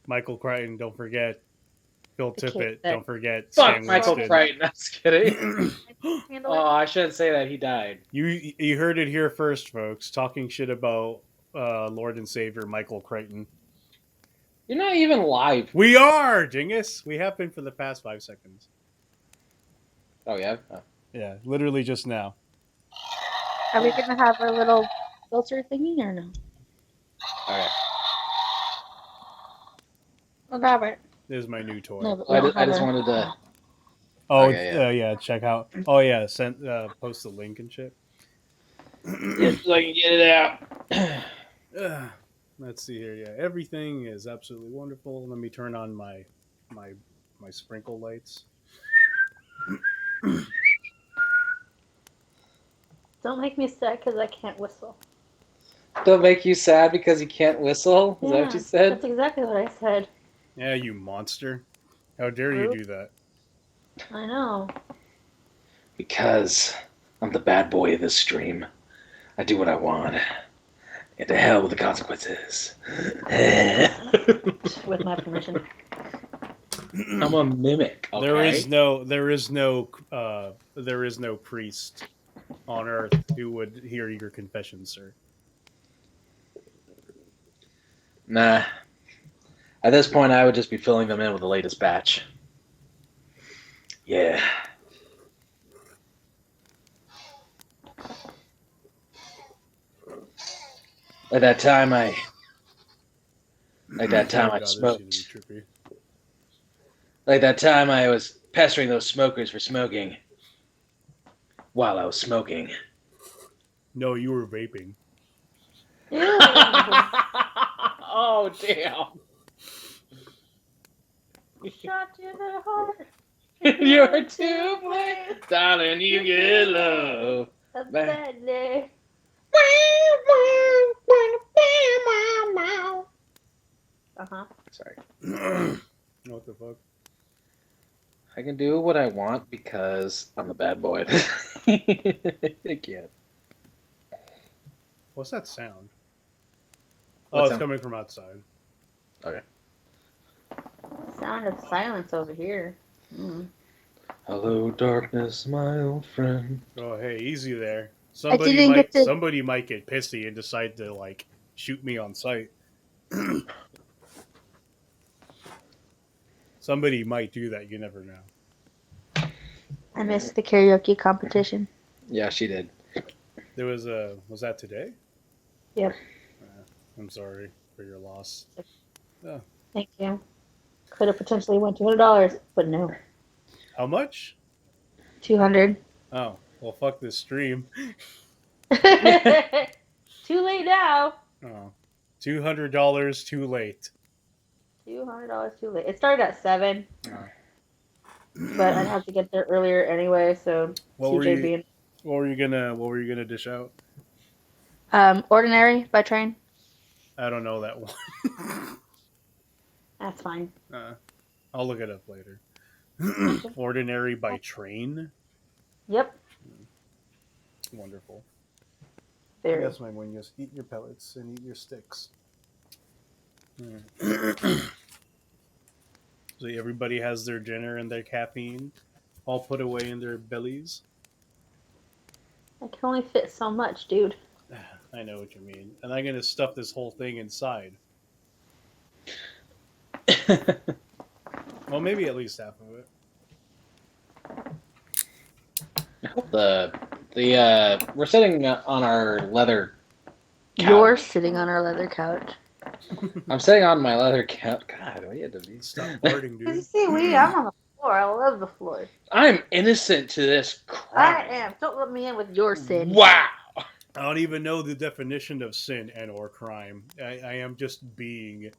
Michael Crichton, don't forget. Phil The kid Tippett, that- don't forget. Fuck Stan Michael Winston. Crichton. I was kidding. Handler? Oh, I shouldn't say that. He died. You heard it here first, folks. Talking shit about Lord and Savior Michael Crichton. You're not even live. We are, dingus. We have been for the past 5 seconds. Oh, yeah? Oh. Yeah, literally just now. Are we gonna have our little filter thingy or no? Okay. I'll grab it. This is my new toy. No, but we don't I have just a- wanted to... Oh, Okay, yeah. yeah. Check out. Oh, yeah. Post the link and shit. Just so I can get it out. Let's see here. Yeah, everything is absolutely wonderful. Let me turn on my sprinkle lights. Don't make me sad because I can't whistle. Don't make you sad because you can't whistle? Is that what you said? That's exactly what I said. Yeah, you monster! How dare you do that? I know. Because I'm the bad boy of this stream. I do what I want. And to hell with the consequences. With my permission. I'm a mimic. Okay? There is no priest on earth who would hear your confession, sir. Nah. At this point, I would just be filling them in with the latest batch. Yeah. At that time, I smoked. Like that time I was pestering those smokers for smoking. While I was smoking. No, you were vaping. Oh, damn. Shot you the heart. You're too late. Darling, you get low. A bad day. Uh-huh. Sorry. What the fuck? I can do what I want because I'm the bad boy. I can't. What's that sound? What It's sound? coming from outside. Okay. Sound of silence over here. Mm. Hello, darkness, my old friend. Oh, hey, easy there. didn't Somebody might get pissy and decide to like shoot me on sight. Somebody might do that. You never know. I missed the karaoke competition. Yeah, she did. There was that today? Yep. I'm sorry for your loss. Oh. Thank you. Could have potentially won $200, but no. How much? 200. Oh, well, fuck this stream. Too late now. Oh, $200 too late. $200 too late. It started at 7, Oh. but I'd have to get there earlier anyway. So What were you gonna dish out? Ordinary by train. I don't know that one. That's fine. I'll look it up later. Ordinary by train. Yep. Wonderful. Very. Yes, my one. Just eat your pellets and eat your sticks. So everybody has their dinner and their caffeine all put away in their bellies. I can only fit so much, dude. I know what you mean. And I'm gonna stuff this whole thing inside. Well, maybe at least half of it. We're sitting on our leather couch. You're sitting on our leather couch. I'm sitting on my leather couch. God, what do you have to be? Stop farting, You dude. see, I'm on the floor. I love the floor. I'm innocent to this crime. I am. Don't let me in with your sin. Wow. I don't even know the definition of sin and or crime. I am just being.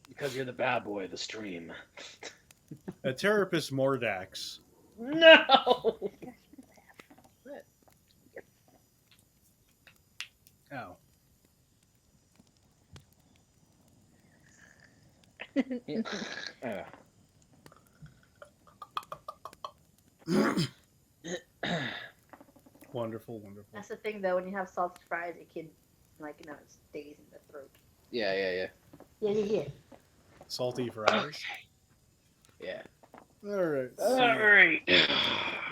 Because you're the bad boy of the stream. A Terapus Mordax. No! Ow. Wonderful, wonderful. That's the thing, though. When you have salted fries, it can, it stays in the throat. Yeah. Yeah. Salty fries. Yeah. All right. All So right.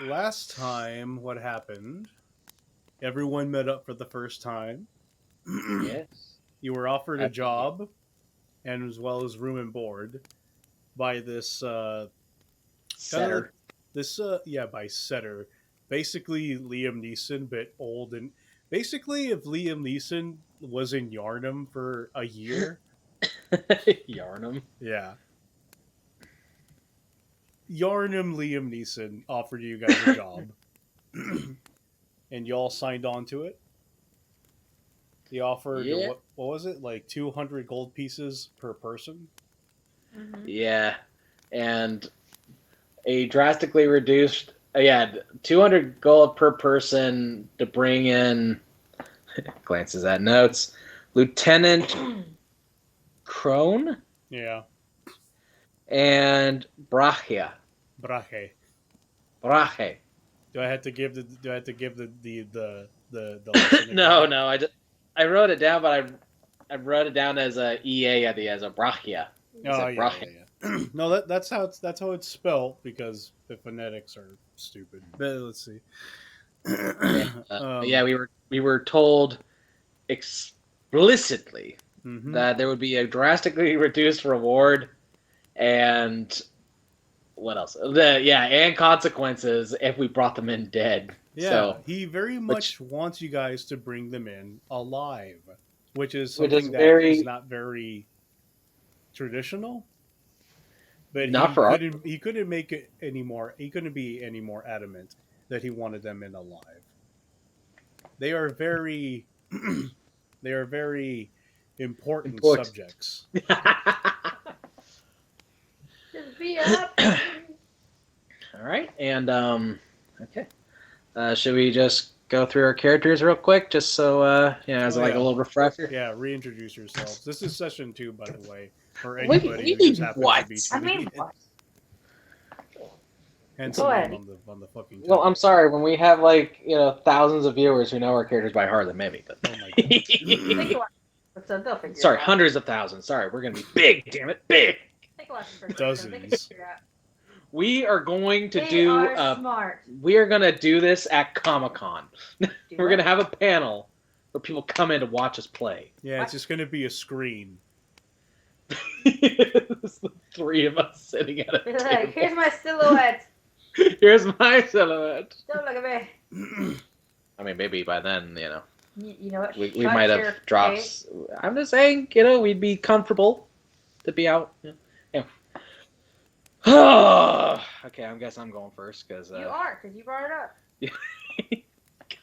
last time, what happened? Everyone met up for the first time. Yes. You were offered a I think- job, and as well as room and board, by this kind of like Setter. this by Setter. Basically Liam Neeson, but old, and basically if Liam Neeson was in Yarnum for a year, Yarnum. yeah. Yarnum Liam Neeson offered you guys a job. And y'all signed on to it. He offered Yeah. what was it, like 200 gold pieces per person? Mm-hmm. Yeah. And a drastically reduced, 200 gold per person to bring in, glances at notes, Lieutenant Crone Yeah, and Brachia. Brahe. Brache. Do I have to give the lesson No, again? no, I wrote it down, but I wrote it down as a EA at the as a Brachia. Oh a yeah, Brahe. yeah. No, that's how it's spelled because the phonetics are stupid. But let's see. Yeah, we were told explicitly mhm. that there would be a drastically reduced reward and what else? And consequences if we brought them in dead. Yeah, So, he very much wants you guys to bring them in alive, which is Which is something that very- is not very traditional. But Not for our- he couldn't make it any more. He couldn't be any more adamant that he wanted them in alive. They are very they are very important subjects. Just be up. All right, and okay. Should we just go through our characters real quick, just so as Oh, like yeah. a little refresher? Yeah, reintroduce yourselves. This is session 2, by the way, for We anybody who need just happens what? to be I tuning mean, in. what? Hence Go the ahead. name on the fucking. Well, title. I'm sorry when we have thousands of viewers who know our characters by heart, then maybe. But Oh my god. Take a watch. So they'll figure sorry, it out. hundreds of thousands. Sorry, we're gonna be big. Damn it, big. Take a watch first. Dozens. They can figure it out. We are going to They do. are smart. We are gonna do this at Comic-Con. Do We're what? gonna have a panel where people come in to watch us play. Yeah, it's just going to be a screen. It's the three of us sitting at a They're like, table. here's my silhouette. Here's my silhouette. Don't look at me. I mean, maybe by then, You know what? we Shut might your have dropped. face. I'm just saying, we'd be comfortable to be out. Yeah. Okay, I guess I'm going first because. You are, because you brought it up.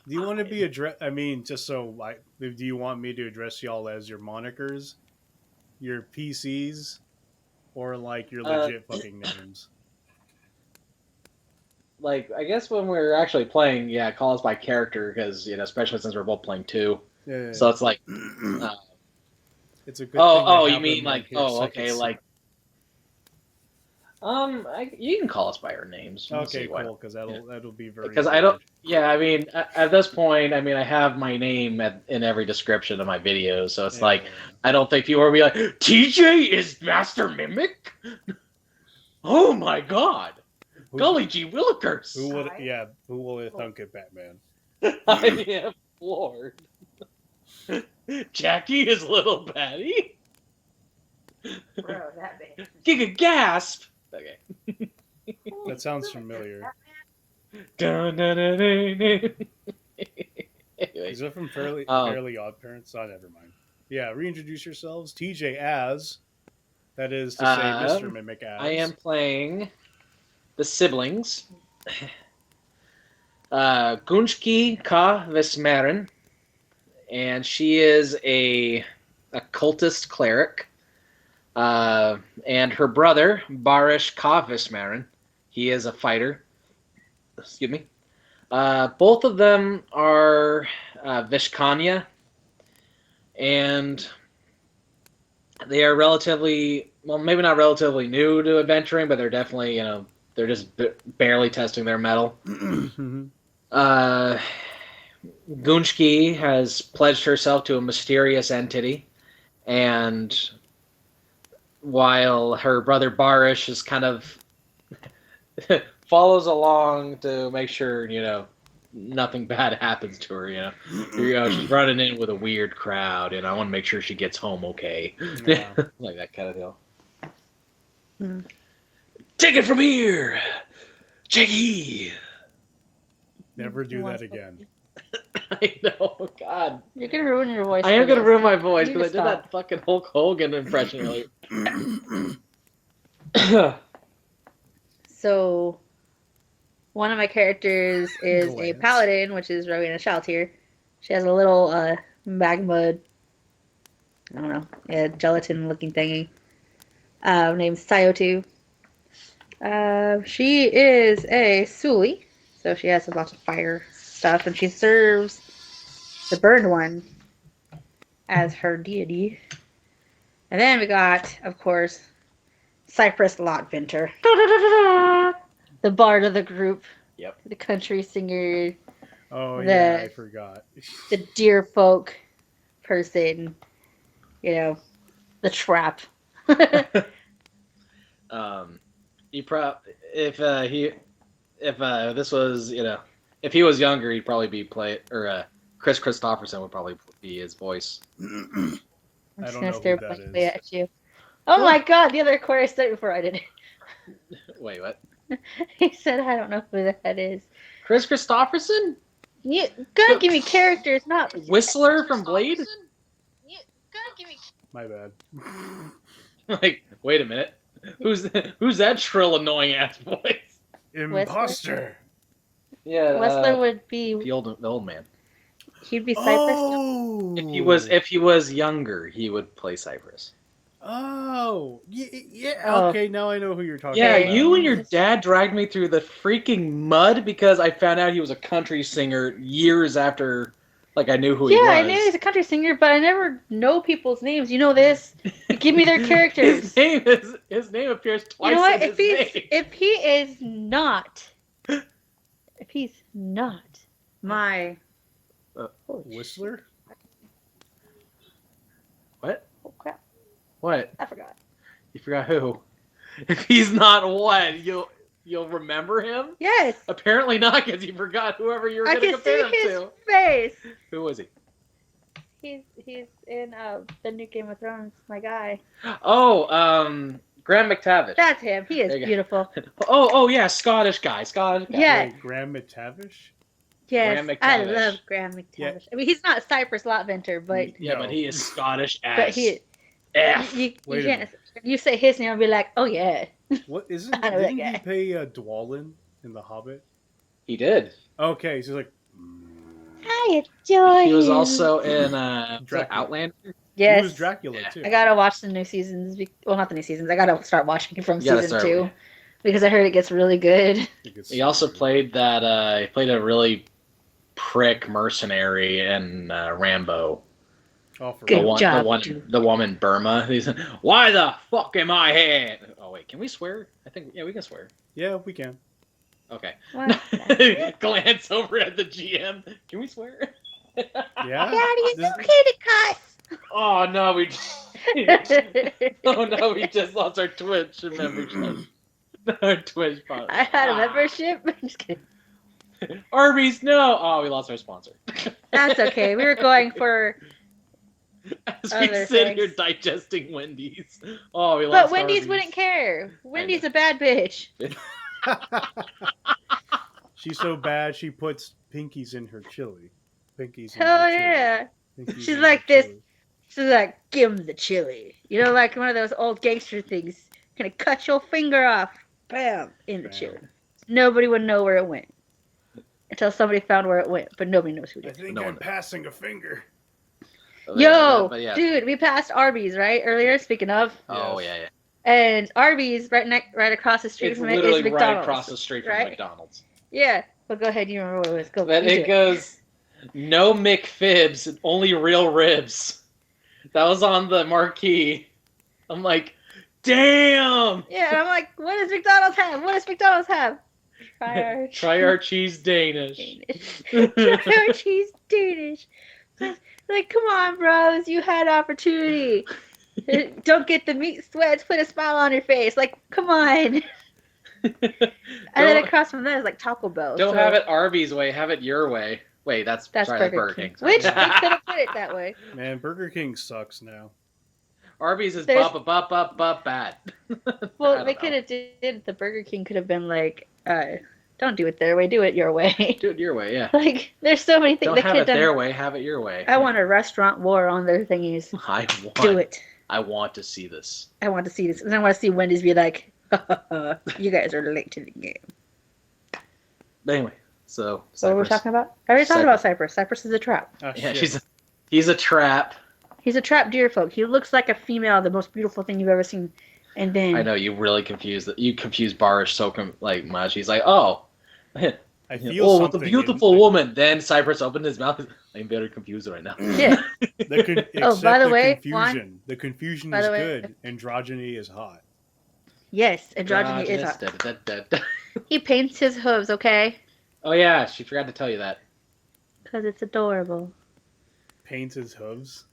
Do you want to be I mean, just so do you want me to address y'all as your monikers, your PCs, or like your legit fucking names? Like, I guess when we're actually playing, call us by character because especially since we're both playing two. Yeah. So it's like, it's a good. thing to you have mean them like, here so I okay, can see. like, you can call us by our names. Let's Okay, see why cool, not. because that'll be very. Because I don't. Yeah, I mean, at this point, I mean, I have my name in every description of my videos, so it's like, I don't think people will be like, TJ is Master Mimic? Oh my god! Golly gee willikers! Who would? Alright. Yeah, who will have thunk it, Batman? I am floored. Jackie is little Patty? Bro, that big. Giga gasp! Okay. That sounds familiar. Dun, dun, dun, dun, dun. Anyway, Is that from Fairly Odd Parents? Oh, never mind. Yeah, reintroduce yourselves. TJ as, that is to say, Mr. Mimic as. I am playing the siblings. Gunchki Ka Vesmaren, and she is a cultist cleric. And her brother, Barish Ka Vesmaren, he is a fighter. Excuse me. Both of them are Vishkanya, and they are relatively, well, maybe not relatively new to adventuring, but they're definitely, they're just barely testing their mettle. Gunchki has pledged herself to a mysterious entity, and while her brother Barish is kind of follows along to make sure, nothing bad happens to her, she's running in with a weird crowd, and I want to make sure she gets home okay. Yeah. Like that kind of deal. Hmm. Take it from here, Jackie. Never do that again. I know, God. You're gonna ruin your voice. I am for gonna this. ruin my voice You because I need did to that fucking Hulk Hogan impression earlier. So, one of my characters is a Glance. paladin, which is Rowena Shaltier. She has a little magma, I don't know, gelatin-looking thingy, named Sayotu. She is a Suli, so she has a bunch of fire stuff, and she serves the Burned One as her deity. And then we got, of course, Cypress Lotventer, the bard of the group. Yep. The country singer, Oh, The- yeah, I forgot. the deer folk person, the trap. If this was, if he was younger, he'd probably be Chris Christopherson would probably be his voice. I'm I just don't gonna know stare who that blankly is. at you. Oh my god, the other Aquarius said it before I did it. Wait, what? He said, I don't know who that is. Chris Christopherson? You gotta give me characters, not Whistler from Blade? My bad. Like, wait a minute. Who's that shrill, annoying ass voice? Imposter. Yeah, Whistler would be. the old man. He'd be Cypress. Oh. If he was younger, he would play Cypress. Oh. Yeah. Oh. Okay, now I know who you're talking Yeah, about. you and your dad dragged me through the freaking mud because I found out he was a country singer years after, I knew who he was. Yeah, I knew he was a country singer, but I never know people's names. You know this. Give me their characters. His name appears twice. You know what? In his name. If he's not my Whistler? What? oh crap, What? I forgot. You forgot who? If he's not what, you'll remember him? Yes, Apparently not, because you forgot whoever you were I going to can compare see him his to. face. Who was he? He's in the new Game of Thrones. My guy. Oh, Graham McTavish. That's him. He There is you go. beautiful. Oh yeah, Scottish guy. Yeah. Wait, Graham McTavish? Yes, Graham I McTavish. love Graham McTavish. Yeah. I mean, he's not Cypress Lotventer, but Yeah, No. but he is Scottish as but he. F. You Wait a can't. You say his name, I'll be like, oh yeah. What isn't? I know that Didn't he guy. play Dwalin in The Hobbit? He did. Okay, so he's like. I enjoy. He was also in Dracula. Outlander. Yes. He was Dracula Yeah. too. I gotta watch the new seasons. Well, not the new seasons. I gotta start watching from You gotta season start 2 with- because I heard it gets really good. He also played that. He played a really prick mercenary in Rambo. Oh, for Good real. job, The woman Burma. He's why the fuck am I here? Oh wait, can we swear? I think we can swear. Yeah, we can. Okay. What? Glance over at the GM. Can we swear? Yeah. Daddy, it's This- okay to cuss. Oh no, we. Oh no, we just lost our Twitch membership. Our Twitch. I had a membership. I'm just kidding. Arby's, no. Oh, we lost our sponsor. That's okay. We were going for. As we Other sit here things. digesting Wendy's. Oh, we lost. But Wendy's Arby's. wouldn't care. Wendy's a bad bitch. She's so bad she puts pinkies in her chili. Pinkies. In Hell her chili. yeah. Pinkies She's in like her this. chili. She's like, give him the chili. You know, like one of those old gangster things. Gonna cut your finger off. Bam. In the Bam. chili. Nobody would know where it went. Until somebody found where it went. But nobody knows who I did. think No I'm one- passing a finger. Yo, But yeah. dude, we passed Arby's, right? Earlier, speaking of. Oh Yes. yeah. And Arby's right across the street It's from it is literally right McDonald's. across the street from right? McDonald's. Yeah. But go ahead, you remember what it was. Go. Then you do it goes, no McFibs, only real ribs. That was on the marquee. I'm like, damn! Yeah, and I'm like, what does McDonald's have? What does McDonald's have? Try our cheese Danish. Try our cheese Danish. Like, come on, bros, you had opportunity. Don't get the meat sweats. Put a smile on your face. Like, come on. And then across from that is like Taco Bell. Don't have it Arby's way. Have it your way. Wait, that's Burger King. Which they could have put it that way. Man, Burger King sucks now. Arby's is bad. Well, they could have did. The Burger King could have been like, don't do it their way. Do it your way. Do it your way, yeah. Like, there's so many things. Don't they have could it their way. Have it your way. I want a restaurant war on their thingies. Do it. I want to see this. I want to see this, and I want to see Wendy's be like, "You guys are late to the game." But anyway, so Cyprus. What were we talking about? I already talked about Cyprus. Cyprus is a trap. Oh, yeah, he's a trap. He's a trap deer folk. He looks like a female, the most beautiful thing you've ever seen. And then I know you really confuse Barish so much. He's like, oh, I feel with a beautiful woman. Then Cyprus opened his mouth. I'm very confused right now. Yeah. By the way, confusion. The confusion is good. Androgyny is hot. Yes, androgyny is hot. He paints his hooves, okay? Oh yeah, she forgot to tell you that. Because it's adorable. Paints his hooves?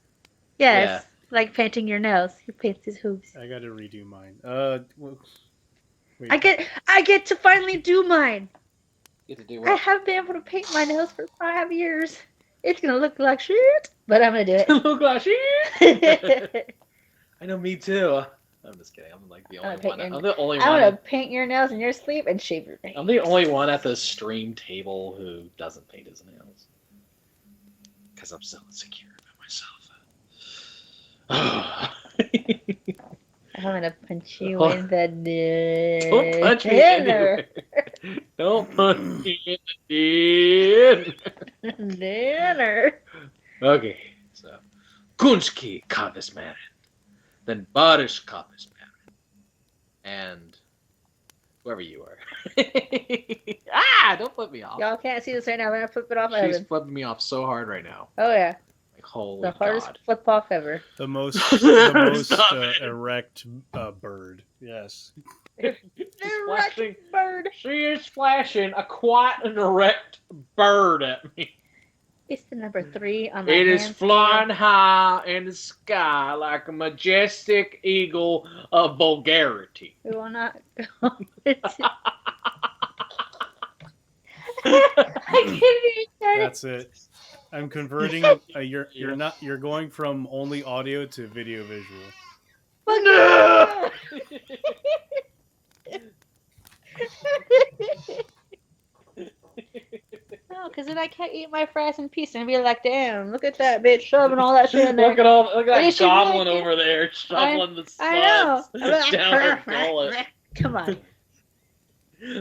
Yes, like painting your nails. He paints his hooves. I gotta redo mine. Wait. I get to finally do mine. Get to do what? I haven't been able to paint my nails for 5 years. It's gonna look like shit, but I'm gonna do it. Look like shit. I know, me too. I'm just kidding. I'm like the only one. I'm the only one. I want to paint your nails in your sleep and shave your face. I'm the only one at the stream table who doesn't paint his nails. Because I'm so insecure about myself. I'm gonna punch you in the dick. Don't punch me anywhere. Don't punch me in the dinner. Okay, so Kunski Kavismarin, then Barish Kavismarin, and whoever you are. Don't flip me off. Y'all can't see this right now. I'm gonna flip it off. She's flipping me off so hard right now. Oh yeah. Like, holy the hardest God. flip off ever. The most erect bird. Yes. Erect bird. She is flashing quite an erect bird at me. It's the number 3 on my It is flying high in the sky like a majestic eagle of vulgarity. We will not go into... I can't even start. That's it. I'm converting. You're going from only audio to video visual. No! No, because then I can't eat my fries in peace and be like, damn, look at that bitch shoving all that shit in there. Look at that goblin over there shoveling the suds down her gullet. Come on.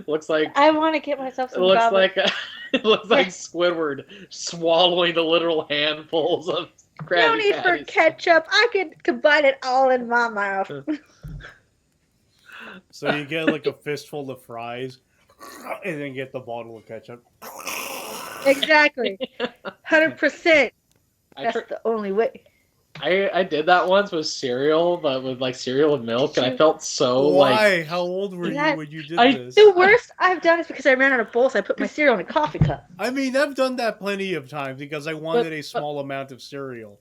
Looks like I want to get myself some. It looks like Squidward swallowing the literal handfuls of Krabby No need Patties. for ketchup. I could combine it all in my mouth. So you get like a fistful of fries, and then get the bottle of ketchup. Exactly. 100%. That's the only way. I did that once with cereal, but with like cereal with milk, and I felt so Why? How old were you when you did this? The worst I've done is because I ran out of bowls. So I put my cereal in a coffee cup. I mean, I've done that plenty of times because I wanted a small amount of cereal.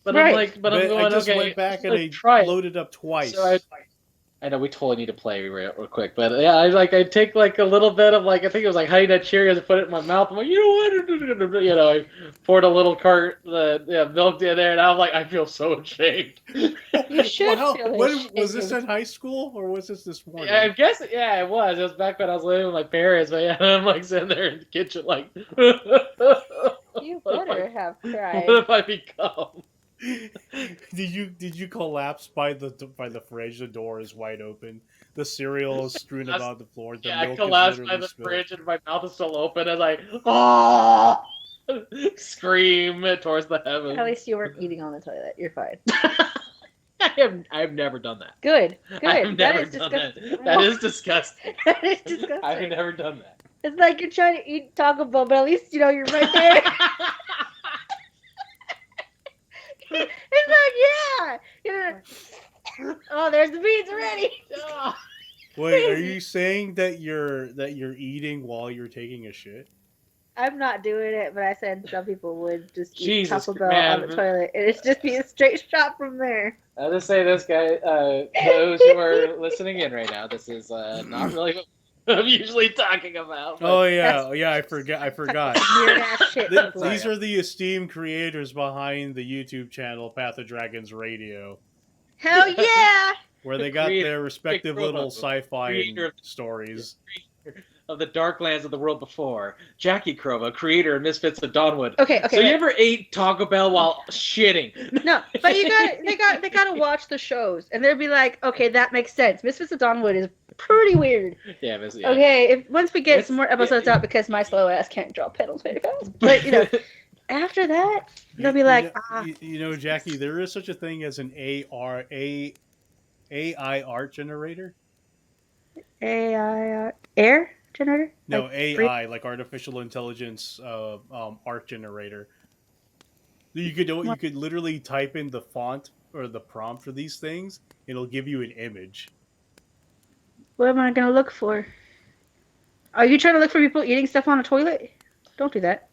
But right. I'm like, but I'm going, I just okay, went back and try I loaded up twice. So I know we totally need to play real quick, but yeah, I take like a little bit of like I think it was like Honey Nut Cheerios and put it in my mouth. I'm like, you know what? You know, I poured a little cart milk in there, and I'm like, I feel so ashamed. You should feel ashamed. Was this in high school or was this morning? Yeah, I guess it was. It was back when I was living with my parents, but yeah, I'm like sitting there in the kitchen like, you better have cried. What have I become? Did you collapse by the fridge? The door is wide open. The cereal is strewn about the floor. The milk I collapsed is by the spilled. fridge and my mouth is still open and like, oh, scream towards the heavens. At least you weren't eating on the toilet. You're fine. I've never done that. Good. I've never done that. That is disgusting. That is disgusting. I've never done that. It's like you're trying to eat Taco Bell, but at least you know you're right there. It's like, yeah. Oh, there's the beans already. Wait, are you saying that you're eating while you're taking a shit? I'm not doing it, but I said some people would just eat Jesus, Taco Bell man. on the toilet, and it's just be a straight shot from there. I'll just say this, guy. Those who are listening in right now, this is not really what I'm usually talking about. But Oh yeah, I forgot. Weird ass shit. people These eat. are the esteemed creators behind the YouTube channel Path of Dragons Radio, Hell yeah! where they got Creator their respective Crovo, little sci-fi creator and stories. of the Darklands of the world before, Jacquee Crovo, creator of Misfits of Dawnwood. Okay. So you ever ate Taco Bell while shitting? No, but they gotta watch the shows, and they'll be like, okay, that makes sense. Misfits of Dawnwood is pretty weird. Yeah, Okay, if once we get It's- some more episodes out, because my slow ass can't draw pedals very fast. But after that, they'll be like, Jackie, there is such a thing as an AI art generator. AI air generator. No, Like, AI, like artificial intelligence art generator. You could literally type in the font or the prompt for these things. It'll give you an image. What am I gonna look for? Are you trying to look for people eating stuff on a toilet? Don't do that.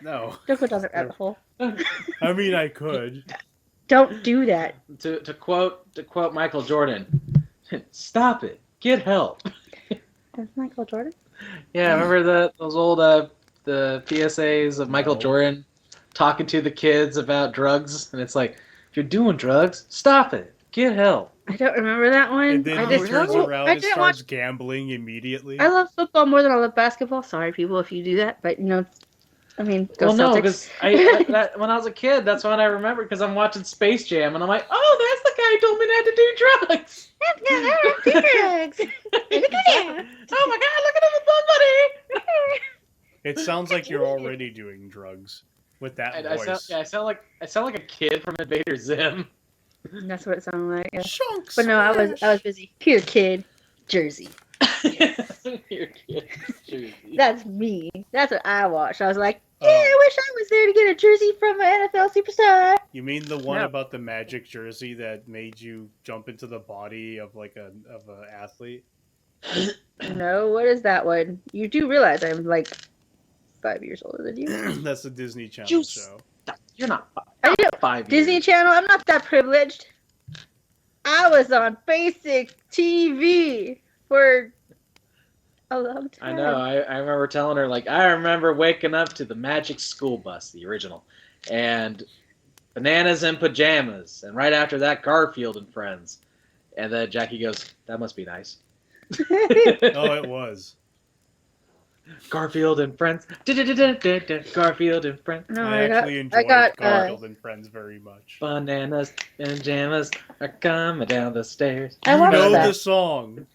No, Don't go down the rabbit hole. I mean I could. Don't do that. to quote Michael Jordan, stop it, get help. That's Michael Jordan. Yeah, remember those old the PSAs of Michael No. Jordan talking to the kids about drugs, and it's like, if you're doing drugs, stop it, get help. I don't remember that one. And then I he just turns around I and didn't starts watch. gambling immediately. I love football more than I love basketball. Sorry, people, if you do that, but I mean, go Well, no, Celtics. because when I was a kid, that's when I remember, because I'm watching Space Jam, and I'm like, oh, that's the guy who told me not to do drugs. Oh my God, look at him with my money. It sounds like you're already doing drugs with that voice. I sound like a kid from Invader Zim. That's what it sounded like. Yeah. Chunks. But no, I was busy. Here, kid, Jersey. Your kid, Jersey. That's me. That's what I watched. I was like, yeah, Oh. I wish I was there to get a jersey from an NFL superstar. You mean the one No. about the magic jersey that made you jump into the body of an athlete? No, what is that one? You do realize I'm like 5 years older than you. That's the Disney Channel Juice. show. You're not I know. 5 Disney years. Channel, I'm not that privileged. I was on basic TV for a long time. I know. I remember telling her, like, I remember waking up to the Magic School Bus, the original, and Bananas in Pajamas, and right after that, Garfield and Friends. And then Jackie goes, that must be nice. Oh, it was. Garfield and Friends. Garfield and Friends. No, I actually enjoyed got, Garfield and Friends very much. Bananas and Jammas are coming down the stairs. I You watched know that. the song.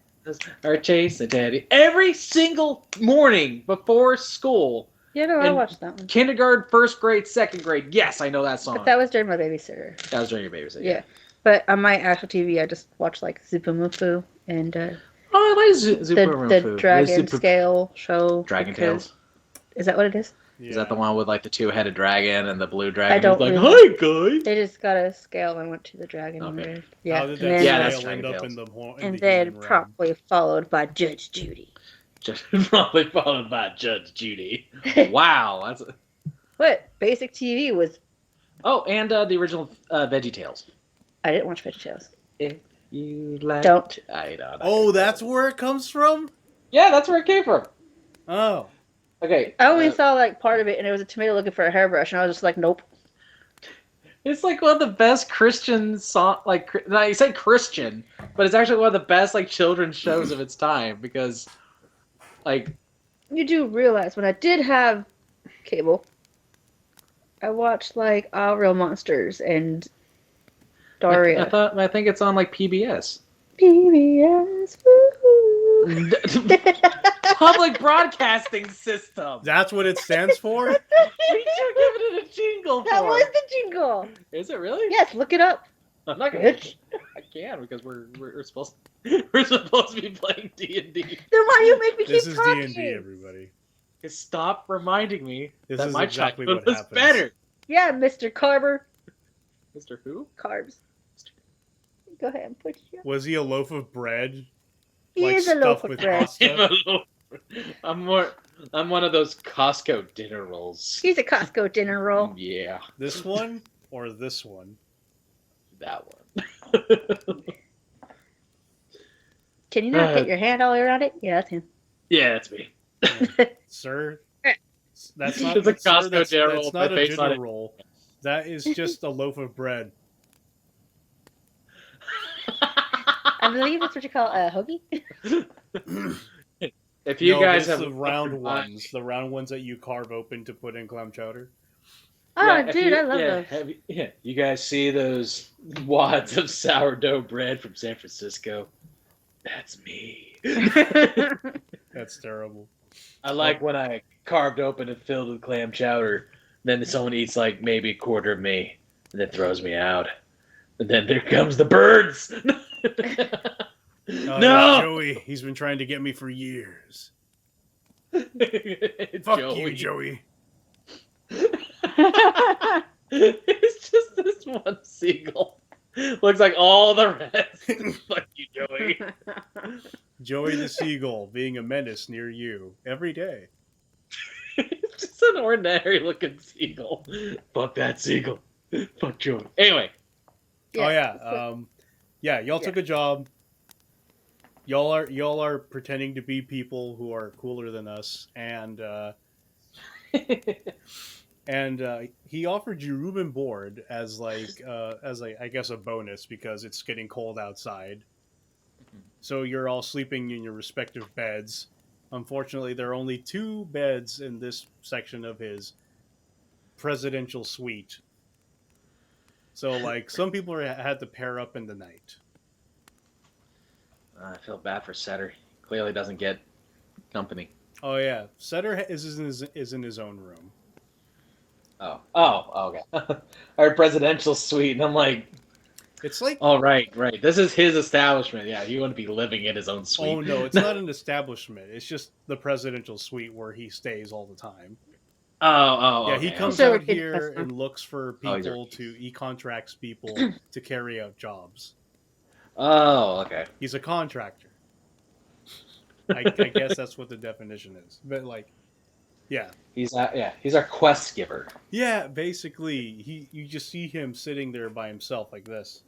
Are chasing Daddy. Every single morning before school. Yeah, no, I And- watched that one. Kindergarten, first grade, second grade. Yes, I know that song. But that was during my babysitter. That was during your babysitter. Yeah. But on my actual TV, I just watched like Zupumufu and Oh, I like the Dragon Scale show. Dragon because- Tales. Is that what it is? Yeah. Is that the one with like the two-headed dragon and the blue dragon? I don't who's like, really- hi guys. They just got a scale and went to the dragon. Okay. Yeah. How did and that then, Yeah, that's scale end Dragon up Tales. in and the then human realm? promptly followed by Judge Judy. Just probably followed by Judge Judy. Wow, that's. What? Basic TV was. Oh, and the original Veggie Tales. I didn't watch VeggieTales. If you like. Don't. I don't know. Oh, that's where it comes from? Yeah, that's where it came from. Oh. Okay. I only saw like part of it, and it was a tomato looking for a hairbrush, and I was just like, nope. It's like one of the best Christian song. Like, no, you said Christian, but it's actually one of the best like children's shows of its time because, like, You do realize when I did have cable, I watched like All Real Monsters and Daria. I think it's on like PBS. PBS. woo-hoo. Public Broadcasting System. That's what it stands for? We should give it a jingle for. That was the jingle. Is it really? Yes, look it up. I'm not gonna. Bitch. I can because we're supposed we're supposed to be playing D&D. Then why do you make me This keep is talking? D&D, everybody. Stop reminding me This that is my exactly childhood what was happens. better. Yeah, Mr. Carver. Mr. Who? Carbs. Go ahead and put you. Was he a loaf of bread? He Like is a loaf stuff of with bread. pasta? I'm one of those Costco dinner rolls. He's a Costco dinner roll. Yeah, This one or this one? that one. Can you not get your hand all around it? Yeah, that's him. Yeah, that's me. Sir, that's not, It's a sir, Costco that's, dinner that's roll with not my a face on dinner it. roll. That is just a loaf of bread. I believe that's what you call a hoagie. If you No, guys but have it's the round ones that you carve open to put in clam chowder. Oh, if dude, you- I love those. You guys see those wads of sourdough bread from San Francisco? That's me. That's terrible. I like when I carved open and filled with clam chowder. Then someone eats like maybe a quarter of me, and then throws me out. And then there comes the birds. Oh, No! that's Joey. He's been trying to get me for years. Fuck you, Joey. It's just this one seagull. Looks like all the rest. Fuck you, Joey. Joey the seagull being a menace near you every day. It's just an ordinary looking seagull. Fuck that seagull. Fuck Joey. Anyway. Y'all took a job. Y'all are pretending to be people who are cooler than us, and he offered you room and board as I guess a bonus because it's getting cold outside. So you're all sleeping in your respective beds. Unfortunately, there are only 2 beds in this section of his presidential suite. So, like, some people had to pair up in the night. I feel bad for Setter. Clearly doesn't get company. Oh yeah, Setter is in his own room. Oh, okay. Our presidential suite, and I'm like, It's like, oh, right. This is his establishment. Yeah, he wouldn't be living in his own suite. oh no, it's not an establishment. It's just the presidential suite where he stays all the time. Yeah, he okay. comes So out we could here custom. and looks for people he contracts people to carry out jobs. Oh, okay. He's a contractor. I guess that's what the definition is. But like, yeah. He's our quest giver. Yeah, basically, you just see him sitting there by himself like this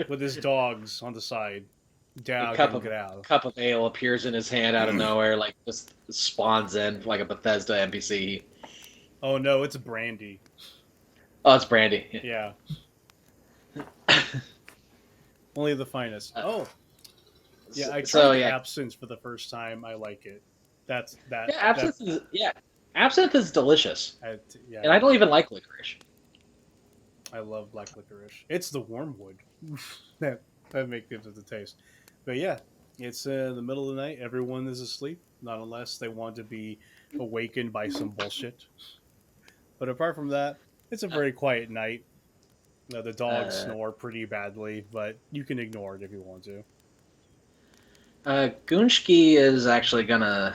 with his dogs on the side. A cup of ale appears in his hand out of nowhere, like just spawns in like a Bethesda NPC. Oh no, it's brandy. Oh, it's brandy. Yeah. Only the finest. I tried absinthe for the first time. I like it. Absinthe is delicious. Yeah. And I don't even like licorice. I love black licorice. It's the wormwood that makes it the taste. But yeah, it's in the middle of the night. Everyone is asleep, not unless they want to be awakened by some bullshit. But apart from that, it's a very quiet night. The dogs snore pretty badly, but you can ignore it if you want to. Gunshki is actually gonna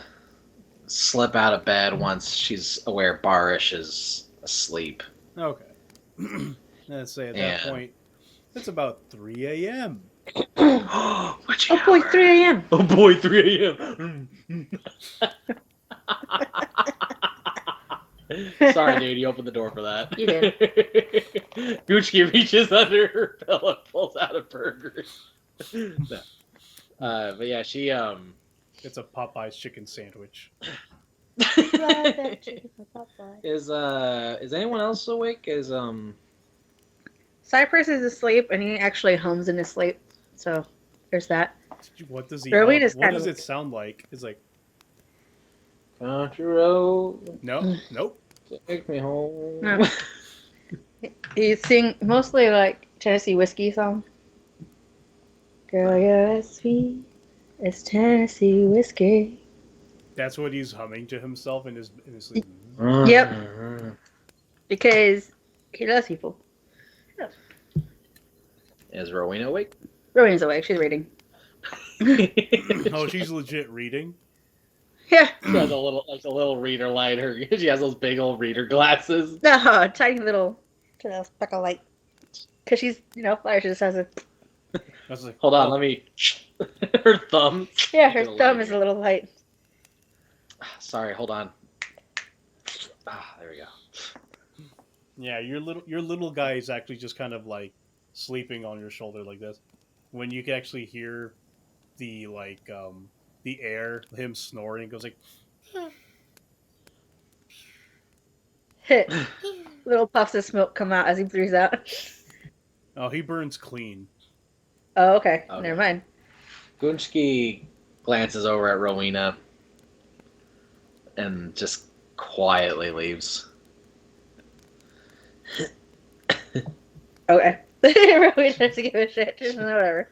slip out of bed once she's aware Barish is asleep. Okay. Let's say at that point, it's about 3 a.m. Oh boy, 3 a.m. Oh boy, 3 a.m. Sorry, dude, you opened the door for that. You did. Gucci reaches under her pillow, pulls out a burger. No. But yeah, she It's a Popeye's chicken sandwich. Is anyone else awake? Cypress is asleep, and he actually hums in his sleep. So there's that. What does he? Erwin What is kind does of- it sound like? It's like Country road, nope. take me home. No. He sing mostly like Tennessee whiskey song. Girl, you're as sweet as Tennessee whiskey. That's what he's humming to himself in his sleep. Yep. Because he loves people. Is Rowena awake? Rowan's awake. She's reading. Oh, she's legit reading. Yeah. She has a little reader light. She has those big old reader glasses. No, tiny little speckle light. Because she's, Flyer just has a I was like, Hold on, oh, let me. Her thumb. Yeah, her Get a light thumb is here. a little light. Sorry, hold on. There we go. yeah, your little guy is actually just kind of like sleeping on your shoulder like this. When you can actually hear the the air, him snoring, it goes like, Little puffs of smoke come out as he breathes out. oh, he burns clean. Oh, okay. Okay. Never mind. Gunchki glances over at Rowena and just quietly leaves. Okay. Really doesn't give a shit. Just whatever.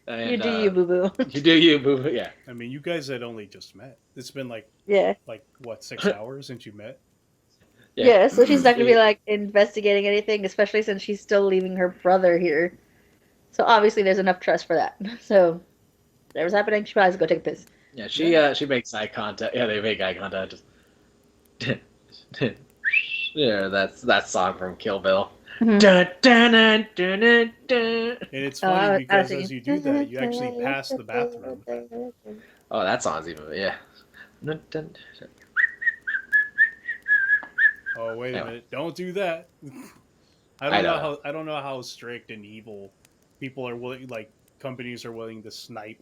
And, You do you, boo boo. You do you, boo. Yeah. I mean, you guys had only just met. It's been Yeah. like what 6 hours since you met. Yeah, so she's not gonna be like investigating anything, especially since she's still leaving her brother here. So obviously there's enough trust for that. So whatever's happening, she probably has to go take a piss. Yeah, she makes eye contact. Yeah, they make eye contact. Just yeah, that's that song from Kill Bill. Mhm. Dun, dun, dun, dun, dun, dun. And it's I funny was because thinking- as you do that, you actually pass the bathroom. Oh, that song's even yeah. Dun, dun, dun. Oh wait a Anyway. minute! Don't do that. I know know. I don't know how strict and evil people are willing, like companies are willing to snipe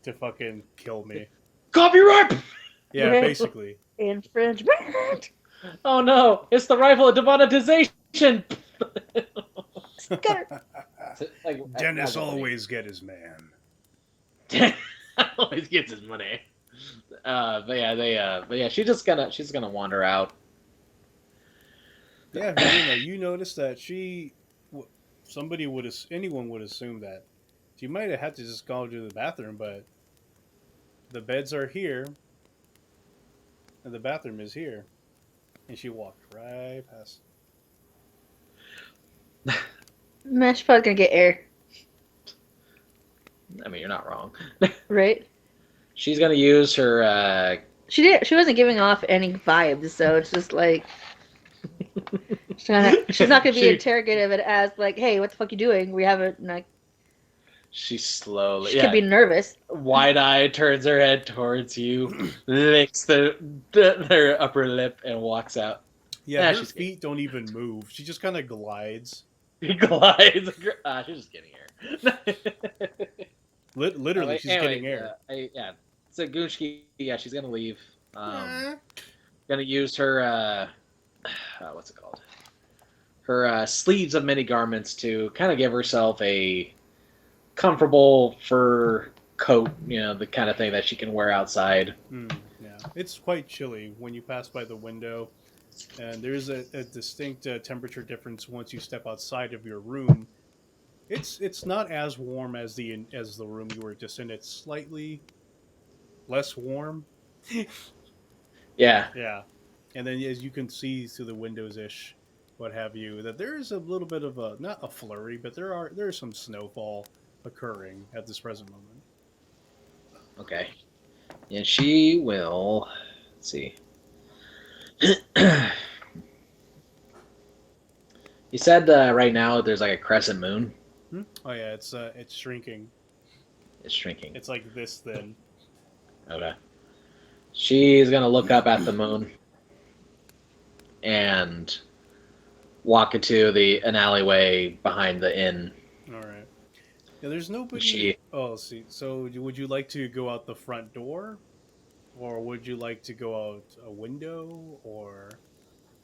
to fucking kill me. Copyright! Yeah, Right. basically. Infringement. Oh no, it's the rifle of demonetization. Like, Dennis always get his man. always gets his money. But yeah, she's gonna wander out. Yeah, you noticed that anyone would assume that she might have had to just go to the bathroom, but the beds are here, and the bathroom is here, and she walked right past. She's probably gonna get air, I mean, you're not wrong. right? She's gonna use her. She wasn't giving off any vibes, so it's just like she's not gonna be She- interrogative and ask like, "Hey, what the fuck you doing?" We haven't like. She slowly, She could be nervous. wide-eyed, turns her head towards you, licks their upper lip, and walks out. Yeah, her she's feet don't even move. She just kind of glides. He glides. She's just getting air. Literally, she's getting air. So Gunchki, she's gonna leave. Gonna use her what's it called? Her sleeves of many garments to kind of give herself a comfortable fur coat, the kind of thing that she can wear outside. Yeah, it's quite chilly when you pass by the window, and there's a distinct temperature difference once you step outside of your room. It's not as warm as the room you were just in. It's slightly less warm. Yeah. Yeah, and then as you can see through the windows ish, what have you, that there is a little bit of a not a flurry, but there's some snowfall occurring at this present moment. Okay. And she will. Let's see. You said right now there's like a crescent moon. Oh yeah, it's shrinking. It's shrinking. It's like this thin. Okay. She's gonna look up at the moon and walk into an alleyway behind the inn. All right. Yeah, there's nobody. She. Oh, let's see. So, would you like to go out the front door, or would you like to go out a window, or?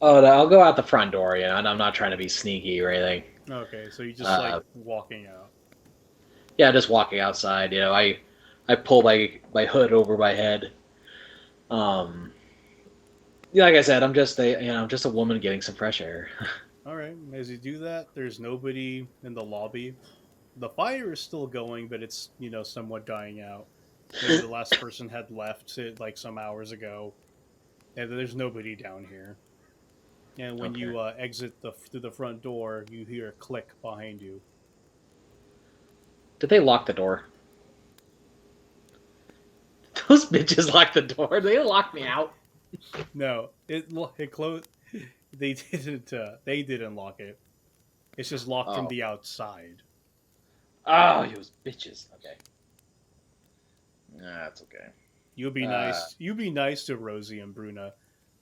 Oh, I'll go out the front door. And I'm not trying to be sneaky or anything. Okay, so you just like walking out. Yeah, just walking outside. I pull my hood over my head. Yeah, like I said, I'm just a woman getting some fresh air. All right. As you do that, there's nobody in the lobby. The fire is still going, but it's somewhat dying out. Maybe the last person had left like some hours ago, and there's nobody down here. And when you exit through the front door, you hear a click behind you. Did they lock the door? Those bitches locked the door. They locked me out. No, it closed. They didn't. They didn't lock it. It's just locked from the outside. Oh, you bitches. Okay. Nah, that's okay. You'll be nice. You be nice to Rosie and Bruna,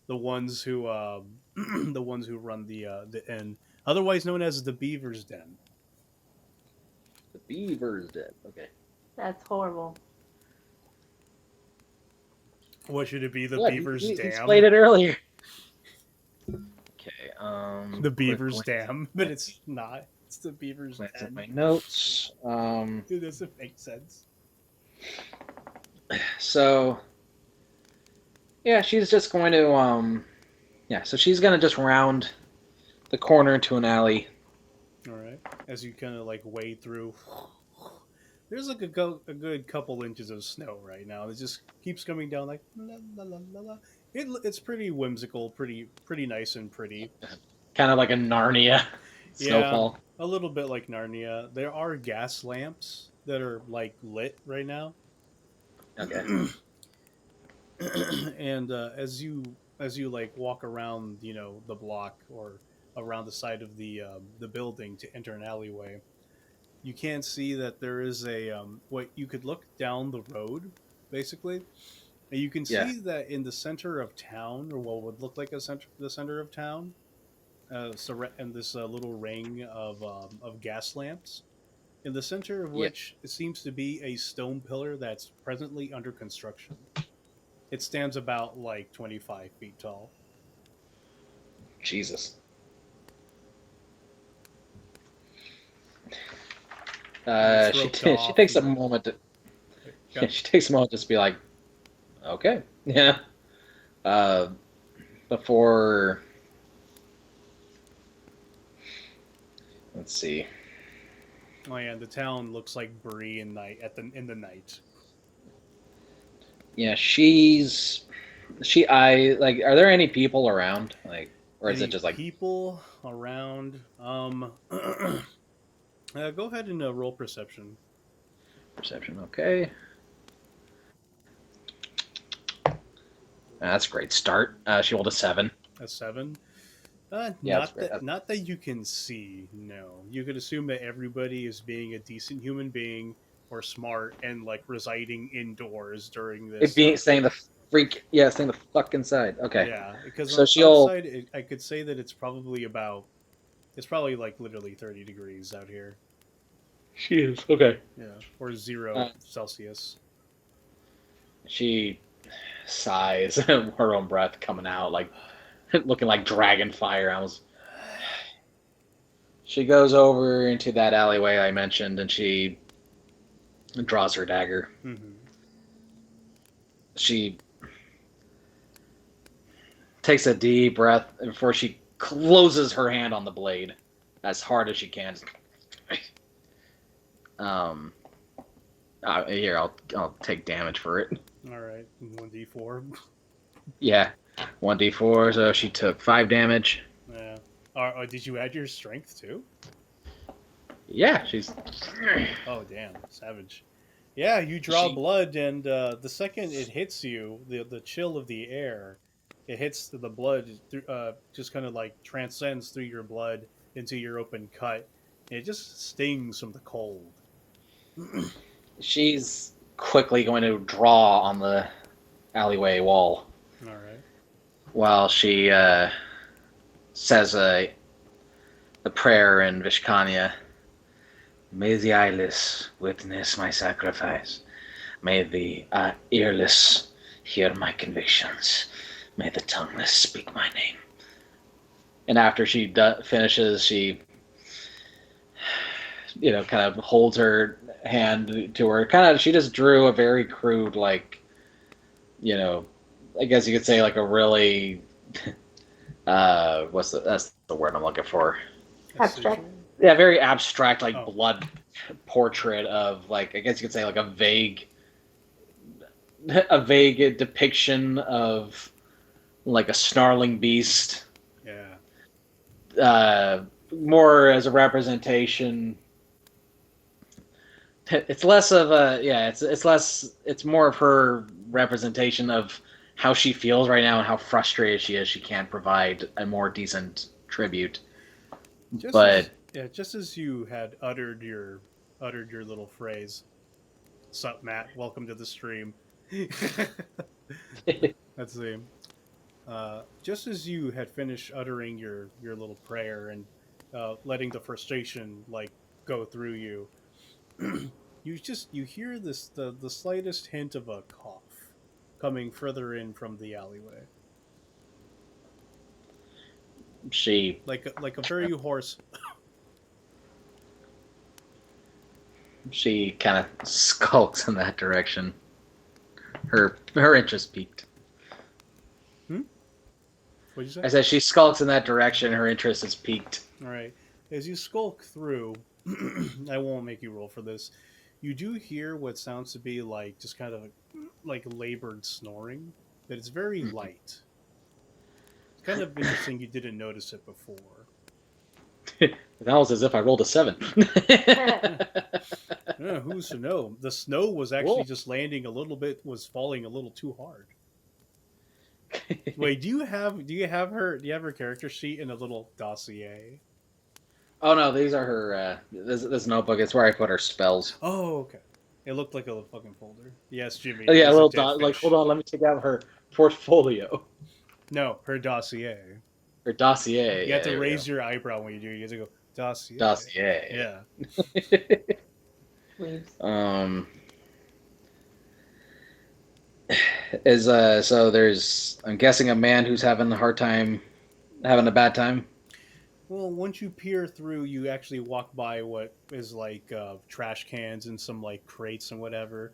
the ones who the ones who run the inn, otherwise known as the Beaver's Den. The beaver's dead. Okay. That's horrible. What should it be? The What? Beaver's He Dam. explained it earlier. Okay. The quick Beaver's glance Dam, but it's not. It's the Beaver's at Den. my notes. It doesn't make sense. So yeah, she's just going to yeah, so she's gonna just round the corner into an alley. All right. As you kind of like wade through, there's like a good couple inches of snow right now. It just keeps coming down like la la la la la. It's pretty whimsical, pretty nice and pretty. Kind of like a Narnia Yeah, snowfall. a little bit like Narnia. There are gas lamps that are like lit right now. Okay. And as you like walk around, the block or around the side of the building to enter an alleyway, you can see that there is a what you could look down the road, basically, and you can Yeah. see that in the center of town, or what would look like the center of town, and this little ring of gas lamps, in the center of Yeah. which it seems to be a stone pillar that's presently under construction. It stands about like 25 feet tall. Jesus. It's She roped she off. takes a moment to Got- she takes a moment to just be like, okay, yeah. Uh, before let's see. Oh yeah, the town looks like Bree in night in the night. Yeah, I like. Are there any people around? Like, or is it Any just like people around? Go ahead and roll perception. perception? Okay, that's a great start. She rolled a 7. A 7. Yeah, that's great. Not that you can see. No, you could assume that everybody is being a decent human being or smart and like residing indoors during It this. being staying the staying the fuck inside. Okay, Yeah, because so she'll. outside, I could say that it's probably like literally 30 degrees out here. She is okay. Yeah, or 0 Uh, Celsius. she sighs, her own breath coming out, like looking like dragon fire. She goes over into that alleyway I mentioned, and she draws her dagger. Mm-hmm. She takes a deep breath before she closes her hand on the blade as hard as she can. Here, I'll take damage for it. All right, 1d4. Yeah, 1d4. So she took 5 damage. Yeah. Did you add your strength too? Yeah, she's. Oh damn, savage. Yeah, you draw blood, and the second it hits you, the chill of the air, it hits the blood, just kind of like transcends through your blood into your open cut, and it just stings from the cold. She's quickly going to draw on the alleyway wall All right. while she says a prayer in Vishkanya. May the eyeless witness my sacrifice. May the earless hear my convictions. May the tongueless speak my name. And after she finishes, she, kind of holds her hand to her. She just drew a very crude, like, I guess you could say like a really, that's the word I'm looking for. Abstract. Yeah, very abstract, like Oh. blood portrait of, like, I guess you could say like a vague depiction of like a snarling beast. Yeah. More as a representation. It's less of a it's more of her representation of how she feels right now and how frustrated she is. She can't provide a more decent tribute. Just But just as you had uttered your uttered your little phrase. Sup, Matt? Welcome to the stream. Let's see. Just as you had finished uttering your little prayer and letting the frustration like go through you, you hear the slightest hint of a cough coming further in from the alleyway, She like a very hoarse. she kind of skulks in that direction. Her interest peaked. What'd you I say? said she skulks in that direction. Her interest has peaked. All right. As you skulk through, I won't make you roll for this. You do hear what sounds to be like just kind of like labored snoring, but it's very light. It's kind of interesting you didn't notice it before. That was as if I rolled a 7. Yeah, who's to know? The snow was actually Whoa. just landing a little bit, was falling a little too hard. Wait, do you have her character sheet in a little dossier? Oh no, these are her. This notebook. It's where I put her spells. Oh, okay. It looked like a fucking folder. Yes, Jimmy. Oh, yeah, a it's little dead dot. Like, fish. hold on, let me take out her portfolio. No, her dossier. Her dossier. You have to raise your eyebrow when you do it. You have to go dossier. Dossier. Yeah. Leaves. So there's, I'm guessing, a man who's having a bad time. Well, once you peer through, you actually walk by what is like trash cans and some like crates and whatever,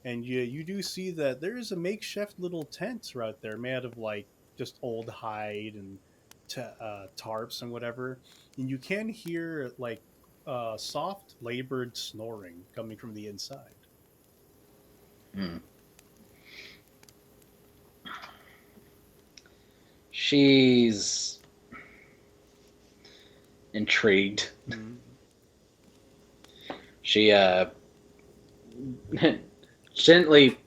and you do see that there is a makeshift little tent right there made out of like just old hide and tarps and whatever, and you can hear like soft labored snoring coming from the inside. Hmm. She's intrigued. Mm-hmm. She gently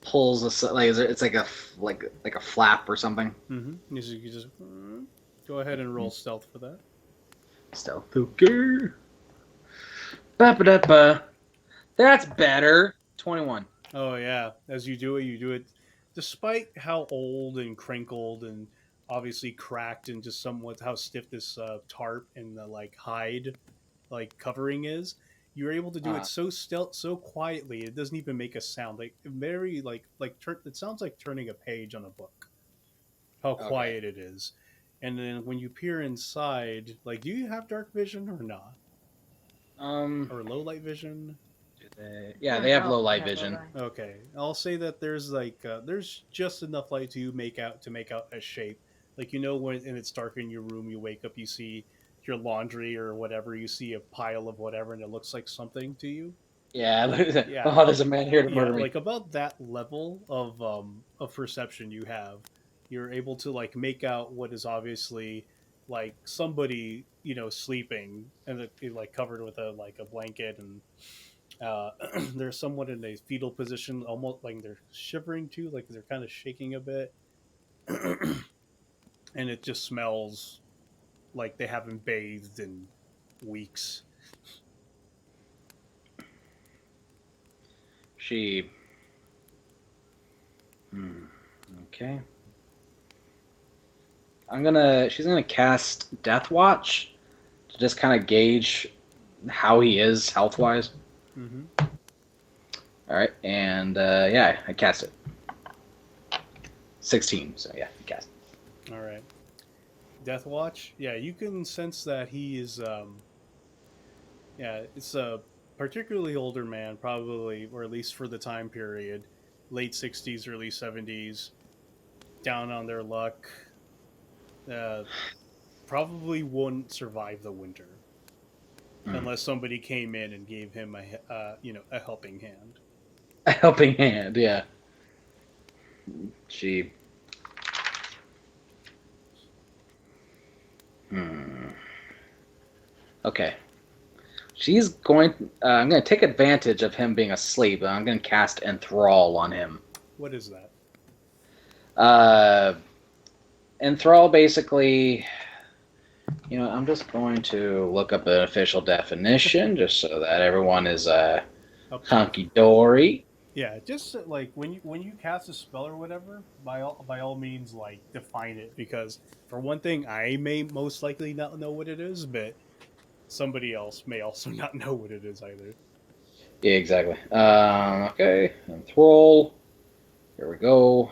pulls it's like a flap or something. Mm-hmm. You just go ahead and roll stealth for that. Stealth. Okay. Ba-ba-da-ba. That's better. 21. Oh yeah, as you do it, despite how old and crinkled and obviously cracked and just somewhat how stiff this tarp and the like hide like covering is. You're able to do it so so quietly. It doesn't even make a sound. Like very it sounds like turning a page on a book. How quiet it is. And then when you peer inside, like, do you have dark vision or not? Or low light vision? Yeah, they have low light vision. Okay, I'll say that there's there's just enough light to make out a shape. Like, you know, when and it's dark in your room, you wake up, you see your laundry or whatever, you see a pile of whatever, and it looks like something to you. Yeah. Yeah. Oh, there's a man here to murder me. Like about that level of perception you have, you're able to like make out what is obviously like somebody, you know, sleeping and it like covered with a blanket, and they're somewhat in a fetal position, almost like they're shivering too, like they're kind of shaking a bit. And it just smells like they haven't bathed in weeks. She. Okay. She's gonna cast Death Watch to just kind of gauge how he is health wise. Mm-hmm. All right, and yeah, I cast it. 16. So yeah, I cast it. All right. Death Watch. Yeah, you can sense that he is. Yeah, it's a particularly older man, probably, or at least for the time period, late 60s, early 70s, down on their luck. Probably wouldn't survive the winter unless somebody came in and gave him a helping hand. A helping hand, yeah. She. Okay. She's going. I'm going to take advantage of him being asleep. I'm going to cast Enthrall on him. What is that? Enthrall basically. You know, I'm just going to look up an official definition just so that everyone is Up to hunky dory. Yeah, just like when you cast a spell or whatever, by all means, like define it because for one thing, I may most likely not know what it is, but somebody else may also not know what it is either. Yeah, exactly. Okay, enthrall. Here we go.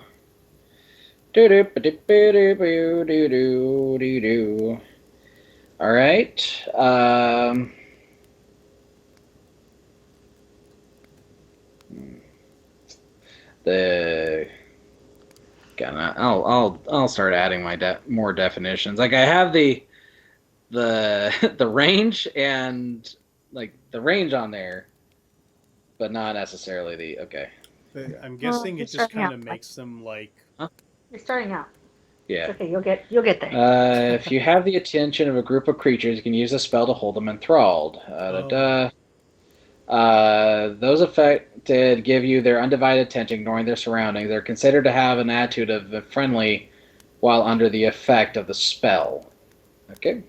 All right. The I'll start adding my more definitions. Like I have the the range and like the range on there, but not necessarily the okay. But Yeah. I'm Well, guessing you're it just starting kind out. of makes them like Huh? You're starting out. Yeah. It's okay. You'll get there. If you have the attention of a group of creatures, you can use a spell to hold them enthralled. oh Those affected give you their undivided attention, ignoring their surroundings. They're considered to have an attitude of friendly while under the effect of the spell. Okay.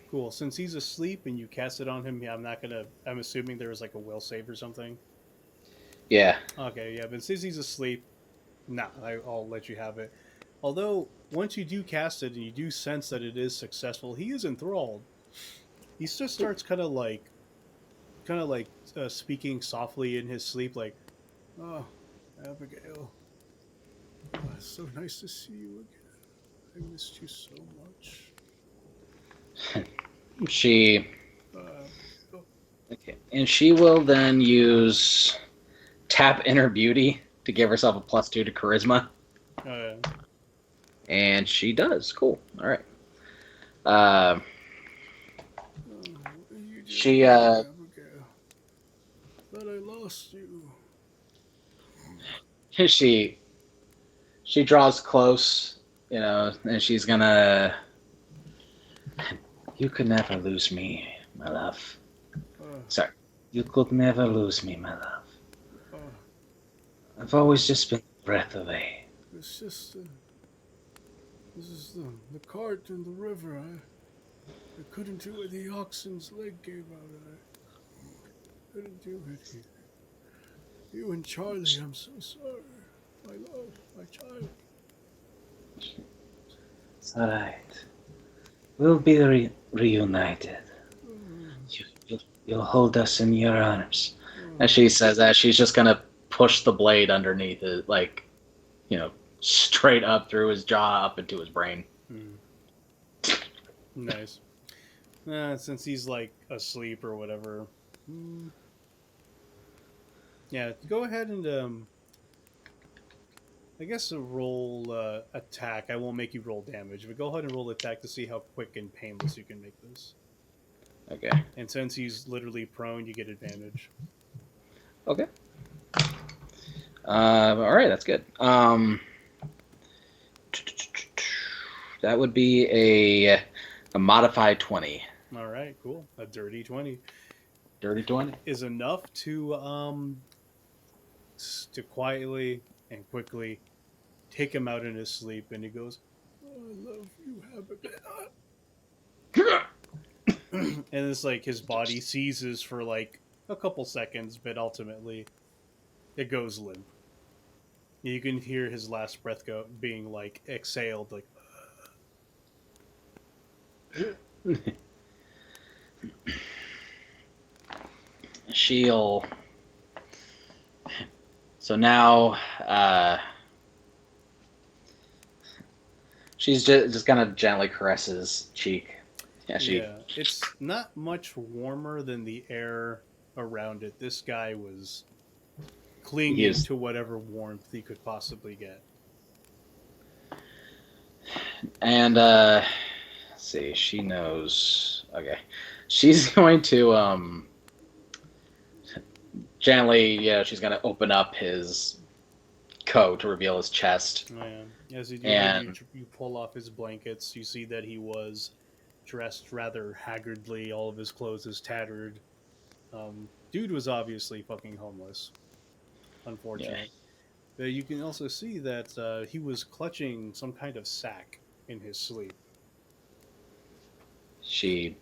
cool. Since he's asleep and you cast it on him, yeah, I'm not gonna. I'm assuming there was like a will save or something. Yeah. Okay, yeah, but since he's asleep, nah, I'll let you have it. Although once you do cast it and you do sense that it is successful, he is enthralled. He just starts kind of like speaking softly in his sleep, like, "Oh, Abigail, oh, it's so nice to see you again. I missed you so much, She Abigail." okay, and she will then use tap inner beauty to give herself a +2 to charisma, Uh, and she does. Cool. All right. Uh, oh, what are you she doing, Abigail? Thought I lost you. she she draws close, you know, and she's gonna. You could never lose me, my love. Uh, Sorry. You could never lose me, my love. uh, I've always just been a breath away. it's just this is the cart in the river. I couldn't do it. The oxen's leg gave out. I couldn't do it. You and Charlie, I'm so sorry. My love, my child. It's alright. We'll be reunited. You'll hold us in your arms. As she says that, she's just gonna push the blade underneath it, like, you know, straight up through his jaw, up into his brain. Hmm. Nice. Since he's like asleep or whatever. Yeah, go ahead and I guess roll attack. I won't make you roll damage, but go ahead and roll attack to see how quick and painless you can make this. Okay. And since he's literally prone, you get advantage. Okay. All right, that's good. That would be a modified 20. All right, cool. A dirty 20 Dirty 20. is enough to quietly and quickly take him out in his sleep, and he goes, "Oh, I love you, Abigail." And it's like his body seizes for like a couple seconds, but ultimately it goes limp. You can hear his last breath being like exhaled, like She'll. So now, she's just kind of gently caresses his cheek. Yeah, she. yeah. It's not much warmer than the air around it. This guy was He clinging is. to whatever warmth he could possibly get. And let's see, she knows. Okay, she's going to gently, yeah, she's gonna open up his coat to reveal his chest. As you do that, And you pull off his blankets. You see that he was dressed rather haggardly. All of his clothes is tattered. Dude was obviously fucking homeless. yeah, Unfortunate. But you can also see that he was clutching some kind of sack in his sleep. She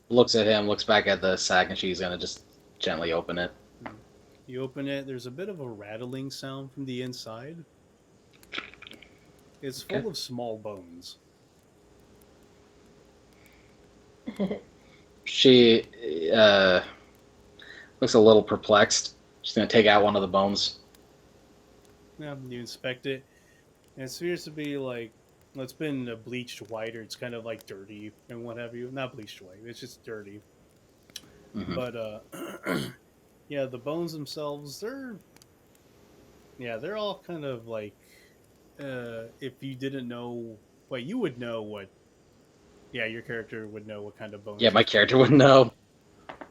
looks at him, looks back at the sack, and she's gonna just gently open it. You open it. There's a bit of a rattling sound from the inside. It's full of small bones. She looks a little perplexed. She's gonna take out one of the bones. Yeah, you inspect it, and it appears to be like, well, it's been bleached white, or it's kind of like dirty and what have you. Not bleached white. It's just dirty. Mm-hmm. But yeah, the bones themselves, they're all kind of like, if you didn't know, well, you would know what. Yeah, your character would know what kind of bones. Yeah, my character would know.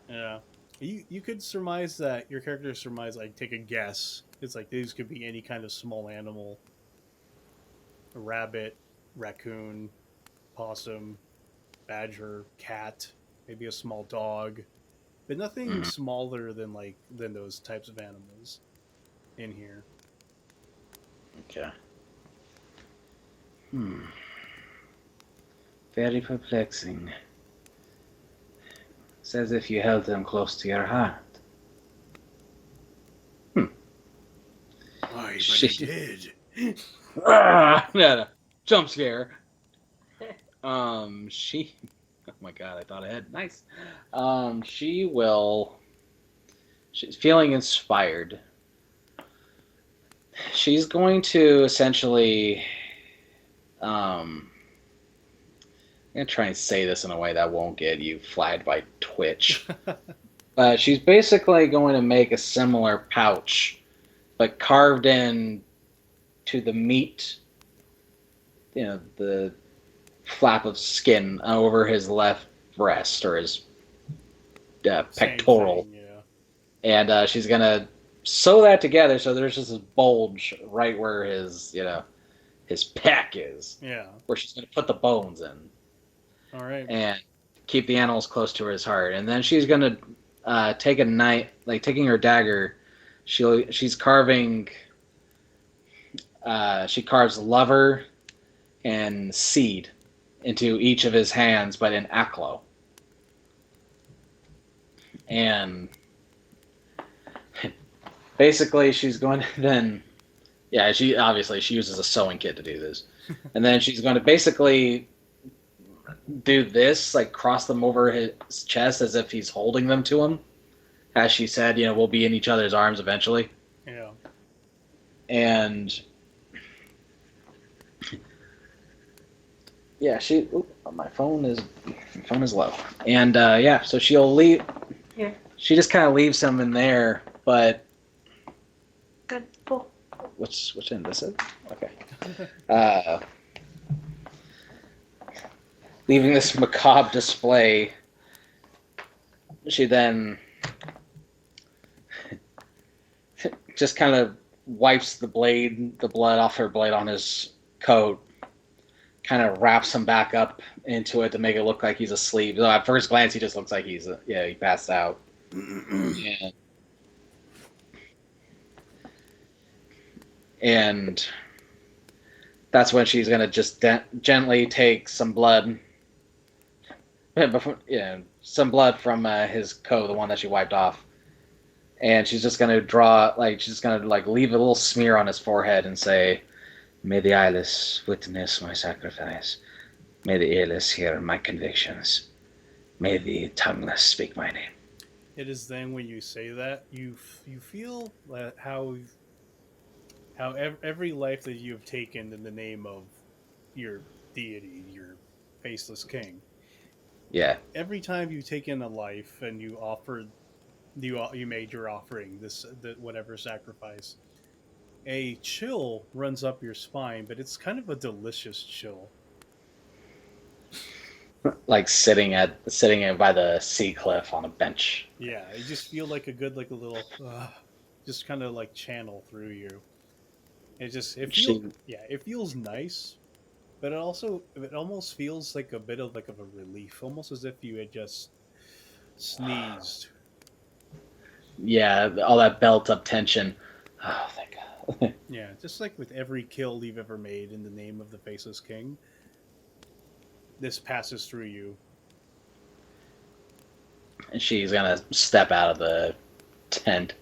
Yeah, you could surmise that your character surmise, like, take a guess. It's like these could be any kind of small animal, a rabbit, raccoon, possum, badger, cat, maybe a small dog, but nothing smaller than those types of animals in here. Okay. Very perplexing. It's as if you held them close to your heart. Why, but I did. No. Jump scare. She. Oh my god, I thought ahead. Nice. She will. She's feeling inspired. She's going to essentially. I'm gonna try and say this in a way that won't get you flagged by Twitch. She's basically going to make a similar pouch, but carved in to the meat, the flap of skin over his left breast or his pectoral. Thing, yeah. And she's going to sew that together so there's just this bulge right where his pec is. Yeah. Where she's going to put the bones in. All right. And keep the animals close to his heart. And then she's going to take a knife, like taking her dagger, she's carving... she carves lover and seed into each of his hands, but in Aklo. And basically she's going to then... Yeah, she uses a sewing kit to do this. And then she's going to basically do this, like cross them over his chest as if he's holding them to him. As she said, we'll be in each other's arms eventually. Yeah. And... Yeah, my phone is low. And so she'll leave. Yeah. She just kind of leaves him in there, but... Good. Cool. Which end this is? Okay. Leaving this macabre display, she then just kind of wipes the blood off her blade on his coat, kind of wraps him back up into it to make it look like he's asleep. So at first glance, he just looks like he passed out. And that's when she's gonna just gently take some blood. Some blood from his coat, the one that she wiped off, and she's just gonna leave a little smear on his forehead and say, "May the eyeless witness my sacrifice. May the earless hear my convictions. May the tongueless speak my name." It is then when you say that you feel that how every life that you have taken in the name of your deity, your faceless king. Yeah. Every time you take in a life and you made your offering, whatever sacrifice, a chill runs up your spine, but it's kind of a delicious chill. Like sitting by the sea cliff on a bench. Yeah, you just feel like a little, just kind of like channel through you. It feels nice, but it almost feels like a bit of a relief, almost as if you had just sneezed. Yeah, all that built up tension. Oh, thank God. Yeah, just like with every kill you've ever made in the name of the Faceless King, this passes through you And she's gonna step out of the tent,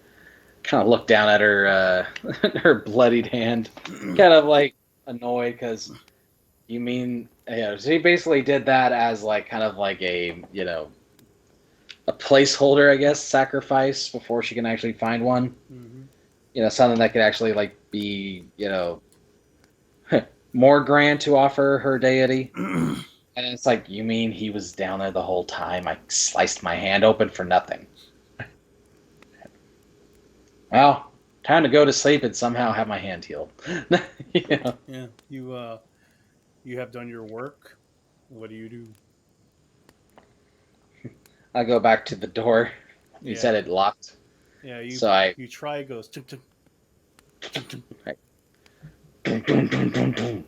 kind of look down at her her bloodied hand, kind of like annoyed because you mean yeah. She basically did that as like kind of like a a placeholder, I guess, sacrifice before she can actually find one. Mm-hmm. Something that could actually like be more grand to offer her deity. And it's like, you mean he was down there the whole time? I sliced my hand open for nothing. Well, time to go to sleep and somehow have my hand healed. Yeah, you have done your work. What do you do? I go back to the door. You said it locked. Yeah, So you try, it goes tum, tum, tum, tum. dun, dun, dun, dun, dun.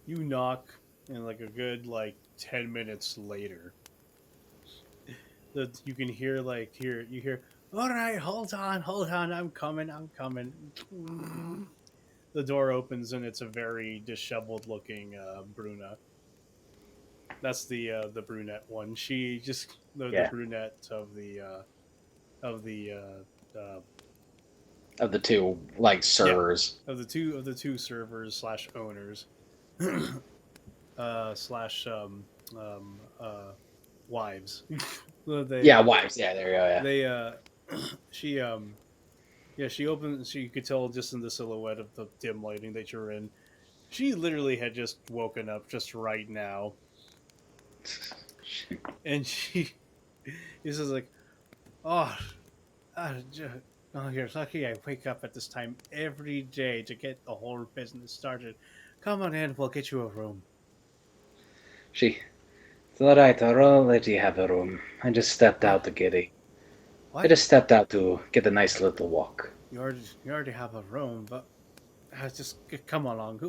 You knock, and like a good 10 minutes later, you can hear you hear. All right, hold on, I'm coming. The door opens and it's a very disheveled looking Bruna. That's the brunette one. She just the Yeah, brunette of the of the two like yeah, servers. of the two servers slash owners slash wives. Yeah, they wives. Yeah, there you go. Yeah. they she yeah, she opened. She could tell just in the silhouette of the dim lighting that you're in. She literally had just woken up just right now, and she is like, "Oh, you're lucky I wake up at this time every day to get the whole business started. Come on in, we'll get you a room." She. It's all right. I'll already have a room. I just stepped out to get a. I What? just stepped out to get a nice little walk. You already have a room, but just come along.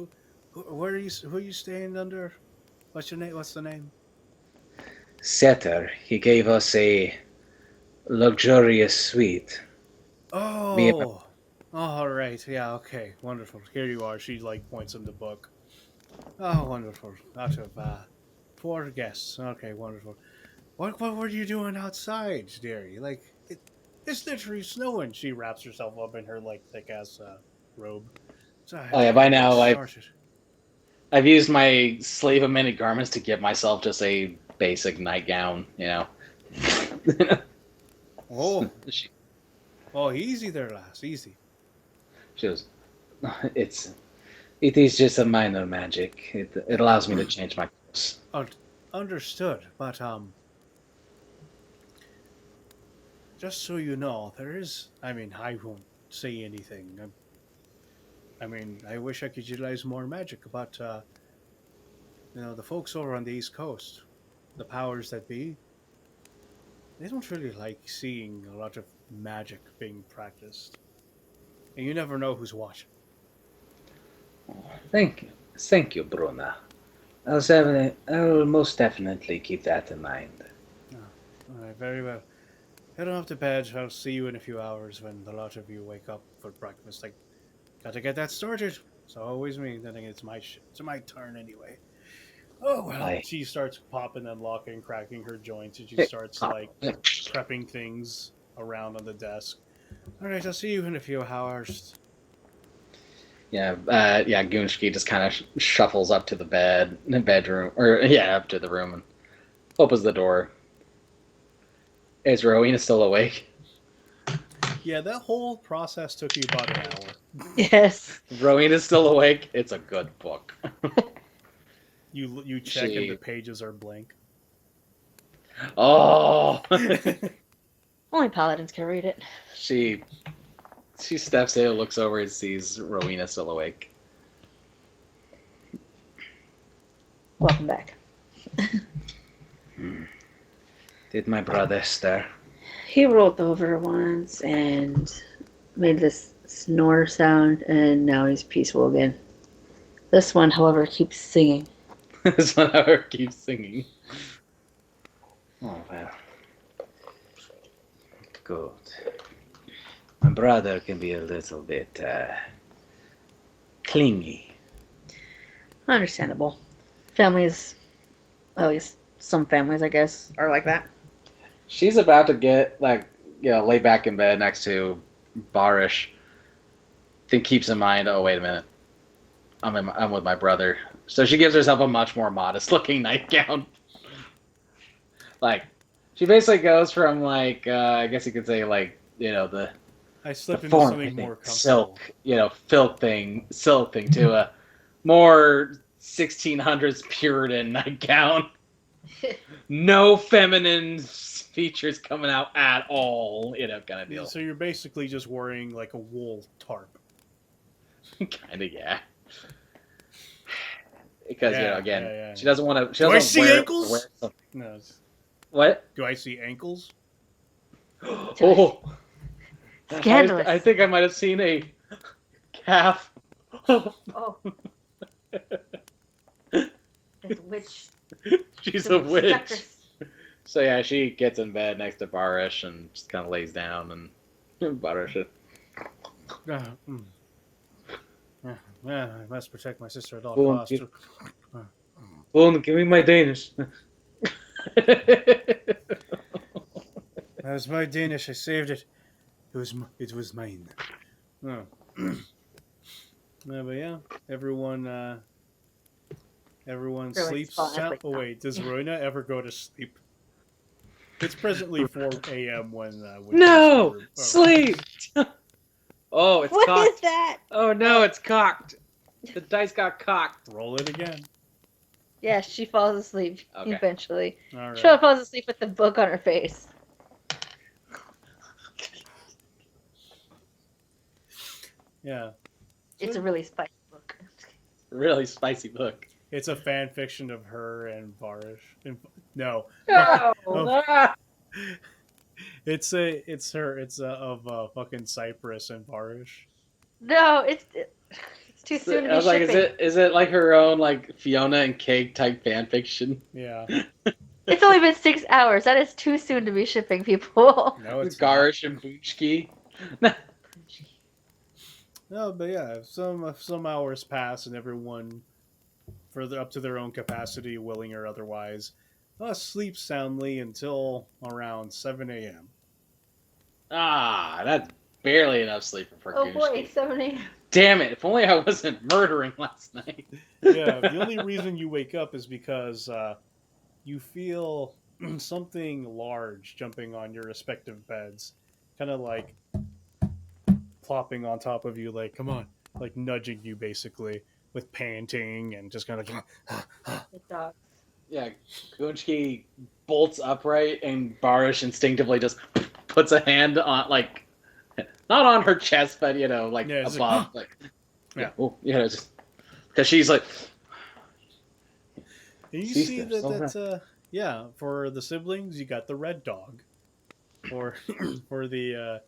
Where are you? Who are you staying under? What's your name? What's the name? Setter, he gave us a luxurious suite. Me and my, Oh, all right. Yeah. Okay. Wonderful. Here you are. She points in the book. Oh, wonderful. Out of four guests. Okay, wonderful. What were you doing outside, dearie? It's literally snowing. She wraps herself up in her thick ass robe. So I oh had yeah, to by get things now started. I've used my slave of many garments to give myself just a basic nightgown. Oh, she, oh, easy there, lass. Easy. she goes, it's it is just a minor magic. It allows me to change my clothes. Understood. But just so you know, there is. I mean, I won't say anything. I mean, I wish I could utilize more magic, but the folks over on the East Coast, the powers that be, they don't really like seeing a lot of magic being practiced, and you never know who's watching. Thank you, Bruna. I will most definitely keep that in mind. Oh, all right, very well. Head on up to bed. I'll see you in a few hours when the lot of you wake up for breakfast. I gotta get that started. It's always me. Then it's it's my turn anyway. Oh well. I She starts popping and locking, cracking her joints, and she pick starts up. prepping things around on the desk. All right, I'll see you in a few hours. Yeah, Goonski just kind of shuffles up to the bedroom, or yeah, up to the room and opens the door. Is Rowena still awake? Yeah, that whole process took you about an hour. Yes. Rowena's still awake. It's a good book. You check and the pages are blank. Oh, Only paladins can read it. she steps in, looks over, and sees Rowena still awake. Welcome back. Did my brother stir? He rolled over once and made this snore sound, and now he's peaceful again. This one, however, keeps singing. This one hour keeps singing. Oh well. Good. My brother can be a little bit clingy. Understandable. Family is always some families, I guess, are like that. She's about to get lay back in bed next to Barish. Then keeps in mind, oh wait a minute, I'm with my brother. So she gives herself a much more modest looking nightgown. Like, she basically goes from I guess you could say the I slipped into form something more comfortable. silk thing to a more 1600s Puritan nightgown. No feminine features coming out at all, kind of deal. So you're basically just wearing like a wool tarp. Kind of, yeah. Because yeah. she doesn't want to. Do I see ankles? No. What? Do I see ankles? Oh, Scandalous. I think I might have seen a calf. Oh. It's a witch. She's a witch. So yeah, she gets in bed next to Barish and just kind of lays down, and Barish. I must protect my sister at all Boom, costs. Boom, give me my Danish. That was my Danish. I saved it. It was mine. Oh. But yeah, everyone sleeps. Oh wait, does Roina ever go to sleep? It's presently 4 a.m. when No, sleep. Oh, it's What cocked. is that? Oh no, it's cocked. The dice got cocked. Roll it again. Yeah, she falls asleep eventually. All right. She falls asleep with the book on her face. Yeah. It's a really spicy book. Really spicy book. It's a fan fiction of her and Varish. No. No. It's of fucking Cypress and Varish. No, it's too soon to be I was like, shipping. is it like her own Fiona and Cake type fan fiction? Yeah. It's only been 6 hours. That is too soon to be shipping, people. No, it's Garish and Bunchki. No, but yeah, if some hours pass and everyone, up to their own capacity, willing or otherwise, sleeps soundly until around 7 a.m. Ah, that's barely enough sleep for Oh boy, Goose. 7 a.m. Damn it! If only I wasn't murdering last night. Yeah, the only reason you wake up is because you feel something large jumping on your respective beds, kind of like plopping on top of you, like, come on, like nudging you basically with panting and just kind of The dogs. Yeah, Gunchki bolts upright and Barish instinctively just puts a hand on, not on her chest, but, above. Yeah. Just because she's like. And you see that's for the siblings, you got the red dog. For the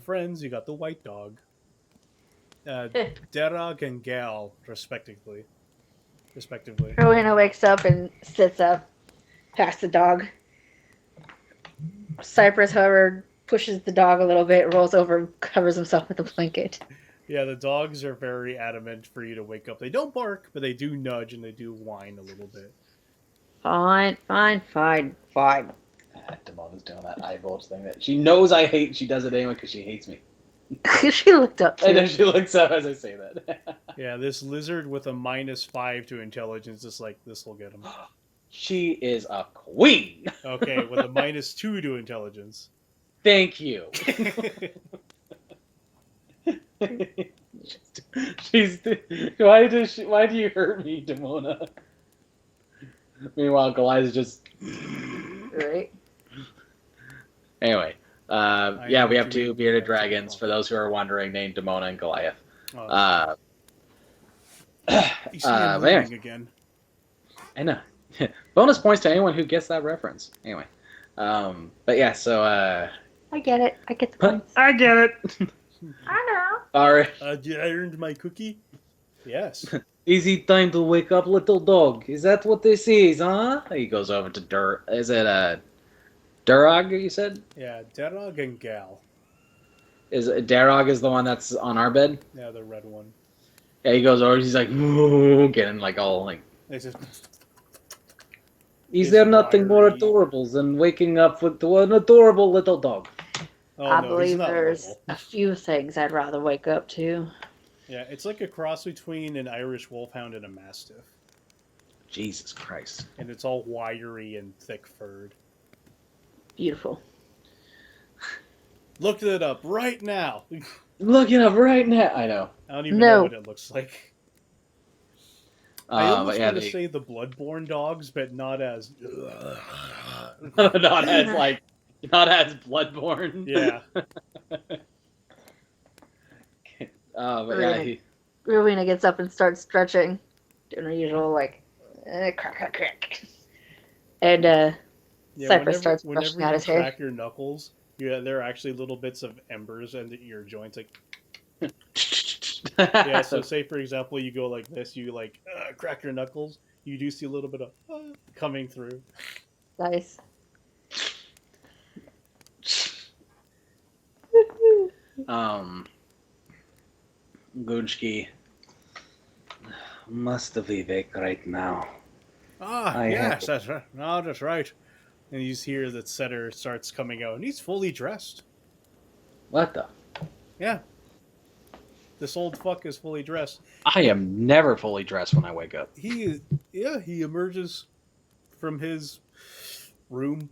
friends, you got the white dog. Derog and Gal, respectively. Rowena wakes up and sits up past the dog. Cypress, however, pushes the dog a little bit, rolls over, and covers himself with a blanket. Yeah, the dogs are very adamant for you to wake up. They don't bark, but they do nudge and they do whine a little bit. Fine. Damona's doing that eyeballs thing that she knows I hate. She does it anyway because she hates me. She looked up too. I know she looks up as I say that. Yeah, this lizard with a -5 to intelligence is like, this will get him. She is a queen. Okay, with a -2 to intelligence. Thank you. Why do you hurt me, Damona? Meanwhile, Goliath is just Right. anyway. We have 2 bearded dragons, for those who are wondering, named Damona and Goliath. You see him moving again. I know. Bonus points to anyone who gets that reference. Anyway. But yeah, so I get it. I get the points. I get it. I know. Alright. I earned my cookie? Yes. Is it time to wake up, little dog? Is that what this is, huh? He goes over to Is it Durog, you said? Yeah, Derog and Gal. Darog is the one that's on our bed? Yeah, the red one. Yeah, he goes over, he's like, moo, getting all They just... Is His there nothing more wiry- adorable than waking up with an adorable little dog? Oh I no, he's believe not there's little. a few things I'd rather wake up to. Yeah, it's like a cross between an Irish Wolfhound and a Mastiff, Jesus Christ. and it's all wiry and thick-furred. Beautiful. Look it up right now. Look it up right now. I know. I don't even know No. what it looks like. I almost But yeah, want to say the Bloodborne dogs, but not as. not as like, not as Bloodborne. Yeah. But yeah, Rowena gets up and starts stretching, doing her usual like crack crack crack. And Yeah, Cypress starts whenever brushing out you his hair. crack your knuckles, yeah, there are actually little bits of embers and your joints. Like, yeah, so say for example, you go like this, you like crack your knuckles, you do see a little bit of coming through. Nice. Gunski must be awake right now. Ah, I yes, have- that's right. No, that's right. And you just hear that Setter starts coming out, and he's fully dressed. What the? Yeah. This old fuck is fully dressed. I am never fully dressed when I wake up. He emerges from his room,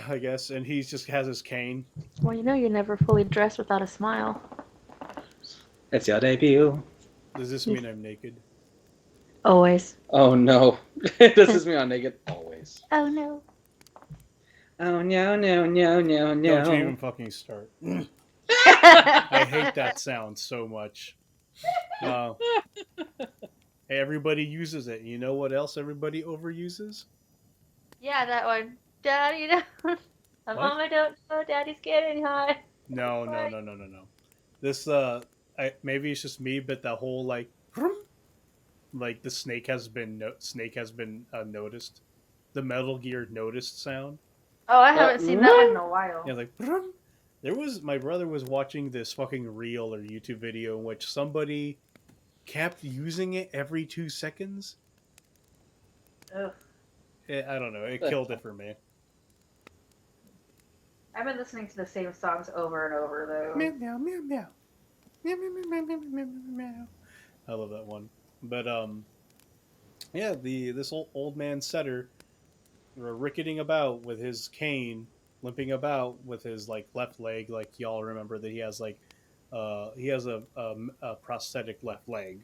I guess, and he just has his cane. Well, you know you're never fully dressed without a smile. It's your debut. Does this mean I'm naked? Always. Oh no. This is me on naked always. Oh no. Oh no, no, no, no, Don't you no. even fucking start. I hate that sound so much. Everybody uses it. You know what else everybody overuses? Yeah, that one. Daddy, no. Mama, don't know. Daddy's getting hot. No. This maybe it's just me, but the whole like the snake has been noticed. The Metal Gear noticed sound. Oh, I haven't seen that one in a while. Yeah, like my brother was watching this fucking reel or YouTube video in which somebody kept using it every 2 seconds. Ugh. I don't know. It killed it for me. I've been listening to the same songs over and over though. Meow meow meow meow. Meow meow meow meow meow meow meow. I love that one. But yeah, this old man Setter ricketing about with his cane, limping about with his like left leg. Like y'all remember that he has like he has a prosthetic left leg,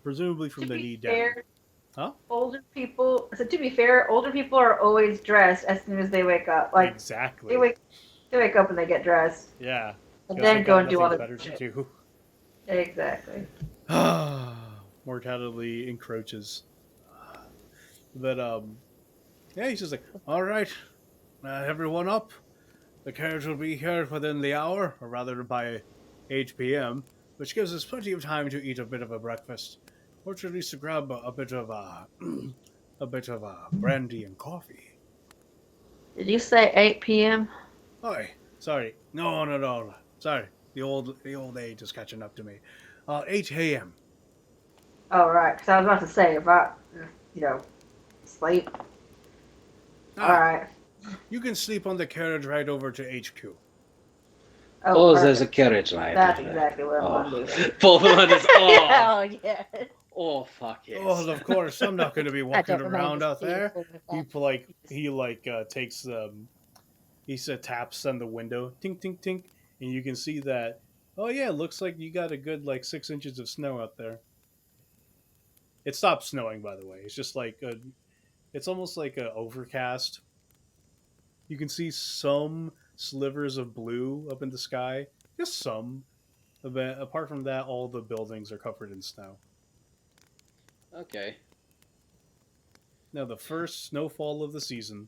presumably from the knee down. Huh? Older people. So to be fair, older people are always dressed as soon as they wake up. Like Exactly. they wake up and they get dressed. Yeah. And 'Cause then they go got and do all nothing the better to shit. do. Exactly. Mortality encroaches. But yeah, he's just like, all right, everyone up. The carriage will be here within the hour, or rather by 8 p.m., which gives us plenty of time to eat a bit of a breakfast, or at least to grab a bit of brandy and coffee. Did you say 8 p.m.? Oh, sorry, no. Sorry, the old age is catching up to me. 8 a.m. Oh, right. Because I was about to say about sleep. All right. You can sleep on the carriage right over to HQ. Oh, perfect. there's a carriage ride. That's exactly what I want to do. Both of them just, Oh, yeah. Oh, fuck yes. Oh, of course, I'm not going to be walking around out there. He takes he taps on the window, tink tink tink, and you can see that. Oh yeah, looks like you got a good like 6 inches of snow out there. It stopped snowing, by the way. It's just like it's almost like a overcast. You can see some slivers of blue up in the sky, just some. But apart from that, all the buildings are covered in snow. Okay. Now, the first snowfall of the season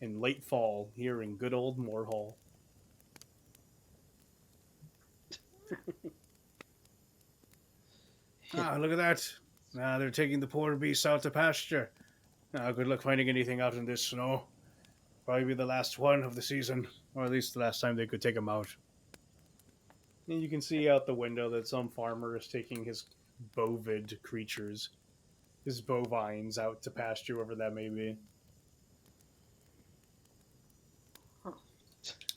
in late fall here in good old Moorhal. Look at that. They're taking the poor beasts out to pasture. Good luck finding anything out in this snow. Probably be the last one of the season, or at least the last time they could take them out. And you can see out the window that some farmer is taking his bovid creatures, his bovines, out to pasture, wherever that may be.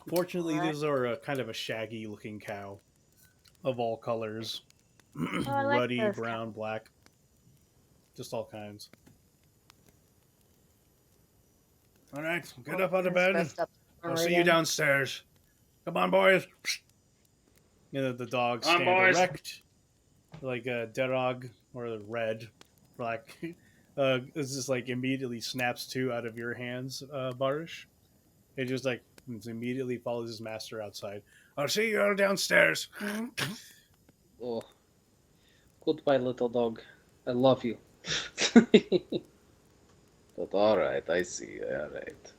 Fortunately, What? these are a kind of a shaggy looking cow of all colors. Oh, I like Ruddy, those brown, black, just all kinds. All right, get up out of It's bed. dressed up I'll armor see you again. downstairs. Come on, boys. The dogs Come on, stand boys. erect, like a Derog or the red, black. It's just like immediately snaps two out of your hands, Barish. It just like immediately follows his master outside. I'll see you all downstairs. Oh, goodbye, little dog. I love you. But all right, I see. All right.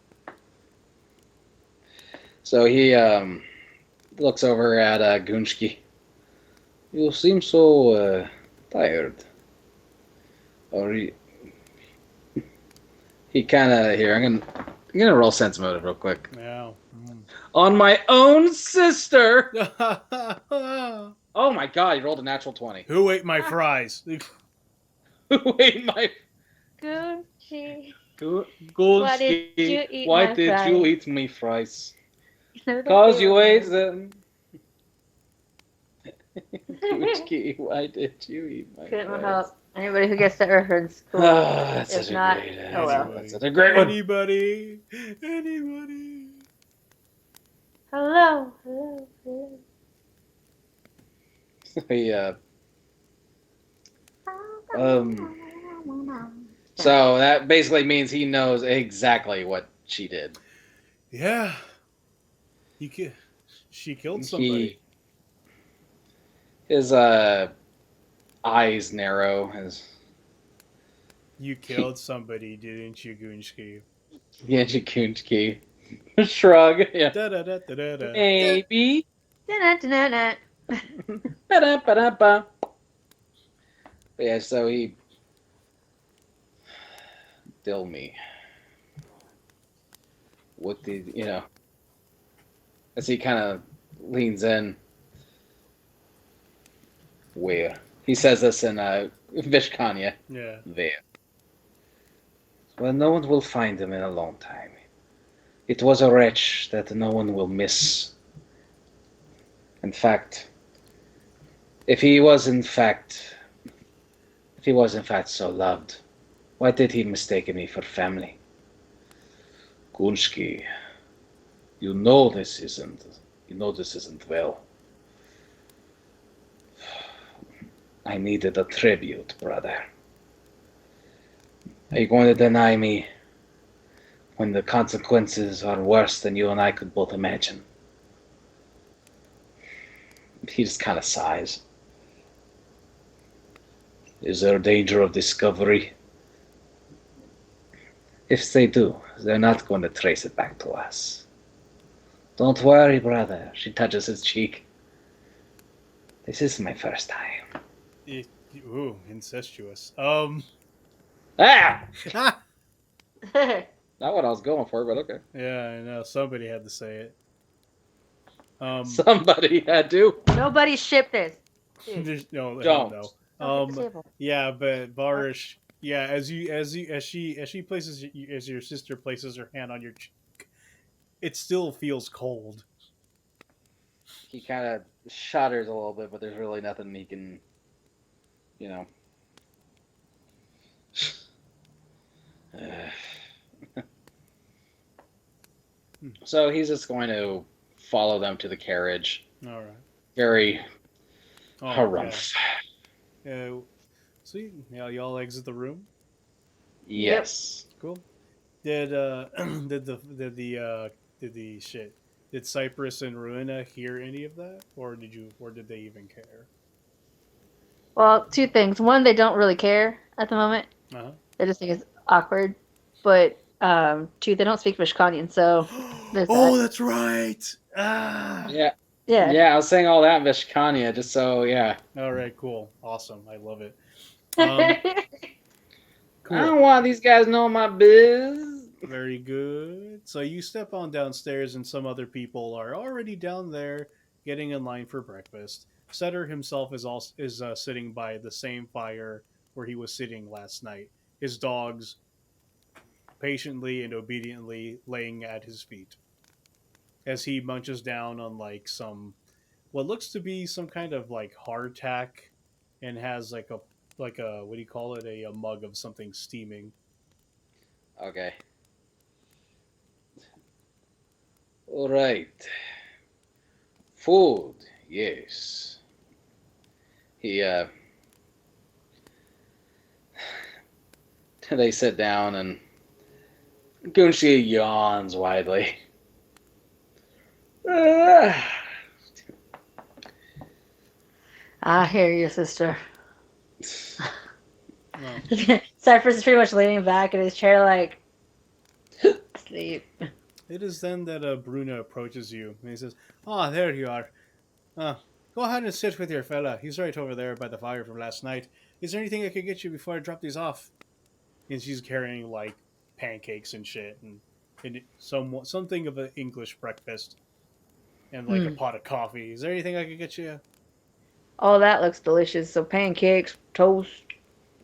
So he looks over at Gunshki. You seem so tired. Or he kind of here. I'm gonna roll sense motive real quick. Yeah. On my own sister. Oh my god! He rolled a natural 20. Who ate my fries? Who ate my Gucci. Gunshki? Why did you eat Why my did you fries? eat me fries? They're the Cause you favorite ate ones. them. Gunshki, why did you eat my Couldn't fries? help. Anybody who gets that reference, cool. That's If such not, a great oh well. That's such a great one. Anybody? Hello, hello, hello. He, so that basically means he knows exactly what she did. Yeah. She killed somebody. His eyes narrow. You killed somebody, didn't you, Gunshki? Yajikunski. Shrug. Yeah. Da-da-da-da-da-da. Maybe. Da-na-da-na-na. Ba-da-ba-da-ba. But yeah, so he tell me. What did as he kind of leans in. Where? He says this in Vishkanya. Yeah. There. Well, no one will find him in a long time. It was a wretch that no one will miss. In fact, if he was in fact so loved, why did he mistake me for family? Gunshki, you know this isn't well. I needed a tribute, brother. Are you going to deny me when the consequences are worse than you and I could both imagine? He just kind of sighs. Is there a danger of discovery? If they do, they're not going to trace it back to us. Don't worry, brother. She touches his cheek. This is my first time. Ooh, incestuous. Ah! Ah! Not what I was going for, but okay. Yeah, I know. Somebody had to say it. Somebody had to. Nobody ship this. Dude, No, hell Don't. no. don't hit the table. Yeah, but Varish, yeah, as she places as your sister places her hand on your cheek, it still feels cold. He kind of shudders a little bit, but there's really nothing he can, you know. So he's just going to follow them to the carriage. All right. Very harumph. Yeah. Sweet. Yeah, y'all exit the room. Yes. Cool. Did did Cypress and Ruina hear any of that, or did they even care? Well, two things. One, they don't really care at the moment. Uh-huh. They just think it's awkward. But two, they don't speak Vishkanian, so there's Oh, that. that's right. Ah. Yeah. Yeah. Yeah, I was saying all that in Vishkanya, just so, yeah. All right, cool. Awesome. I love it. Cool. I don't want these guys know my biz. Very good. So you step on downstairs, and some other people are already down there getting in line for breakfast. Setter himself is sitting by the same fire where he was sitting last night. His dogs patiently and obediently laying at his feet. as he munches down on like some what looks to be some kind of like hardtack, and has like a what do you call it, a mug of something steaming. Okay. All right. Food. Yes. He They sit down and Gunshi yawns widely. I hear you, sister. Well, Cypress is pretty much leaning back in his chair, like sleep. it is then that Bruna approaches you and he says, "Ah, there you are. Uh, Go ahead and sit with your fella. He's right over there by the fire from last night. Is there anything I could get you before I drop these off?" And she's carrying like pancakes and shit, and something of an English breakfast, and like a pot of coffee. Is there anything I could get you? All that looks delicious. So pancakes, toast,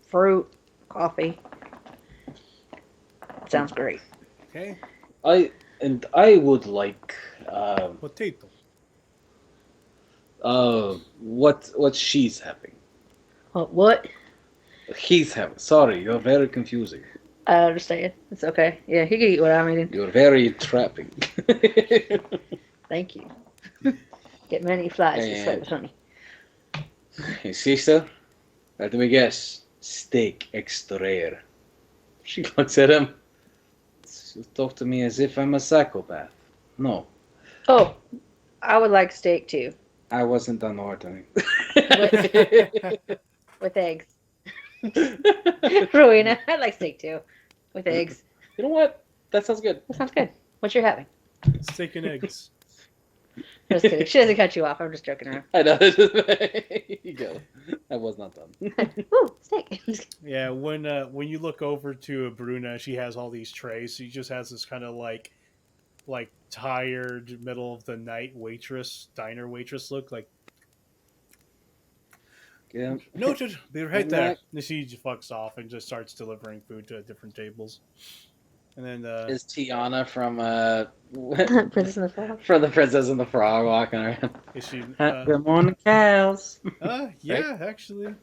fruit, coffee. Sounds great. Okay, I would like potato. what she's having. What? He's having. Sorry, you're very confusing. I understand. It's okay. Yeah, he can eat what I'm eating. You're very trapping. Thank you. Get many flies to And- slay with honey. Hey, sister, let me guess. Steak extra rare. She looks at him. You talk to me as if I'm a psychopath. No, Oh, I would like steak too, I wasn't done ordering. with eggs. Rowena, I like steak too, with eggs. You know what? That sounds good. That sounds good. What you're having? Steak and eggs. Just kidding. She doesn't cut you off. I'm just joking around. I know. Here you go. I was not done. Ooh, steak. Yeah, when you look over to Bruna, she has all these trays. She just has this kind of like tired middle of the night diner waitress look. Like, Yeah. noted, be right And there. that- And she just fucks off and just starts delivering food to different tables. And then Is Tiana from Princess and the Frog. from the Princess and the Frog walking around? is she? Good morning, cows. Yeah, actually,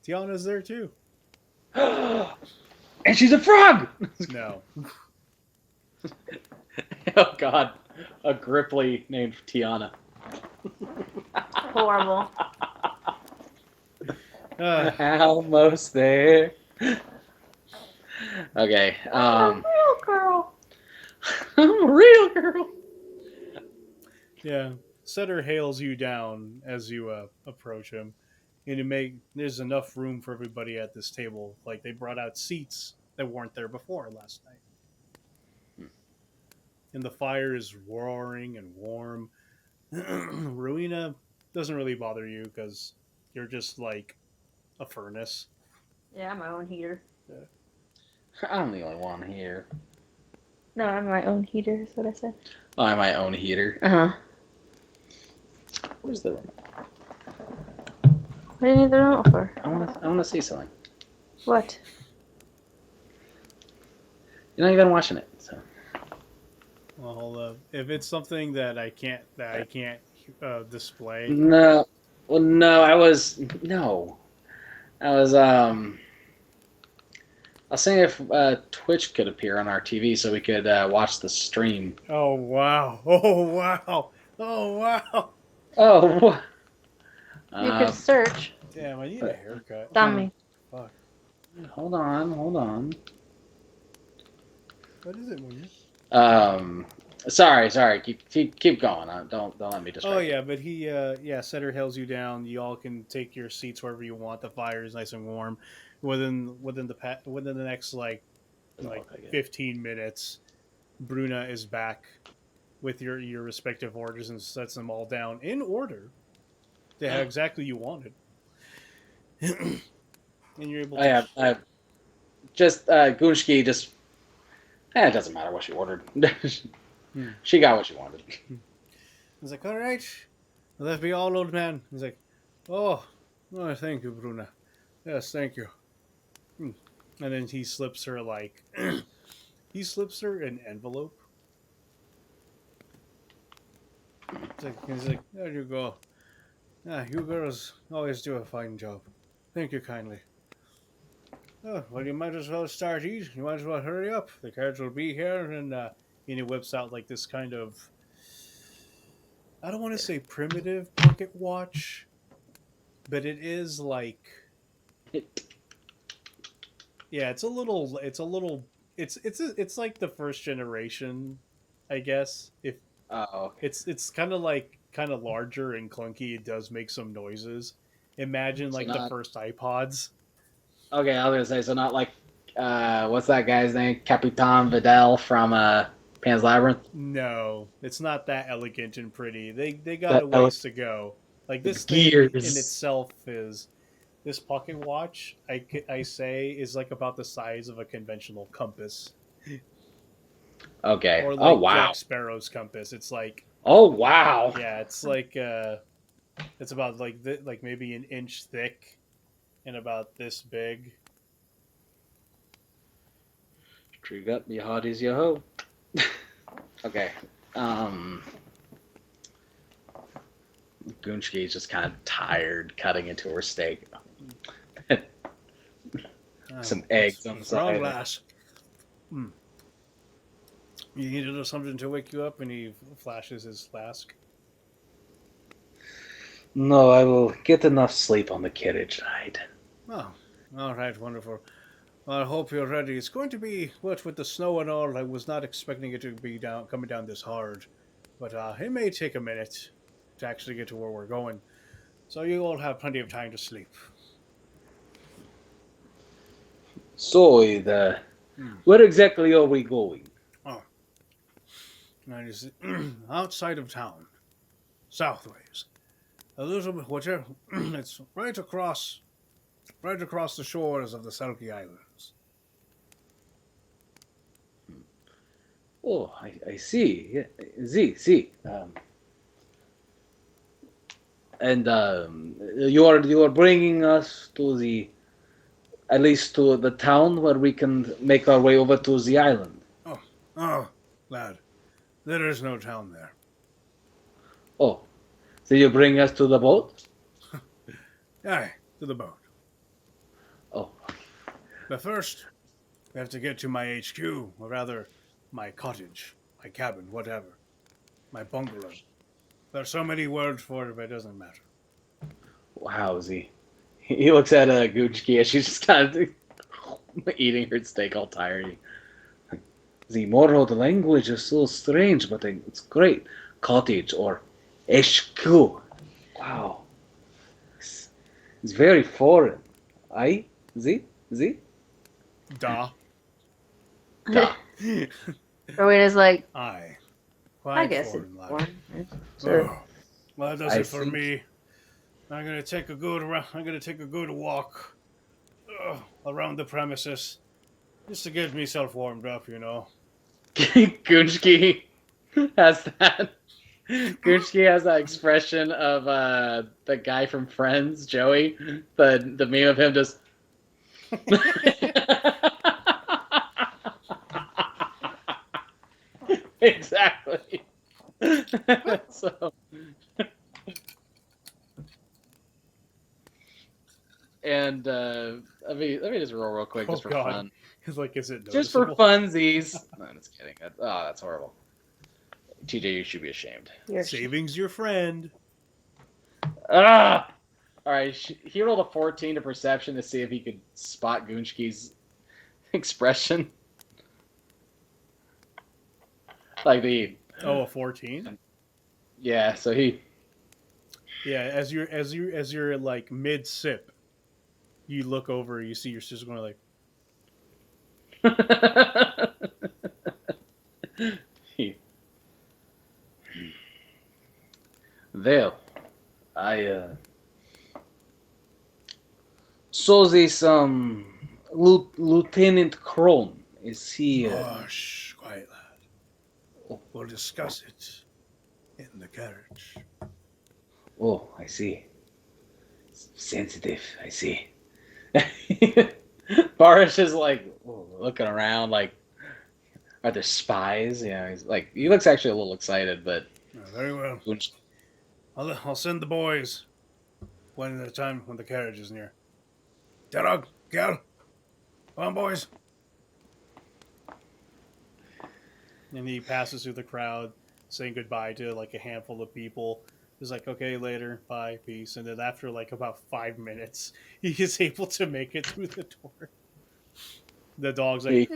Tiana's there too. And she's a frog. No, Oh God, a Gripply named Tiana. Horrible. Almost there. Okay. Real girl. I'm a real girl. yeah. Setter hails you down as you approach him, and there's enough room for everybody at this table. Like, they brought out seats that weren't there before last night, and the fire is roaring and warm. Rowena doesn't really bother you because you're just like a furnace. Yeah, I'm my own heater. I'm the only one here. No, I'm my own heater. Is what I said. Oh, I'm my own heater. Uh-huh. Where's the remote? What do you need the remote for? I wanna see something. What? You're not even watching it, so. Well, if it's something that I can't display, No. Well, no, I was saying if Twitch could appear on our TV so we could watch the stream. oh wow, oh wow, oh wow. Oh. You could search. Damn, I need a haircut. Dummy. Fuck. Hold on. What is it, Mooney? Sorry. Keep going. Don't let me distract. Oh yeah, but he Setter hails you down. You all can take your seats wherever you want. The fire is nice and warm. Within the next like 15 minutes, Bruna is back with your respective orders and sets them all down in order to have exactly you wanted. And you're able to I have just Gunshki just. It doesn't matter what she ordered. She got what she wanted. He's like, all right, well, that be all, old man. He's like, oh, thank you, Bruna. Yes, thank you. And then he slips her an envelope. He's like, there you go. Ah, you girls always do a fine job. Thank you kindly. Oh, well, you might as well start eating. You might as well hurry up. The carriage will be here, and he whips out like this kind of, I don't want to say primitive pocket watch, but it is like, yeah, it's like the first generation, I guess. If Oh, it's kind of larger and clunky, it does make some noises. Imagine so like the not first iPods. okay. I was gonna say so not like what's that guy's name? Capitan Vidal from Pan's Labyrinth. No, it's not that elegant and pretty. They got That a ways to go. Like with this thing in gears. itself is this pocket watch. I say is like about the size of a conventional compass, Okay. or Oh like wow. Jack Sparrow's compass. It's like Oh wow. yeah, it's like it's about like maybe an inch thick and about this big. True gut, me hard is your hoe. Okay. Um, Gunchki is just kind of tired cutting into her steak. Some eggs on the Wrong side. glass. Hmm. You needed something to wake you up, and he flashes his flask. No, I will get enough sleep on the carriage ride. Oh, all right, wonderful. Well, I hope you're ready. It's going to be what with the snow and all. I was not expecting it to be coming down this hard, but it may take a minute to actually get to where we're going. So you all have plenty of time to sleep. So, Hmm. where exactly are we going? Oh, that is outside of town, southways. A little bit, whichever. It's right across the shores of the Selkie Islands. Oh, I see. Yeah, see. And you are bringing us to the at least to the town where we can make our way over to the island. Oh, lad, there is no town there. Oh, so you bring us to the boat? Aye, to the boat. Oh, But first, we have to get to my HQ, or rather, my cottage, my cabin, whatever. My bungalow. There's so many words for it, but it doesn't matter. wow, Z. He looks at Gucci as she's just kind of eating her steak all tired. The Moorhal language is so strange, but it's great. Cottage or HQ. Wow. It's very foreign. I? Z? Da. Da. Rowena's like, I. I Quite guess it's foreign, lad. foreign. Sure. Oh, well, that does I it for think- me. I'm gonna take a good walk around the premises, just to get myself warmed up, you know. Gunchki has that. Gunchki has that expression of the guy from Friends, Joey. The meme of him just. Exactly. So. And let me just roll real quick just Oh, for God. fun. It's like, is it Just for noticeable? funsies. No, I'm just kidding. Oh, that's horrible. TJ, you should be ashamed. You're Saving's your friend. Ah! Alright, he rolled a 14 to perception to see if he could spot Gunchki's expression. Like the... Oh, a 14? Yeah, so he... Yeah, as you're like mid sip, you look over, you see your sister going like, he... Well, I, So this, Lieutenant Crone, is he... "Hush, quiet lad. We'll discuss it in the carriage." Oh, I see. Sensitive, I see. Barish is like looking around, like, are there spies? Yeah, he's like, he looks actually a little excited, but Very well. I'll send the boys when the carriage is near. Derog, Gal, come on, boys. And he passes through the crowd, saying goodbye to like a handful of people. He's like, okay, later, bye, peace. And then after like about 5 minutes, he is able to make it through the door. The dog's like,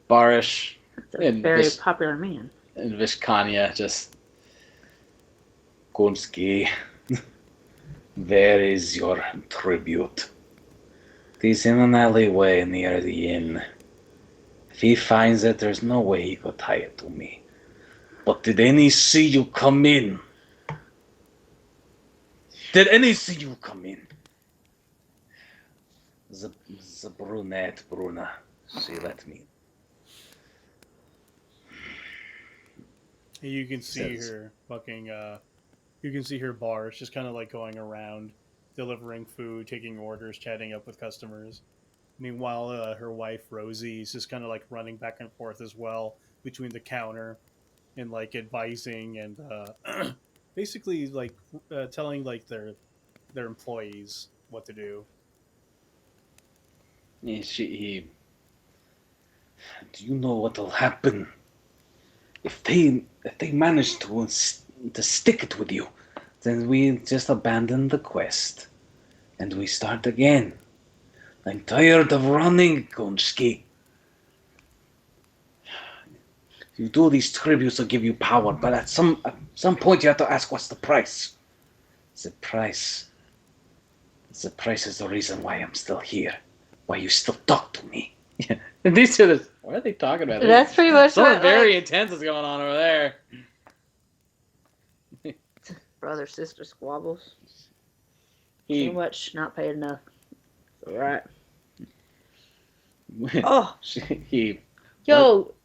Barish It's a very popular man. and Vishkanya just Gunski, where is your tribute? He's in an alleyway near the inn. If he finds it, there's no way he could tie it to me. But did any see you come in? Did any see you come in? The brunette, Bruna. She let me. you can see her fucking. You can see her bars just kind of like going around, delivering food, taking orders, chatting up with customers. Meanwhile, her wife Rosie is just kind of like running back and forth as well between the counter and like advising and basically like telling like their employees what to do. Do you know what'll happen if they manage to stick it with you? Then we just abandon the quest and we start again. I'm tired of running, Gonski. You do these tributes to give you power, but at some point you have to ask, what's the price? The price is the reason why I'm still here. Why you still talk to me. Yeah. And these two, what are they talking about? That's pretty much something very intense is going on over there. Brother sister squabbles. Too much, not paid enough. It's alright. Oh, yo.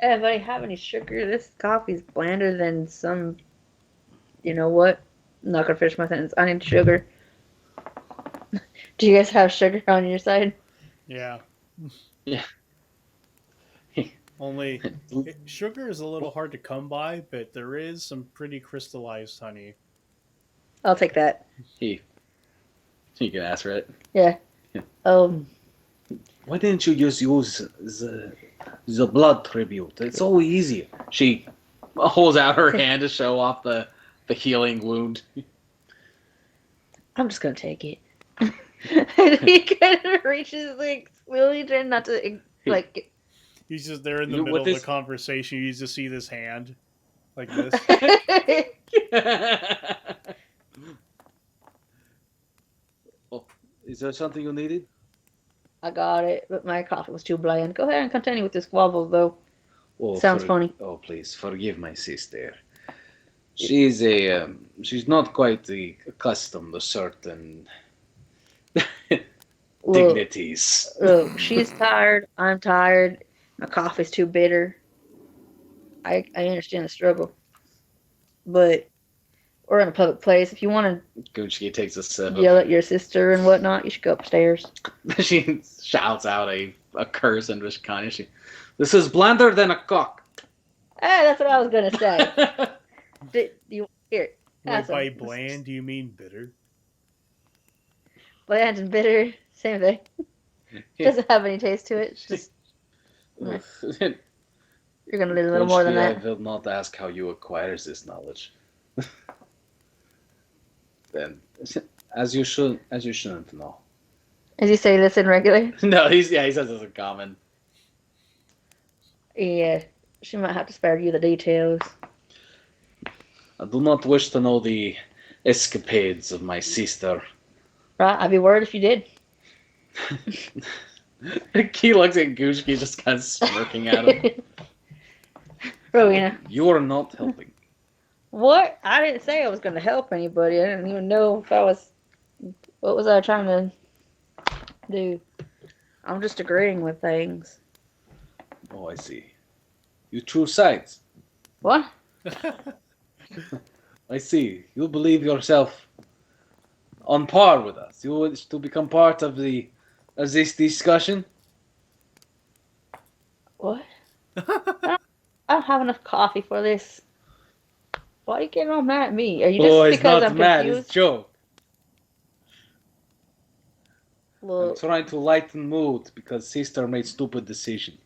Anybody have any sugar? This coffee's blander than some. You know what? I'm not gonna finish my sentence. I need sugar. Do you guys have sugar on your side? Yeah. Yeah. Only sugar is a little hard to come by, but there is some pretty crystallized honey. I'll take that. You can ask for it. Yeah. Why didn't you just use the blood tribute? It's so easy. She holds out her hand to show off the healing wound. I'm just gonna take it. And he kind of reaches like slowly trying not to like. He's just there in the middle of the conversation. You just see this hand like this. Oh, is there something you needed? I got it, but my coffee was too bland. Go ahead and continue with the squabbles, though. Oh, sounds funny. Oh, please forgive my sister. She's not quite accustomed to certain dignities. Look, she's tired. I'm tired. My coffee's too bitter. I understand the struggle, but we're in a public place. If you want to Gunchki takes a sip. Yell at your sister and whatnot, you should go upstairs. She shouts out a curse in Vishkanya. This is blander than a cock. Hey, that's what I was gonna say. Here? Wait, by bland, do you mean bitter? Bland and bitter, same thing. Doesn't have any taste to it. It's just you're gonna need a little more than that. I will not ask how you acquires this knowledge. Then, as you shouldn't know. As you say this in regular? No, he says it's in common. Yeah, she might have to spare you the details. I do not wish to know the escapades of my sister. Right, I'd be worried if you did. He looks at Gushki just kind of smirking at him. Rowena. You are not helping. What? I didn't say I was going to help anybody. I didn't even know if I was... What was I trying to do? I'm just agreeing with things. Oh, I see. You choose sides. What? I see. You believe yourself on par with us. You wish to become part of this discussion? What? I don't have enough coffee for this. Why are you getting all mad at me? Are you just Oh, it's because not I'm mad. confused? It's joke. Well, I'm trying to lighten mood because sister made stupid decision.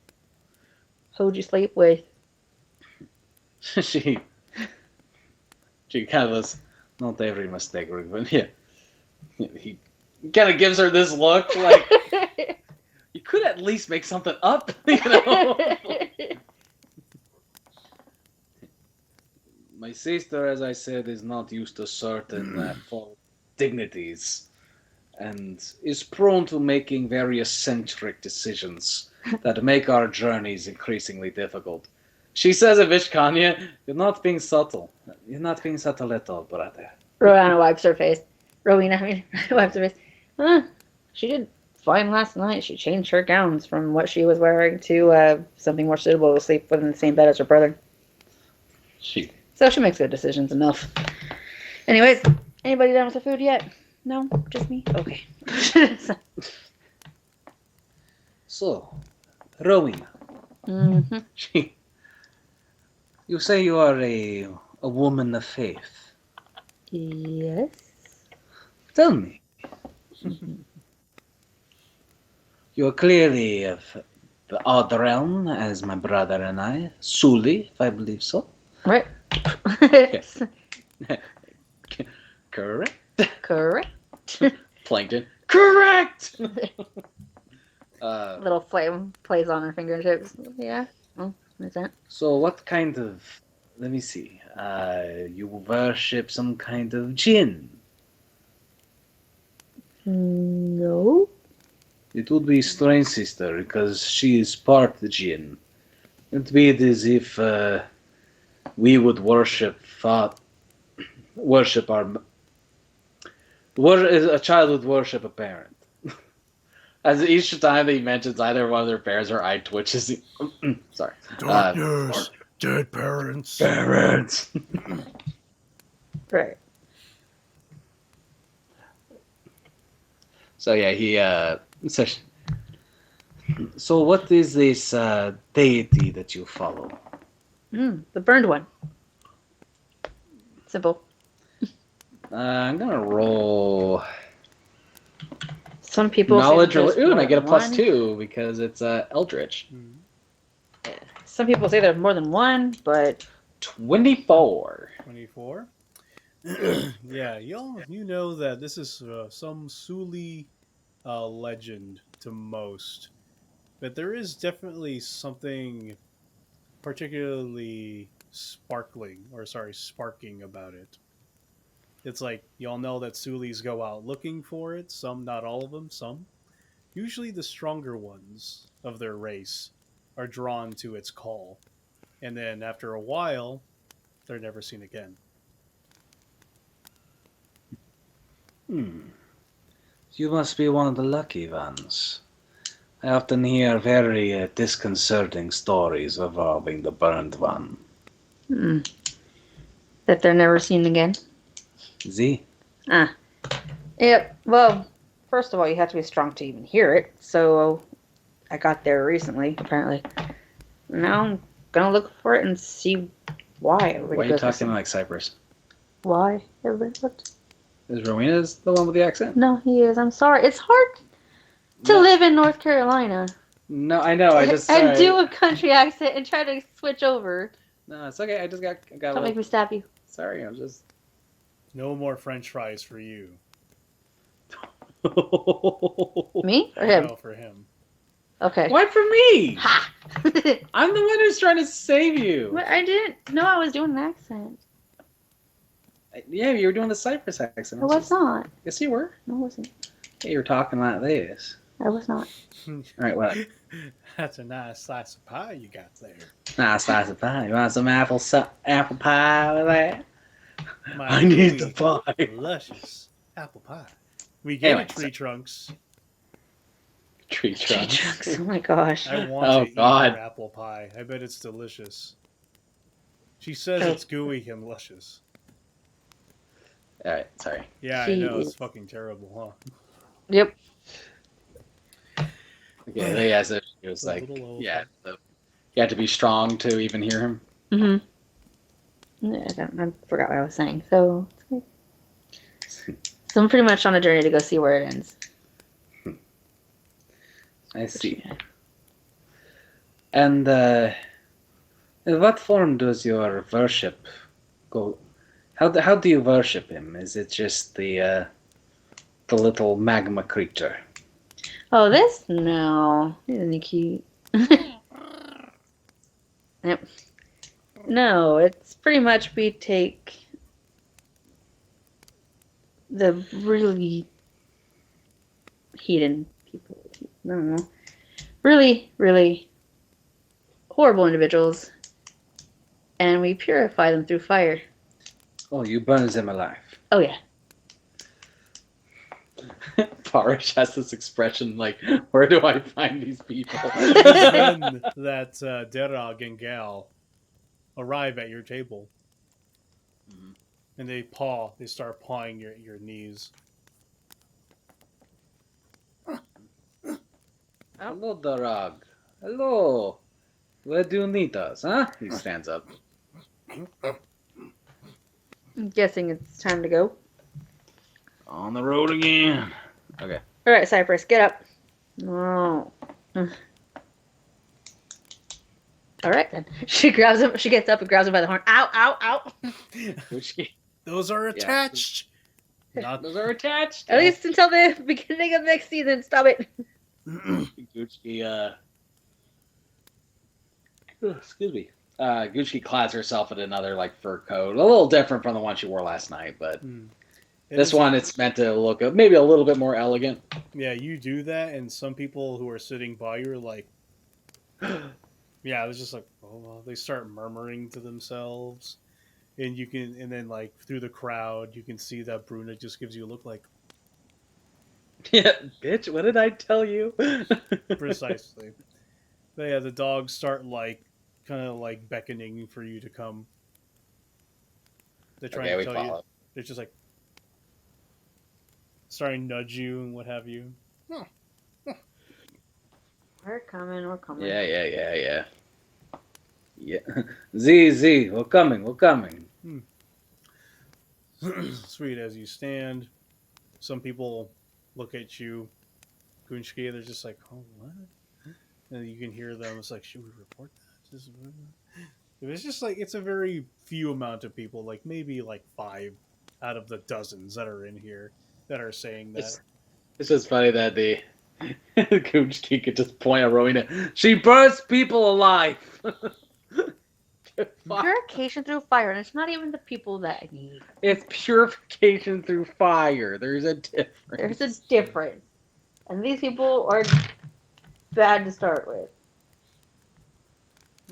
who'd you sleep with? she kind of was not every mistake, but yeah. He kind of gives her this look like you could at least make something up, you know. My sister, as I said, is not used to certain false dignities and is prone to making very eccentric decisions that make our journeys increasingly difficult. She says of Vishkanya, you're not being subtle. You're not being subtle at all, brother. Rowena wipes her face. Rowena, wipes her face. She did fine last night. She changed her gowns from what she was wearing to something more suitable to sleep within the same bed as her brother. So she makes good decisions enough. Anyways, anybody done with the food yet? No? Just me? Okay. So, Rowena, Mm-hmm. you say you are a woman of faith. Yes. Tell me, you are clearly of the odd realm, as my brother and I, Suli, if I believe so. Right. Correct. Correct. Plankton. Correct. Little flame plays on her fingertips. Yeah. Oh, what's that? So, what kind of? Let me see. You worship some kind of jinn. No. It would be strange, sister, because she is part jinn. It would be as if we would worship our a child would worship a parent. As each time that he mentions either one of their parents, her eye twitches. Sorry. Darkness, dead parents. Parents. Right. So yeah, he says. So what is this deity that you follow? The burned one. Simple. I'm gonna roll Some people knowledge. say Or there's ooh, and I more get a than plus one. 2 because it's Eldritch. Some people say there's more than one, but 24. 24. Yeah, you know that this is some Suli legend to most, but there is definitely something particularly sparking about it. It's like y'all know that Sulis go out looking for it. Some, not all of them. Some, usually the stronger ones of their race, are drawn to its call, and then after a while, they're never seen again. You must be one of the lucky ones. I often hear very disconcerting stories involving the burned one. that they're never seen again. Z? Yep. Well, first of all, you have to be strong to even hear it. So I got there recently, apparently. Now I'm gonna look for it and see why everybody Why are you goes talking missing. like Cypress? Why everybody looked? Is Rowena's the one with the accent? No, he is. I'm sorry. It's hard to live in North Carolina. No, I know. I just and do a country accent and try to switch over. No, it's okay. I just got Don't make me stab you. Sorry, I'm just. No more French fries for you. Me or him? No, for him. Okay. Why for me? Ha! I'm the one who's trying to save you. But I didn't know I was doing an accent. Yeah, you were doing the Cypress accent. I was not. Yes, you were. No, I wasn't. Yeah, you were talking like this. I was not. All right, what? That's a nice slice of pie you got there. Nice slice of pie. You want some apple pie with that? I need the pie. Luscious apple pie. We get Anyway, it, tree trunks. Tree trunks. Oh my gosh. I want to eat God. her apple pie. I bet it's delicious. She says it's gooey and luscious. All right, sorry. Yeah, I know. It's fucking terrible, huh? Yep. Okay, yeah, so she was like, yeah. You have to be strong to even hear him. I forgot what I was saying. So I'm pretty much on a journey to go see where it ends. I see. And in what form does your worship go? How do you worship him? Is it just the little magma creature? Oh, this? No. Isn't he cute? Yep. No, it's pretty much we take the really heathen people. I don't know. Really, really horrible individuals. And we purify them through fire. Oh, you burn them alive. Oh, yeah. Farish has this expression like, where do I find these people? Then that Derog and Gal arrive at your table. And they start pawing your knees. Hello, Darag. Hello. Where do you need us, huh? He stands up. I'm guessing it's time to go. On the road again. Okay. All right, Cypress, get up. No. All right, then. She grabs him. She gets up and grabs him by the horn. Ow, ow, ow. Those are attached. Those are attached. At least until the beginning of next season. Stop it. Gucci, excuse me. Gucci clads herself in another like fur coat, a little different from the one she wore last night, but this one it's meant to look maybe a little bit more elegant. Yeah, you do that, and some people who are sitting by you are like, yeah, it's just like, oh, well, they start murmuring to themselves, and then like through the crowd, you can see that Bruna just gives you a look like, Yeah, bitch, what did I tell you? precisely. But yeah, the dogs start like kind of like beckoning for you to come. They're trying to tell you. They're just like starting to nudge you and what have you. We're coming. Yeah. Z, we're coming. Sweet. As you stand, some people look at you, Gunshki, they're just like, oh, what? And you can hear them. It's like, should we report that? It's just like, it's a very few amount of people, like maybe like 5 out of the dozens that are in here that are saying that. It's just funny that the Gunshki could just point at Rowena. She burns people alive. Purification through fire, and it's not even the people that I need. It's purification through fire. There's a difference. And these people are bad to start with.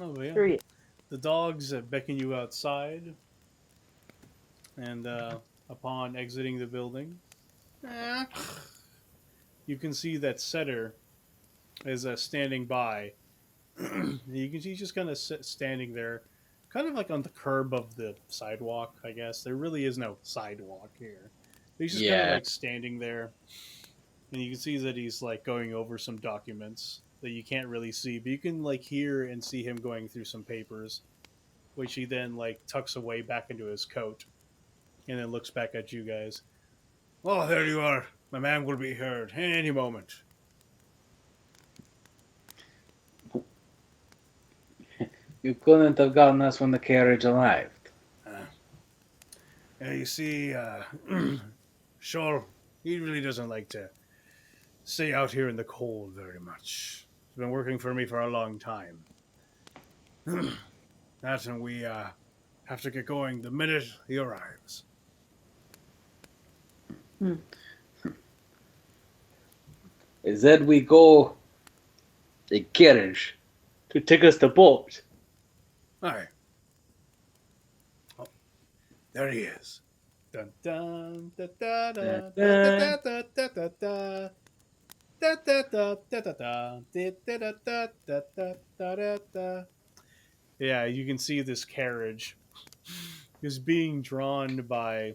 Oh, yeah. Period. The dogs beckon you outside, and upon exiting the building, you can see that Setter is standing by. You can see he's just kind of standing there, kind of like on the curb of the sidewalk, I guess. There really is no sidewalk here. He's just kind of like standing there, and you can see that he's like going over some documents that you can't really see, but you can like hear and see him going through some papers, which he then like tucks away back into his coat, and then looks back at you guys. Oh, there you are. My man will be heard any moment. You couldn't have gotten us when the carriage arrived. You see, Shoal, he really doesn't like to stay out here in the cold very much. He's been working for me for a long time. That's when we have to get going the minute he arrives. Is that we go the carriage to take us to boat? Aye. Oh, there he is. Dun dun da da da da da da da da. Da da da da da da da da da da da da. Yeah, you can see this carriage is being drawn by.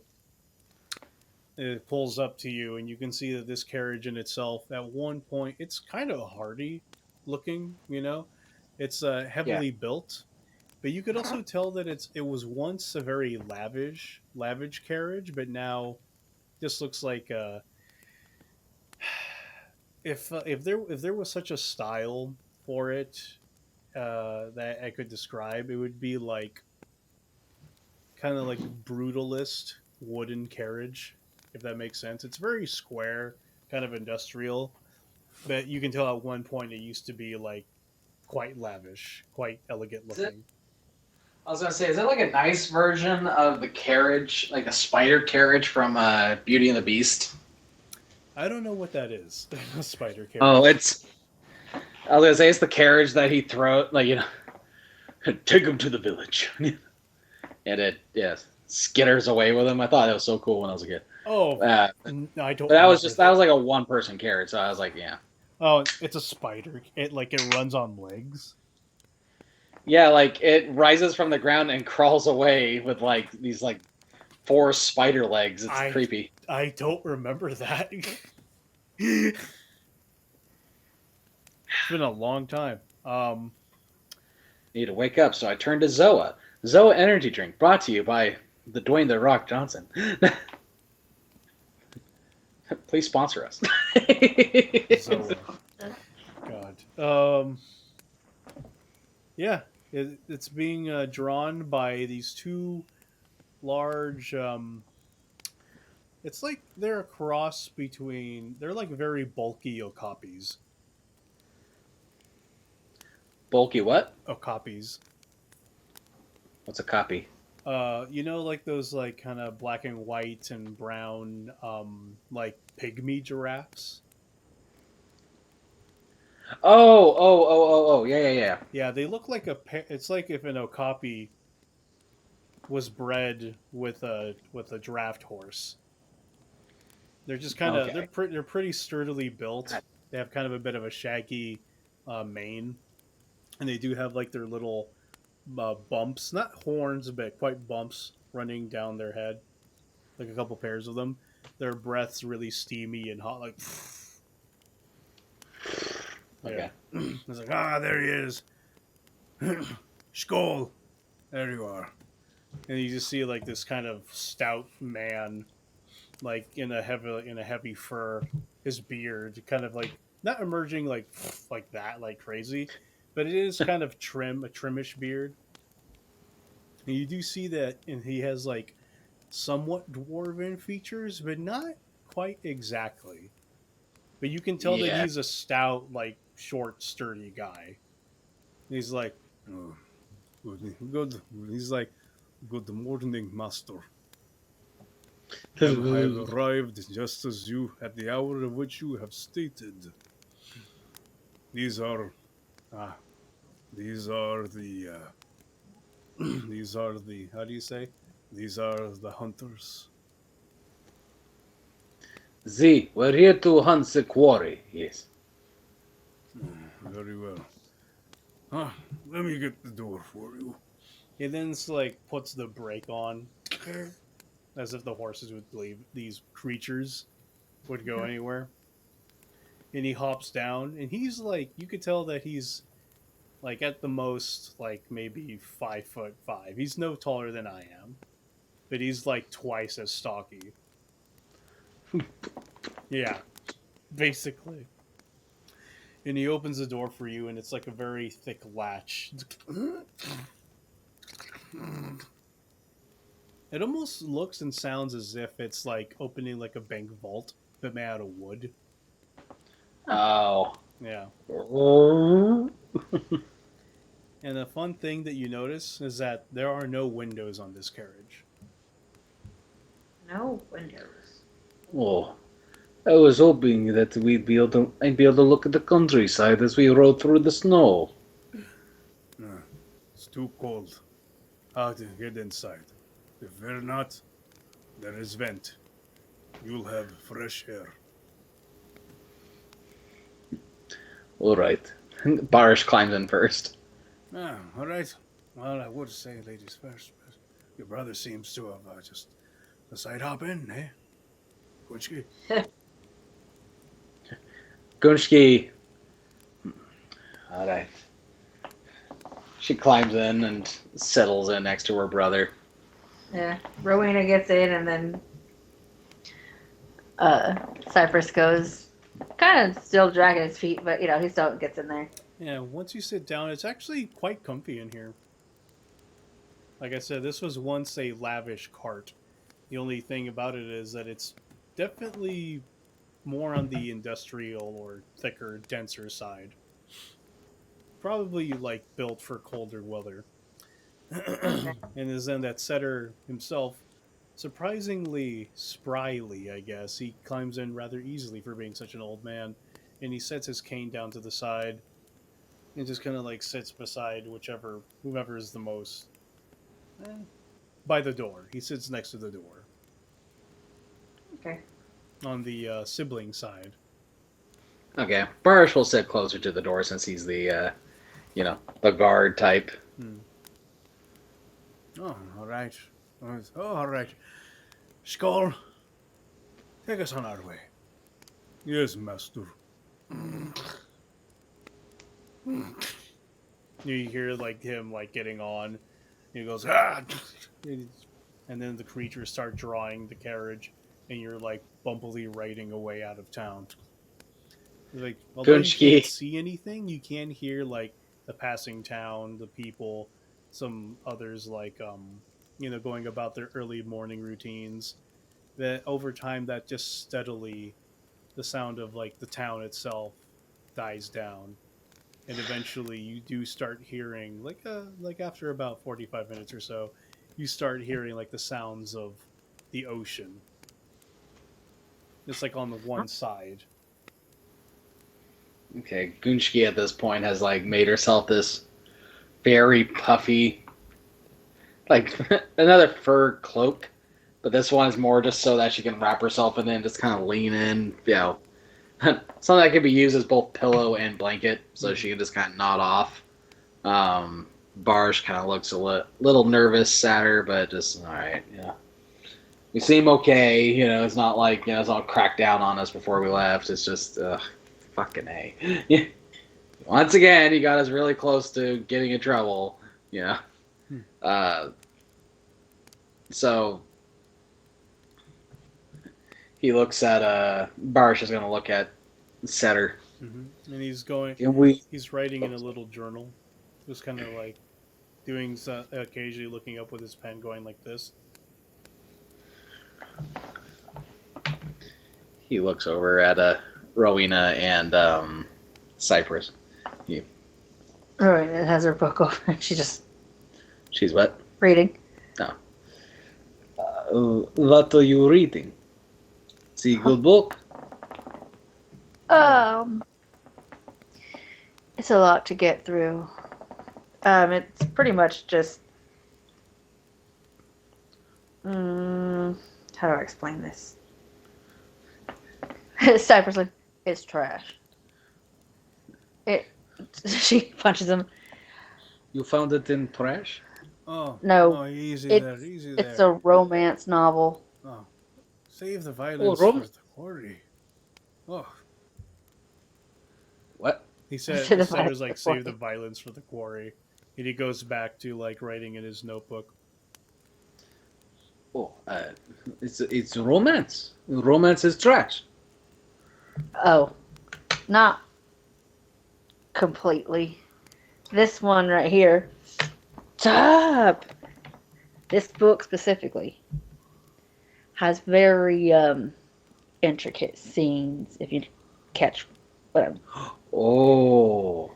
It pulls up to you, and you can see that this carriage in itself, at one point, it's kind of hardy looking, you know. It's heavily built, but you could also tell that it was once a very lavish carriage, but now this looks like if there was such a style for it that I could describe, it would be like kind of like brutalist wooden carriage, if that makes sense. It's very square, kind of industrial, but you can tell at one point it used to be like quite lavish, quite elegant looking. I was gonna say, is it like a nice version of the carriage, like a spider carriage from Beauty and the Beast? I don't know what that is. A spider carriage. Oh, it's. I was gonna say it's the carriage that he throws, like take him to the village, and it skitters away with him. I thought that was so cool when I was a kid. Oh, I don't. But that was like a one person carriage, so I was like, yeah. Oh, it's a spider. It runs on legs. Yeah, like it rises from the ground and crawls away with like these like 4 spider legs. It's creepy. I don't remember that. It's been a long time. Need to wake up, so I turned to Zoa. Zoa Energy Drink, brought to you by the Dwayne The Rock Johnson. Please sponsor us. Zoa. God. Yeah, it's being drawn by these 2 large. It's like they're a cross between. They're like very bulky okapis. Bulky what? Okapis. What's a copy? Like those like kind of black and white and brown, like pygmy giraffes. Oh, yeah. Yeah, they look like it's like if an okapi was bred with a draft horse. They're just kind of they're pretty sturdily built. They have kind of a bit of a shaggy mane, and they do have like their little bumps, not horns, but quite bumps running down their head, like a couple pairs of them. Their breath's really steamy and hot, like. Okay. It's like, there he is. Skull. There you are. And you just see like this kind of stout man, like in a heavy fur. His beard kind of like not emerging like that, like crazy, but it is kind of a trimmish beard. And you do see that, and he has like somewhat dwarven features, but not quite exactly. But you can tell that he's a stout, like short, sturdy guy. And he's like, oh, good. He's like, good morning, master. I have arrived just as you at the hour of which you have stated. These are the these are the how do you say? These are the hunters. We're here to hunt the quarry, yes. Very well. Let me get the door for you. He then like puts the brake on, as if the horses would believe these creatures would go anywhere. And he hops down, and he's like, you could tell that he's like at the most like maybe 5'5". He's no taller than I am, but he's like twice as stocky. Yeah, basically. And he opens the door for you, and it's like a very thick latch. It almost looks and sounds as if it's like opening like a bank vault, but made out of wood. Oh. Yeah. And a fun thing that you notice is that there are no windows on this carriage. No windows. Oh, I was hoping that I'd be able to look at the countryside as we rode through the snow. It's too cold. How to get inside? If we're not, there is vent. You'll have fresh air. All right. Barish climbs in first. All right. Well, I would say ladies first, but your brother seems to have just decided hop in, eh? Gunchki? Gunchki. All right. She climbs in and settles in next to her brother. Yeah. Rowena gets in, and then Cypress goes, kind of still dragging his feet, but he still gets in there. Yeah, once you sit down, it's actually quite comfy in here. Like I said, this was once a lavish cart. The only thing about it is that it's definitely more on the industrial or thicker, denser side. Probably like built for colder weather. And is then that setter himself, surprisingly spryly, I guess. He climbs in rather easily for being such an old man, and he sets his cane down to the side and just kind of like sits beside whomever is the most by the door. He sits next to the door Okay. on the sibling side. Okay, Barish will sit closer to the door since he's the, the guard type. Oh, all right. All right. Skull, take us on our way. Yes, master. You hear like him like getting on. He goes, ah! And then the creatures start drawing the carriage, and you're like bumpily riding away out of town. Like, although you can't see anything, you can hear like the passing town, the people, some others like going about their early morning routines. That over time, that just steadily, the sound of like the town itself dies down, and eventually you do start hearing like after about 45 minutes or so, you start hearing like the sounds of the ocean. It's like on the one side. Okay, Gunshki at this point has like made herself this very puffy, like another fur cloak, but this one is more just so that she can wrap herself in it and just kind of lean in, something that can be used as both pillow and blanket, so she can just kind of nod off. Barsh kind of looks a little nervous at her, but just all right, we seem okay. It's not like it's all cracked down on us before we left. It's just fucking A. Once again, he got us really close to getting in trouble. So he looks at Barsh is going to look at Setter. Mm-hmm. And he's writing in a little journal, just kind of like doing occasionally looking up with his pen, going like this. He looks over at Rowena and Cypress. Rowena has her book open. She's what? Reading. What are you reading? See, good book? It's a lot to get through. It's pretty much just how do I explain this? Cypress like, it's trash. She punches him. You found it in trash? Oh no! Easy there. It's a romance novel. Oh, save the violence for the quarry. Oh, what? He said? The setter's like save the violence for the quarry, and he goes back to like writing in his notebook. Oh, it's romance. Romance is trash. Oh, not completely. This one right here. Stop! This book specifically has very intricate scenes, if you catch what I'm... Oh,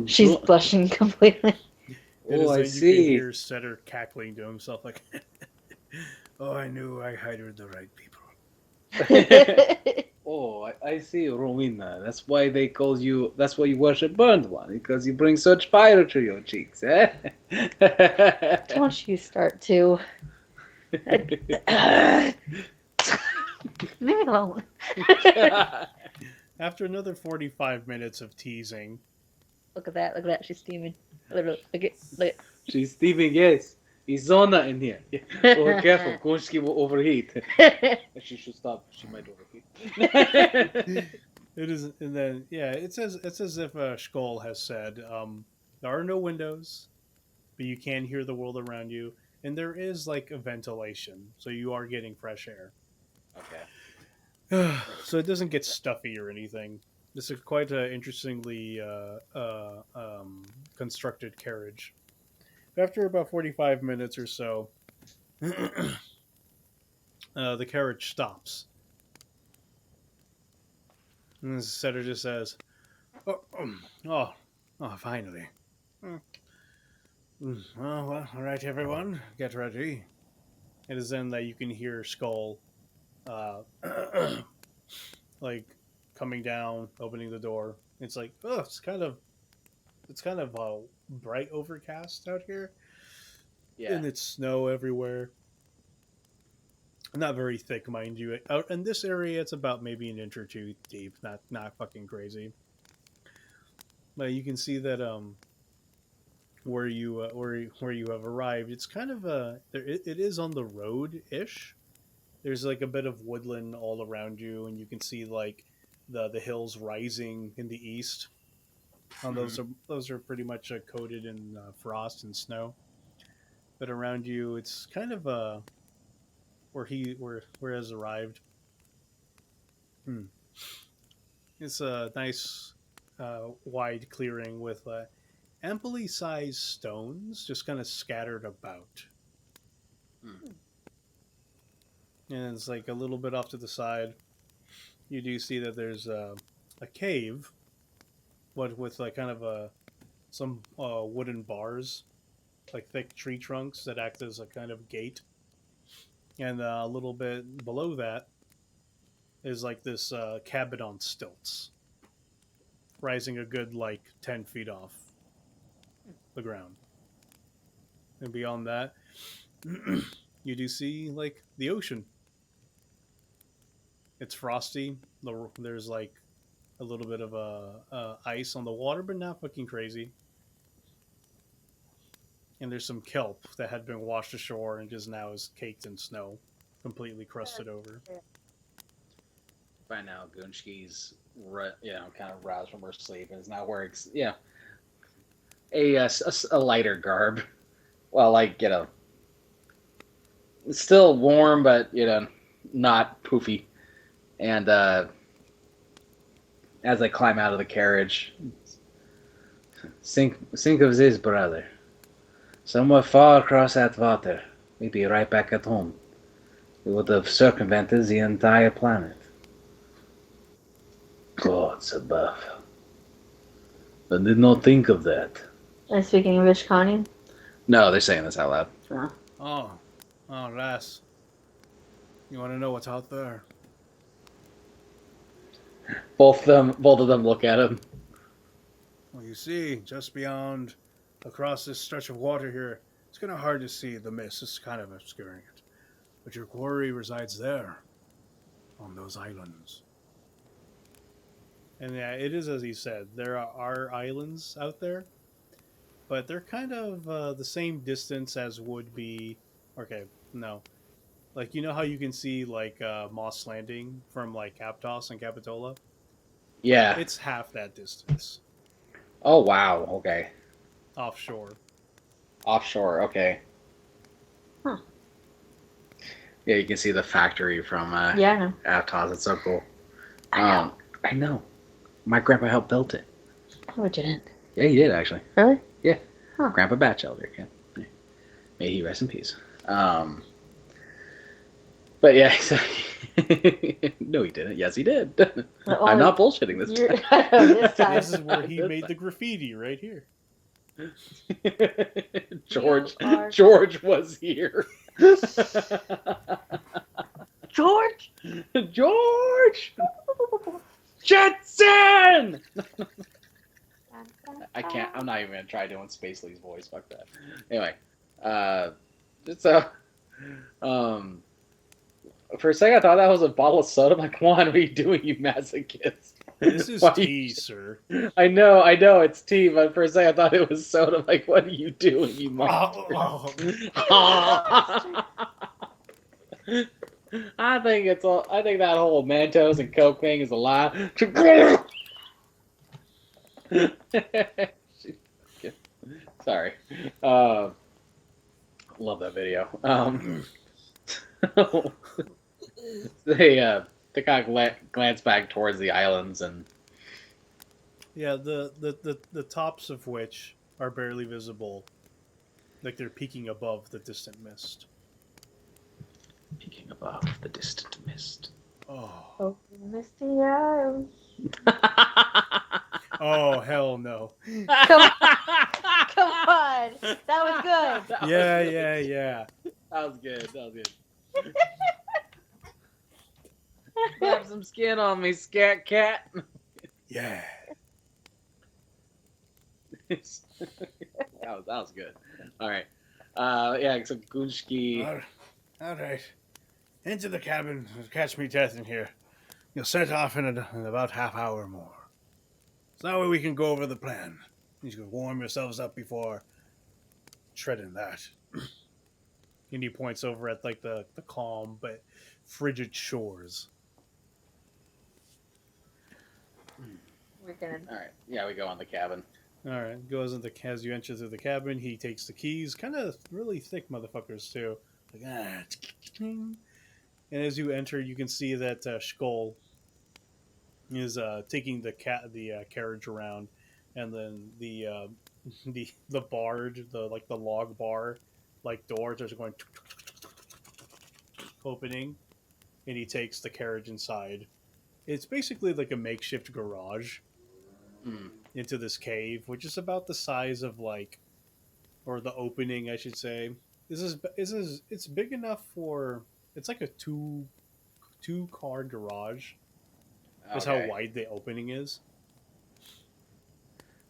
She's blushing completely. I see. You can hear Setter cackling to himself like, oh, I knew I hired the right people. Oh, I see, Rowena. That's why they call you. That's why you worship Burned One, because you bring such fire to your cheeks, eh? Don't you start to. Leave me alone. After another 45 minutes of teasing. Look at that. She's steaming. Literally. Look at. She's steaming, yes. It's sauna in here. Oh, careful. Konski will overheat. She should stop. She might overheat. It is, and then it's as if Skoll has said. There are no windows, but you can hear the world around you, and there is like a ventilation, so you are getting fresh air. Okay. So it doesn't get stuffy or anything. This is quite an interestingly constructed carriage. After about 45 minutes or so, the carriage stops. And the setter just says, oh, finally. Well, all right, everyone, get ready. It is then that you can hear Skull, uh, like coming down, opening the door. It's like, oh, it's kind of bright overcast out here, Yeah. and it's snow everywhere. Not very thick, mind you. Out in this area, it's about maybe an inch or two deep. Not fucking crazy. But you can see that where you have arrived, it's kind of it is on the road ish. There's like a bit of woodland all around you, and you can see like the hills rising in the east. And those are pretty much coated in frost and snow. But around you, it's kind of where has arrived. It's a nice wide clearing with amply sized stones just kind of scattered about. And it's like a little bit off to the side. You do see that there's a cave, but with like kind of some wooden bars, like thick tree trunks that act as a kind of gate. And a little bit below that is like this cabin on stilts, rising a good like 10 feet off the ground. And beyond that, you do see like the ocean. It's frosty. There's like a little bit of ice on the water, but not fucking crazy. And there's some kelp that had been washed ashore and just now is caked in snow, completely crusted over. By now, Gunski's, kind of roused from her sleep and is now wearing, a lighter garb. Well, like, it's still warm, but, not poofy. And as I climb out of the carriage, think of this, brother. Somewhere far across that water, we'd be right back at home. We would have circumvented the entire planet. Gods above. I did not think of that. Are you speaking English, Connie? No, they're saying this out loud. Oh, Lass. You want to know what's out there? Both of them look at him. Well, you see, just beyond, across this stretch of water here, it's kind of hard to see the mist. It's kind of obscuring it. But your quarry resides there, on those islands. And yeah, it is as he said. There are islands out there, but they're kind of the same distance as would be. Okay, no, like you know how you can see like Moss Landing from like Aptos and Capitola. Yeah. It's half that distance. Oh wow. Okay. Offshore. Okay. Huh. Yeah, you can see the factory from Yeah. Aptos. It's so cool. I know. My grandpa helped build it. know. I didn't. Yeah, he did actually. Really? Yeah. Huh. Grandpa Batchelder. Yeah. May he rest in peace. But yeah, so no, he didn't. Yes, he did. Well, I'm not bullshitting this You're- time. this time. This is where he made the graffiti right here. George are- George was here. George! George! Jetson! I can't. I'm not even gonna try doing Spacely's voice. Fuck that. Anyway, so, for a second I thought that was a bottle of soda. I'm like, come on, what are you doing, you masochist? This is Why tea, sir. I know, it's tea, but for a second I thought it was soda. I'm like, what are you doing, you mom? I think that whole Mentos and Coke thing is a lie. Sorry. Love that video. They kind of glance back towards the islands and Yeah, the tops of which are barely visible, like they're peeking above the distant mist. peeking above the distant mist. Oh, Oh, Misty Isles. oh hell no! Come on. That was good. That was Yeah, good. yeah. That was good. Have some skin on me, scat cat. Yeah. That was good. All right. Yeah. So Gunshki. All right. Into the cabin. Catch me death in here. You'll set off in about half hour more. So that way we can go over the plan. You can warm yourselves up before treading that. And he points over at like the calm but frigid shores. We're gonna. All right. Yeah, we go on the cabin. All right, goes into as you enter through the cabin. He takes the keys, kind of really thick motherfuckers too. Like and as you enter, you can see that Skoll is taking the carriage around, and then the barge, the log bar, like doors are going opening, and he takes the carriage inside. It's basically like a makeshift garage Mm. into this cave, which is about the size of or the opening, I should say. It's big enough for it's like a two car garage. That's how Okay. wide the opening is.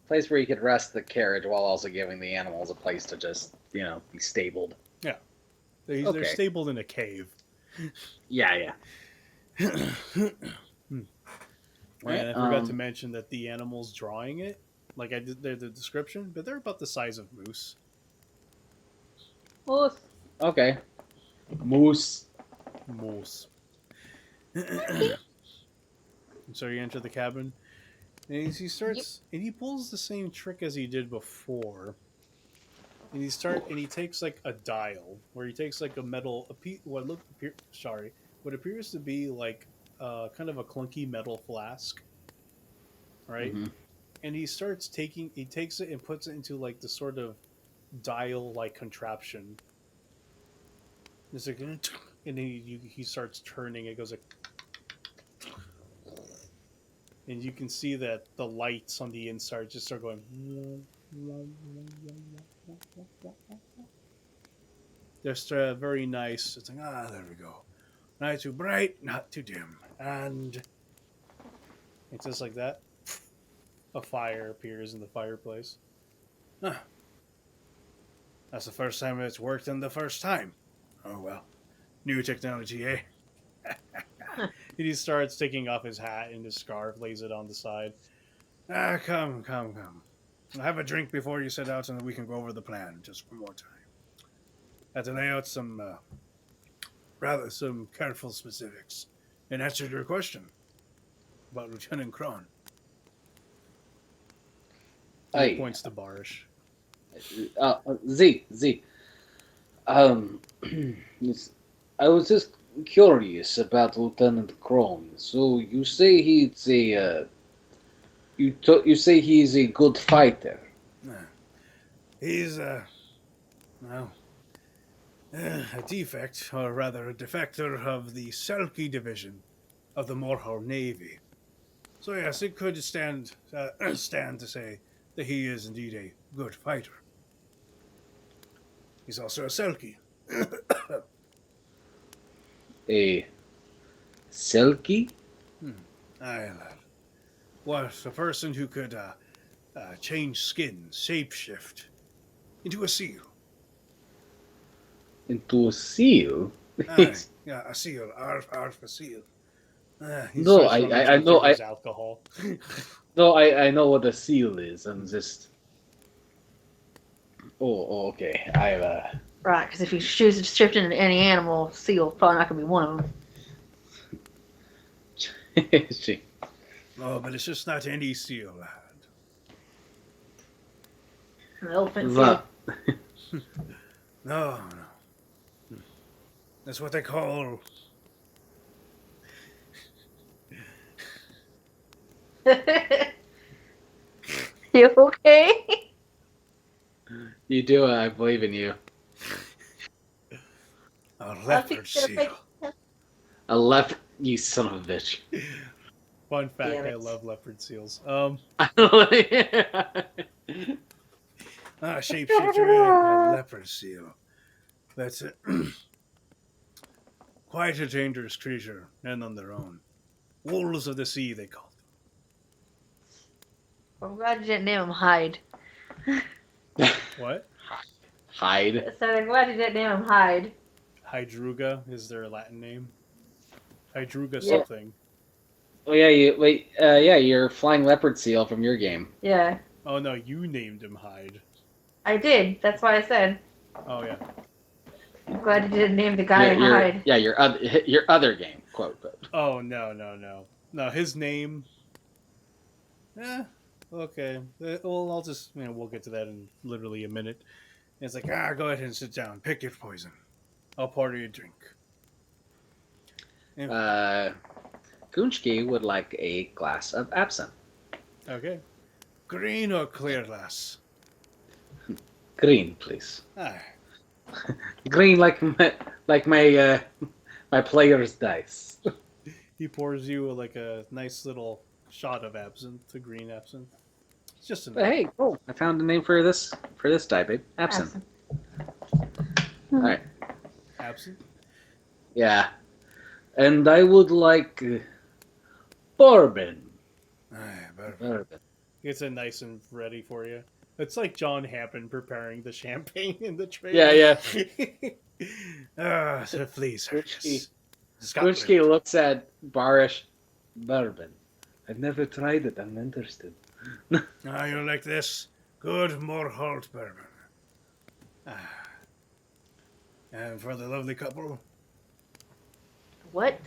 Place where you could rest the carriage while also giving the animals a place to just be stabled. They're Okay. stabled in a cave. Yeah. And I forgot to mention that the animals drawing it, like I did the description, but they're about the size of moose. Moose. Okay. Moose. Moose. So you enter the cabin, and he starts, and he pulls the same trick as he did before. And he takes like a dial, where he takes like a metal, what appears to be like kind of a clunky metal flask, right? Mhm. And he takes it and puts it into like the sort of dial like contraption. It's like, and then he starts turning. It goes like, and you can see that the lights on the inside just start going. Just very nice. It's like, there we go. Not too bright, not too dim, and it's just like that. A fire appears in the fireplace. Huh. That's the first time it's worked in the first time. Oh well. New technology, eh? And he starts taking off his hat and his scarf, lays it on the side. Come. Have a drink before you set out, and we can go over the plan just one more time. Have to lay out some careful specifics and answer your question about Lieutenant Kron. He Hey. points to Barish. Z. I was just curious about Lieutenant Kron. So you say he's a you say he's a good fighter. He's a defect, or rather a defector of the Selkie division of the Moorhal Navy. So yes, it could stand to say that he is indeed a good fighter. He's also a Selkie. A Selkie? Aye, lad. What, a person who could change skin, shapeshift, into a seal. Into a seal? Aye, yeah, a seal, arf, a seal. He No, starts I rummaging know, through his alcohol. No, I know what a seal is. I'm just. Oh, okay. Right, because if you choose shift into any animal, seal probably not gonna be one of them. She. Oh, but it's just not any seal, lad. An elephant The- No, no. That's what they call. seal. You okay? You do it. I believe in you. A leopard seal. A left, you son of a bitch. Fun fact: Damn I it. love leopard seals. Shapeshifter, a leopard seal. That's it. Quite a dangerous creature, and on their own. Wolves of the sea, they call I'm glad you didn't name him Hyde. them. What? Hide. So I'm glad you didn't name him Hyde. Hydruga is their Latin name. Hydruga Yeah. something. Oh yeah, yeah, you're flying leopard seal from your game. Yeah, Oh no, you named him Hyde. I did. That's why I said. Oh yeah. I'm glad you didn't name the guy Your Hyde. yeah, your other game, quote. But. Oh no. His name. Okay. Well, I'll just we'll get to that in literally a minute. And it's like go ahead and sit down. Pick your poison. I'll pour you a drink. Gunchki would like a glass of absinthe. Okay. Green or clear glass? Green, please. Ah, Green like my my player's dice. he pours you like a nice little shot of absinthe, a green absinthe. It's just But enough. hey, cool. I found a name for this die, babe. Absinthe. All right. Absinthe? Yeah. And I would like bourbon. Bourbon. It's a nice and ready for you. It's like John Happen preparing the champagne in the tray. Yeah. So please, Gunchki Scotland. looks at Barish. Bourbon. I've never tried it. I'm interested. You like this? Good Moorhal bourbon. And for the lovely couple, What?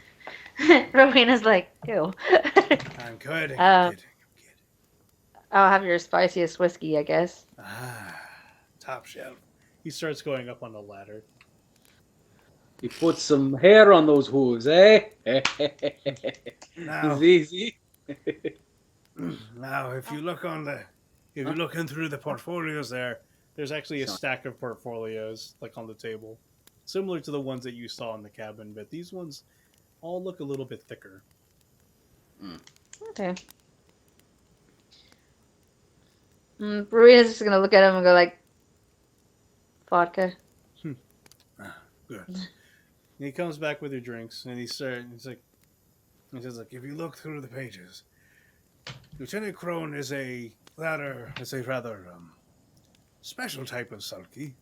Rowena's like, ew. I'm kidding. I'll have your spiciest whiskey, I guess. Top shelf. He starts going up on the ladder. You put some hair on those hooves, eh? Now, Easy. now, if you look if you're looking through the portfolios there's actually a stack of portfolios like on the table, similar to the ones that you saw in the cabin, but these ones all look a little bit thicker. Okay. Rowena's just gonna look at him and go like, vodka. Good. And he comes back with your drinks, and he says, like, if you look through the pages, Lieutenant Crone is a rather special type of sulky.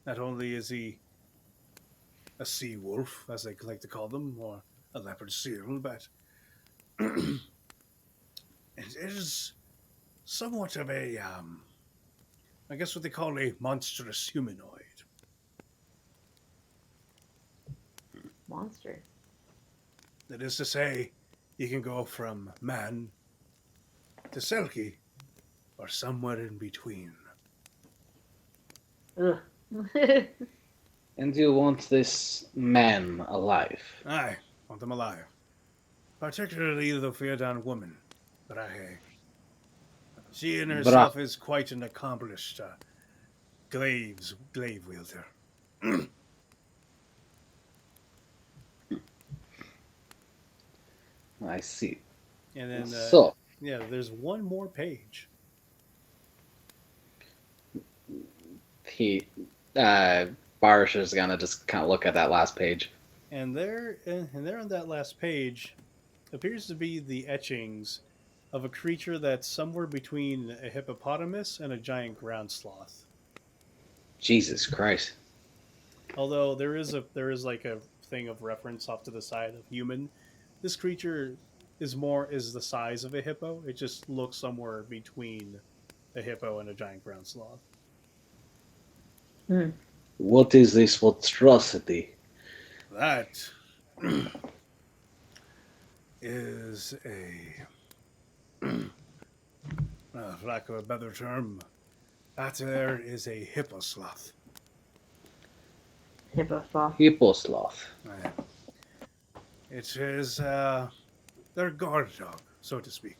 Not only is he a sea wolf, as they like to call them, or a leopard seal, but it is somewhat of a, I guess what they call a monstrous humanoid. Monster. That is to say, you can go from man to selkie, or somewhere in between. Ugh. And you want this man alive? I want them alive. Particularly the Fierdan woman, Brahe. She in herself is quite an accomplished glaive wielder. I see. And then, there's one more page. Barish is gonna just kind of look at that last page. And there on that last page appears to be the etchings of a creature that's somewhere between a hippopotamus and a giant ground sloth. Jesus Christ. Although there is like a thing of reference off to the side of human. This creature is the size of a hippo. It just looks somewhere between a hippo and a giant ground sloth. What is this monstrosity? That is a, for lack of a better term, That there is a hippo sloth. Hippo sloth. Hippo sloth. It is their guard dog, so to speak.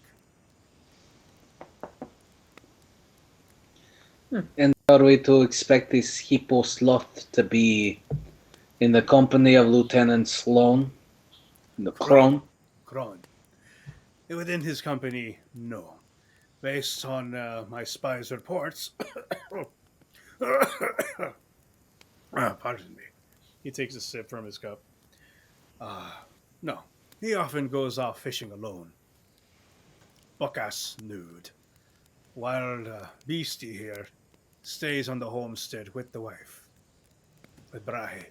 And are we to expect this hippo sloth to be in the company of Lieutenant Sloan? The Crone? Kron. Within his company, no. Based on my spy's reports. Pardon me. He takes a sip from his cup. No. He often goes off fishing alone. Buck-ass nude. Wild beastie here stays on the homestead with the wife. With Brahe.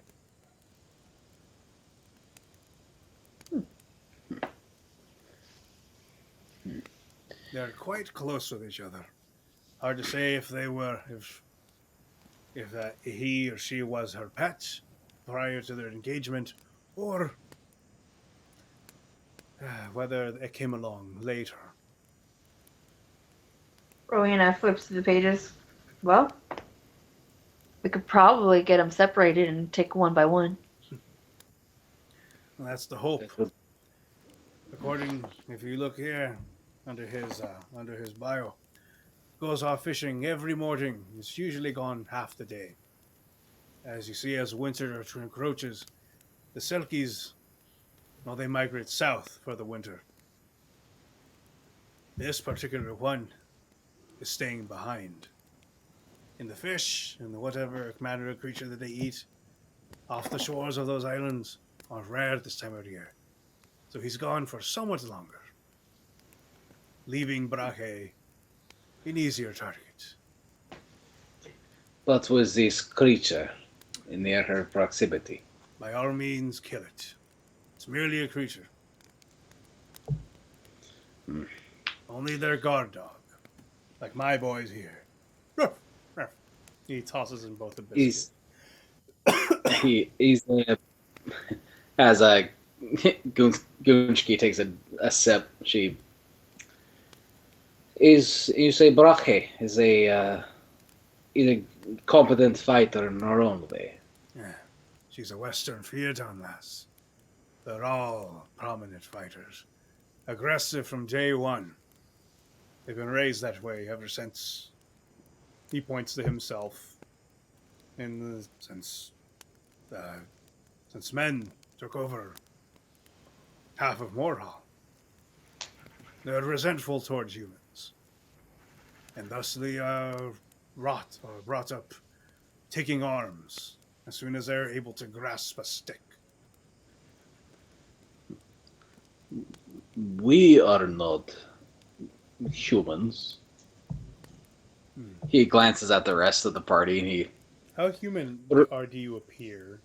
They're quite close with each other. Hard to say if they were, if he or she was her pet prior to their engagement, or whether it came along later. Rowena flips through the pages. Well, we could probably get them separated and take one by one. And that's the hope. According, if you look here under his bio, goes off fishing every morning. It's usually gone half the day. As you see, as winter encroaches, the Selkies, well, they migrate south for the winter. This particular one is staying behind. In the fish and whatever manner of creature that they eat off the shores of those islands are rare at this time of year. So he's gone for somewhat longer, leaving Brahe an easier target. But was this creature near her proximity? By all means, kill it. It's merely a creature. Only their guard dog, like my boys here. Ruff, ruff. He tosses in both the biscuits. He's as Gunchki takes a sip. She is, you say, Brahe is a competent fighter in her own way. Yeah, she's a Western Fiaton lass. They're all prominent fighters, aggressive from day one. They've been raised that way ever since. He points to himself. Since men took over half of Moorhal, they're resentful towards humans, and thus they are brought up taking arms as soon as they're able to grasp a stick. We are not humans. He glances at the rest of the party and he... How human do you appear?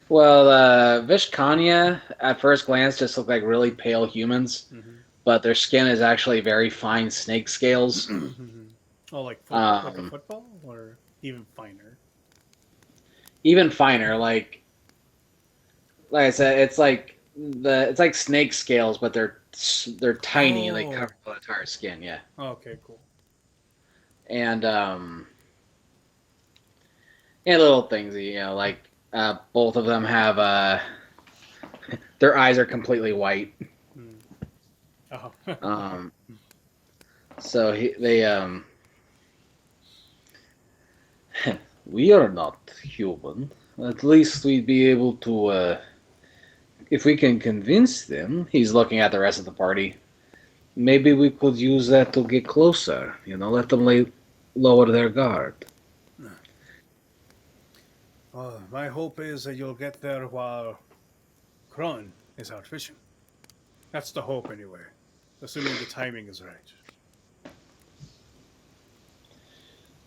Well, Vishkanya, at first glance, just look like really pale humans, but their skin is actually very fine snake scales. Oh, like a football, or even finer? Even finer, like I said, it's like snake scales, but they're tiny and they cover the entire skin. Yeah. Okay, cool. And little things, like both of them have their eyes are completely white. Oh. So they We are not human. At least we'd be able to, if we can convince them. he's looking at the rest of the party. Maybe we could use that to get closer. Let them lower their guard. My hope is that you'll get there while Kron is out fishing. That's the hope, anyway, assuming the timing is right.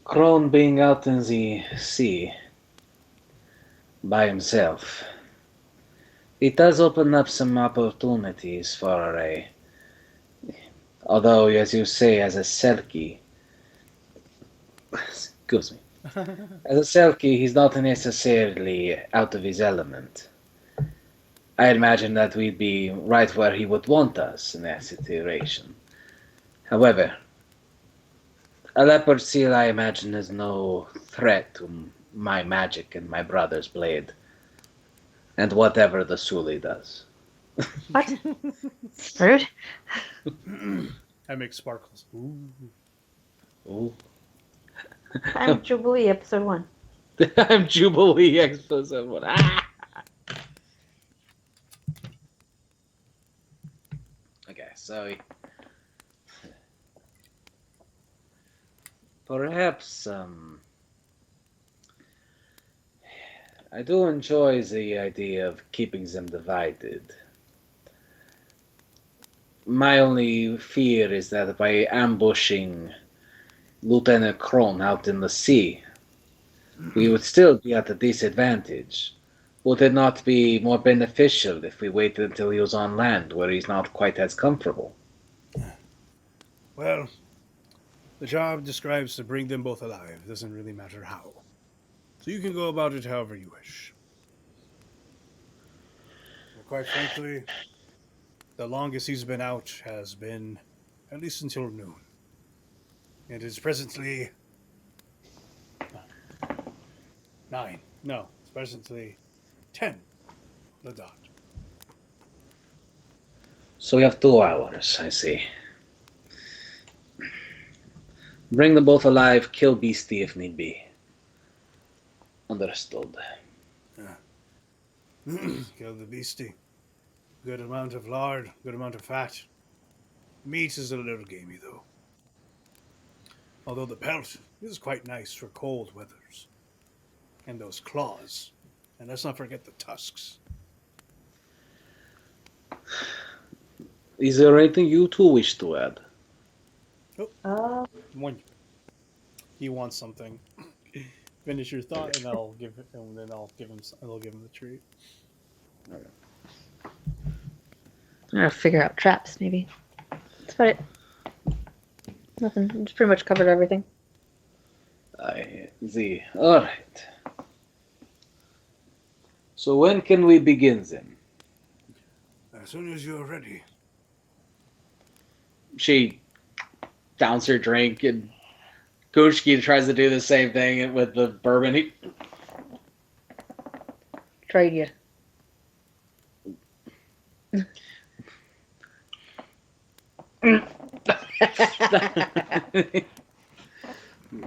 Crone being out in the sea by himself, it does open up some opportunities for although, as you say, as a Selkie, excuse me, as a Selkie, he's not necessarily out of his element. I imagine that we'd be right where he would want us in that situation. However, A leopard seal, I imagine, is no threat to my magic and my brother's blade. And whatever the Suli does. What? Rude. I make sparkles. Ooh. Ooh. I'm Jubilee, episode 1. I'm Jubilee episode 1. Ah! Okay, so perhaps I do enjoy the idea of keeping them divided. My only fear is that by ambushing Lieutenant Kron out in the sea, we would still be at a disadvantage. Would it not be more beneficial if we waited until he was on land, where he's not quite as comfortable? Well, the job describes to bring them both alive. It doesn't really matter how. So you can go about it however you wish. But quite frankly, the longest he's been out has been at least until noon. It is presently 9. No, it's presently 10. The dot. So we have 2 hours, I see. Bring them both alive, kill Beastie if need be. Understood. Kill the beastie. Good amount of lard, good amount of fat. Meat is a little gamey, though. Although the pelt is quite nice for cold weathers. And those claws. And let's not forget the tusks. Is there anything you two wish to add? One. He wants something. Finish your thought, and I'll give it, and then I'll give him the treat. I'm gonna figure out traps, maybe. That's about it. Nothing. Just pretty much covered everything. I see. Alright. So when can we begin then? As soon as you're ready. She downs her drink, and Kuchki tries to do the same thing with the bourbon. Trade you.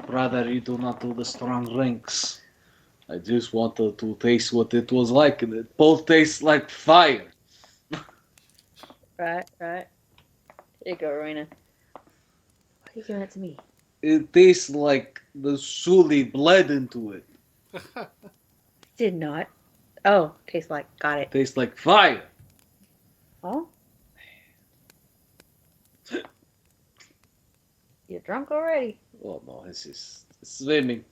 Brother, you do not do the strong drinks. I just wanted to taste what it was like, and it both tastes like fire. Right. Here you go, Rowena. Why are you giving it to me? It tastes like the Suli bled into it. Did not. Oh, tastes like. Got it. Tastes like fire. Oh? You drunk already? Oh no, this is swimming.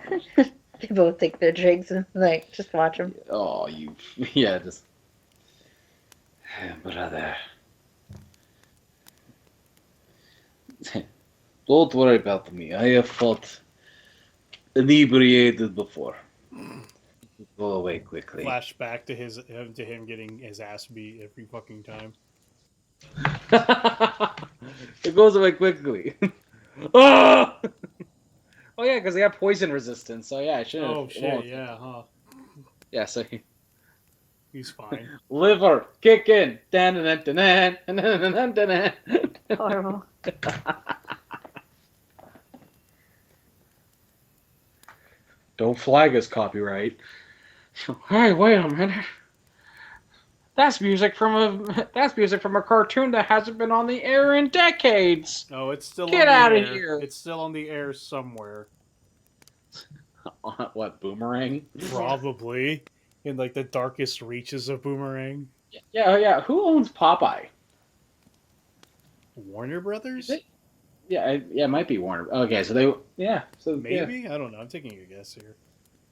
They both take their drinks and like just watch them. Oh, yeah, just brother. Don't worry about me. I have fought inebriated before. Go away quickly. Flashback to him getting his ass beat every fucking time. It goes away quickly. Oh! Oh yeah, because they have poison resistance. So yeah, I should. Oh shit! Yeah, huh? Yeah. So He's fine. liver kick in. Horrible. Don't flag us copyright. Hey, wait a minute. That's music from a cartoon that hasn't been on the air in decades. No, it's still Get on the outta air. here. It's still on the air somewhere. What, Boomerang? Probably in like the darkest reaches of Boomerang. Yeah. Who owns Popeye? Warner Brothers? Is it? Yeah, it might be Warner. Okay, so they, yeah, so Maybe? I don't know. I'm taking a guess here.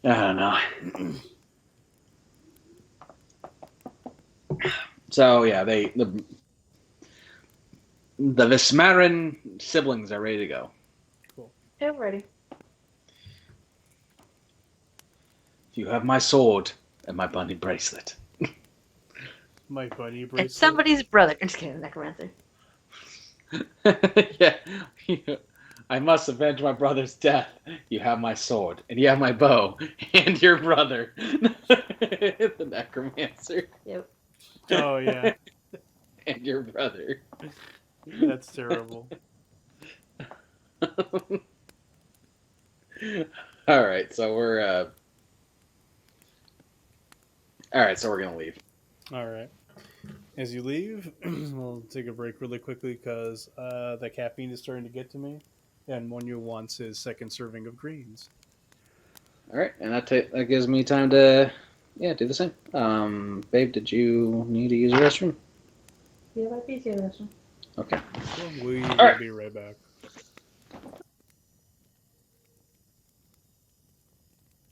Yeah. I don't know. So yeah, the Vismarin siblings are ready to go. Cool. Yeah, ready. You have my sword and my bunny bracelet. My bunny bracelet. It's somebody's brother. I'm just kidding, necromancer. Yeah. I must avenge my brother's death. You have my sword, and you have my bow, and your brother, the necromancer, Yep. Oh yeah, and your brother. that's terrible. All right, so we're gonna leave. All right. As you leave, we'll take a break really quickly because the caffeine is starting to get to me, and Monyo wants his second serving of greens. All right, and that gives me time to do the same. Babe, did you need to use the restroom? Yeah, might be this one. Okay. Well, we will right. be right back.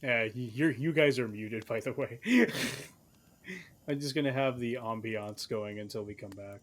Yeah, you guys are muted, by the way. I'm just gonna have the ambiance going until we come back.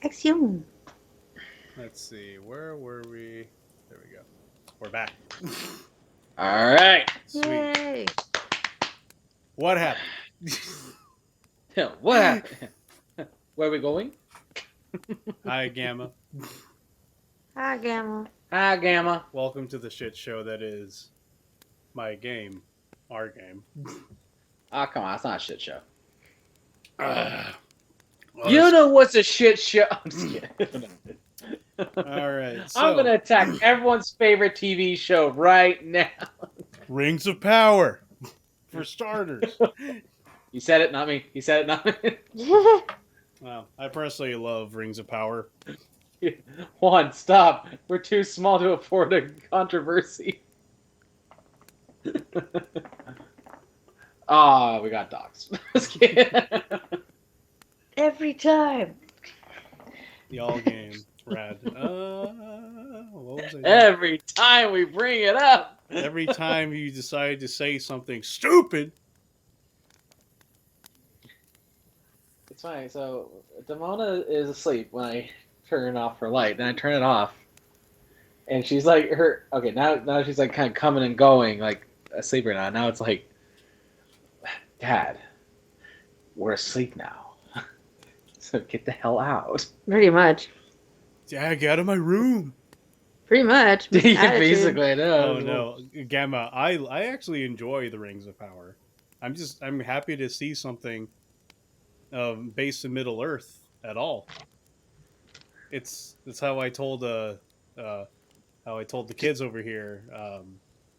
Action. Let's see. Where were we? There we go. We're back. All right. Sweet. Yay. What happened? What happened? Where are we going? Hi, Gamma. Hi, Gamma. Hi, Gamma. Welcome to the shit show that is my game. Our game. Oh, come on. It's not a shit show. Well, You know what's a shit show? I'm just kidding. all right. So, I'm going to attack everyone's favorite TV show right now. Rings of Power, for starters. You said it, not me. You said it, not me. Well, I personally love Rings of Power. Juan, stop. We're too small to afford a controversy. Oh, we got dogs. Just kidding. Every time. The all game. Rad. What was I doing? Every time we bring it up. Every time you decide to say something stupid. It's fine. So, Damona is asleep when I turn off her light. Then I turn it off. And she's like, okay, now she's like kind of coming and going, like asleep right now. Now it's like, Dad, we're asleep now. So get the hell out. Pretty much. Dad, get out of my room. Pretty much. Yeah, basically, I know. Oh no, Gamma. I actually enjoy the Rings of Power. I'm happy to see something based in Middle Earth at all. It's how I told the kids over here.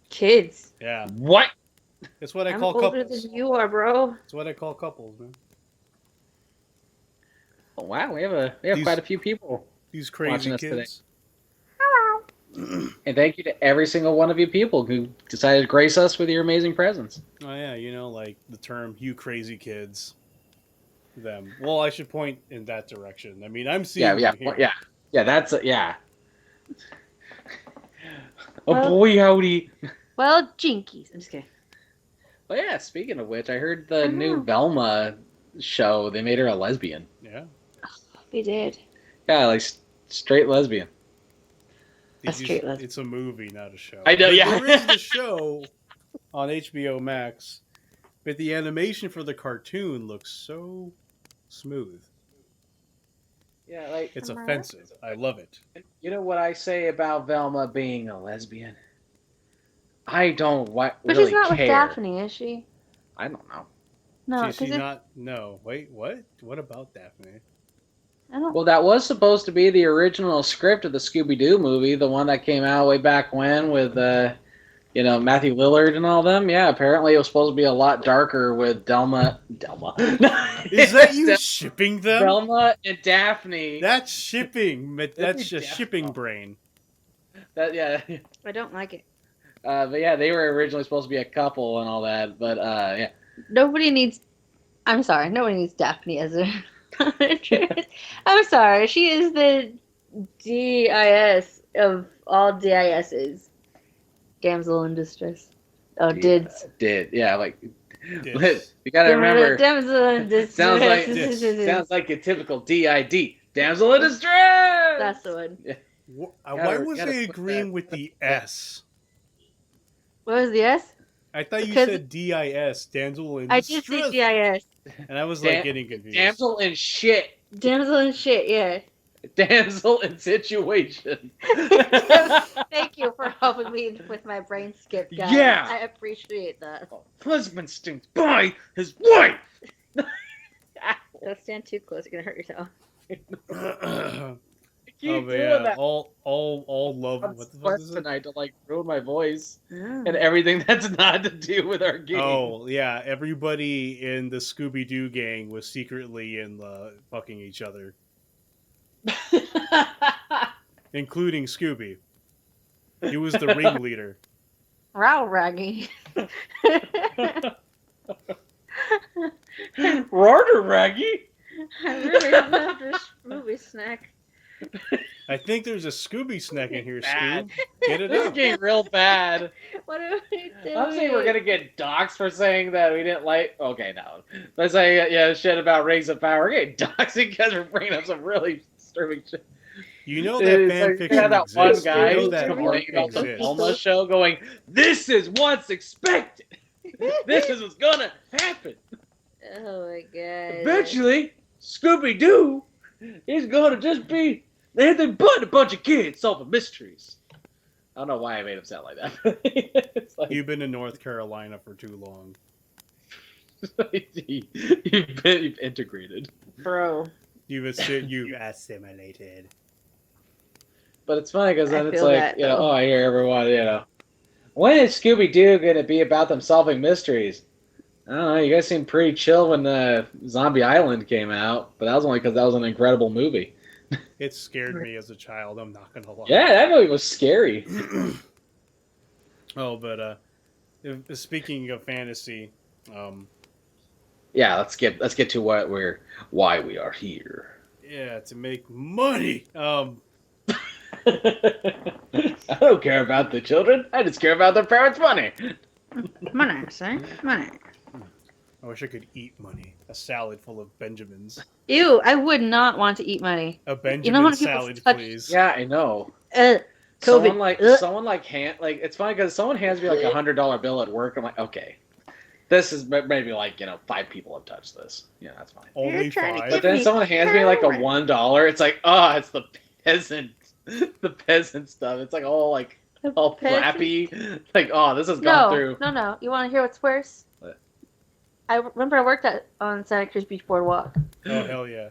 Kids. Yeah, What? it's what I I'm call older couples. than you are, bro. It's what I call couples, man. Oh, wow, we have quite a few people. These crazy Watching us kids. Hello. And thank you to every single one of you people who decided to grace us with your amazing presence. Oh yeah, like the term "you crazy kids." Them. Well, I should point in that direction. I mean, I'm seeing. Yeah, them here. yeah. That's yeah. Oh Well- boy, howdy. Well, jinkies. I'm just kidding. Well, yeah. Speaking of which, I heard the I new know. Velma show. They made her a lesbian. Yeah. We did. Yeah, like straight lesbian. A straight lesbian. It's a movie, not a show. I know, But yeah. There is the show on HBO Max, but the animation for the cartoon looks so smooth. Yeah, like It's Am I offensive. I love it. you know what I say about Velma being a lesbian? I don't But really she's not care. with Daphne, is she? I don't know. No, Is she because not? No. Wait, what? What about Daphne? I don't. Well, that was supposed to be the original script of the Scooby-Doo movie, the one that came out way back when with, Matthew Lillard and all them. Yeah, apparently it was supposed to be a lot darker with Delma. Is that you shipping them? Velma and Daphne. That's shipping. That's That'd a be shipping Daphne. brain. Yeah. I don't like it. But yeah, they were originally supposed to be a couple and all that. But yeah. Nobody needs. I'm sorry. Nobody needs Daphne as a. I'm sorry. She is the DIS of all DISs. Damsel in distress. Oh, Yeah, dids. Yeah, like Yes. you gotta remember. Damsel in distress. sounds like a typical DID. Damsel in distress. That's the one. Why was gotta I put agreeing that- with the S? What was the S? I thought you Because- said DIS, damsel in I did distress. say DIS. And I was Dam- like getting confused. Damsel in shit. Damsel in shit, yeah. Damsel in situation. Thank you for helping me with my brain skip, guys. Yeah. I appreciate that. Husband stinks by his wife. Don't stand too close, you're gonna hurt yourself. Keep but doing yeah, that. all love. I'm What the fuck smart is it? tonight to like ruin my voice Oh. and everything that's not to do with our game. Oh yeah, everybody in the Scooby Doo gang was secretly in fucking each other, including Scooby. He was the ringleader. Row raggy. Rarder Raggy. I really love this movie snack. I think there's a Scooby snack in here, Bad. Scoob. Get it This is up. getting real bad. What are we doing? I'm saying we're gonna get doxxed for saying that we didn't like. Okay, no. Let's say shit about Rings of Power. We're getting doxxed because we're bringing up some really disturbing shit. You know that It's fan like, fiction you have that one exists. guy You know who's that art complaining about the exists. Elma show going, this is what's expected. This is what's gonna happen. Oh my god. Eventually, Scooby-Doo is gonna just be anything but a bunch of kids solving mysteries. I don't know why I made him sound like that. It's like, You've been in North Carolina for too long. you've integrated. Bro. You've assimilated. But it's funny because then I it's feel like, that, you know, though. oh, I hear everyone, you know. When is Scooby-Doo going to be about them solving mysteries? I don't know. You guys seemed pretty chill when Zombie Island came out, but that was only because that was an incredible movie. It scared me as a child, I'm not going to lie. Yeah, that movie was scary. Oh, but speaking of fantasy, Yeah, let's get to why we are here. yeah, to make money. I don't care about the children. I just care about their parents' money. Money, son. Money. I wish I could eat money. A salad full of Benjamins. Ew, I would not want to eat money. A Benjamin You know when people salad, touch- please. Yeah, I know. COVID. It's funny because someone hands me like $100 bill at work. I'm like, okay, this is maybe like 5 people have touched this. Yeah, that's fine. Only You're trying to 5. But Give then me someone hands me like a power. $1. It's like, oh, it's the peasant stuff. It's like all flappy. Like, oh, this has gone through. No. You want to hear what's worse? What? I remember I worked on Santa Cruz Beach Boardwalk. Oh, hell yeah.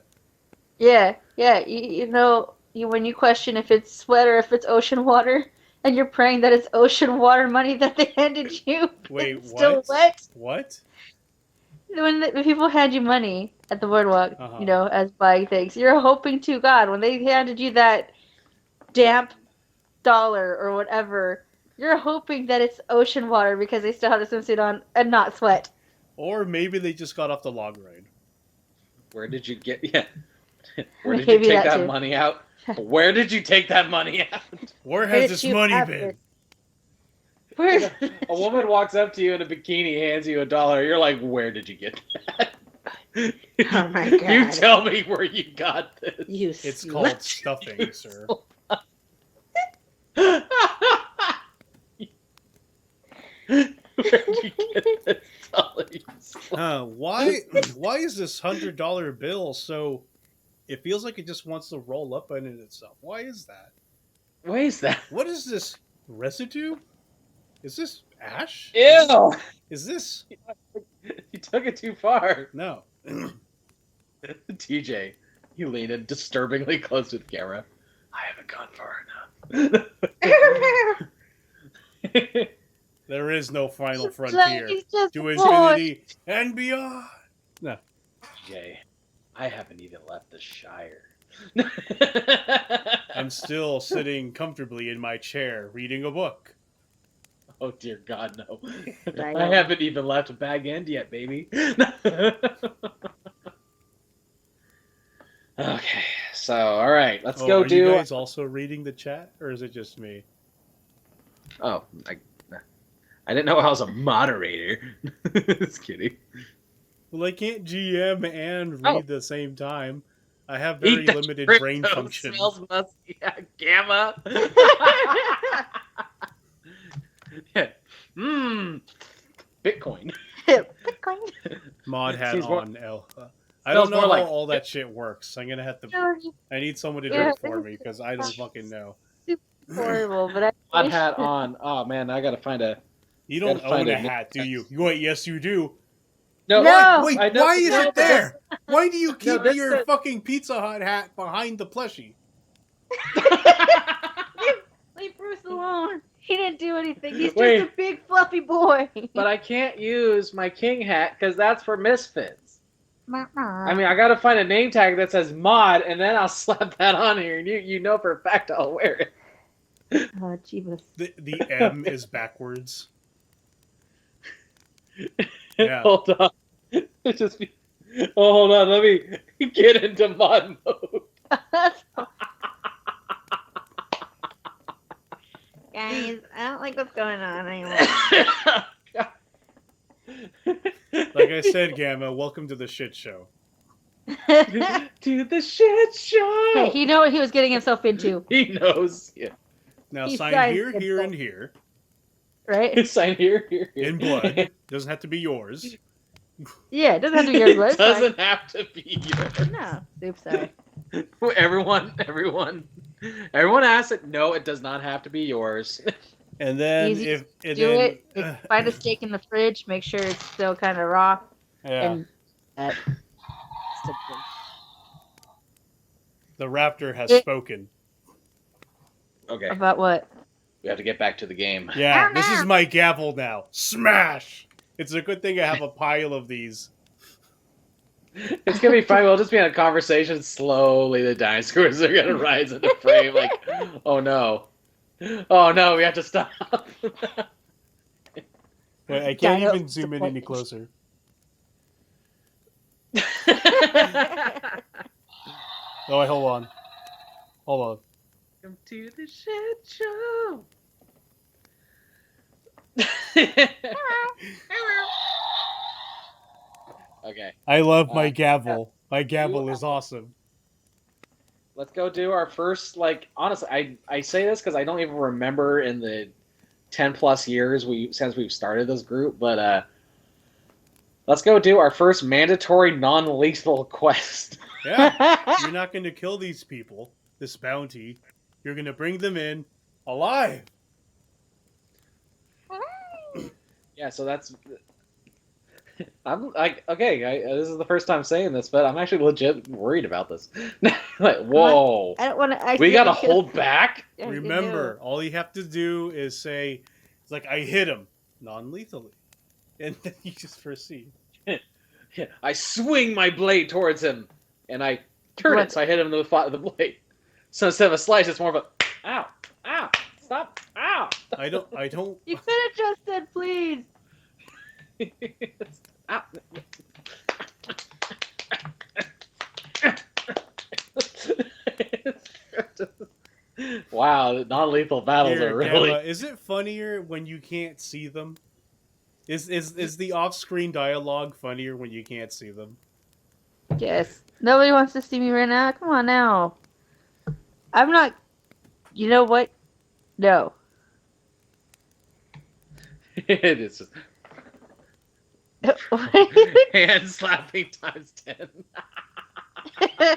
Yeah. You know, when you question if it's sweat or if it's ocean water, and you're praying that it's ocean water money that they handed you. Wait, it's still what? wet. What? When people hand you money at the boardwalk, Uh-huh. as buying things, you're hoping to God when they handed you that damp dollar or whatever, you're hoping that it's ocean water because they still have the swimsuit on and not sweat. Or maybe they just got off the log ride. Where did you get? Yeah. Where did Maybe you take that that too. money out? Where did you take that money out? Where Where has did this you money have been? it? Where? A woman walks up to you in a bikini, hands you $1. You're like, where did you get that? Oh my You God. tell me where you got this. You It's slut. called stuffing, sir. Where'd you get this dollar, you slut? Why is this $100 bill so? It feels like it just wants to roll up in it itself. Why is that? Why is that? What is this residue? Is this ash? Ew! Is this You took it too far. no? TJ, you lean in disturbingly close to the camera. I haven't gone far enough. There is no final It's frontier just to a boy. infinity and beyond. No. TJ, I haven't even left the Shire. I'm still sitting comfortably in my chair reading a book. Oh dear God, no! I I know. haven't even left Bag End yet, baby. Okay, so all right, let's go are do. you guys also reading the chat, or is it just me? Oh, I didn't know I was a moderator. Just kidding. Well, I can't GM and read Oh. at the same time. I have very Eat the limited crypto, brain function. Smells musty. Yeah, gamma. Yeah. Bitcoin. Bitcoin. Mod hat Seems more- on L. I don't smells know more how like- all that shit works. I'm gonna have to. I need someone to do Yeah, it for this me is because I don't fucking know. Horrible, but Mod hat on. Oh man, I gotta find a. You don't Gotta find own a a- hat, do you? Wait, yes, you do. No. No! Wait, I know- why is no, it but this- there? Why do you keep this your is- fucking Pizza Hut hat behind the plushie? leave Bruce alone. He didn't do anything. He's Wait. just a big fluffy boy. But I can't use my king hat because that's for misfits. I I mean, I gotta find a name tag that says mod, and then I'll slap that on here, and you know for a fact I'll wear it. Oh, Jeebus. The M is backwards. Yeah. Hold on. Hold on. Let me get into mod mode. Guys, I don't like what's going on anymore. Like I said, Gamma, welcome to the shit show. To the shit show. Hey, he knew what he was getting himself into, He knows. Yeah. Now He sign signed here, here, himself. and here right? Sign here, here, here. in blood. Doesn't have to be yours. Yeah, it doesn't have to be yours, but It it's fine. doesn't have to be yours. No, oops, sorry. Everyone asks it. No, it does not have to be yours. And then Easy if and Do then, it. Find a steak in the fridge. Make sure it's still kind of raw. yeah, And that. the raptor has It- spoken. Okay, About what? we have to get back to the game. Yeah, Oh, this no. is my gavel now. Smash! It's a good thing I have a pile of these. It's gonna be fine. We'll just be in a conversation. Slowly, the dinosaurs are gonna rise into frame. Like, oh no, we have to stop. Wait, I can't Dino even zoom in any closer. Oh, wait, hold on. Welcome to the shit show. Okay, I love my Uh, gavel. My gavel is awesome. let's go do our first. Like, honestly, I say this because I don't even remember in the 10+ years since we've started this group, but let's go do our first mandatory non-lethal quest. Yeah, you're not going to kill these people. This bounty, you're going to bring them in alive. Yeah, so that's. I'm like, okay, this is the first time saying this, but I'm actually legit worried about this. Like, whoa, I don't want to. we gotta hold back. Remember, all you have to do is say, "It's like I hit him non-lethally," and then you just proceed. I swing my blade towards him, and I turn it so I hit him in the spot of the blade. So instead of a slice, it's more of a ow, ow, stop, ow. I don't. You could have just said please. Ow. Wow, the non-lethal battles Here, are really. Gamma, is it funnier when you can't see them? Is the off-screen dialogue funnier when you can't see them? Yes. Nobody wants to see me right now. Come on now. I'm not. You know what? No. It is just hand slapping times 10. I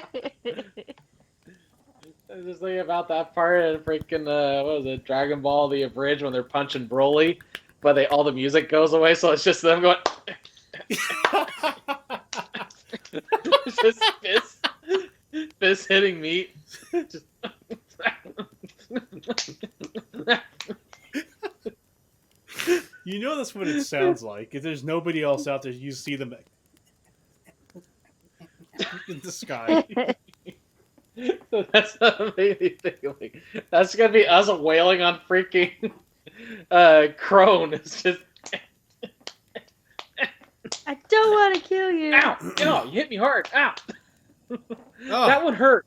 was just thinking about that part of freaking what was it, Dragon Ball the Abridged when they're punching Broly, but all the music goes away, so it's just them going. It's just fist hitting meat. Just. You know that's what it sounds like. If there's nobody else out there, you see them in the sky. That's what made me think. Like, that's gonna be us wailing on freaking Crone. It's just. I don't want to kill you. Ow! No, you hit me hard. Ow! Oh, That one hurt.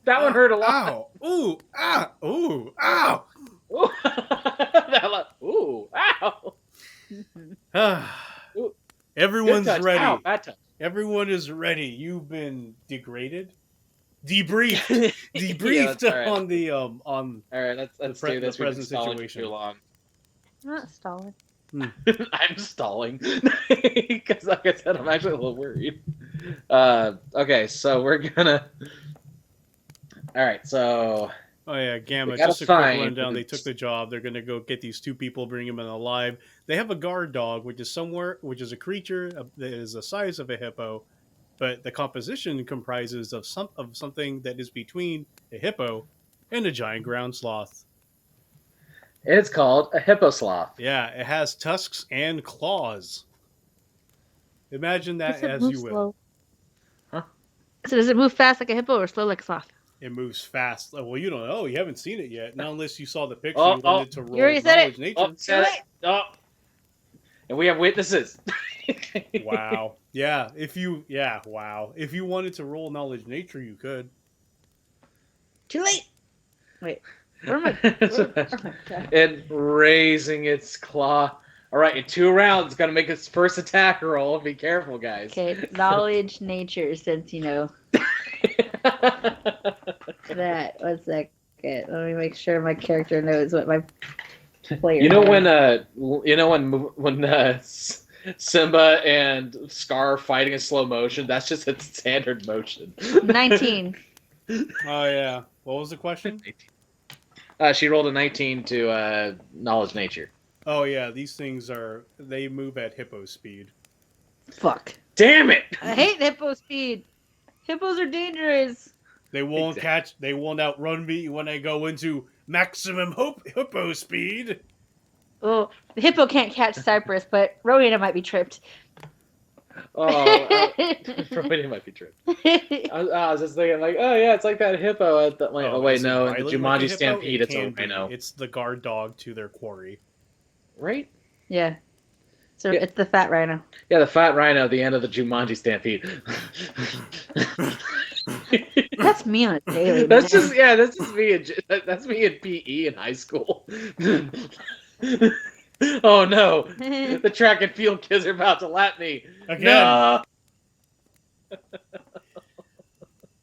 That one hurt a lot. Ow! Ooh! Ah! Ooh! Ow! Ooh! Ooh! Ow! Ooh. Everyone's Good touch. ready. Ow, bad touch. Everyone is ready. You've been degraded, debriefed, Yeah, debriefed that's all right. on the All right, let's do this. the We've been present stalling situation. too long. I'm not stalling. I'm stalling because, like I said, I'm actually a little worried. Okay, so we're gonna. All right, so Oh yeah, Gamma. We gotta Just a quick find- rundown. They took the job. They're gonna go get these two people, bring them in alive. They have a guard dog, which is a creature that is the size of a hippo, but the composition comprises of something that is between a hippo and a giant ground sloth. it's called a hippo sloth. Yeah, it has tusks and claws. Imagine that Does it as move you will. slow? Huh? So does it move fast like a hippo or slow like a sloth? It moves fast. Well, you don't know. You haven't seen it yet. Not unless you saw the picture. Oh, You wanted to roll You already said knowledge it. nature. Oh, said it. Oh, and we have witnesses. Wow. Yeah. Wow. If you wanted to roll knowledge nature, you could. Too late. Wait. Where am I? Oh my God. And raising its claw All right, in 2 rounds, got to make his first attack roll. Be careful, guys. Okay, knowledge, nature, since you know that. 1 second. Let me make sure my character knows what my player. You know has. when Simba and Scar are fighting in slow motion? That's just its standard motion. 19. Oh yeah. What was the question? She rolled a 19 to knowledge nature. Oh yeah, these things they move at hippo speed. Fuck. Damn it! I hate hippo speed. Hippos are dangerous. They won't they won't outrun me when I go into maximum hippo speed. Oh, the hippo can't catch Cypress, but Rowena might be tripped. Oh, probably might be true. I was just thinking, like, oh yeah, it's like that hippo at the. Oh wait, is it no, in the violent like a Jumanji hippo? Stampede, It it's a can be. rhino, It's the guard dog to their quarry. right? Yeah. So Yeah. it's the fat rhino. Yeah, the fat rhino at the end of the Jumanji Stampede. That's me on a daily. That's man. just that's me in PE in high school. Oh no, the track and field kids are about to lap me. Again. No!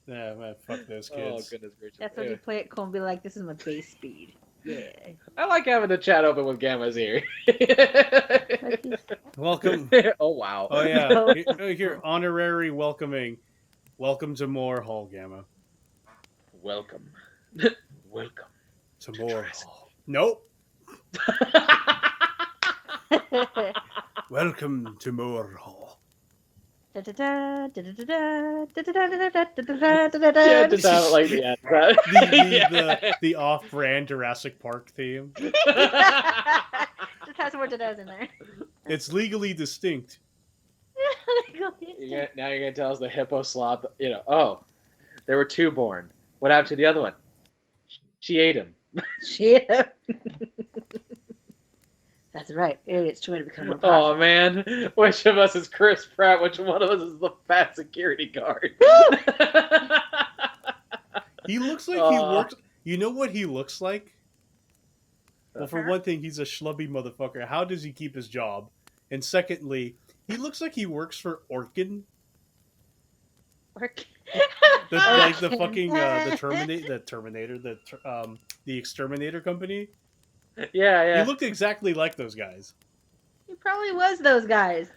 Yeah, man, fuck those Oh kids. goodness gracious. That's when you play it cool and be like, this is my base speed. Yeah. I like having the chat open with Gamma's here. Welcome. Oh wow. Oh yeah. Here, honorary welcoming. Welcome to Moorhal, Gamma. Welcome. Welcome. To Moorhal. Nope. Welcome to Moorhal. Yeah, just have it like the end. The off-brand Jurassic Park theme. Just has more da-das in there. It's legally distinct. Now you're gonna tell us the hippo sloth. Oh, there were 2 born. What happened to the other one? She ate him. Shit. That's right. It's trying to become a Oh man, which of us is Chris Pratt? Which one of us is the fat security guard? He looks like he works. You know what he looks like? Well, for one thing, he's a schlubby motherfucker. How does he keep his job? And secondly, he looks like he works for Orkin. Like the fucking the Exterminator company. Yeah. He looked exactly like those guys. He probably was those guys.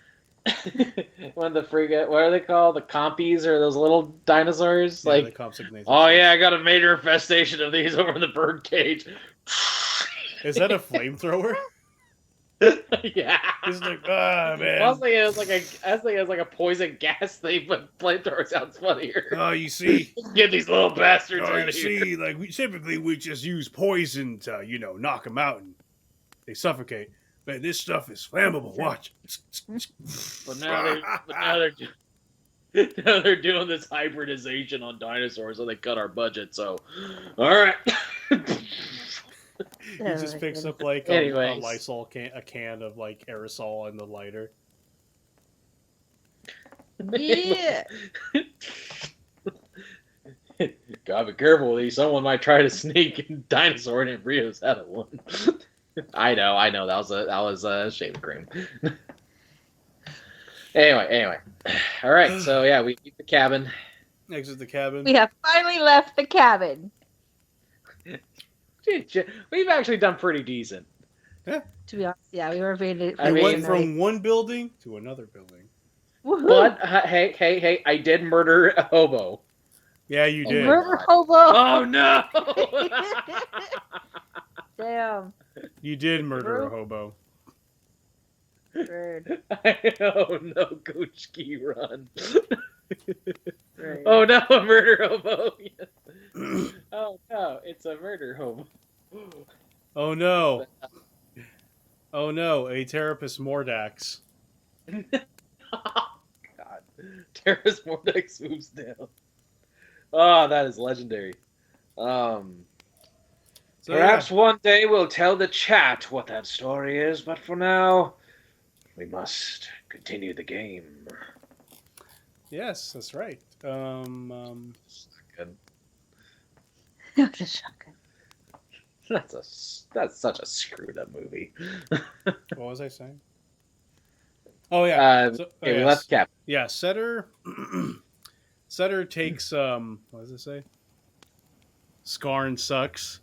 When the what are they called? The compies or those little dinosaurs? Yeah, like, the consignations. oh yeah, I got a major infestation of these over in the bird cage. Is that a flamethrower? Yeah. He's like, ah, man. I was thinking it was like a poison gas thing, but flamethrower sounds funnier. Oh, you see. Get these little bastards Oh, out you of here. see, like we just use poison to, knock them out and they suffocate. But this stuff is flammable. Watch. But now they're doing this hybridization on dinosaurs, so they cut our budget. So, all right. He just picks up like a Lysol can of like aerosol and the lighter. Yeah. Gotta be careful with these. Someone might try to sneak a dinosaur in Rio's out of one. I know. That was shaving cream. Anyway. All right. So yeah, we leave the cabin. Exit the cabin. We have finally left the cabin. We've actually done pretty decent. To be honest, yeah, we were being. I We mean, went from one building to another building. Woohoo. But hey, I did murder a hobo. Yeah, you did. Murder hobo. Oh no! Damn. You did murder a hobo. Bird. Oh no, Goochki, run! Bird. Oh no, a murder hobo! Oh no, it's a murder hobo. Oh no. Oh no, a Terrapus Mordax. God, Terrace Mordex moves down. Oh, that is legendary. So, Perhaps one day we'll tell the chat what that story is, but for now, we must continue the game. Yes, that's right. Good. The shotgun. That's such a screwed up movie. What was I saying? Oh yeah. Okay, we left Cap. Yeah, Setter. Setter takes What does it say? Scarn sucks.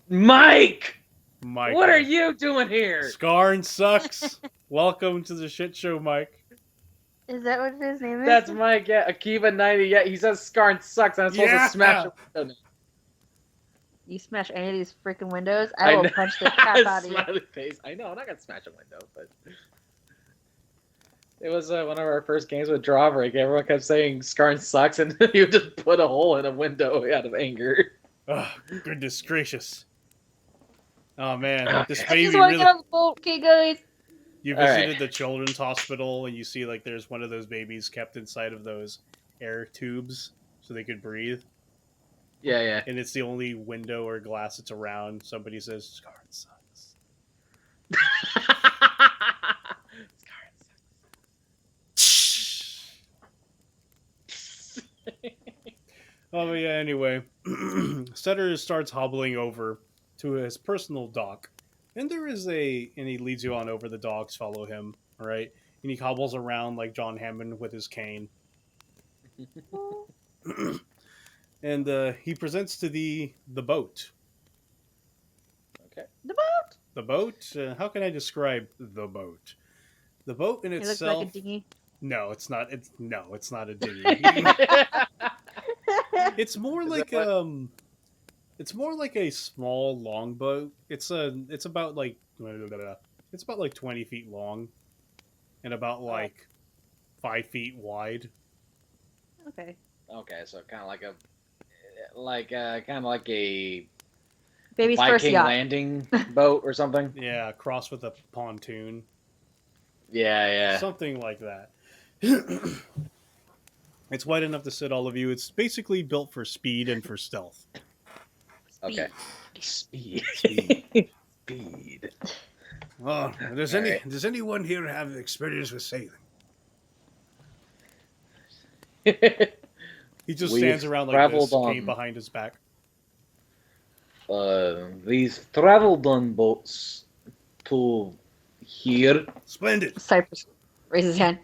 Mike, Mike. what are you doing here? Scarn sucks. Welcome to the shit show, Mike. Is that what his name is? That's Mike. Yeah, Akiva 90. Yeah, he says Scarn sucks. And I'm supposed to smash a window. You smash any of these freaking windows, I will punch the crap out of you. Smiley face. I know, I'm not gonna smash a window, but it was one of our first games with Drawbreak. Everyone kept saying Scarn sucks, and you just put a hole in a window out of anger. Oh, goodness gracious. Oh man, Okay. this I baby just want to really. get on the boat, okay, guys? You All visited right. the children's hospital and you see like there's one of those babies kept inside of those air tubes so they could breathe, Yeah, yeah. and it's the only window or glass that's around. Somebody says, "Scarn sucks." Oh but yeah. Anyway, Setter starts hobbling over to his personal dock, and he leads you on over. The dogs follow him, all right, and he hobbles around like John Hammond with his cane, and he presents to the boat. Okay. The boat. The boat. How can I describe the boat? The boat in It looks itself. like a dinghy. No, it's not. It's not a dinghy. It's more Is like it what? It's more like a small longboat. It's about like it's about like 20 feet long, and about like 5 feet wide. Okay. Okay, so kind of like a Baby's first Viking yacht. landing boat or something. Yeah, crossed with a pontoon, Yeah, yeah. something like that. It's wide enough to sit all of you. It's basically built for speed and for stealth. Okay. Speed. Speed. Speed. Oh, does All right. anyone here have experience with sailing? He just We've stands around like this, traveled cane on- behind his back. We've traveled on boats to here. Splendid. Cypress raises his hand.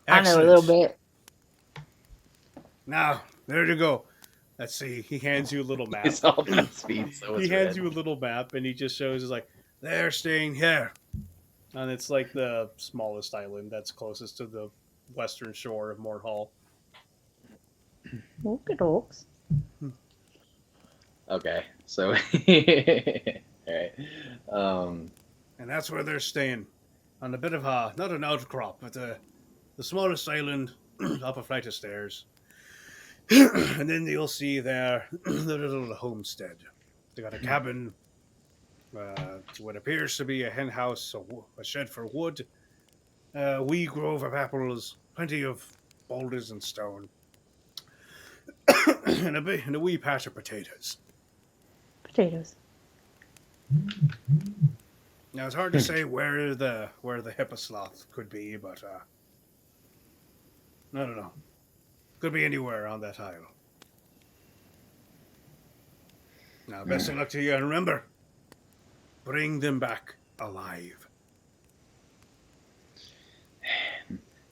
I know a little bit. Now, there you go. Let's see. He hands you a little map. It's all about speed, so He it's hands red. you a little map, and he just shows, is like, they're staying here. And it's like the smallest island that's closest to the western shore of Moorhal. Okie dokes. Okay, so all right. And that's where they're staying. On a bit of a, not an outcrop, but the smallest island up a flight of stairs. And then you'll see there the little homestead. They got a cabin, what appears to be a hen house, a shed for wood, a wee grove of apples, plenty of boulders and stone, and a wee patch of potatoes. Potatoes. Now it's hard to say where the hipposloth could be, but I don't know. Could be anywhere on that isle. Now, best of luck to you, and remember, bring them back alive.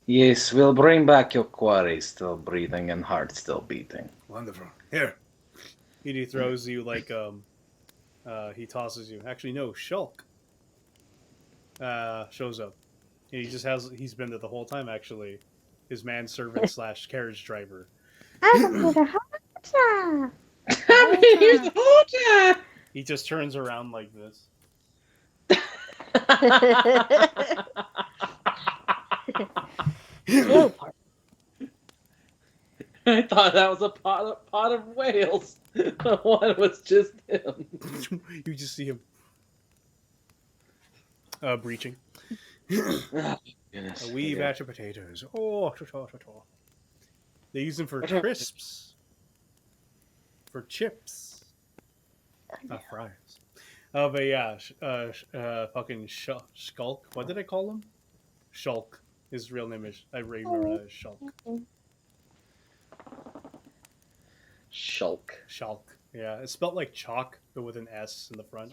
Yes, we'll bring back your quarry still breathing and heart still beating. Wonderful. Here. He throws you like he tosses you. Actually, no, Shulk shows up. And he's been there the whole time. Actually, his manservant / carriage driver. I'm gonna hot. Here's the whole time. He just turns around like this. I thought that was a pot of whales. The one was just him. You just see him breaching. Oh, goodness. A wee Okay. batch of potatoes. Oh, they use them for crisps, for chips, not fries. But yeah, fucking Skulk. What did I call him? Shulk. His real name is, I remember, Shulk. Shulk. Shulk. Yeah, it's spelled like chalk, but with an S in the front.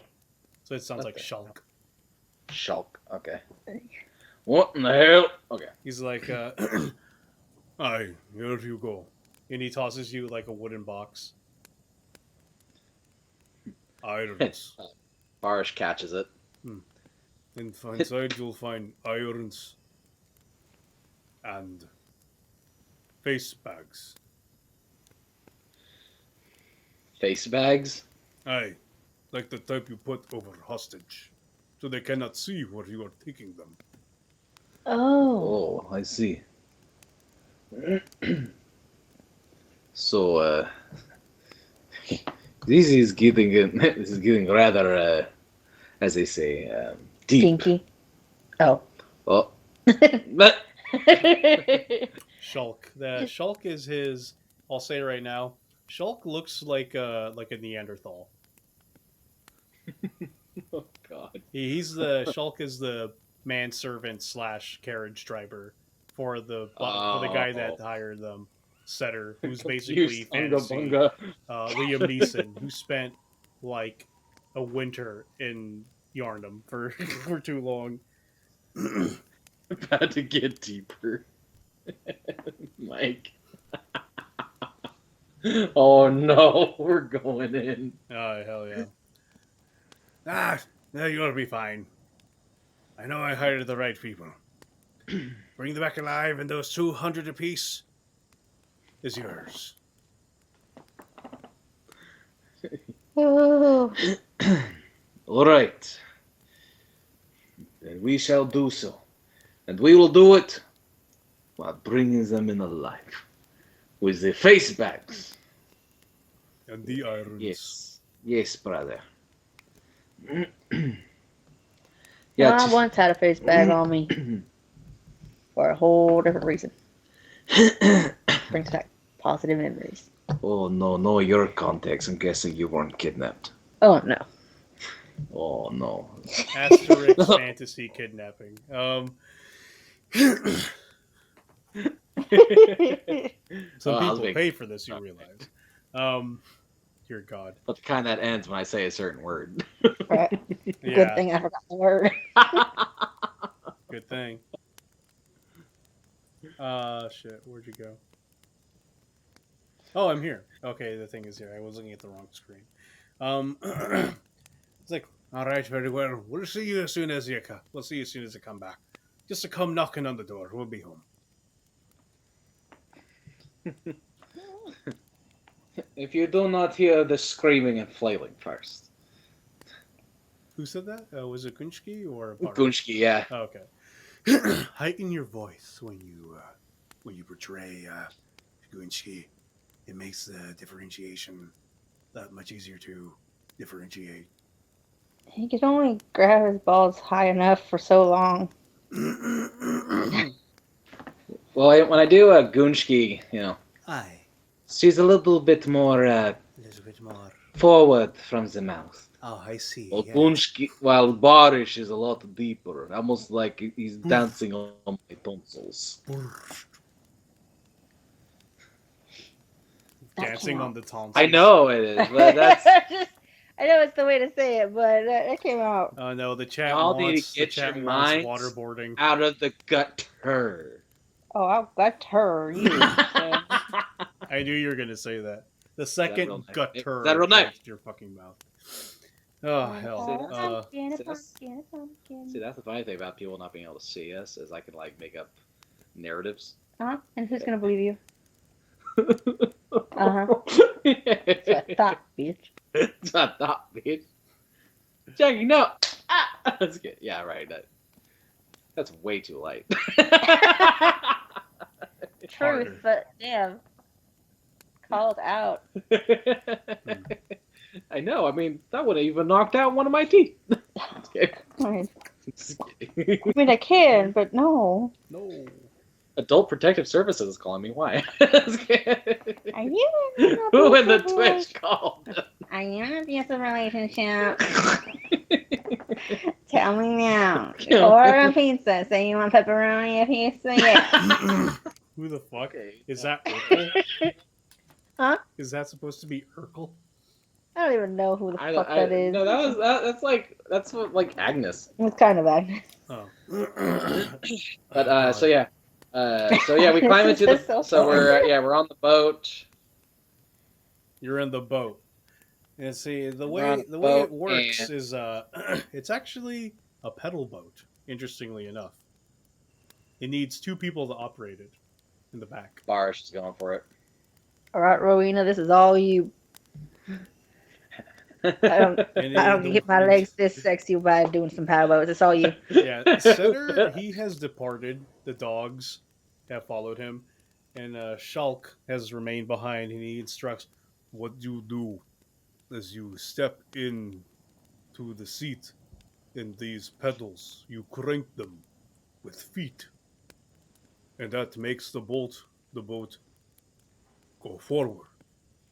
So it sounds What like the Shulk. Shulk. Okay. What in the hell? Okay. He's like, "Aye, here you go," and he tosses you like a wooden box. Irons. Barish catches it. And inside you'll find irons and face bags. Face bags. Aye, like the type you put over hostage, so they cannot see where you are taking them. Oh. Oh, I see. So, this is getting rather, as they say, deep. Stinky. Oh. Oh, but Shulk. The Shulk is his. I'll say it right now. Shulk looks like a Neanderthal. oh god. He's the Shulk is the manservant / carriage driver for the guy that hired them, Setter, who's basically fantasy. Liam Neeson, who spent like a winter in Yarnum for for too long. About to get deeper, Mike. Oh no, we're going in. Oh hell yeah! Ah, no, you'll be fine. I know I hired the right people. Bring them back alive, and those 200 apiece is yours. Oh. All right. Then we shall do so. And we will do it while bringing them in alive. With the face bags. And the irons. Yes. Yes, brother. Well, I once had a face bag on me for a whole different reason. Brings back positive memories. Oh, no, your context. I'm guessing you weren't kidnapped. Oh, no. Oh, no. Asterix fantasy kidnapping. Some people pay for this, you realize. Dear God. But the kind that ends when I say a certain word. Right. Yeah, Good thing I forgot the word. good thing. Shit, where'd you go? Oh, I'm here. Okay, the thing is here. I was looking at the wrong screen. It's like, all right, very well. We'll see you as soon as you come. We'll see you as soon as you come back. Just to come knocking on the door. We'll be home. If you do not hear the screaming and flailing first. Who said that? Was it Gunshki or Bart? Gunshki, yeah. Oh, okay. Heighten your voice when you portray Gunshki. It makes the differentiation that much easier to differentiate. He could only grab his balls high enough for so long. Well, when I do a Gunshki, Aye, she's a little bit more a little bit more. forward from the mouth. Oh, I see. Well, yeah. Gunshki, while Barish is a lot deeper, almost like he's dancing on my tonsils. Dancing on the tonsils. I know it is, but that's... I know it's the way to say it, but that came out. Oh no, the chat Y'all need wants to get the chat your wants minds waterboarding. out of the gutter. Oh, I'll gut her. You. I knew you were gonna say that. The second real name? gutter Is that a real name? out your fucking mouth. Oh hell. See, that's the funny thing about people not being able to see us is I can make up narratives. Huh? And who's gonna believe you? Uh-huh. That's what I thought, bitch. That's what I thought, bitch. Jackie, no. Ah! That's good. Yeah, right. That's way too light. Truth, but damn. Called out. I know. I mean, that would have even knocked out one of my teeth. Just kidding. I mean, I can, but no. No. Adult Protective Services is calling me. Why? Are you Who in the Twitch called? Are you in an abusive relationship? Tell me now. Order a pizza. Say you want pepperoni, a pizza? Yeah. Who the fuck? Okay. Is that Urkel? Huh? Is that supposed to be Urkel? I don't even know who the fuck that is. No, that's what, like Agnes. It's kind of bad. Oh. But so yeah, we climb into This is the. so So funny. we're on the boat. You're in the boat. And see, the We're on way a it boat works and- is it's actually a pedal boat, interestingly enough. It needs 2 people to operate it in the back. Barish is going for it. All right, Rowena, this is all you. I don't get my legs this sexy by doing some paddle boats. It's all you. Yeah, Setter, he has departed. The dogs have followed him. And Shulk has remained behind, and he instructs what you do as you step in to the seat in these pedals. You crank them with feet. And that makes the boat go forward.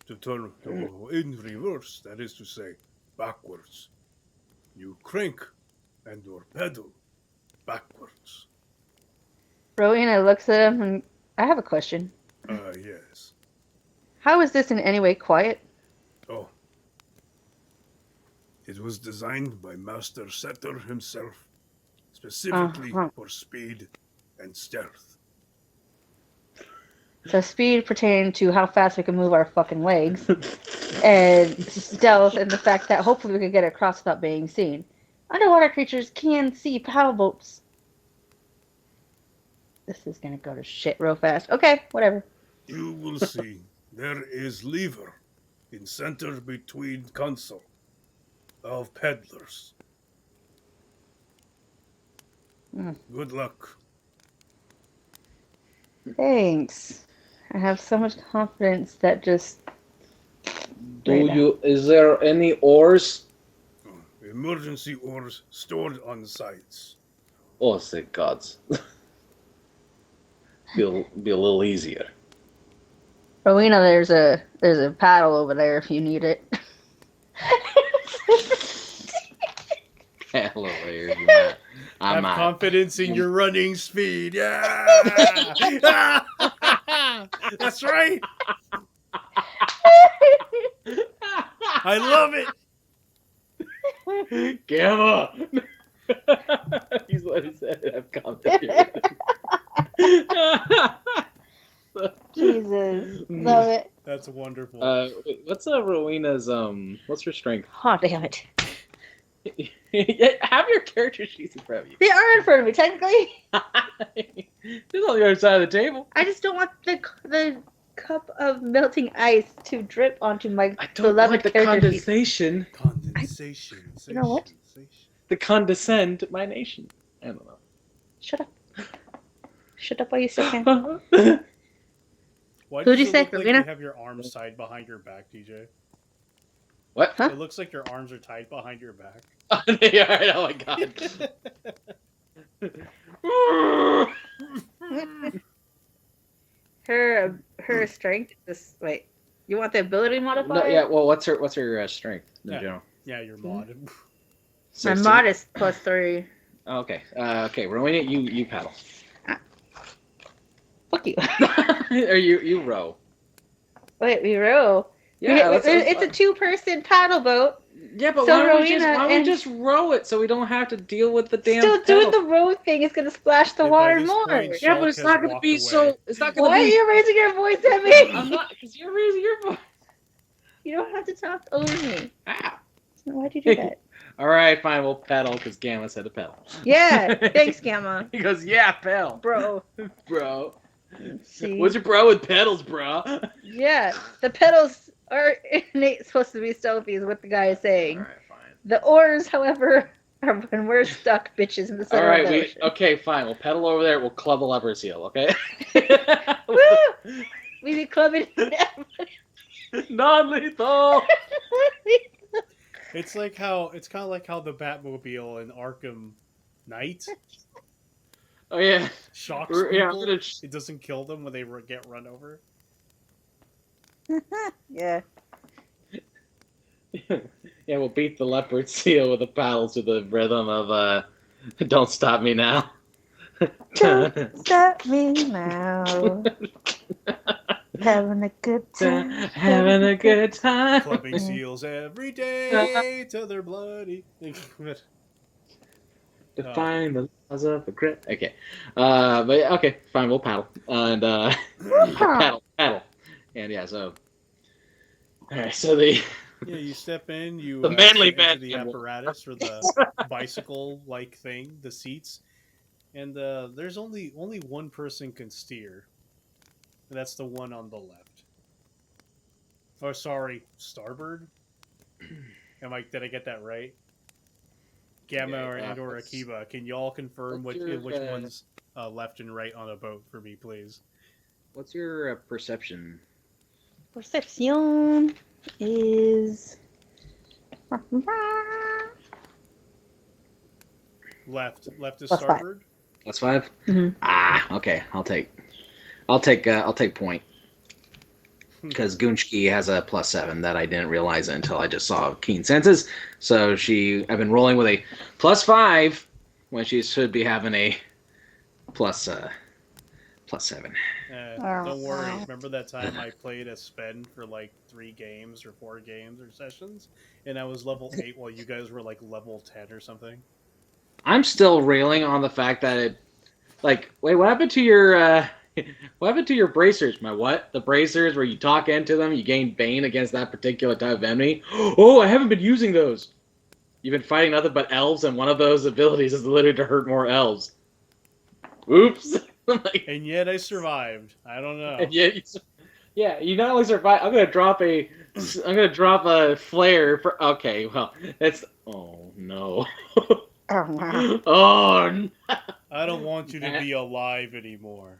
To turn in reverse, that is to say, backwards. You crank and your pedal backwards. Rowena looks at him, and I have a question. Yes. How is this in any way quiet? Oh. It was designed by Master Setter himself, specifically for speed and stealth. So speed pertaining to how fast we can move our fucking legs, and stealth and the fact that hopefully we can get across without being seen. Underwater creatures can see paddle boats. This is gonna go to shit real fast. Okay, whatever. You will see there is lever in center between console of peddlers. Good luck. Thanks. I have so much confidence that just. Is there any oars? Emergency oars stored on the sides. Oh, thank gods. be a little easier. Rowena, there's a paddle over there if you need it. Hello there. I'm Have out. confidence in your running speed. Yeah! That's right. I love it. Gamma. He's what he said. Have confidence. Jesus, love it. That's wonderful. Wait, what's Rowena's what's her strength? Oh damn it! Have your character sheets in front of you. They are in front of me technically. It's on the other side of the table. I just don't want the cup of melting ice to drip onto my I don't beloved like the character sheet. condensation. Condensation. You know what? The condescend my nation. I don't know. Shut up. Shut up while you still can. Why Who'd does you it say, look like Rowena? you have your arms tied behind your back, DJ? What? Huh? It looks like your arms are tied behind your back. They are. Oh my god. her strength is wait. You want the ability modifier? No, yeah. Well, what's her strength in Yeah. general? Yeah, your mod. My 16? mod is +3. Oh, okay. Okay. Rowena, you paddle. Fuck you. Or you row. Wait, we row. Yeah, It's a 2-person paddle boat. Yeah, but So why don't we Rowena just row it so we don't have to deal with the damn Still doing pedal? the row thing is gonna splash the Yeah, by water this more. point, Yeah, but it's Shulk not has going to walked be away. so. It's not going Why to are be. you raising your voice at I'm me? not, because you're raising your voice. You don't have to talk over me. Ah. Why'd you do that? All right, fine. We'll pedal because Gamma said to pedal. Yeah, thanks, Gamma. He goes, yeah, pedal, Bro. bro. See? What's your bro with pedals, bro? Yeah, the pedals are innate supposed to be stealthy, is what the guy is saying. All right, fine. The oars, however, are when we're stuck bitches in the All center right, of the ocean. okay, fine. We'll pedal over there. We'll club a leopard's heel, okay? Woo! We be clubbing. Non-lethal. It's kind of like how the Batmobile in Arkham Knight Oh yeah. shocks Yeah, people. I'm gonna It doesn't kill them when they get run over. Yeah. Yeah, we'll beat the leopard seal with the paddle to the rhythm of "Don't Stop Me Now." Don't stop me now. Having a good time. Having a good time. Clubbing seals every day till they're bloody. Define the laws of regret. Okay. But yeah, okay, fine, we'll paddle. And paddle. And yeah, so alright, so the Yeah, you step in, you The manly sit into man the can walk. apparatus or the bicycle-like thing, the seats, and there's only one person can steer, and that's the one on the left. Oh, sorry, starboard. Did I get that right? Gamma or Akiba, can y'all confirm which one's left and right on a boat for me, please? What's your perception? Perception is Left is +5. starboard. +5? Mhm. Okay. I'll take point. Because Gunchki has a +7 that I didn't realize until I just saw Keen Senses. So I've been rolling with a +5 when she should be having a +7. Don't worry. Remember that time I played a spend for like 3 games or 4 games or sessions, and I was level 8 while you guys were like level 10 or something? I'm still railing on the fact that it, like, wait, what happened to your bracers? My what? The bracers where you talk into them, you gain Bane against that particular type of enemy. Oh, I haven't been using those. You've been fighting nothing but elves, and one of those abilities is literally to hurt more elves. Oops. And yet I survived. I don't know. And yeah, you not only survive. I'm gonna drop a flare for. Okay, well, it's. Oh no. Oh wow. Oh no. I don't want you to be alive anymore.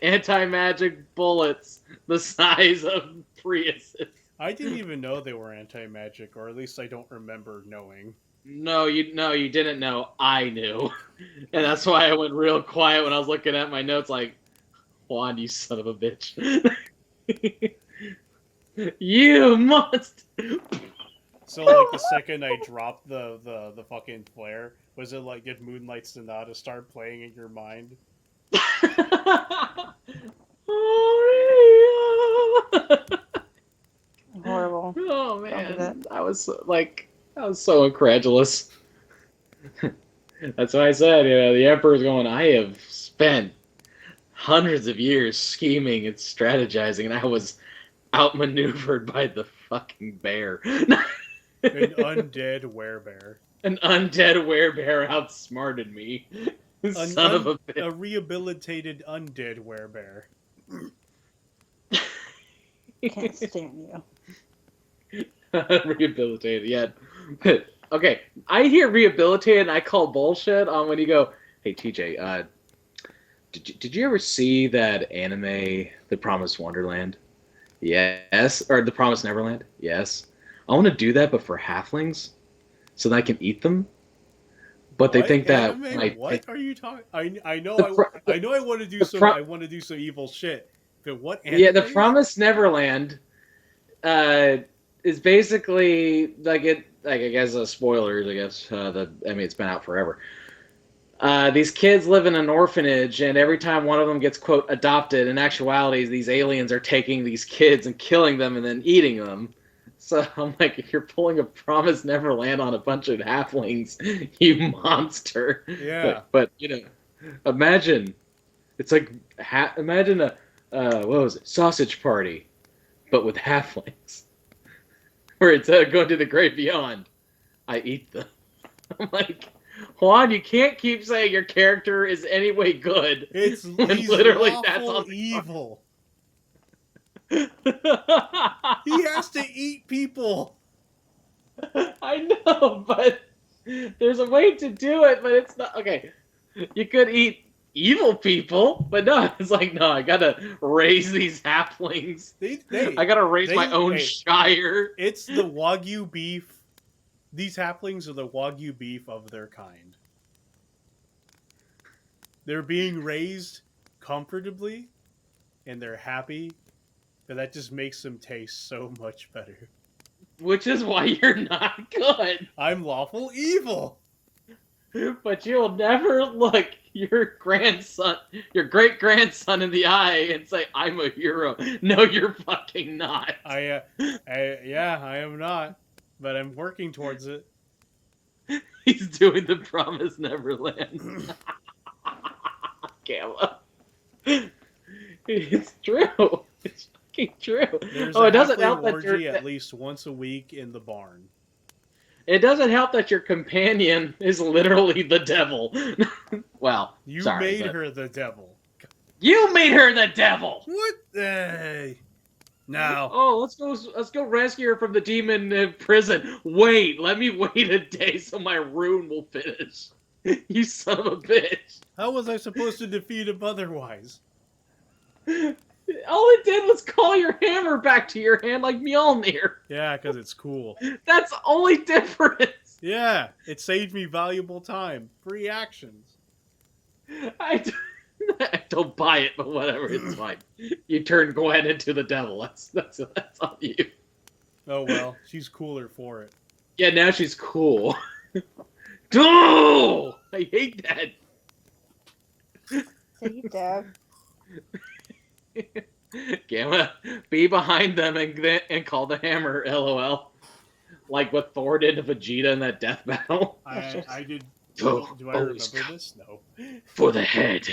Anti-magic bullets the size of Priuses. I didn't even know they were anti-magic, or at least I don't remember knowing. No, you didn't know. I knew, and that's why I went real quiet when I was looking at my notes. Like, Juan, you son of a bitch! You must. So like the second I dropped the fucking flare, was it like did Moonlight Sonata start playing in your mind? Horrible. Oh Don't do man, I was so incredulous. That's why I said, the Emperor's going, I have spent hundreds of years scheming and strategizing, and I was outmaneuvered by the fucking bear. An undead werebear. An undead werebear outsmarted me. Son of a bitch. A rehabilitated undead werebear. Can't stand you. Rehabilitated, yeah. Okay, I hear rehabilitated and I call bullshit on when you go, hey TJ, did you ever see that anime, The Promised Wonderland? Yes. Or The Promised Neverland? Yes. I want to do that, but for halflings, so that I can eat them. But they think that what are you talking? I know I want to do some. I want to do some evil shit. But what? Anime? Yeah, The Promised Neverland is basically like it. Like, I guess spoilers. I guess it's been out forever. These kids live in an orphanage, and every time one of them gets, quote, adopted, in actuality, these aliens are taking these kids and killing them and then eating them. So I'm like, if you're pulling a Promised Neverland on a bunch of halflings, you monster. Yeah. But imagine, it's like, imagine a, what was it, Sausage Party, but with halflings. Where it's going to the great beyond. I eat them. I'm like, Juan, you can't keep saying your character is anyway good. He's literally that's all evil. He has to eat people. I know, but there's a way to do it, but it's not okay. You could eat evil people, but no, it's like, no, I gotta raise these halflings. I gotta raise my own shire. It's the Wagyu beef. These halflings are the Wagyu beef of their kind. They're being raised comfortably, and they're happy, but that just makes them taste so much better. Which is why you're not good. I'm lawful evil. But you'll never look your grandson, your great grandson in the eye and say, "I'm a hero." No, you're fucking not. I am not, but I'm working towards it. He's doing the Promise Neverland. Gamma. It's true. It's fucking true. There's Oh, a it doesn't halfway help that orgy you're. at least once a week in the barn. It doesn't help that your companion is literally the devil. Well, You sorry, made but- her the devil. You made her the devil. What? Hey. No. Oh, let's go rescue her from the demon prison. Wait, let me wait a day so my rune will finish. You son of a bitch. How was I supposed to defeat him otherwise? All it did was call your hammer back to your hand like Mjolnir. Yeah, because it's cool. That's the only difference. Yeah, it saved me valuable time. Free actions. I don't buy it, but whatever, it's fine. You turned Gwen into the devil. That's on you. Oh well, she's cooler for it. Yeah, now she's cool. Oh, I hate that. Hey, Deb. Gamma, be behind them and call the hammer, LOL. Like what Thor did to Vegeta in that death battle. I did. Oh, Do I remember always this? No. For the head.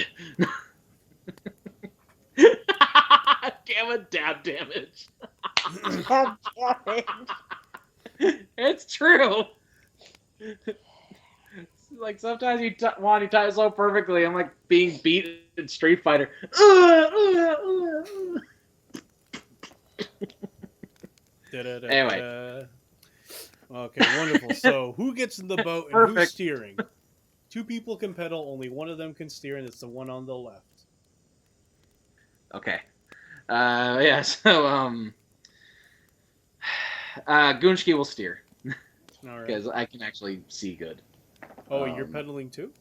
Gamma dab damage. God damn it. It's true. It's like sometimes you want to tie it so perfectly. I'm like being beat in Street Fighter. Anyway. Okay, wonderful. So, who gets in the boat and who's Perfect. steering? Two people can pedal, only one of them can steer, and it's the one on the left. Okay. Yeah, so, Gunshki will steer. All right. Because I can actually see good. Oh, you're pedaling too?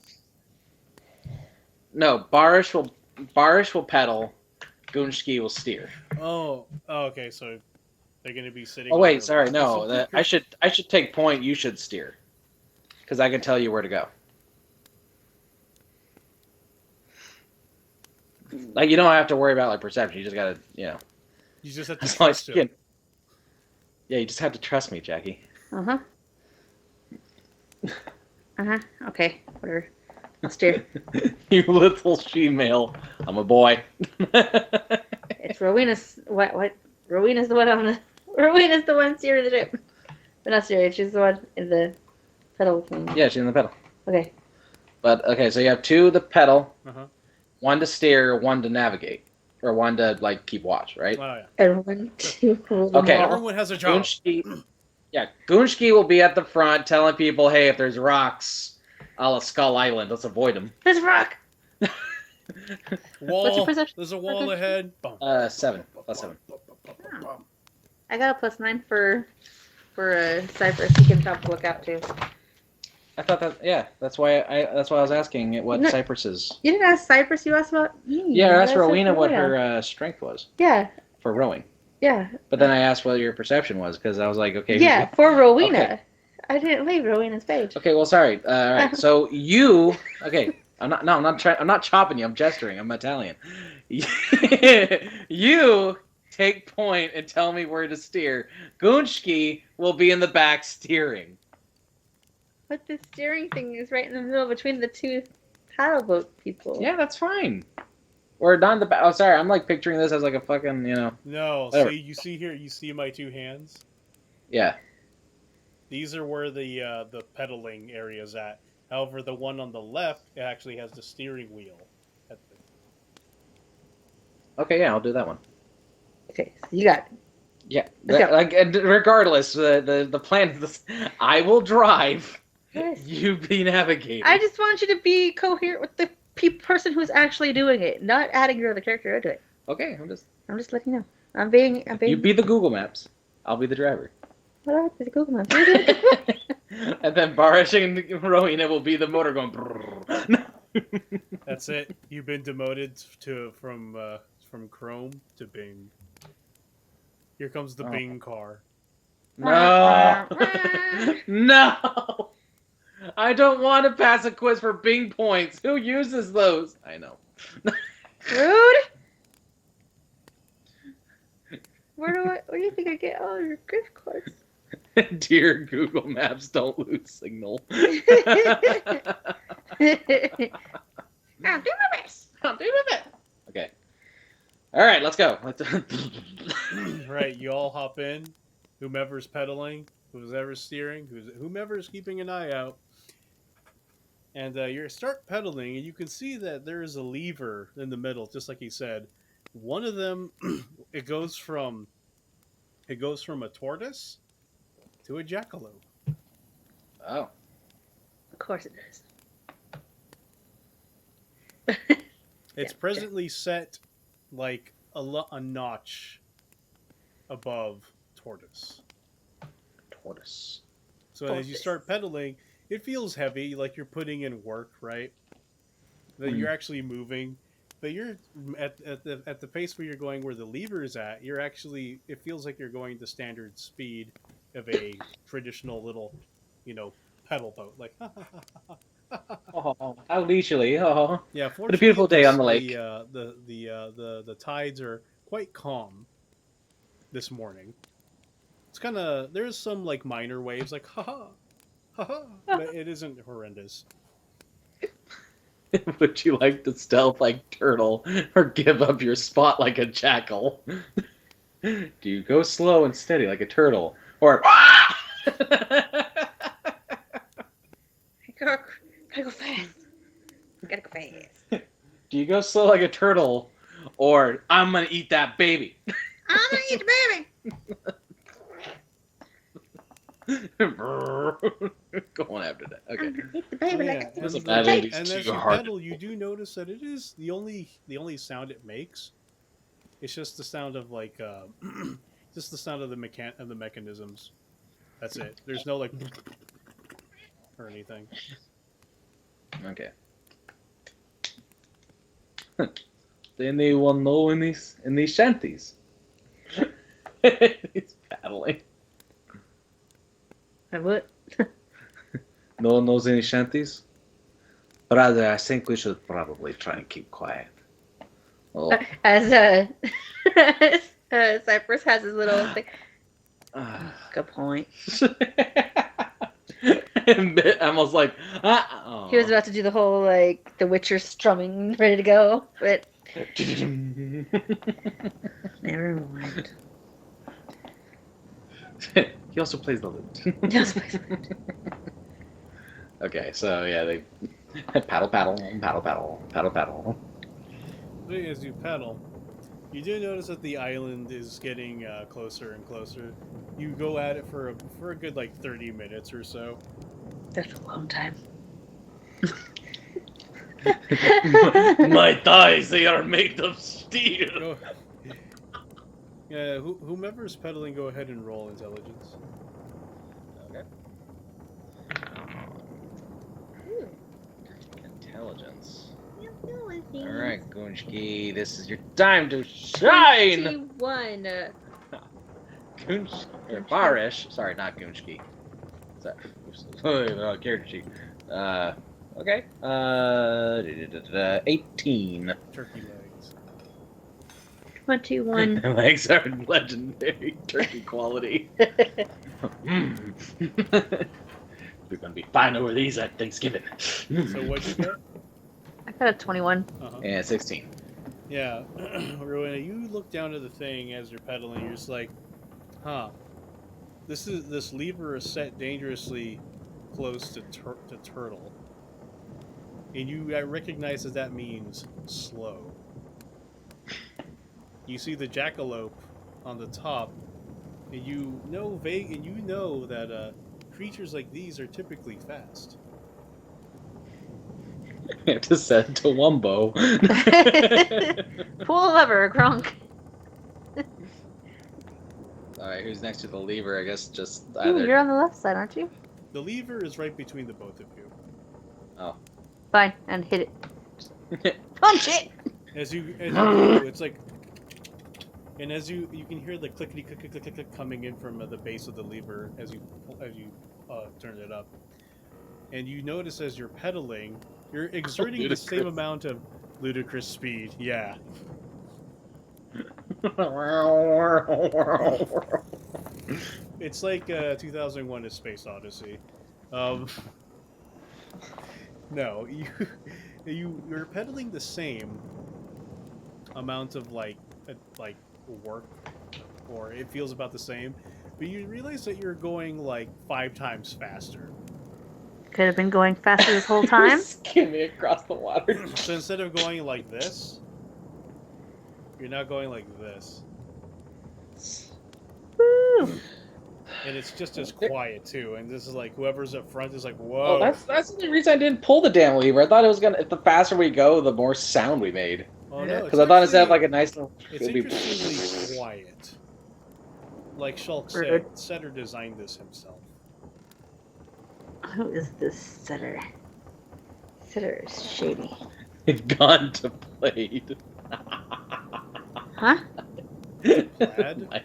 No, Barish will pedal. Gunshki will steer. Oh, okay. So they're going to be sitting. Oh on wait, their sorry, no. opposite I should take point. You should steer, because I can tell you where to go. Like you don't have to worry about like perception. You just gotta, You just have to It's like, trust him. yeah, you just have to trust me, Jackie. Uh-huh. Uh-huh. Okay, whatever. I'll steer. You little she-male. I'm a boy. It's Rowena's... What? Rowena's the one I'm gonna... Rowena's the one steering the ship. But not steering, she's the one in the pedal thing. Yeah, she's in the pedal. Okay. But okay, so you have two to pedal, Uh-huh. one to steer, one to navigate, or one to like keep watch, right? Oh, yeah. Everyone to hold them Okay. all. Everyone has a job. Gunshki will be at the front telling people, hey, if there's rocks, a la Skull Island, let's avoid them. There's a rock! Wall. What's your perception? There's a wall ahead. Bum. 7. Plus 7. I got a +9 for Cypress. He can help look out too. I thought that, yeah, that's why I was asking what No. Cypress is. You didn't ask Cypress, you asked about me. Yeah, I asked You Rowena what Rowena. her strength was Yeah, for rowing. yeah. But then I asked what your perception was, because I was like, okay. Yeah, for Rowena. Okay. I didn't leave Rowena's page. Okay, well, sorry. All right, so you, okay, I'm not chopping you, I'm gesturing, I'm Italian. You take point and tell me where to steer. Gunshki will be in the back steering. But the steering thing is right in the middle between the two paddle boat people. Yeah, that's fine. Or not in the back. Oh, sorry, I'm like picturing this as like a fucking, No, Whatever. see, you see here, you see my two hands? Yeah. These are where the pedaling area is at. However, the one on the left, it actually has the steering wheel. Okay, yeah, I'll do that one. Okay, so you got Yeah, Let's go. like regardless, the plan is this: I will drive, Yes. you be navigating. I just want you to be coherent with the person who's actually doing it, not adding your other character into it. Okay, I'm just letting you know. I'm being. You be the Google Maps. I'll be the driver. What the Google Maps? And then Barish and Rowena will be the motor going. Brrr. That's it. You've been demoted from Chrome to Bing. Here comes the Oh. Bing car. No, no. I don't want to pass a quiz for Bing points. Who uses those? I know. Rude. Where do you think I get all your gift cards? Dear Google Maps, don't lose signal. I'm doing my best. I'm doing it. Okay. All right, let's go. Right, you all hop in. Whomever's pedaling, whoever's steering, whomever's keeping an eye out, and you start pedaling, and you can see that there is a lever in the middle, just like he said. One of them, it goes from a tortoise to a jackalope. Oh. Of course it does. It's Yeah, presently set like a notch above tortoise. Tortoise. So as you start pedaling, it feels heavy, like you're putting in work, right? That you're actually moving, but you're at the pace where you're going, where the lever is at. You're actually, it feels like you're going the standard speed of a traditional little, pedal boat. Like, Oh, how leisurely. Oh. yeah. What a beautiful day on the lake. The tides are quite calm this morning. It's kind of, there's some like minor waves, like haha, haha, but it isn't horrendous. Would you like to stealth like turtle or give up your spot like a jackal? Do you go slow and steady like a turtle or Gotta go fast. Gotta go fast. do you go slow like a turtle or I'm gonna eat that baby? I'm gonna eat the baby. Going after that. Okay. I'm gonna eat the baby like And, a That baby's and too as you hard. pedal, you do notice that it is the only sound it makes. It's just the sound of like, just the sound of the mechanisms. That's it. There's no like or anything. Okay. Does anyone know in these shanties? He's paddling. I would. No one knows any shanties? Brother, I think we should probably try and keep quiet. Oh. As Cypress has his little thing. Good point. I'm almost like, oh. He was about to do the whole like the Witcher strumming, ready to go, but never mind. He also plays the lute. Just Okay, so yeah, they paddle, paddle, paddle, paddle, paddle, paddle. As you pedal, you do notice that the island is getting closer and closer. You go at it for a good like 30 minutes or so. That's a long time. My thighs, they are made of steel. Yeah, whomever's pedaling, go ahead and roll intelligence. Okay. Intelligence. All right, Gunshki, this is your time to shine. 21. Barish. Sorry, not Gunshki. Character sheet. Okay. 18. Turkey legs. 21. Legs are legendary turkey quality. We're gonna be fine over these at Thanksgiving. So what'd you get? I got a 21. Uh-huh. And 16. Yeah, Rowena, you look down at the thing as you're pedaling. You're just like, huh? This lever is set dangerously close to turtle, and you recognize that means slow. You see the jackalope on the top, and you know that creatures like these are typically fast. I have to set to Wumbo. Pull the lever, Gronk. Alright, who's next to the lever? I guess just Ooh, either. you're on the left side, aren't you? The lever is right between the both of you. Oh. Fine, and hit it. Punch it! As you go, it's like, and as you can hear the clickety click click click click coming in from the base of the lever as you turn it up. and you notice as you're pedaling, you're exerting the same amount of ludicrous speed. Yeah. It's like 2001: A Space Odyssey. No, you're pedaling the same amount of like work, or it feels about the same, but you realize that you're going like 5 times faster. Could have been going faster this whole time. Skimming across the water. So instead of going like this, you're now going like this. Woo! And it's just as quiet too. And this is like whoever's up front is like, whoa. Oh, that's the reason I didn't pull the damn lever. I thought it was gonna. If the faster we go, the more sound we made. Oh no! Because I thought instead of like a nice little. It's interestingly quiet. Like Shulk said, Setter designed this himself. Who is this Setter? Setter is shady. Gone to played. Huh? Glad?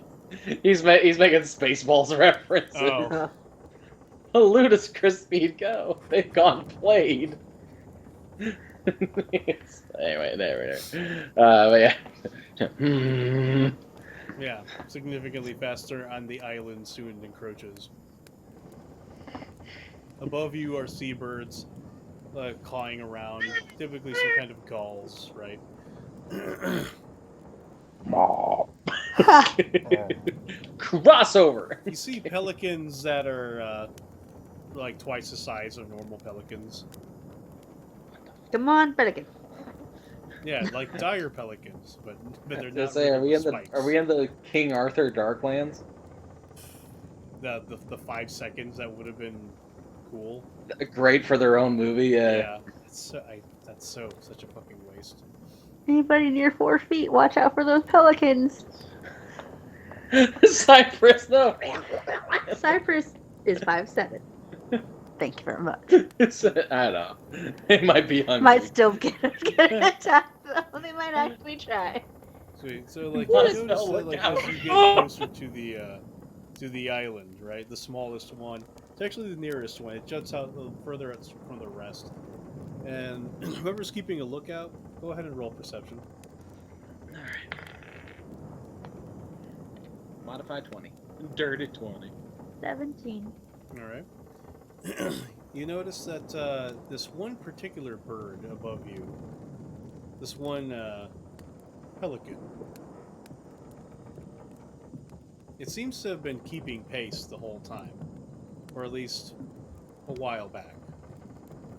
He's making Spaceballs references. Oh. Ludus Crispy go. They've gone played. Anyway, there. But yeah. Yeah, significantly faster on the island soon encroaches. Above you are seabirds cawing around, typically some kind of gulls, right? Crossover. You see pelicans that are like twice the size of normal pelicans. Come on, pelican. Yeah, like dire pelicans, but they're Let's not. say, really are we in the King Arthur Darklands? The 5 seconds that would have been cool. Great for their own movie. Yeah, that's such a fucking waste. Anybody near 4 feet, watch out for those pelicans. Cypress, no. Cypress is 5'7". Thank you very much. I don't know. It might be hungry. Might still get attacked though. They might actually try. Sweet. So like What you is notice no that, like lookout? as you get closer to the island, right? The smallest one. It's actually the nearest one. It juts out a little further from the rest. And whoever's keeping a lookout, go ahead and roll perception. Alright. Modify 20. Dirty 20. 17. All right. You notice that this one particular bird above you, this one pelican, it seems to have been keeping pace the whole time, or at least a while back,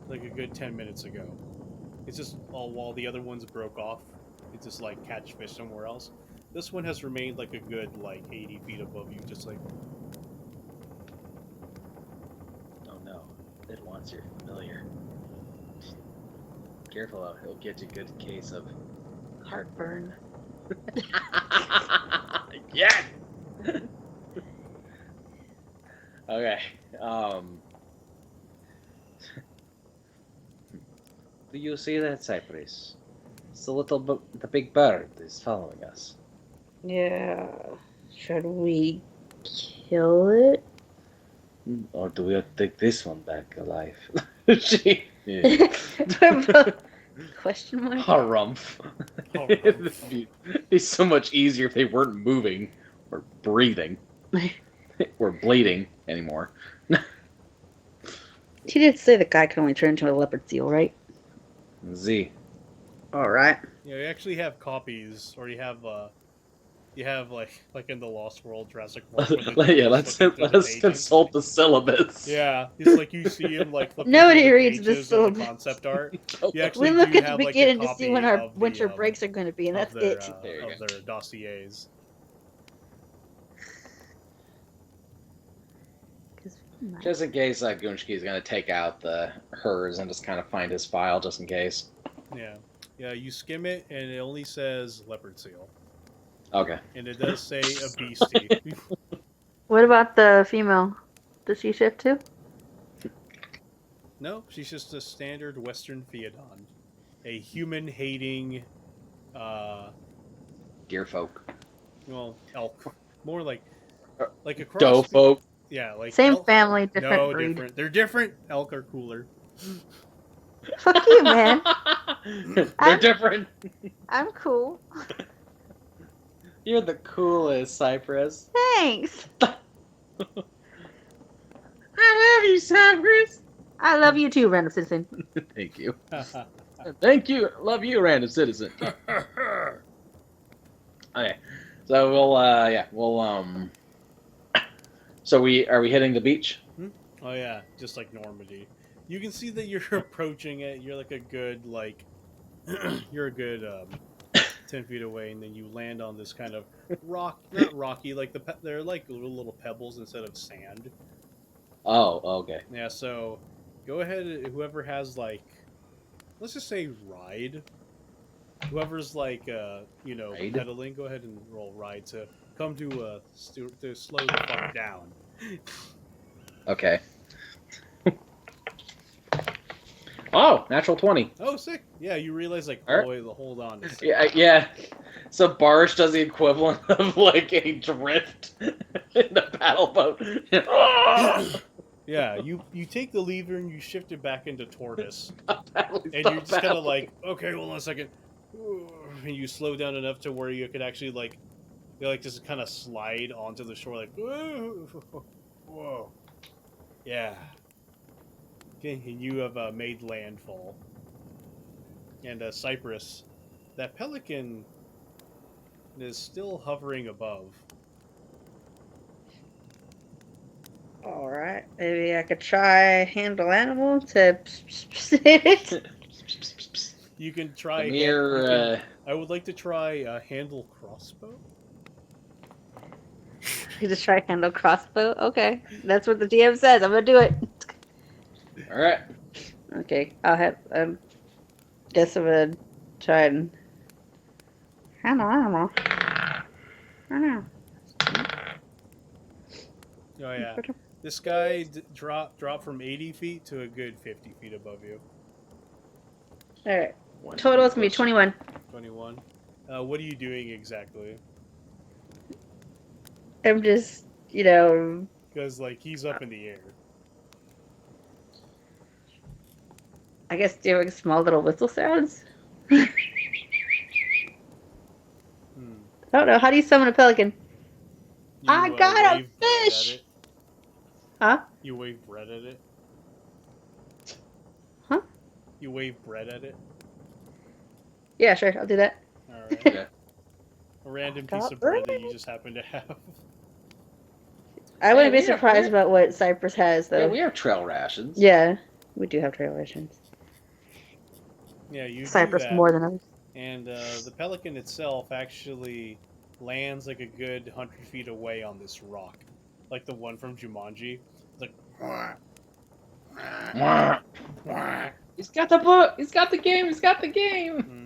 like a good 10 minutes ago. It's just while the other ones broke off, it just like catch fish somewhere else. This one has remained like a good like 80 feet above you, just like. It wants your familiar. Careful out, he'll get you a good case of Heartburn. Yes! Okay. Do you see that, Cypress? It's the big bird is following us. Yeah. Should we kill it? Or do we take this one back alive? She. Question mark? Harumph. It'd be so much easier if they weren't moving or breathing or bleeding anymore. She did say the guy can only turn into a leopard seal, right? Z. All right. Yeah, you actually have copies, or you have like in the Lost World, Jurassic World. Yeah, let's consult the syllabus. Yeah, it's like you see him like flipping Nobody through the reads the pages of syllabus. the concept art. You We actually look do at the have, like, a beginning to see copy when our of the, winter breaks are going to be, and that's of their, it. of their dossiers. 'Cause, Just in case Gunshki is going to take out hers and just kind of find his file, just in case. Yeah, yeah. You skim it, and it only says leopard seal, Okay. and it does say a beastie. What about the female? Does she shift too? No, she's just a standard Western Theodon, a human-hating, Deer folk. well, elk, more like a cross. Doe folk. Yeah, like Same elk, family, different no, breed. different. They're different. Elk are cooler. Fuck you, man. They're I'm- different. I'm cool. You're the coolest, Cypress. Thanks. I love you, Cypress. I love you too, random citizen. Thank you. Thank you. Love you, random citizen. Okay. So so we hitting the beach? Oh yeah, just like Normandy. You can see that you're approaching it. You're like a good you're a good 10 feet away, and then you land on this kind of not rocky, like they're like little pebbles instead of sand. Oh, okay. Yeah, so go ahead. Whoever has let's just say ride. Whoever's Ride? pedaling, go ahead and roll ride to come to slow the fuck down. Okay. Oh, natural 20. Oh, sick! Yeah, you realize Alright. hold on. Yeah. So Barish does the equivalent of like a drift in the paddle boat. Yeah, you take the lever and you shift it back into tortoise, And and you're just kind of like, okay, hold on a second, and you slow down enough to where you could actually just kind of slide onto the shore, like, whoa, yeah. Okay, and you have made landfall, and Cypress, that pelican is still hovering above. All right, maybe I could try handle animal to. You can try. I would like to try handle crossbow. You just try handle crossbow. Okay, that's what the DM says. I'm gonna do it. All right. Okay, I'll have. Guess I'm gonna try and handle animal. I don't know. Oh yeah, this guy dropped from 80 feet to a good 50 feet above you. All right, total is gonna be 21. 21. What are you doing exactly? I'm just, Because he's up in the air. I guess doing small little whistle sounds. Hmm. I don't know. How do you summon a pelican? You, I got a wave bread at fish! it. Huh? You wave bread at it. Huh? You wave bread at it. Yeah, sure. I'll do that. All right. Yeah. A random Got piece of bread that bread. you just happen to have. I wouldn't Hey, be surprised about what Cypress has, though. Yeah, we have trail rations. Yeah, we do have trail rations. Yeah, you Cypress do that. more than others. And the pelican itself actually lands like a good 100 feet away on this rock, like the one from Jumanji. It's like, He's got the book. He's got the game. He's got the game. mm-hmm.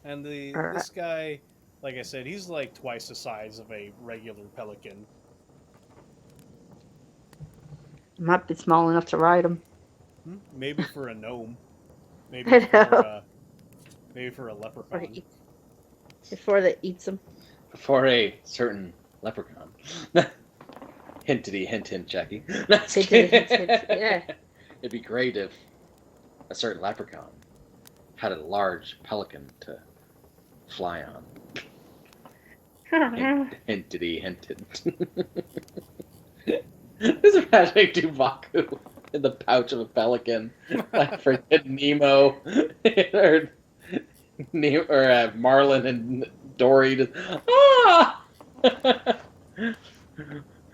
And Alright. this guy, like I said, he's like twice the size of a regular pelican. Might be small enough to ride them. Maybe for a gnome. Maybe I know. for a leprechaun. Before they eats them. For a certain leprechaun. Hintity, hint, hint, Jackie. Hintity, hint, hint, yeah. It'd be great if a certain leprechaun had a large pelican to fly on. Hintity, hint, hint. This is imagining Dubaku in the pouch of a pelican, like freaking Nemo, or Marlin and Dory. Just, ah!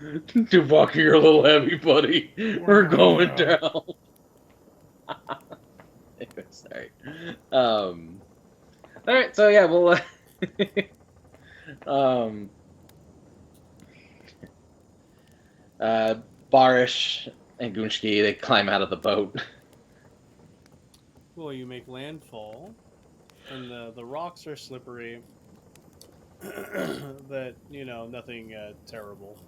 Dubaku, you're a little heavy, buddy. We're going down. Sorry. All right, so yeah, we'll. Barish and Gunshki, they climb out of the boat. Well, you make landfall, and the rocks are slippery. That nothing terrible.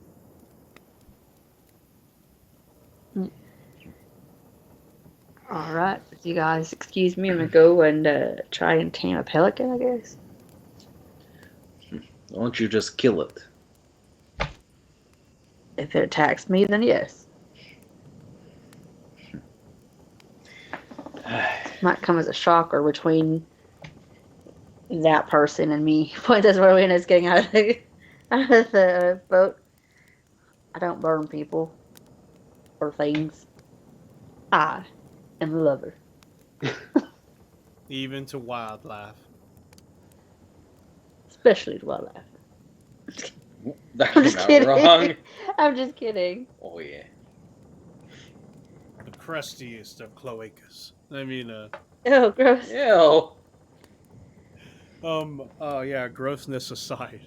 All right, you guys excuse me. I'm gonna go and try and tame a pelican, I guess. Why don't you just kill it? If it attacks me, then yes. Might come as a shocker between that person and me. Point as Rowena's getting out of the boat. I don't burn people or things. I am a lover. Even to wildlife. Especially to wildlife. That I'm came just out kidding. wrong. I'm just kidding. Oh yeah. The crustiest of cloacas. I mean, Oh, gross. Ew. yeah, grossness aside.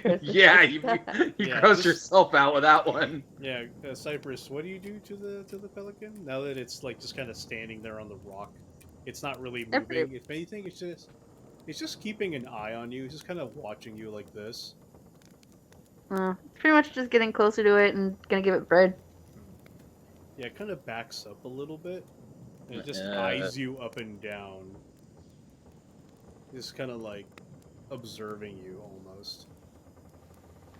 Gross. Yeah, you Yeah, gross this- yourself out with that one. Yeah, Cypress, what do you do to the pelican now that it's like just kind of standing there on the rock? It's not really moving. If anything, it's just keeping an eye on you. It's just kind of watching you like this. Pretty much just getting closer to it and gonna give it bread. Yeah, it kind of backs up a little bit, and it just Yeah. eyes you up and down. Just kind of like observing you almost.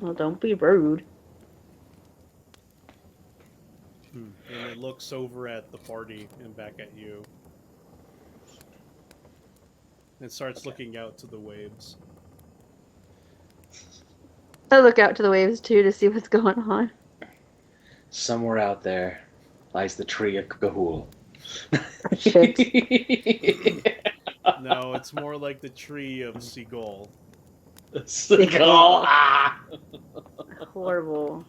Well, don't be rude. And it looks over at the party and back at you. And starts looking out to the waves. I look out to the waves too to see what's going on. Somewhere out there lies the tree of Gahul. Shit. No, it's more like the tree of Seagull. Seagull. Ah! Horrible.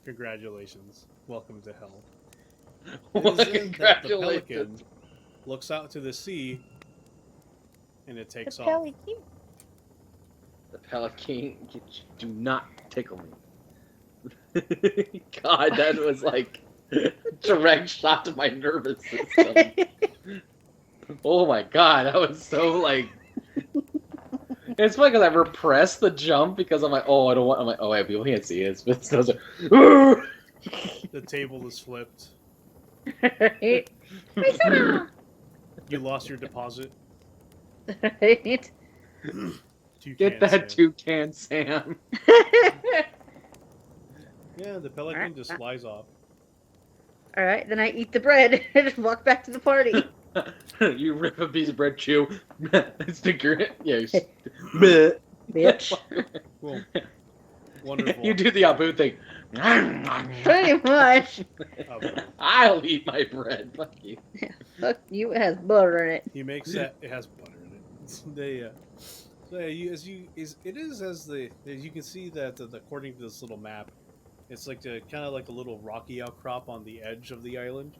Congratulations. Welcome to hell. Well, It is then that the pelican congratulations. looks out to the sea and it takes off. The pelican, do not tickle me. God, that was like a direct shot to my nervous system. Oh my god, that was so like. It's funny because I repressed the jump because I'm like, oh, I don't want. I'm like, oh wait, people can't see it. But still, like, The table is flipped. Right? You lost your deposit. Right? get that toucan, Sam. Yeah, the pelican just flies off. Alright, then I eat the bread and just walk back to the party. You rip a piece of bread, chew, stick your yeah. Bleh. Bitch. Cool. Wonderful. You do the Abu thing. Pretty much. I'll eat my bread. Fuck you. Fuck you, it has butter in it. He makes that. It has butter in it. They, so yeah, as you can see that according to this little map, it's like kind of like a little rocky outcrop on the edge of the island,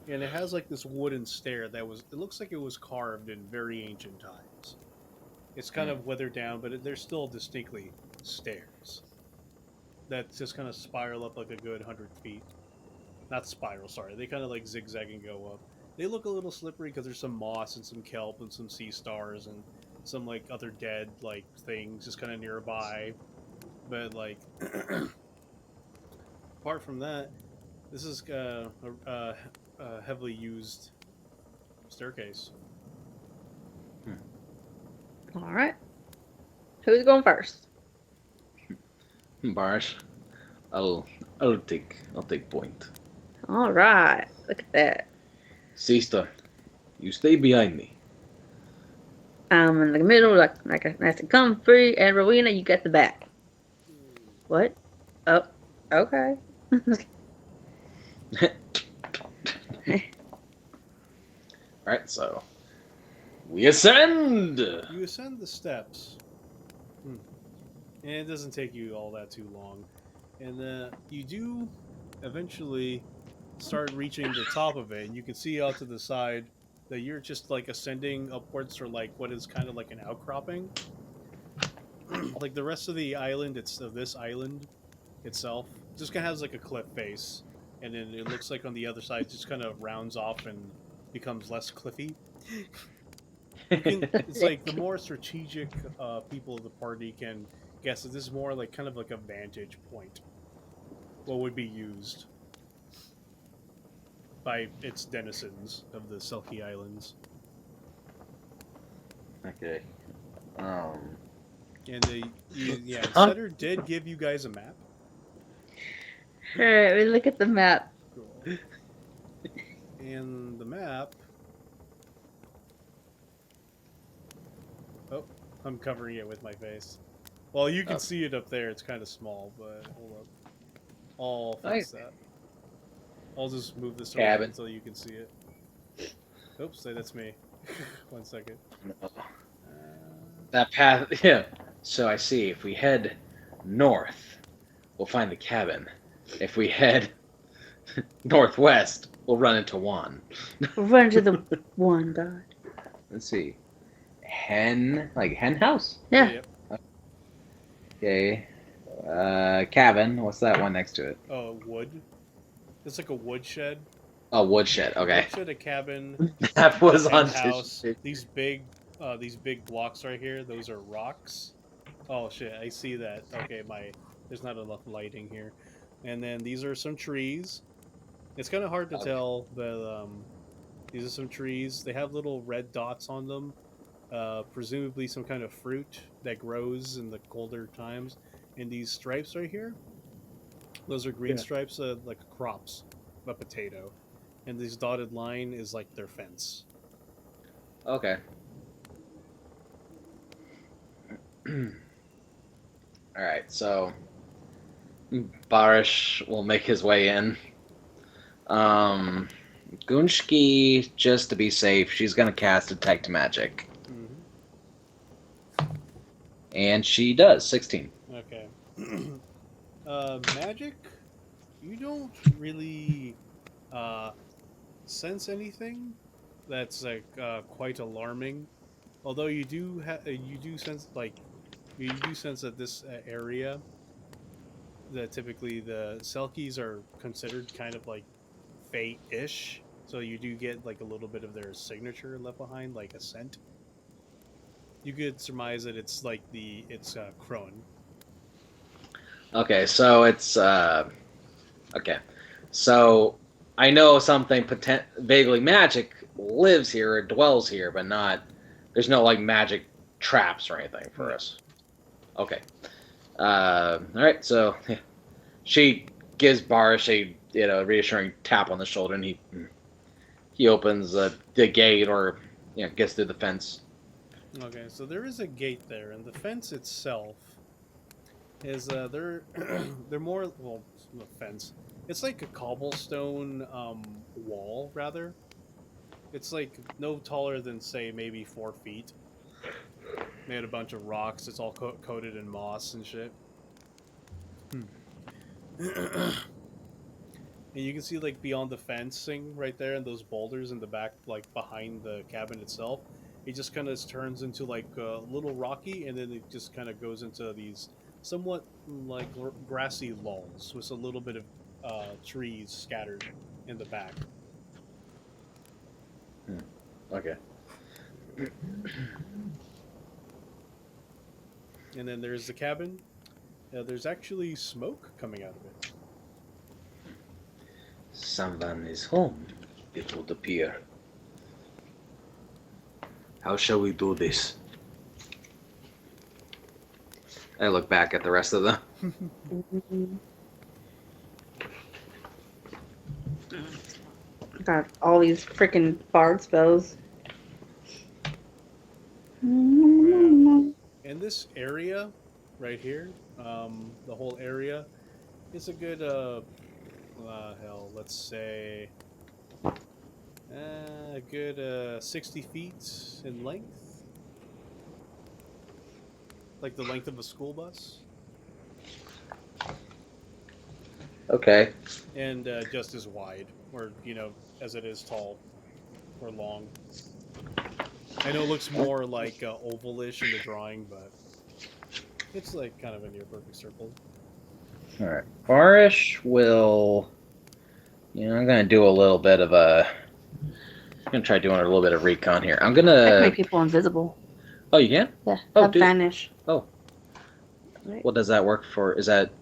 and it has like this wooden stair that was. It looks like it was carved in very ancient times. It's kind of weathered down, but there's still distinctly stairs that just kind of spiral up like a good 100 feet. Not spiral, sorry. They kind of like zigzag and go up. They look a little slippery because there's some moss and some kelp and some sea stars and some like other dead like things just kind of nearby. But like, apart from that, this is a heavily used staircase. Alright. Who's going first? Barish, I'll take point. Alright. Look at that. Sister, you stay behind me. I'm in the middle, like nice and comfy, and Rowena, you got the back. What? Oh, okay. Alright, so we ascend! You ascend the steps. And it doesn't take you all that too long. And you do eventually start reaching the top of it, and you can see out to the side that you're just like ascending upwards for like what is kind of like an outcropping. Like the rest of the island, this island itself just kind of has like a cliff face, and then it looks like on the other side it just kind of rounds off and becomes less cliffy. It's like the more strategic people of the party can guess that this is more like kind of like a vantage point. What would be used by its denizens of the Selkie Islands. Okay. And Sutter did give you guys a map. Alright, we look at the map. Cool. And the map. Oh, I'm covering it with my face. Well, you can see it up there. It's kind of small, but hold up. I'll fix that. I'll just move this around Cabin. until you can see it. Oops, that's me. 1 second. That path, yeah. So I see. If we head north, we'll find the cabin. If we head northwest, we'll run into Juan. We'll run to the one god. Let's see. Hen house? Yeah. Yep. Okay. Cabin. What's that one next to it? Oh, wood. It's like a woodshed. Oh, woodshed. Okay. Woodshed, a cabin. That was hen on house. These big blocks right here. Those are rocks. Oh shit! I see that. Okay, there's not enough lighting here. And then these are some trees. It's kind of hard to tell, but these are some trees. They have little red dots on them. Presumably some kind of fruit that grows in the colder times. And these stripes right here, those are green stripes, like crops of a potato. And this dotted line is like their fence. Okay. All right, so Barish will make his way in. Gunshki, just to be safe, she's gonna cast Detect Magic. Mm-hmm. And she does, 16. Okay. Magic, you don't really sense anything that's like quite alarming. Although you do sense that this area, that typically the Selkies are considered kind of like fate-ish, so you do get like a little bit of their signature left behind, like a scent. You could surmise that it's Crone. Okay, so it's okay. So I know something vaguely magic lives here or dwells here, but there's no like magic traps or anything for us. Okay. All right. So she gives Barish a reassuring tap on the shoulder, and he opens the gate, or gets through the fence. Okay, so there is a gate there, and the fence itself is they're more the fence. It's like a cobblestone wall, rather. It's like no taller than say maybe 4 feet. Made a bunch of rocks. It's all coated in moss and shit. And you can see like beyond the fencing right there, and those boulders in the back, like behind the cabin itself. It just kind of turns into like a little rocky, and then it just kind of goes into these somewhat like grassy lulls with a little bit of trees scattered in the back. Okay. And then there's the cabin. There's actually smoke coming out of it. Someone is home, it would appear. How shall we do this? I look back at the rest of them. Got all these freaking bard spells. And this area right here, the whole area, is a good let's say a good 60 feet in length, like the length of a school bus. Okay. And just as wide, or as it is tall or long. I know it looks more like ovalish in the drawing, but it's like kind of a near perfect circle. All right. Barish will. I'm gonna do a little bit of a. I'm gonna try doing a little bit of recon here. I'm I can gonna. make people invisible. Oh, you can? Yeah. Oh, Have dude. vanish. Oh. Right. What does that work for? Is that?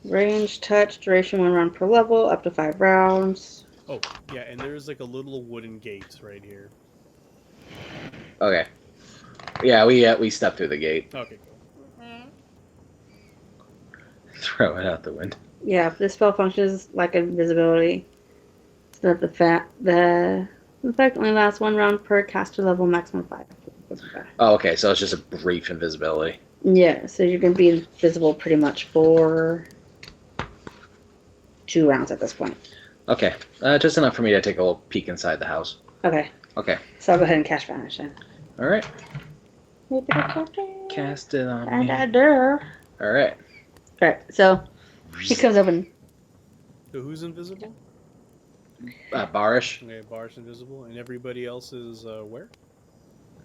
Range, touch, duration 1 round per level, up to 5 rounds. Oh, yeah, and there's like a little wooden gate right here. Okay. Yeah, we stepped through the gate. Okay, Throw it out the window. Yeah, this spell functions like invisibility. So that the effect only lasts 1 round per caster level, maximum 5. Oh, okay, so it's just a brief invisibility. Yeah, so you can be invisible pretty much for 2 rounds at this point. Okay, just enough for me to take a little peek inside the house. Okay. Okay. So I'll go ahead and cast Vanish then. All right. Cast it on me. All right. Alright, so he comes up and So who's invisible? Barish. Okay, Bar's invisible, and everybody else is where?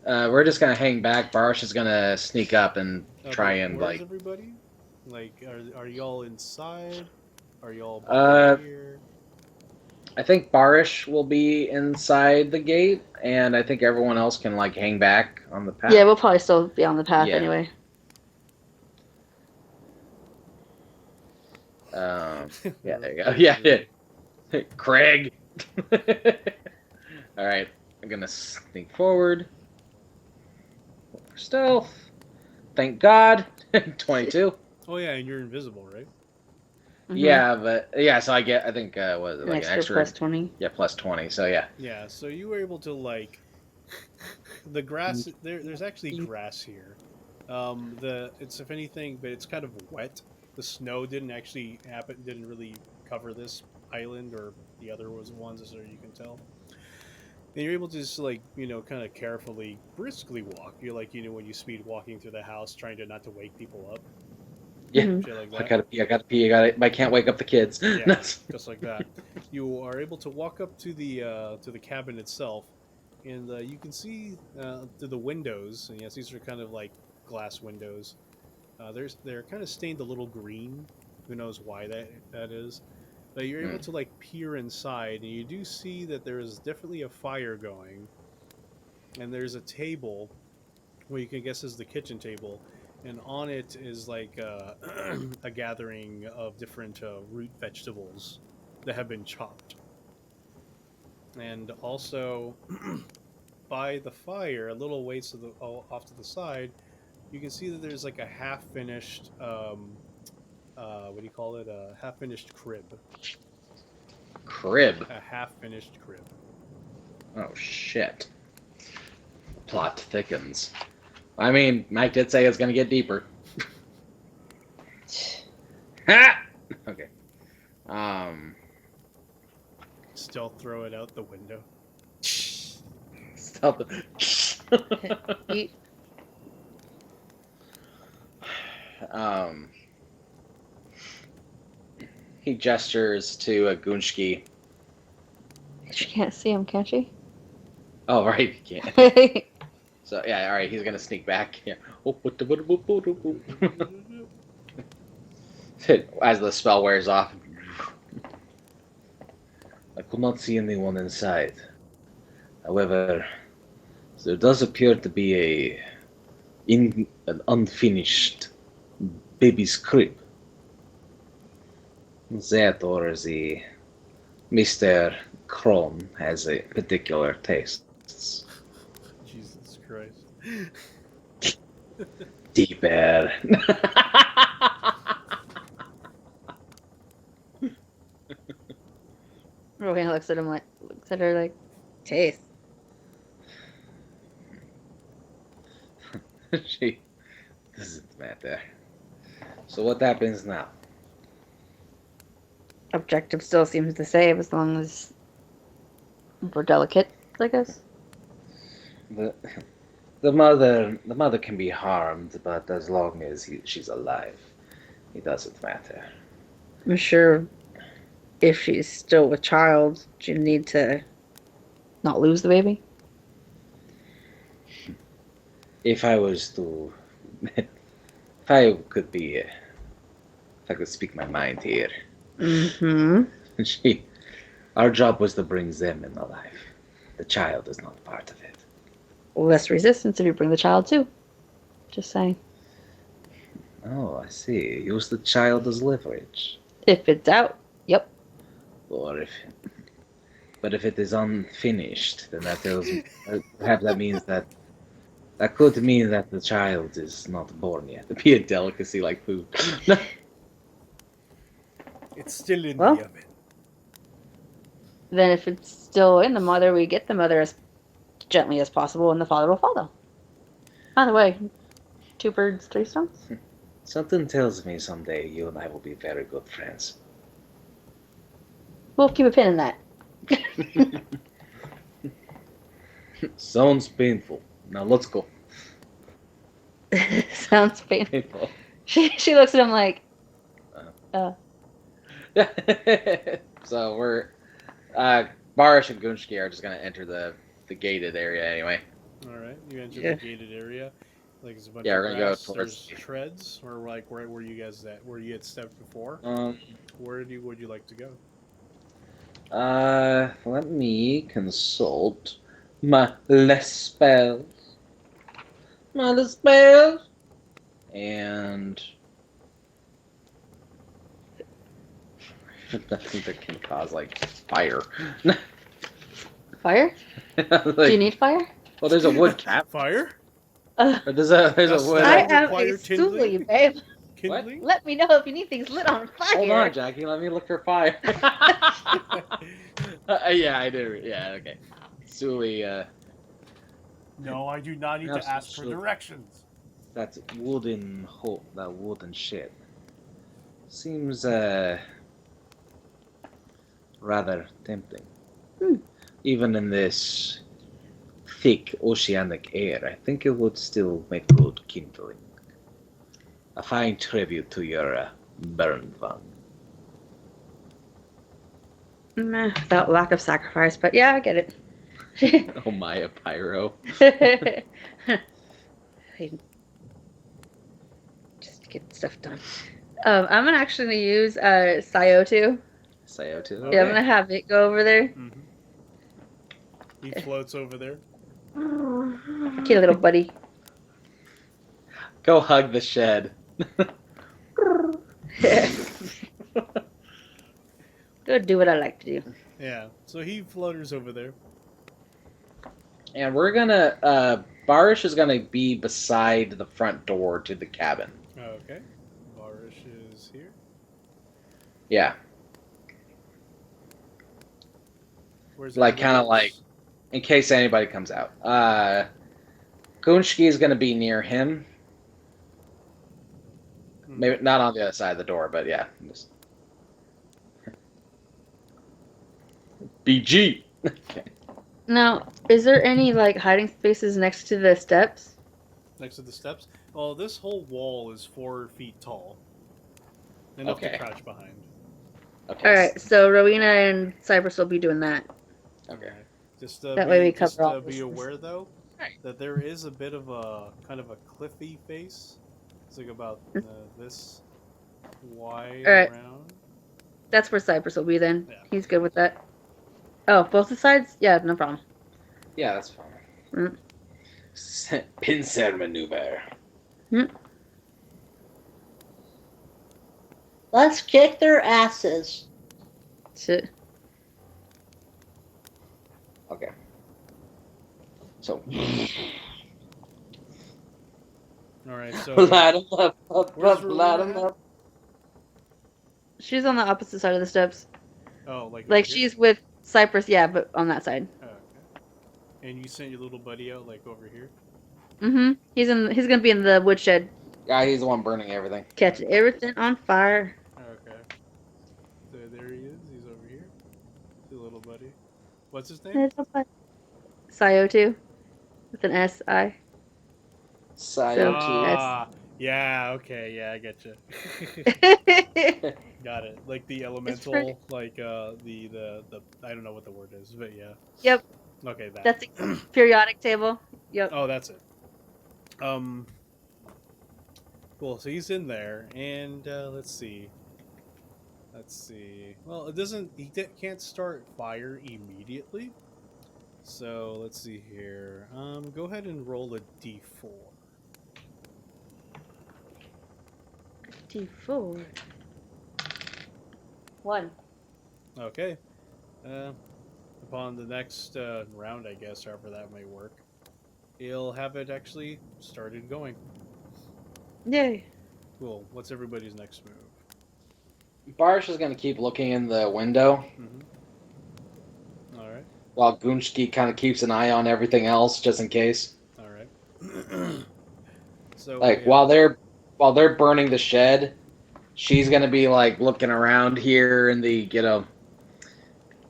We're just gonna hang back. Barish is gonna sneak up and try and where's everybody? Like, are y'all inside? Are y'all here? I think Barish will be inside the gate, and I think everyone else can like hang back on the path. yeah, we'll probably still be on the path Yeah. anyway. Yeah, there you go. Yeah. Craig. All right, I'm gonna sneak forward. For stealth. Thank God. 22. Oh yeah, and you're invisible, right? Mhm. Yeah, but yeah, so I think what is it, An like extra an extra plus 20. Yeah, plus 20. So yeah. Yeah. So you were able to like the grass. There's actually grass here. It's if anything, but it's kind of wet. The snow didn't actually happen. Didn't really cover this island or the other ones, as you can tell. And you're able to just like kind of carefully, briskly walk. You're like when you speed walking through the house, trying to not to wake people up. Yeah. Mhm. Shit like I that. gotta pee. I can't wake up the kids. Yeah, just like that. You are able to walk up to the cabin itself, and you can see through the windows. And yes, these are kind of like glass windows. They're kind of stained a little green. Who knows why that is? But you're able to like peer inside, and you do see that there is definitely a fire going, and there's a table, what you can guess is the kitchen table, and on it is like a gathering of different root vegetables that have been chopped. And also, by the fire, a little ways off to the side, you can see that there's like a half-finished, what do you call it? A half-finished crib. Crib. A half-finished crib. Oh shit. Plot thickens. I mean, Mike did say it's gonna get deeper. Ha! Okay. Still throw it out the window. Stop it. Yeet. He gestures to a Gunshki. She can't see him, can she? Oh, right, he can't. So, yeah, alright, he's gonna sneak back. Yeah. As the spell wears off. I could not see anyone inside. However, there does appear to be an unfinished baby's crib. That or the Mr. Kron has a particular taste. Jesus Christ. Deep air. Rohan looks at her like, taste. She doesn't matter. So what happens now? Objective still seems the same as long as we're delicate, I guess. The mother can be harmed, but as long as she's alive, it doesn't matter. I'm sure if she's still with child, you need to not lose the baby. If I was to, if I could speak my mind here, Mm-hmm. our job was to bring them in alive. The child is not part of it. Less resistance if you bring the child too. Just saying. Oh, I see. Use the child as leverage. If it's out, yep. But if it is unfinished, then perhaps that means that could mean that the child is not born yet. It'd be a delicacy like food. It's still in Well. the oven. Then if it's still in the mother, we get the mother as gently as possible, and the father will follow. By the way, 2 birds, 3 stones. Something tells me someday you and I will be very good friends. We'll keep a pin in that. Sounds painful. Now let's go. Sounds painful. Painful. She looks at him like, So we're Barish and Gunshki are just gonna enter the gated area anyway. All right, you enter Yeah. the gated area. Like it's a bunch Yeah, of we're gonna go grass. towards There's treads, or like where were you guys at? Where you had stepped before? Where would you like to go? Let me consult my less spells. And nothing that can cause like fire. fire? Like, Do you need fire? well, there's a wood cap. Fire? But there's a That's- wood. I that am require a Suli, kindling? babe. Kindling? Let me know if you need things lit on fire. Hold on, Jackie. Let me look for fire. Yeah, I do. Yeah, okay. Suli, No, I do not need Yes, to ask for sure. directions. that wooden hole, that wooden shit seems rather tempting. Even in this thick oceanic air, I think it would still make good kindling. A fine tribute to your burned one. Meh, without lack of sacrifice, but yeah, I get it. oh my, a pyro. Just to get stuff done. I'm gonna actually use Sayotu. Sayo too. Yeah, I'm gonna have it go over there. Mm-hmm. He floats over there. Cute little buddy. Go hug the shed. Go do what I like to do. Yeah, so he floaters over there. And we're gonna, Barish is gonna be beside the front door to the cabin. Okay. Barish is here. Yeah, Where's like everybody kind of else? like in case anybody comes out. Gunshki is gonna be near him. Maybe not on the other side of the door, but yeah. Just... BG. Now, is there any like hiding spaces next to the steps? Next to the steps. Well, this whole wall is 4 feet tall. Enough Okay. to crouch behind. Okay. All right, so Rowena and Cypress will be doing that. Okay. Alright. Just That way we just, cover all be bases. aware though Right. that there is a bit of a kind of a cliffy face. It's like about this wide Alright. around. That's where Cypress will be then. Yeah. He's good with that. Oh, both the sides? Yeah, no problem. Yeah, that's fine. Pincer maneuver. Let's kick their asses. Shit. Okay. So. All right, so Light 'em up, Where's light 'em Rowena? up. She's on the opposite side of the steps. oh, like Like here? she's with Cypress, yeah, but on that side. Oh, okay. And you sent your little buddy out like over here. Mm-hmm. He's gonna be in the woodshed, Yeah, he's the one burning everything. catching everything on fire. Okay. So there he is. He's over here. Your little buddy. What's his name? Sayotu. With an S-I. Sayo Ah, yeah. Okay, yeah, I get you. Got it. Like the elemental, pretty- like the I don't know what the word is, but yeah. Yep. Okay, that. That's a periodic table. Yep. Oh, that's it. Cool. So he's in there, and let's see. Well, it doesn't. Can't start fire immediately. So let's see here. Go ahead and roll a d4. D4. 1. Okay. Upon the next round, I guess, however that may work, he'll have it actually started going. Yay. Cool. What's everybody's next move? Barish is gonna keep looking in the window Mm-hmm. All right. while Gunchki kind of keeps an eye on everything else just in case. All right. So Like while they're burning the shed, she's gonna be like looking around here in the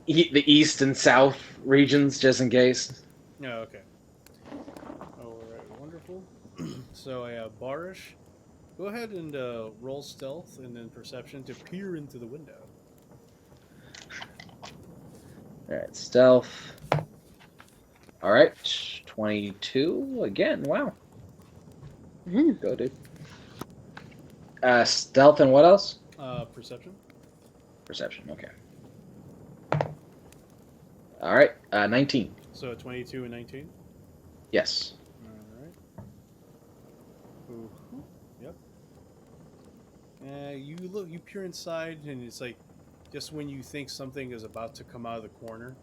the east and south regions just in case. oh, okay. All right. Wonderful. So I have Barish. Go ahead and roll stealth and then perception to peer into the window. All right, stealth. All right, 22 again. Wow, go dude. Stealth and what else? Perception. Perception. Okay. All right, 19. So 22 and 19. Yes. All right. Ooh. Yep. You peer inside, and it's like just when you think something is about to come out of the corner,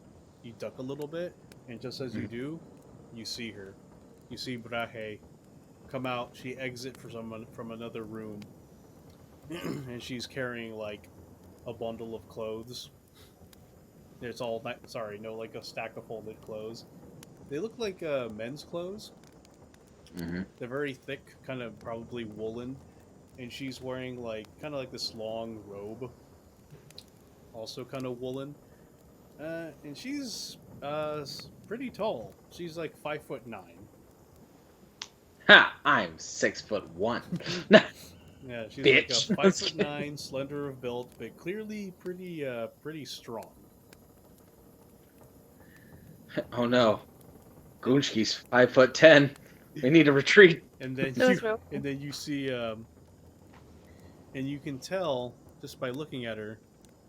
you duck a little bit, and just as you do, you see her. You see Brahe come out. She exit from another room, and she's carrying like a bundle of clothes. It's all like a stack of folded clothes. They look like men's clothes. Mm-hmm. They're very thick, kind of probably woolen, and she's wearing like kind of like this long robe, also kind of woolen. And she's pretty tall. She's like 5'9". Ha! I'm 6'1". Yeah, she's Bitch. like a 5'9", slender of build, but clearly pretty strong. Oh no, Gunchki's 5'10". We need to retreat. And then you see, and you can tell just by looking at her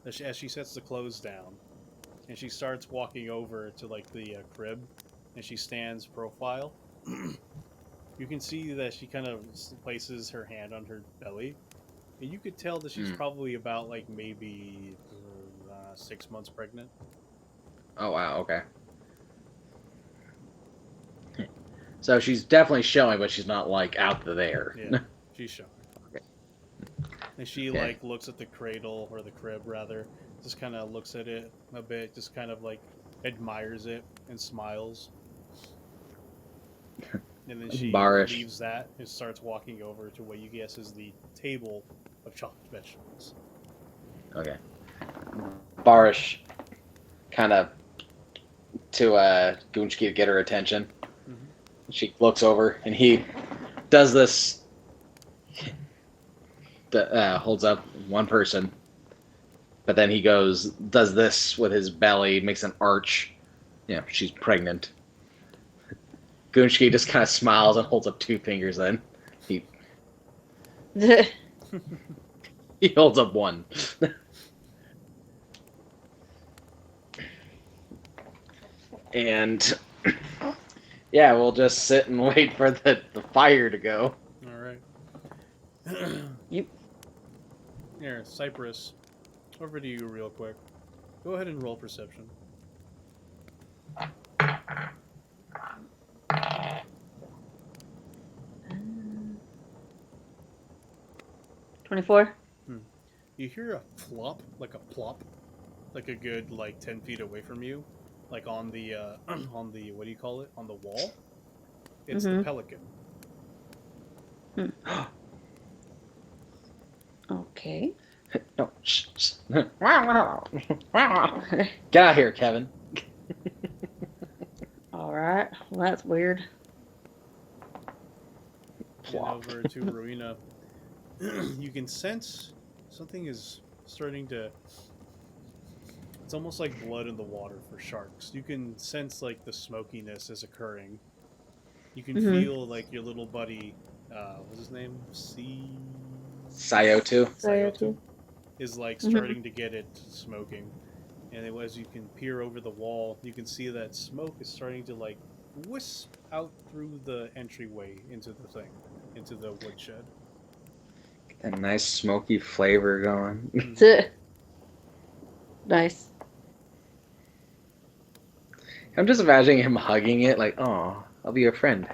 that as she sets the clothes down, and she starts walking over to like the crib, and she stands profile. You can see that she kind of places her hand on her belly, and you could tell that she's probably about like maybe 6 months pregnant. Oh wow, okay. So she's definitely showing, but she's not like out there. Yeah, she's showing. Okay. And she like looks at the cradle or the crib rather, just kind of looks at it a bit, just kind of like admires it and smiles. And then she leaves that and starts walking over to what you guess is the table of chopped vegetables. Okay. Barish kind of to Gunchki to get her attention. Mm-hmm. She looks over and he does this. Holds up one person, but then he does this with his belly, makes an arch. Yeah, she's pregnant. Gunchki just kind of smiles and holds up 2 fingers. Then he holds up one. And yeah, we'll just sit and wait for the fire to go. All right. Yep. Here, Cypress, over to you real quick. Go ahead and roll perception. $24. You hear a plop, like a good like 10 feet away from you, like on the what do you call it, on the wall. It's the pelican. Okay. No. Shh. Get out of here, Kevin. All right. Well, that's weird. And over to Rowena. You can sense something is starting to. It's almost like blood in the water for sharks. You can sense like the smokiness is occurring. You can feel like your little buddy, what's his name? Sayotu is like starting to get it smoking. And as you can peer over the wall, you can see that smoke is starting to like wisp out through the entryway into the woodshed. Get that nice smoky flavor going. Nice. I'm just imagining him hugging it, like, "Oh, I'll be your friend.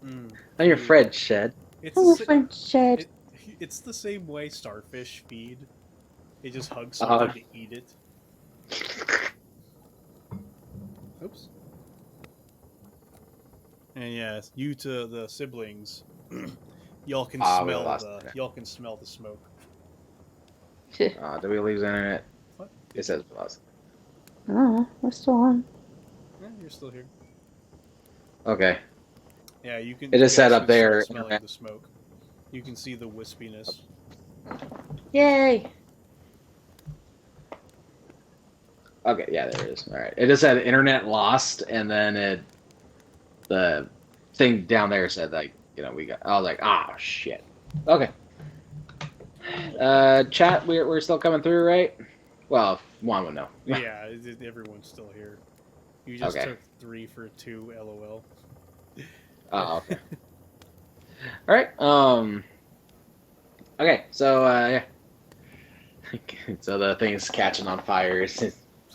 I'm your friend, Shed." It's Oh, friend Shed. It's the same way starfish feed. It just hugs something to eat it. Oops. And yeah, you to the siblings, y'all can smell the smoke. Did we lose internet? What? It says pause. Oh, we're still on. Yeah, you're still here. Okay. Yeah, you can. It is set up actually there. start smelling the smoke. You can see the wispiness. Yay! Okay, yeah, there it is. All right. It just said internet lost, and then the thing down there said like, we got. I was like, shit. Okay. Chat, we're still coming through, right? Well, Juan would know. Yeah, everyone's still here. You just took 3 for 2, LOL. Oh, okay. All right. Okay, so yeah. So the thing is catching on fire. It's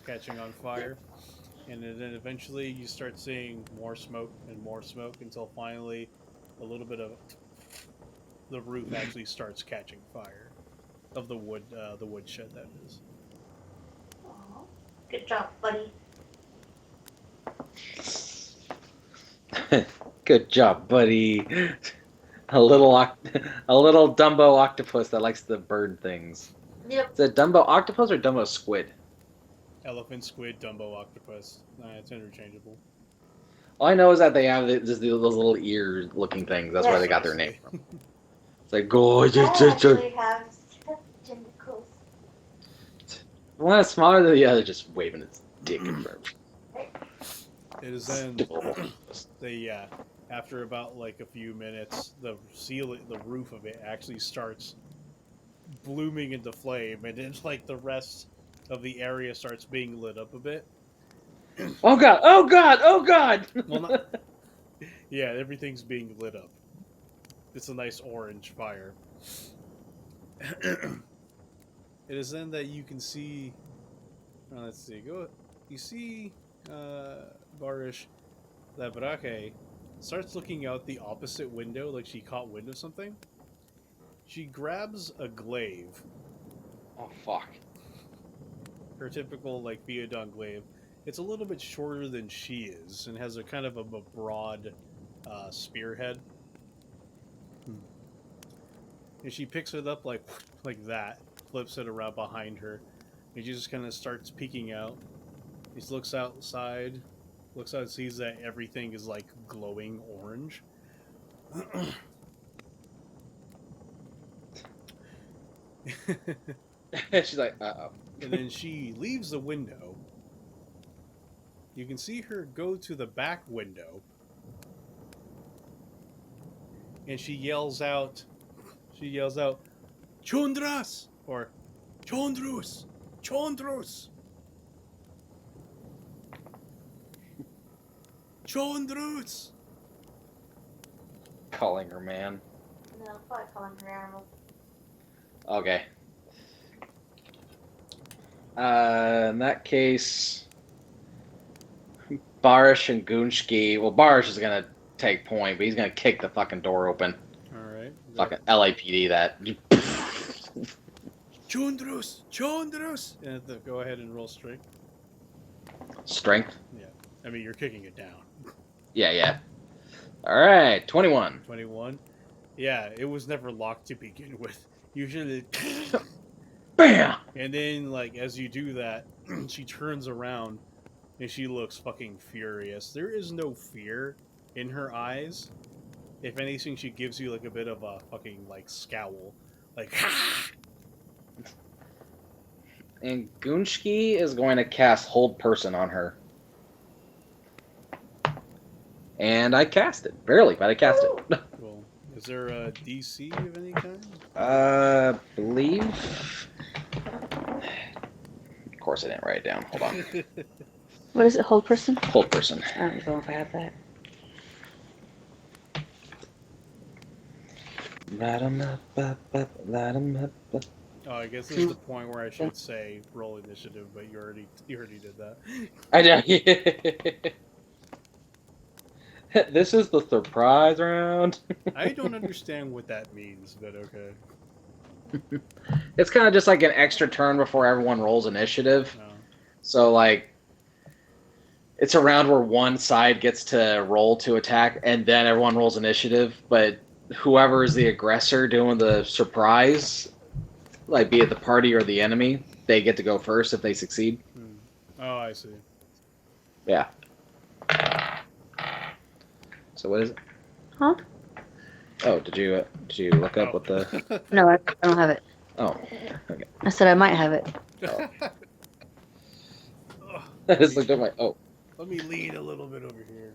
catching on fire, and then eventually you start seeing more smoke until finally a little bit of the roof actually starts catching fire of the woodshed, that is. Aw, good job, buddy. Good job, buddy. A little Dumbo octopus that likes to burn things. Yep. Is it Dumbo octopus or Dumbo squid? Elephant, squid, Dumbo, octopus. It's interchangeable. All I know is that they have just those little ear-looking things. That's where they got their name from. It's like, go. I actually have tentacles. One is smaller than the other, just waving its dick in front. It is then after about like a few minutes, the roof of it actually starts blooming into flame, and then like the rest of the area starts being lit up a bit. Oh god! Oh god! Oh god! Well, yeah, everything's being lit up. It's a nice orange fire. It is then that you can see. Let's see. You see, Barish, that Braque starts looking out the opposite window, like she caught wind of something. She grabs a glaive. Oh fuck! Her typical like Theodon glaive. It's a little bit shorter than she is, and has a kind of a broad spearhead. And she picks it up like that, flips it around behind her, and she just kind of starts peeking out. She looks outside, sees that everything is like glowing orange. She's like, uh-oh. And then she leaves the window. You can see her go to the back window, and she yells out, "Chondras!" or "Chondrus! Chondrus! Chondrus!" Calling her man. No, probably calling her animal. Okay. In that case, Barish and Gunshki. Well, Barish is gonna take point, but he's gonna kick the fucking door open. All right. Fucking LAPD that. Chondrus! Chondrus! And go ahead and roll strength. Strength? Yeah. I mean, you're kicking it down. Yeah. Alright, 21. 21. Yeah, it was never locked to begin with. Usually. BAM! And then, like, as you do that, she turns around and she looks fucking furious. There is no fear in her eyes. If anything, she gives you, like, a bit of a fucking, like, scowl. Like, ha! And Gunshki is going to cast Hold Person on her. And I cast it. Barely, but I cast it. Well, is there a DC of any kind? Believe. Of course, I didn't write it down. Hold on. What is it? Hold person? Hold Person. I don't know if I have that. Light 'em up, light 'em up. Oh, I guess this is the point where I should say roll initiative, but you already did that. I know. This is the surprise round. I don't understand what that means, but okay. It's kind of just like an extra turn before everyone rolls initiative. No. So, like, it's a round where one side gets to roll to attack, and then everyone rolls initiative. But whoever is the aggressor doing the surprise, like be it the party or the enemy, they get to go first if they succeed. Oh, I see. Yeah. So what is it? Huh? Oh, did you look up what the? No, I don't have it. Oh, okay. I said I might have it. I just looked up my. Oh, Let me lean a little bit over here.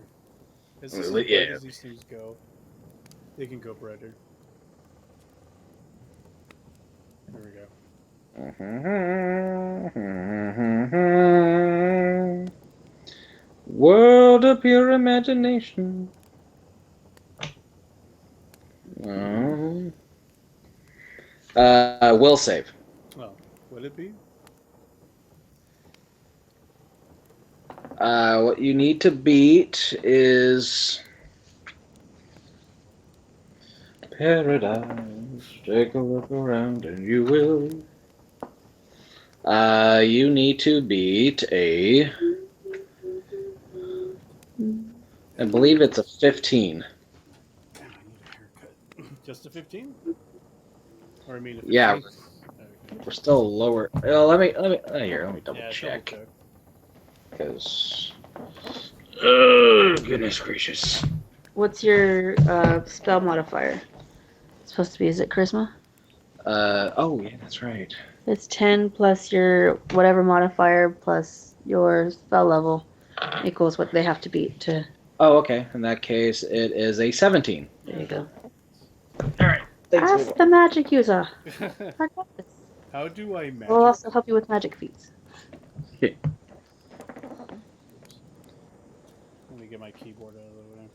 Is Well, this as yeah. bright as these things go? They can go brighter. There we go. World of pure imagination. Will save. Oh, would it be? What you need to beat is paradise. Take a look around and you will. You need to beat a. I believe it's a 15. Damn, I need a haircut. Just a 15? Or I mean, a 15? Yeah. Okay. We're still lower. Let me double Yeah, check. double check. Because. Oh, goodness gracious. What's your spell modifier? It's supposed to be, is it charisma? Oh, yeah, that's right. It's 10 plus your whatever modifier plus your spell level equals what they have to beat to. Oh, okay. In that case, it is a 17. There you go. Alright. Thanks. Ask the magic user. I got this. How do I magic? We'll also help you with magic feats. Let me get my keyboard out of the way.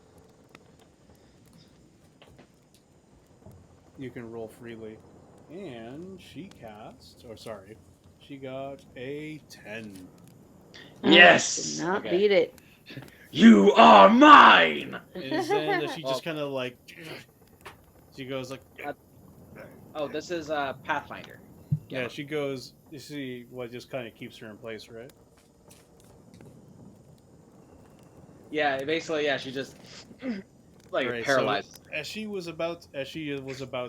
You can roll freely. And she cast, she got a 10. Yes! Did not Okay. beat it. You are mine! And then she just kind of like, she goes like, Oh, this is Pathfinder. yeah, she goes, you see what just kind of keeps her in place, right? Yeah, basically, yeah, she just like Right, paralyzed. So as she was about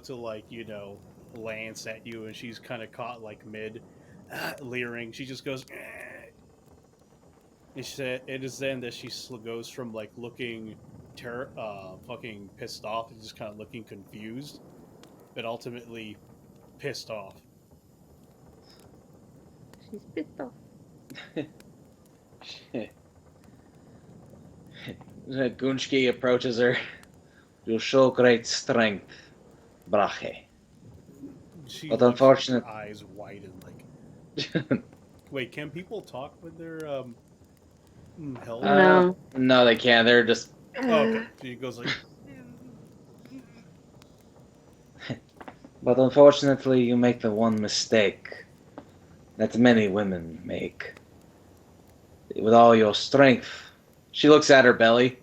to like, lance at you, and she's kind of caught like mid, leering. She just goes, and she said it is then that she goes from like looking fucking pissed off to just kind of looking confused, but ultimately pissed off. She's pissed off. Gunshki approaches her. You show great strength, Brache. She But looks, unfortunate- her eyes widen like. Wait, can people talk with their hell? No. No, they can't. They're just. Oh, okay. She goes like. But unfortunately, you make the one mistake that many women make. With all your strength, She looks at her belly.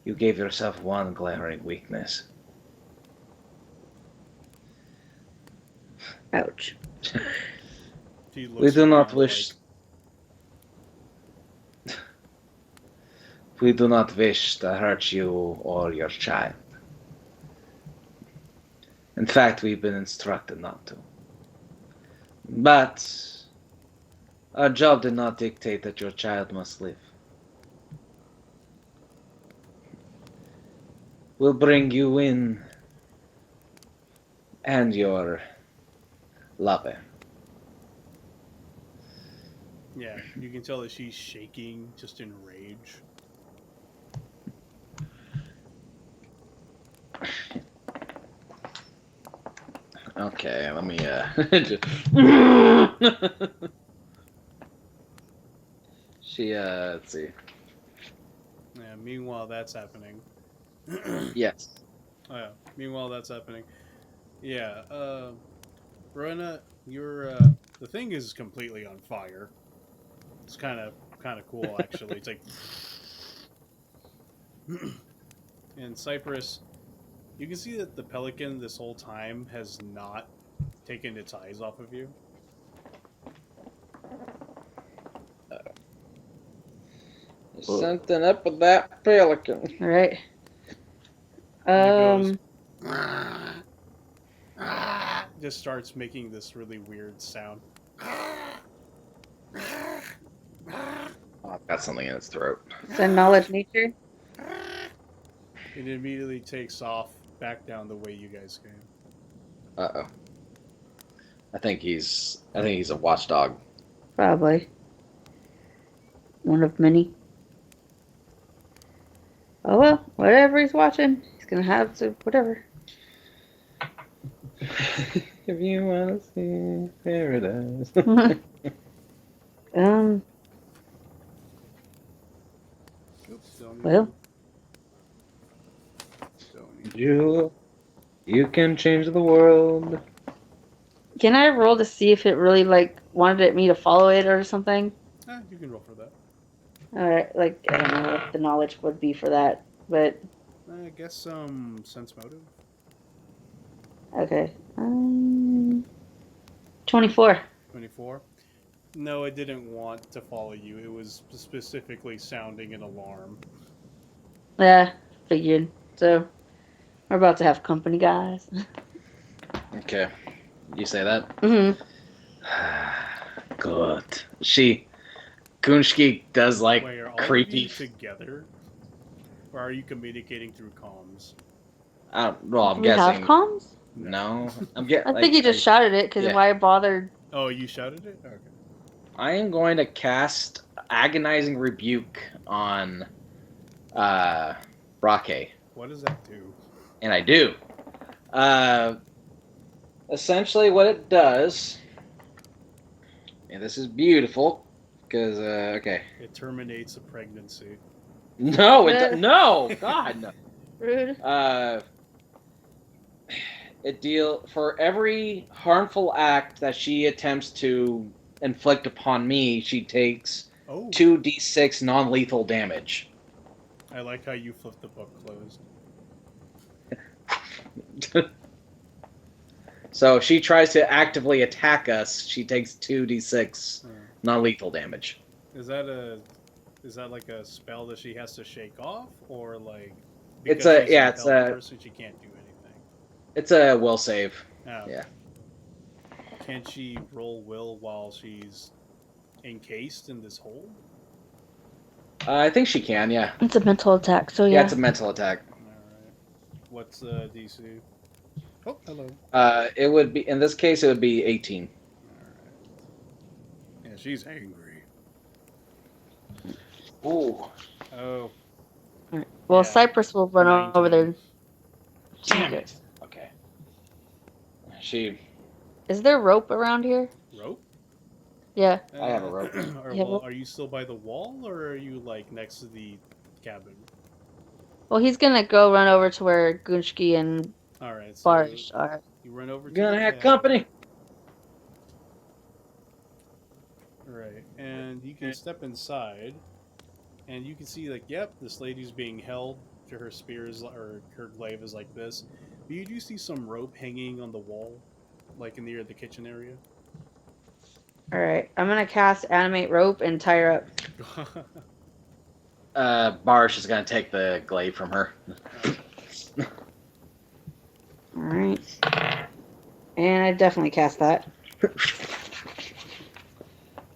you gave yourself one glaring weakness. Ouch. She looks We do at not you wish. like, We do not wish to hurt you or your child. In fact, we've been instructed not to. But our job did not dictate that your child must live. We'll bring you in and your lover. yeah, you can tell that she's shaking just in rage. Okay, let me She let's see. Yeah. Meanwhile, that's happening. Yes. Oh yeah. Meanwhile, that's happening. Yeah. Rowena, your the thing is completely on fire. It's kind of cool actually. It's like, and Cypress, you can see that the pelican this whole time has not taken its eyes off of you. There's something up with that pelican. All right. And it just starts making this really weird sound. Oh, I've got something in its throat. So knowledge nature. It immediately takes off back down the way you guys came. Uh-oh. I think he's a watchdog. Probably. One of many. Oh well, whatever he's watching, he's gonna have to whatever. If you want to see paradise. Oops, don't Well. You can change the world. Can I roll to see if it really like wanted me to follow it or something? You can roll for that. Alright, like I don't know what the knowledge would be for that, but I guess sense motive. okay. 24. 24. No, it didn't want to follow you. It was specifically sounding an alarm. Yeah, figured. So we're about to have company, guys. Okay. You say that? Mm-hmm. Good. Gunshki does like Wait, are all creepy. of you together? Or are you communicating through comms? Well, I'm Do we have guessing. comms? No, I'm getting. I think you just shouted it because yeah. why bother? Oh, you shouted it? Okay. I am going to cast Agonizing Rebuke on Brake. What does that do? And I do. Essentially what it does, and this is beautiful, because, okay. It terminates a pregnancy. No, no! God, no. Rude. For every harmful act that she attempts to inflict upon me, she takes 2d6 non-lethal damage. I like how you flipped the book closed. So if she tries to actively attack us, she takes 2d6 non-lethal damage. Is that like a spell that she has to shake off, or like It's person she can't do anything? It's a will save. Oh. Yeah. Can't she roll will while she's encased in this hole? I think she can. Yeah. It's a mental attack, so yeah. Yeah, it's a mental attack. All right. What's DC? Oh, hello. It would be in this case. It would be 18. All right. Yeah, she's angry. Ooh. Oh. Right. Well, Yeah. Cypress will run 19. over there. Damn it. Okay. Is there rope around here? Rope? Yeah. I have a rope. Are you still by the wall, or are you like next to the cabin? Well, he's gonna go run over to where Gunshki and All right. So Barsh are. you run over. Gonna the have cabin. company. Right, and you can step inside, and you can see, like, yep, this lady's being held to her spears, or her glaive is like this. But you do see some rope hanging on the wall, like near the kitchen area. All right. I'm gonna cast animate rope and tie her up. Barish is gonna take the glaive from her. All right. And I definitely cast that.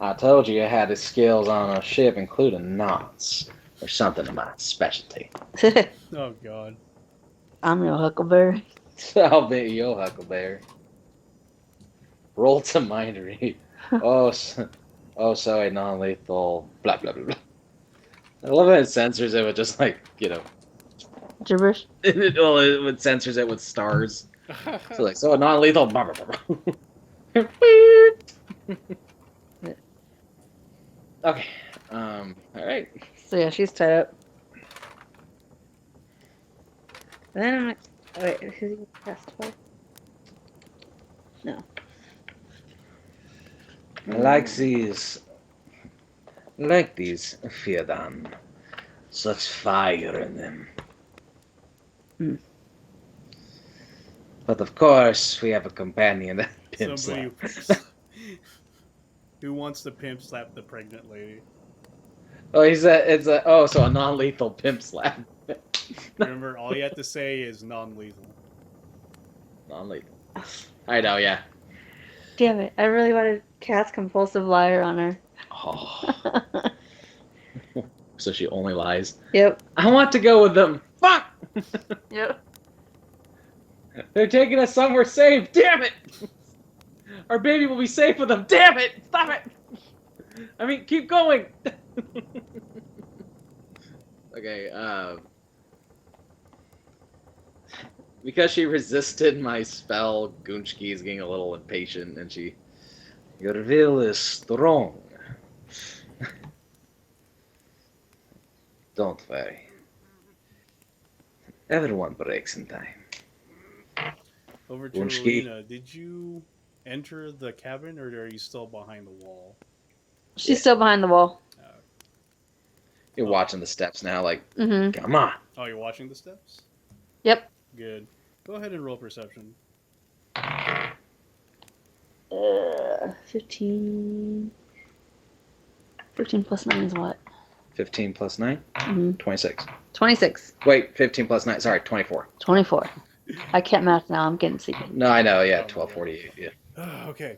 I told you I had the skills on a ship, including knots. There's something to my specialty. Oh, God. I'm your Huckleberry. I'll be your Huckleberry. Roll to mind read. So a non-lethal. Blah blah blah blah. I love how it censors it with just like Gibberish. it censors it with stars. So a non-lethal. Blah, blah, blah, blah. Okay. All right. So yeah, she's tied up. And then I'm like, wait, who's he cast for? No. Like these, Fiodan. Such fire in them. Hmm. But of course, we have a companion that pimp Somebody slap. who wants to pimp slap the pregnant lady. Oh, so a non-lethal pimp slap. Remember, all you have to say is non-lethal. Non-lethal. I know, yeah. Damn it! I really wanted to cast compulsive liar on her. Oh, so she only lies. Yep. I want to go with them. Fuck! Yep. They're taking us somewhere safe. Damn it! Our baby will be safe with them. Damn it! Stop it! I mean, keep going. Okay. Because she resisted my spell, Gunchki is getting a little impatient, and she. Your will is strong. Don't worry. Everyone breaks in time. Over to Wunschki. Arena. Did you enter the cabin, or are you still behind the wall? She's still behind the wall. You're watching the steps now, like, Mm-hmm. come on. Oh, you're watching the steps? Yep. Good. Go ahead and roll perception. 15. 15 plus 9 is what? 15 plus 9? Mm-hmm. 26. 26. Wait, 15 plus 9. Sorry, 24. 24. I can't math now. I'm getting sleepy. No, I know, yeah, 1248. Yeah. Okay.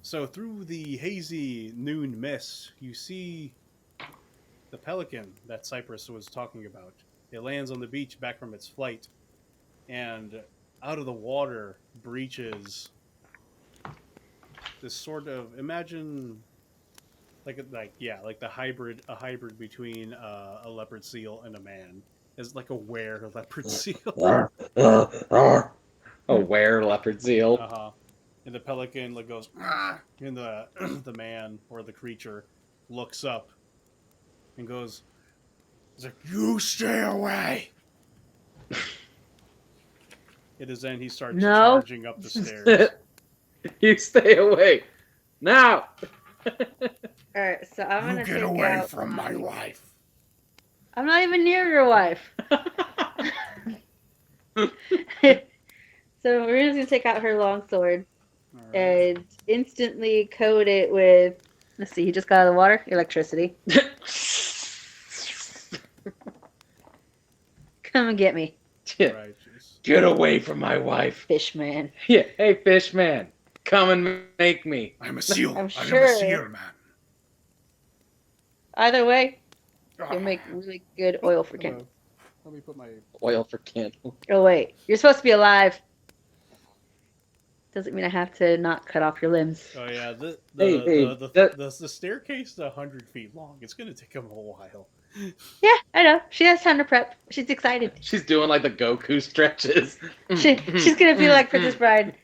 So through the hazy noon mist, you see the pelican that Cypress was talking about. It lands on the beach back from its flight, and out of the water breaches this sort of, imagine like a hybrid between a leopard seal and a man. It's like a were leopard seal. A were leopard seal. Uh-huh. And the pelican like goes, "Ah!" And the man or the creature looks up and goes, it's like, you stay away. It is then he starts No. charging up the stairs. You stay away. Now! Alright, so I'm gonna You get take away out from my wife. I'm not even near your wife. So Marina's gonna take out her longsword All right. and instantly coat it with, let's see, he just got out of the water? Electricity. Come and get me, Righteous. Get away from my wife. fish man. Yeah, hey, fish man. Come and make me. I'm a seal. I'm I'm sure. a seal, man. Either way, you'll make really good oil for candles. Let me put my. Oil for candle. Oh wait, you're supposed to be alive. Doesn't mean I have to not cut off your limbs. Oh yeah, the staircase is 100 feet long. It's gonna take him a while. Yeah, I know. She has time to prep. She's excited. She's doing like the Goku stretches. She's gonna be like Princess Bride.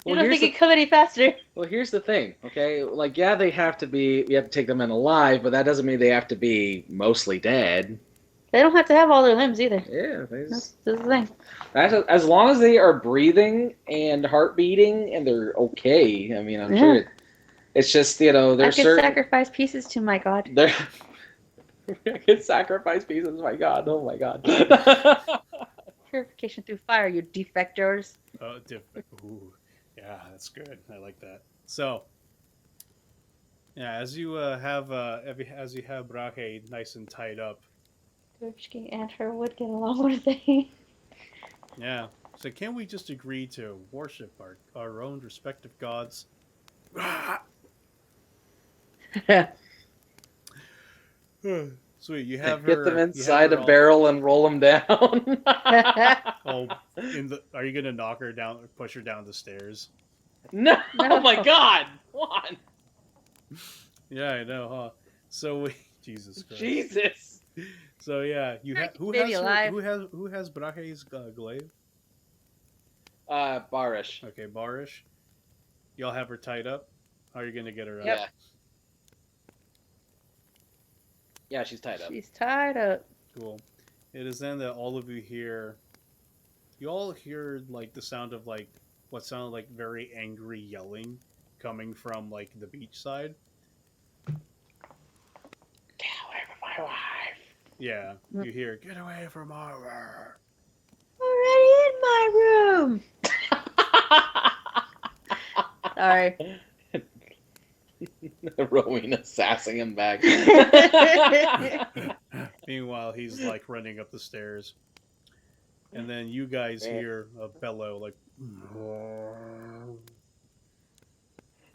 You don't think it come any faster? Well, here's the thing, okay? Like, yeah, we have to take them in alive, but that doesn't mean they have to be mostly dead. They don't have to have all their limbs either. Yeah, That's the thing. as long as they are breathing and heart beating and they're okay. I mean, I'm sure it's just, there's I could certain... sacrifice pieces to my god. I could sacrifice pieces, my god. Oh, my god. Purification through fire, you defectors. Oh, ooh. Yeah, that's good. I like that. So, yeah, as you have Brahe nice and tied up. Durchki and her would get along, would they? Yeah. So can't we just agree to worship our own respective gods? Sweet. You have Get her, them you have inside her a barrel and roll them down. Oh, are you gonna knock her down, push her down the stairs? No! No. Oh my god! Come on! Yeah, I know, huh? So Jesus Christ. Jesus! So yeah, who Baby alive. who has Brahe's glaive? Barish. Okay, Barish. Y'all have her tied up. How are you gonna get her out? Yeah. Yeah, she's tied up. She's tied up. Cool. It is then that all of you hear. You all hear like the sound of like what sounded like very angry yelling coming from like the beach side. Get away from my wife. Yeah, you hear "Get away from our." Already my room. Sorry. Rowena sassing him back. Meanwhile, he's like running up the stairs. And then you guys hear a bellow like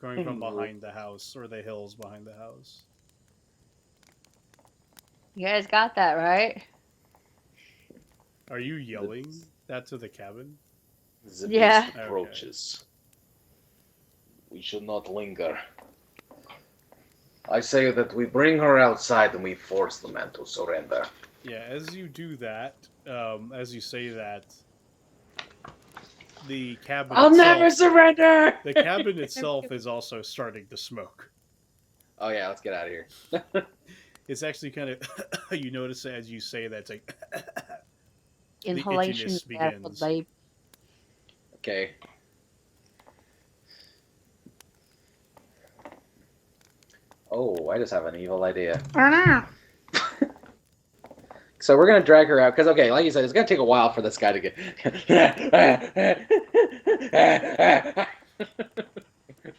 going from behind the house or the hills behind the house. You guys got that, right? Are you yelling that to the cabin? The Yeah. beast approaches. We should not linger. I say that we bring her outside and we force the man to surrender. Yeah, as you do that, as you say that, the cabin I'll itself, never surrender! the cabin itself is also starting to smoke. Oh yeah, let's get out of here. It's actually kind of, you notice as you say that, it's like, Inhalation itchiness begins. babe. Okay. Oh, I just have an evil idea. I don't know. So we're gonna drag her out because, okay, like you said, it's gonna take a while for this guy to get.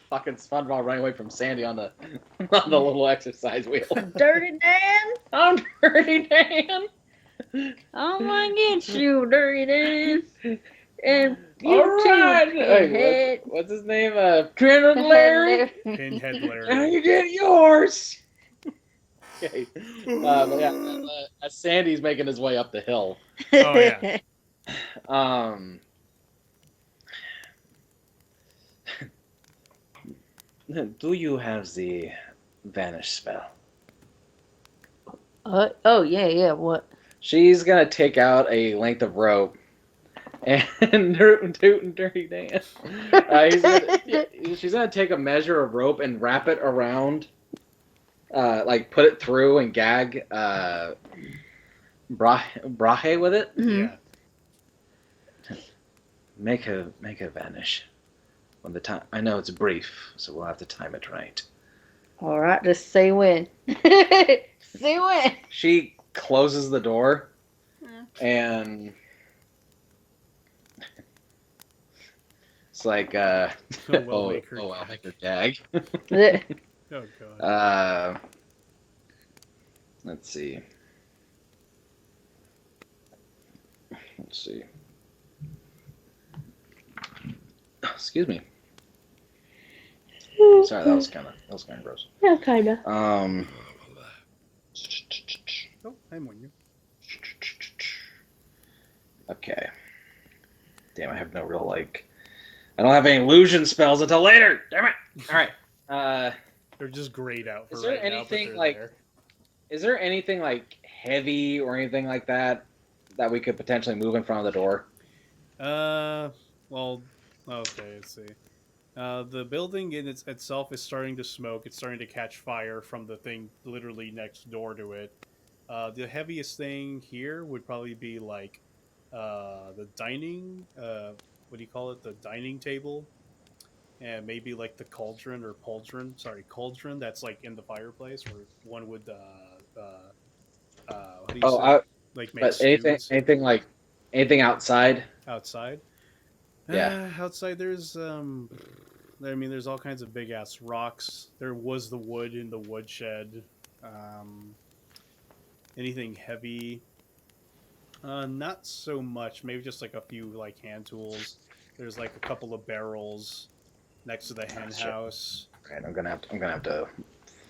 Fucking SpongeBob running away from Sandy on the little exercise wheel. Dirty Dan. I'm Dirty Dan. I'm gonna get you, Dirty Dan. And you All too, right. Pinhead. Hey, what's his name? Pinhead Larry. Pinhead Now Larry. you get yours. Okay. But yeah, as Sandy's making his way up the hill. Oh, yeah. Do you have the vanish spell? Oh, yeah, what? She's gonna take out a length of rope and Dirty Dan. She's gonna take a measure of rope and wrap it around, like put it through and gag Brahe with it. Mhm. Yeah. Make her vanish. When the time, I know it's brief, so we'll have to time it right. All right, just say when. Say when. She closes the door and it's like I'll make her gag. Oh, God. Let's see. Excuse me. Sorry, that was kind of gross. Yeah, kinda. Oh, I'm on you. Okay. Damn, I have no real I don't have any illusion spells until later. Damn it. All right. They're just grayed out for Is there right anything now, but like- there. Is there anything like heavy or anything like that that we could potentially move in front of the door? Well, okay, let's see. The building in itself is starting to smoke. It's starting to catch fire from the thing literally next door to it. The heaviest thing here would probably be like the dining. What do you call it? The dining table, and maybe like the cauldron or pauldron. Sorry, cauldron. That's like in the fireplace where one would. What do you say? Like make But stews. anything outside? Outside? Yeah. Outside there's there's all kinds of big ass rocks. There was the wood in the woodshed. Anything heavy? Not so much. Maybe just like a few like hand tools. There's like a couple of barrels next to the hen Shit. house. Okay, I'm gonna have to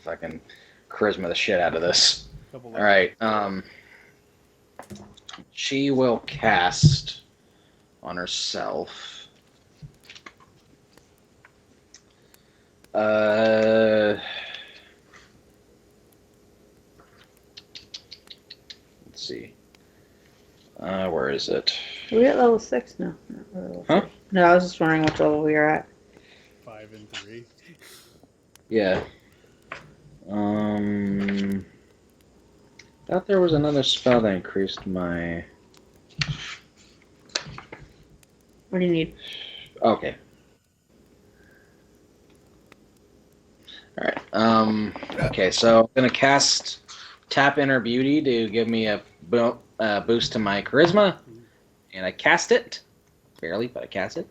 fucking charisma the shit out of this. Couple of, All right. She will cast on herself. Let's see. Where is it? We're at level 6 now. Huh? No, I was just wondering what level we are at. 5 and 3. Yeah. Thought there was another spell that increased my. What do you need? Okay. All right. Okay, so I'm gonna cast Tap Inner Beauty to give me a boost to my charisma, and I cast it. barely, but I cast it.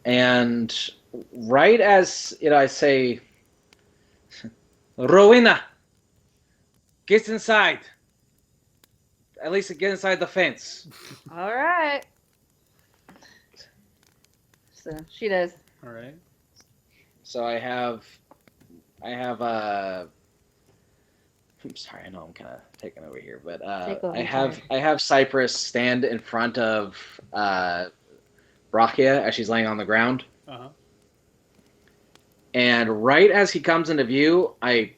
And right as I say, Rowena, get inside. At least get inside the fence. All right. So she does. All right. So I have I'm sorry, I know I'm kind of taking over here, but Take over, I have Cypress stand in front of Brachia as she's laying on the ground, Uh-huh. and right as he comes into view, I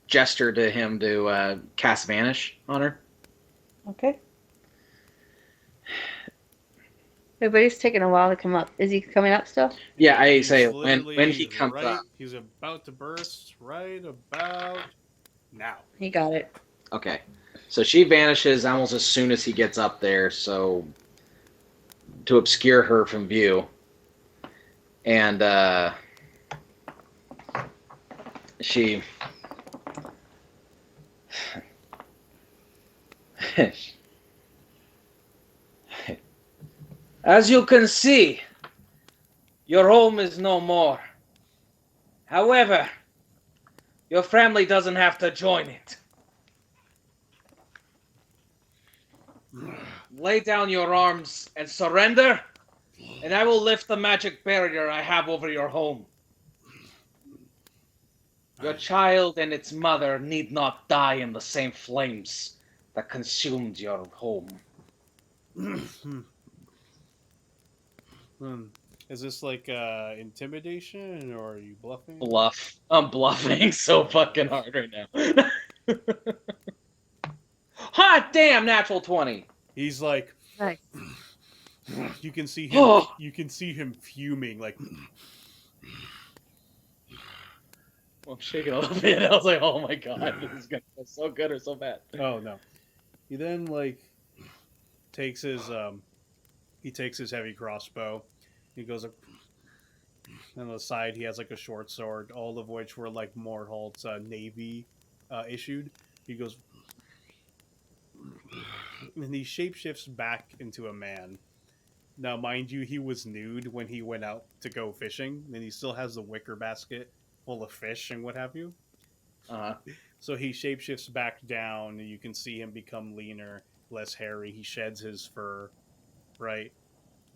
gesture to him to cast Vanish on her. Okay. Everybody's taking a while to come up. Is he coming up still? Yeah, I He's say when literally he comes right, up. he's about to burst right about now. He got it. Okay, so she vanishes almost as soon as he gets up there, so to obscure her from view, and she. As you can see, your home is no more. However, your family doesn't have to join it. Lay down your arms and surrender, and I will lift the magic barrier I have over your home. Your child and its mother need not die in the same flames that consumed your home. Is this like intimidation, or are you bluffing? Bluff. I'm bluffing so fucking hard right now. Hot damn, natural 20. He's like, Nice. you can see him. Oh. You can see him fuming, like. I'm shaking a little bit. I was like, oh my god, this is gonna go so good or so bad. Oh no. He then takes his heavy crossbow. He goes up on the side. He has like a short sword, all of which were like Moorhal's navy issued. He goes, and he shapeshifts back into a man. Now, mind you, he was nude when he went out to go fishing, and he still has the wicker basket full of fish and what have you. So he shapeshifts back down, and you can see him become leaner, less hairy. He sheds his fur, right?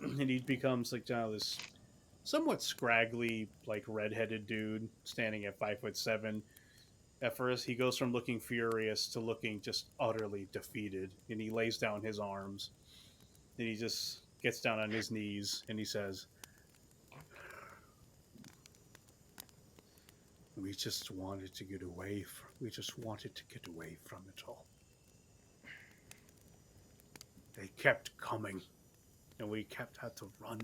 And he becomes like this somewhat scraggly, like redheaded dude standing at 5'7". At first, he goes from looking furious to looking just utterly defeated, and he lays down his arms, and he just gets down on his knees, and he says, we just wanted to get away from it all. They kept coming, and we had to run.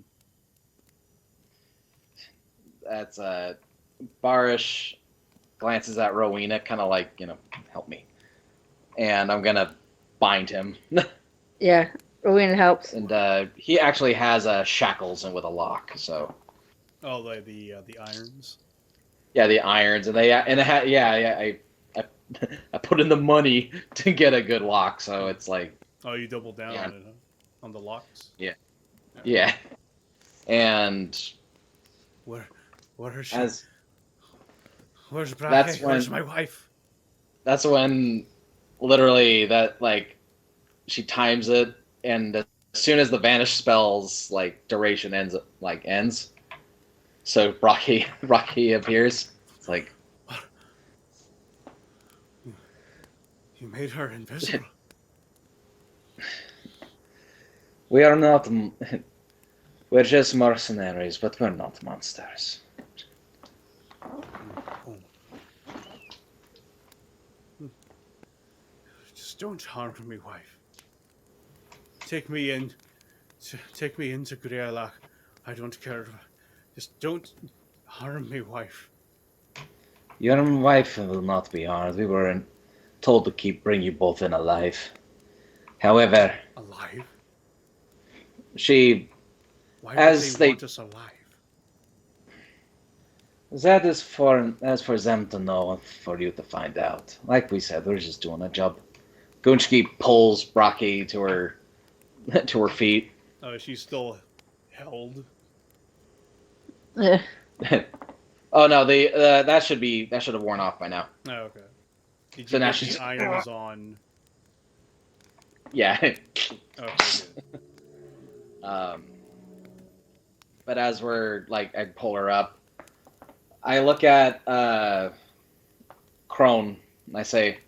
That's Barish glances at Rowena, kind of like, help me. And I'm gonna bind him. Yeah, Rowena helps. And he actually has shackles and with a lock, so. Oh, the irons. Yeah, the irons, and I put in the money to get a good lock, so it's like. Oh, you doubled down on it, huh? On the locks. Yeah, and. Where is she? Where's That's Brahe? Where's my wife? That's when, literally, that she times it, and as soon as the vanish spell's duration ends. So Rocky appears. It's like, what? You made her invisible. We are not. We're just mercenaries, but we're not monsters. Just don't harm me, wife. Take me into Grialach. I don't care. Just don't harm me, wife. Your wife will not be harmed. We were told to bring you both in alive. However, Alive? she, Why as would they want us alive? That is for them to know, for you to find out. Like we said, we're just doing a job. Gunchki pulls Brocky to her feet. She's still held. Ugh. Oh no, that should have worn off by now. Oh, okay. Did So you now get she's- the irons on? Yeah. Okay, good. But as we're like, I pull her up, I look at Crone and I say,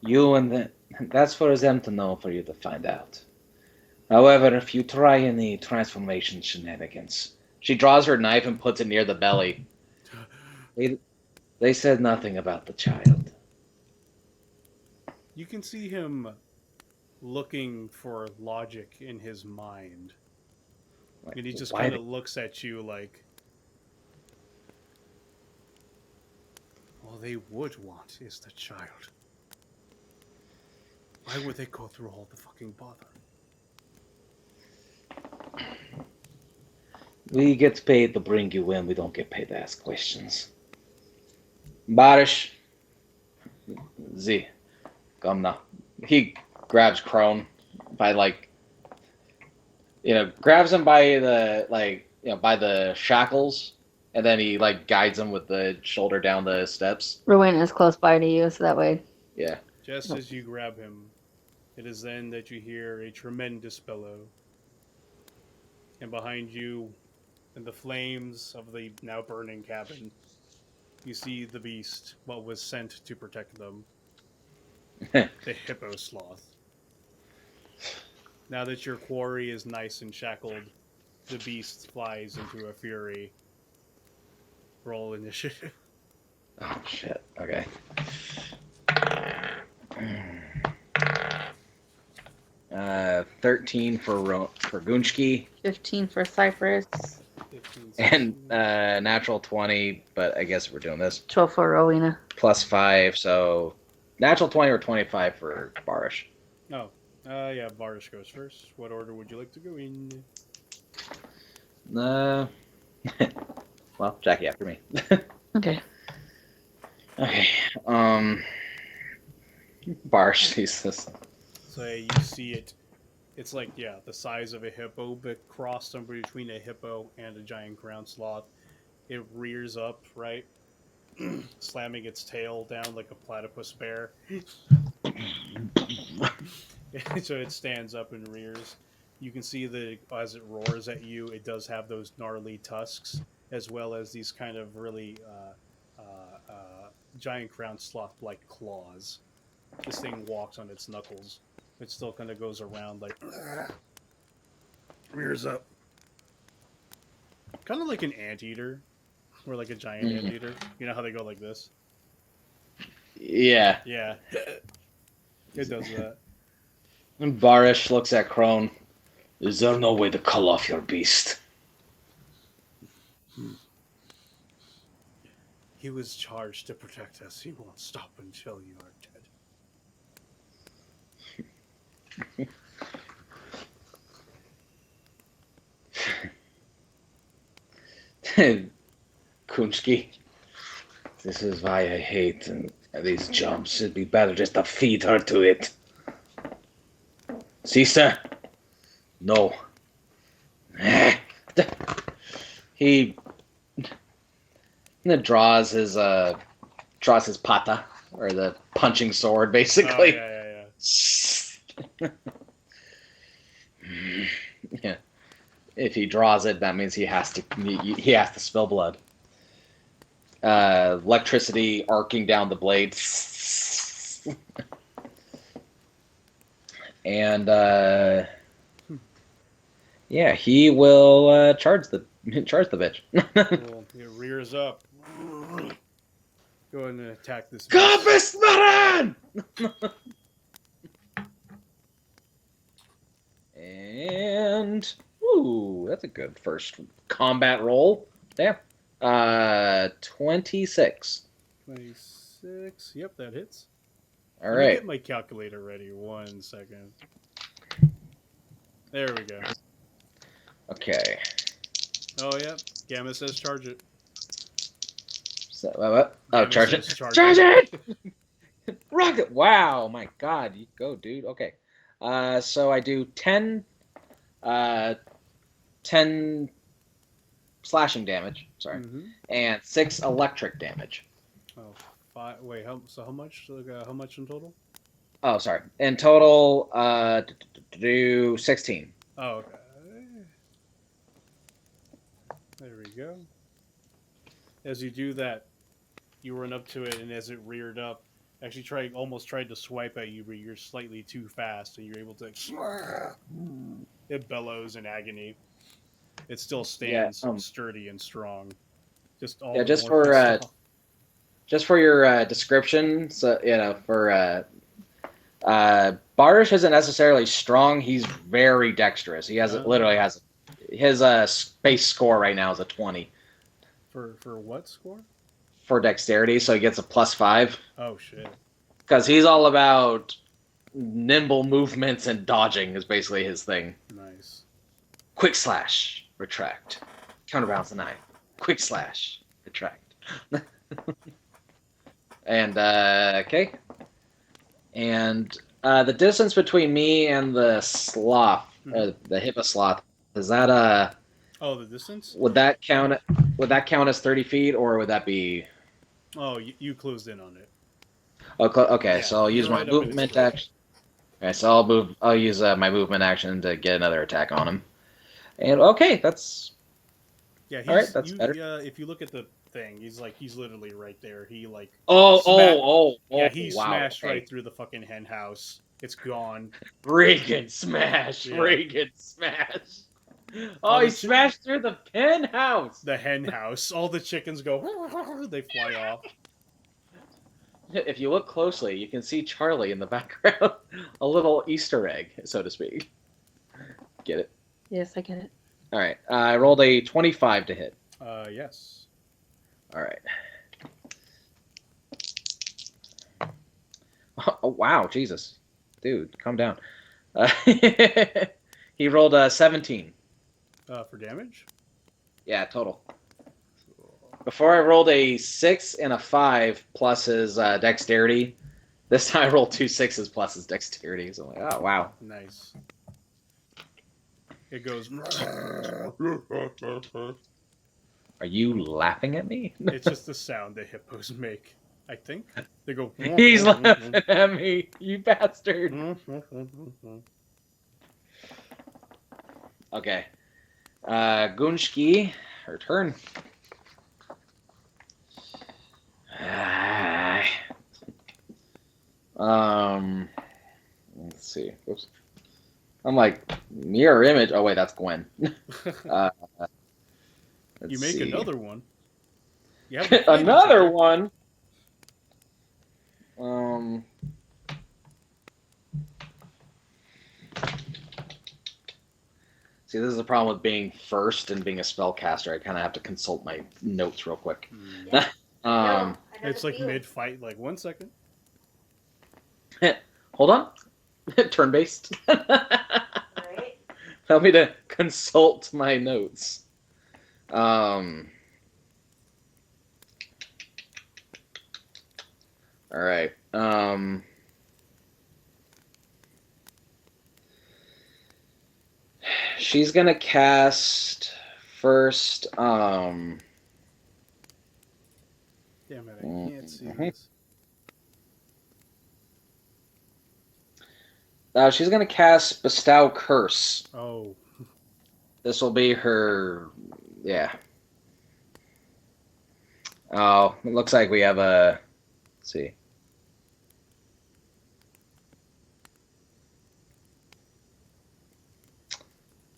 that's for them to know, for you to find out. However, if you try any transformation shenanigans, she draws her knife and puts it near the belly. They said nothing about the child. You can see him looking for logic in his mind. Like, And he just why kind of looks at you like, all they would want is the child. Why would they go through all the fucking bother? We get paid to bring you in. We don't get paid to ask questions. Barish. Z. Come now. He grabs Crone by grabs him by by the shackles, and then he guides him with the shoulder down the steps. Rowena is close by to you, so that way. Yeah. Just as you grab him, it is then that you hear a tremendous bellow. And behind you, in the flames of the now burning cabin, you see the beast, what was sent to protect them. The hippo sloth. Now that your quarry is nice and shackled, the beast flies into a fury. Roll initiative. Oh shit. Okay. 13 for Gunchki 15 for Cypress. 15, and natural 20, but I guess we're doing this 12 for Rowena. plus 5, so natural 20 or 25 for Barish. Oh, yeah, Barish goes first. What order would you like to go in? Well, Jackie after me. Okay. Okay. Barish sees this. So you see it. It's like, yeah, the size of a hippo, but crossed somewhere between a hippo and a giant ground sloth. It rears up, right? Slamming its tail down like a platypus bear. So it stands up and rears. You can see that as it roars at you, it does have those gnarly tusks, as well as these kind of really giant ground sloth-like claws. This thing walks on its knuckles. It still kind of goes around like rears up, kind of like an anteater, or like a giant anteater. You know how they go like this? Yeah. Yeah, it does that. And Barish looks at Crone. Is there no way to call off your beast? He was charged to protect us. He won't stop until you are dead. Kunchki. This is why I hate these jumps. It'd be better just to feed her to it. Sister? No. He draws his pata, or the punching sword, basically. Oh, yeah. Yeah. If he draws it, that means he has to spill blood. Electricity arcing down the blade. And yeah, he will charge the bitch. Well, it rears up. Go ahead and attack this. Compass Maran! And ooh, that's a good first combat roll. Yeah. 26. 26. Yep, that hits. All Let me right. get my calculator ready. 1 second. There we go. Okay. Oh, yeah. Gamma says charge it. So, what? Oh, Gamma charge it. says Charge it! Rocket! Wow, my God, you go, dude. Okay, so I do 10 slashing damage. Sorry, and 6 electric damage. Oh, 5. Wait, how much? How much in total? Oh, sorry. In total, do 16. Oh, okay. There we go. As you do that, you run up to it, and as it reared up, actually almost tried to swipe at you, but you're slightly too fast, and you're able to. It bellows in agony. It still stands sturdy and strong. Just all the just morphine for stuff. just for your description, so for Barish isn't necessarily strong. He's very dexterous. He literally has his base score right now is a 20. For what score? For dexterity, so he gets a +5. Oh shit! Because he's all about nimble movements and dodging is basically his thing. Nice. Quick slash, retract, counterbalance the knife. Quick slash, retract. And okay. And the distance between me and the sloth, the hippo sloth, is that Oh, the distance? Would that count? Would that count as 30 feet, or would that be? Oh, you closed in on it. Oh, okay. Yeah, So I'll use my right up in its movement throat. action. Okay, so I'll move. I'll use my movement action to get another attack on him. And okay, that's Yeah, all right. That's better. If you look at the thing, he's literally right there. He like Yeah, he wow. smashed Okay. right through the fucking hen house. It's gone. Reagan smash. Yeah. Reagan smash. All Oh, he the smashed through the penthouse. The hen house. All the chickens go. They fly off. If you look closely, you can see Charlie in the background. A little Easter egg, so to speak. Get it? Yes, I get it. All right. I rolled a 25 to hit. Yes. All right. Oh, wow, Jesus. Dude, calm down. He rolled a 17. For damage? Yeah, total. Before I rolled a 6 and a 5 plus his dexterity. This time I rolled 2 6s plus his dexterity. So I'm like, oh, wow. Nice. It goes. Are you laughing at me? It's just the sound that hippos make. I think they go. He's laughing at me, you bastard. Okay. Gunshki, her turn. Let's see. Oops. I'm like, mirror image. Oh, wait, that's Gwen. You make another one. You have another one? See, this is the problem with being first and being a spellcaster. I kind of have to consult my notes real quick. It's like mid-fight. Like 1 second. Hold on. Turn-based. Right. Tell me to consult my notes. All right. She's gonna cast first. Damn it! I can't see this. She's gonna cast Bestow Curse. Oh. This will be her. Yeah. Oh, it looks like we have a. Let's see.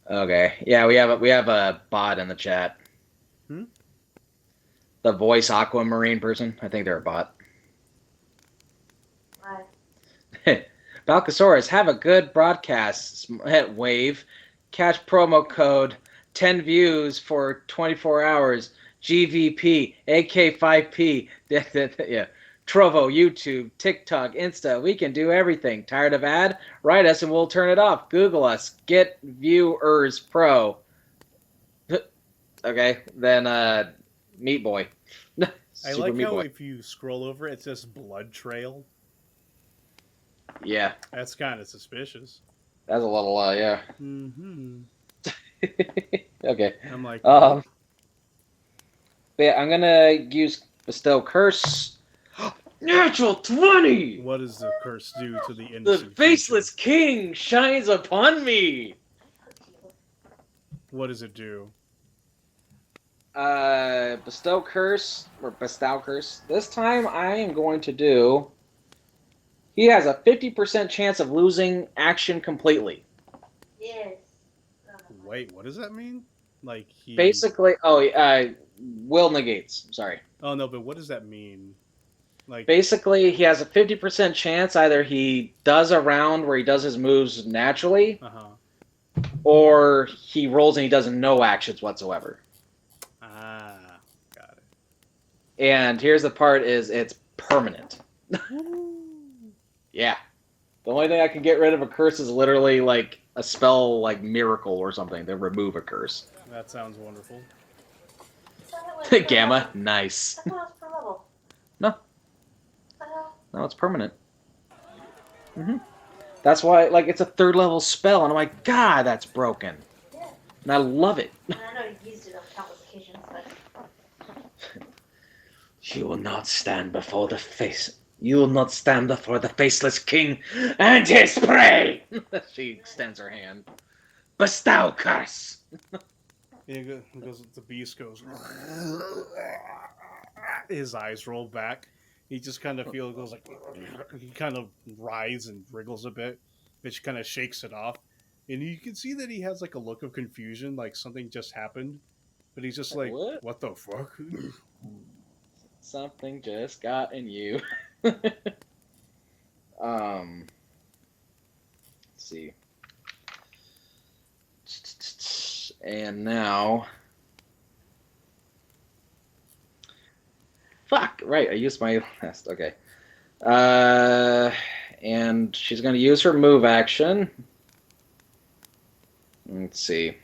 Okay. Yeah, we have a bot in the chat. The voice aquamarine person. I think they're a bot. Balcasaurus, have a good broadcast. Wave. Catch promo code 10 views for 24 hours. GVP, AK5P. Yeah. Trovo, YouTube, TikTok, Insta. We can do everything. Tired of ad? Write us and we'll turn it off. Google us. Get Viewers Pro. Okay, then Meat Boy. I like how if you scroll over it says blood trail. Yeah, That's kind of suspicious. that's a little, yeah. Mm-hmm. Okay. I'm like, But yeah, I'm gonna use Bestow Curse. Natural 20! what does the curse do to the The innocent faceless creature? king shines upon me! What does it do? Bestow Curse, or Bestow Curse. This time I am going to do... He has a 50% chance of losing action completely. Yes. Wait, what does that mean? Like he? Basically, will negates. I'm sorry. Oh no, but what does that mean? Like, Basically, he has a 50% chance either he does a round where he does his moves naturally, or he rolls and he does no actions whatsoever. got it. And here's the part: is it's permanent. Yeah. The only thing I can get rid of a curse is literally like a spell, like Miracle or something, to remove a curse. That sounds wonderful. Gamma, nice. I thought it was per level. No, What the hell? no, it's permanent. That's why, like, it's a 3rd level spell, and I'm like, God, that's broken. Yeah. And I love it. And I know you used it on countless occasions, but You will not stand before the face. You will not stand before the faceless king and his prey. She extends her hand. Bestow curse. It goes. The beast goes. His eyes roll back. He just kind of goes like. He kind of writhes and wriggles a bit, which kind of shakes it off. And you can see that he has like a look of confusion, like something just happened. But he's just like, what the fuck? Something just got in you. Let's see. And now... Fuck! Right, I used my last. Okay. And she's going to use her move action. Let's see.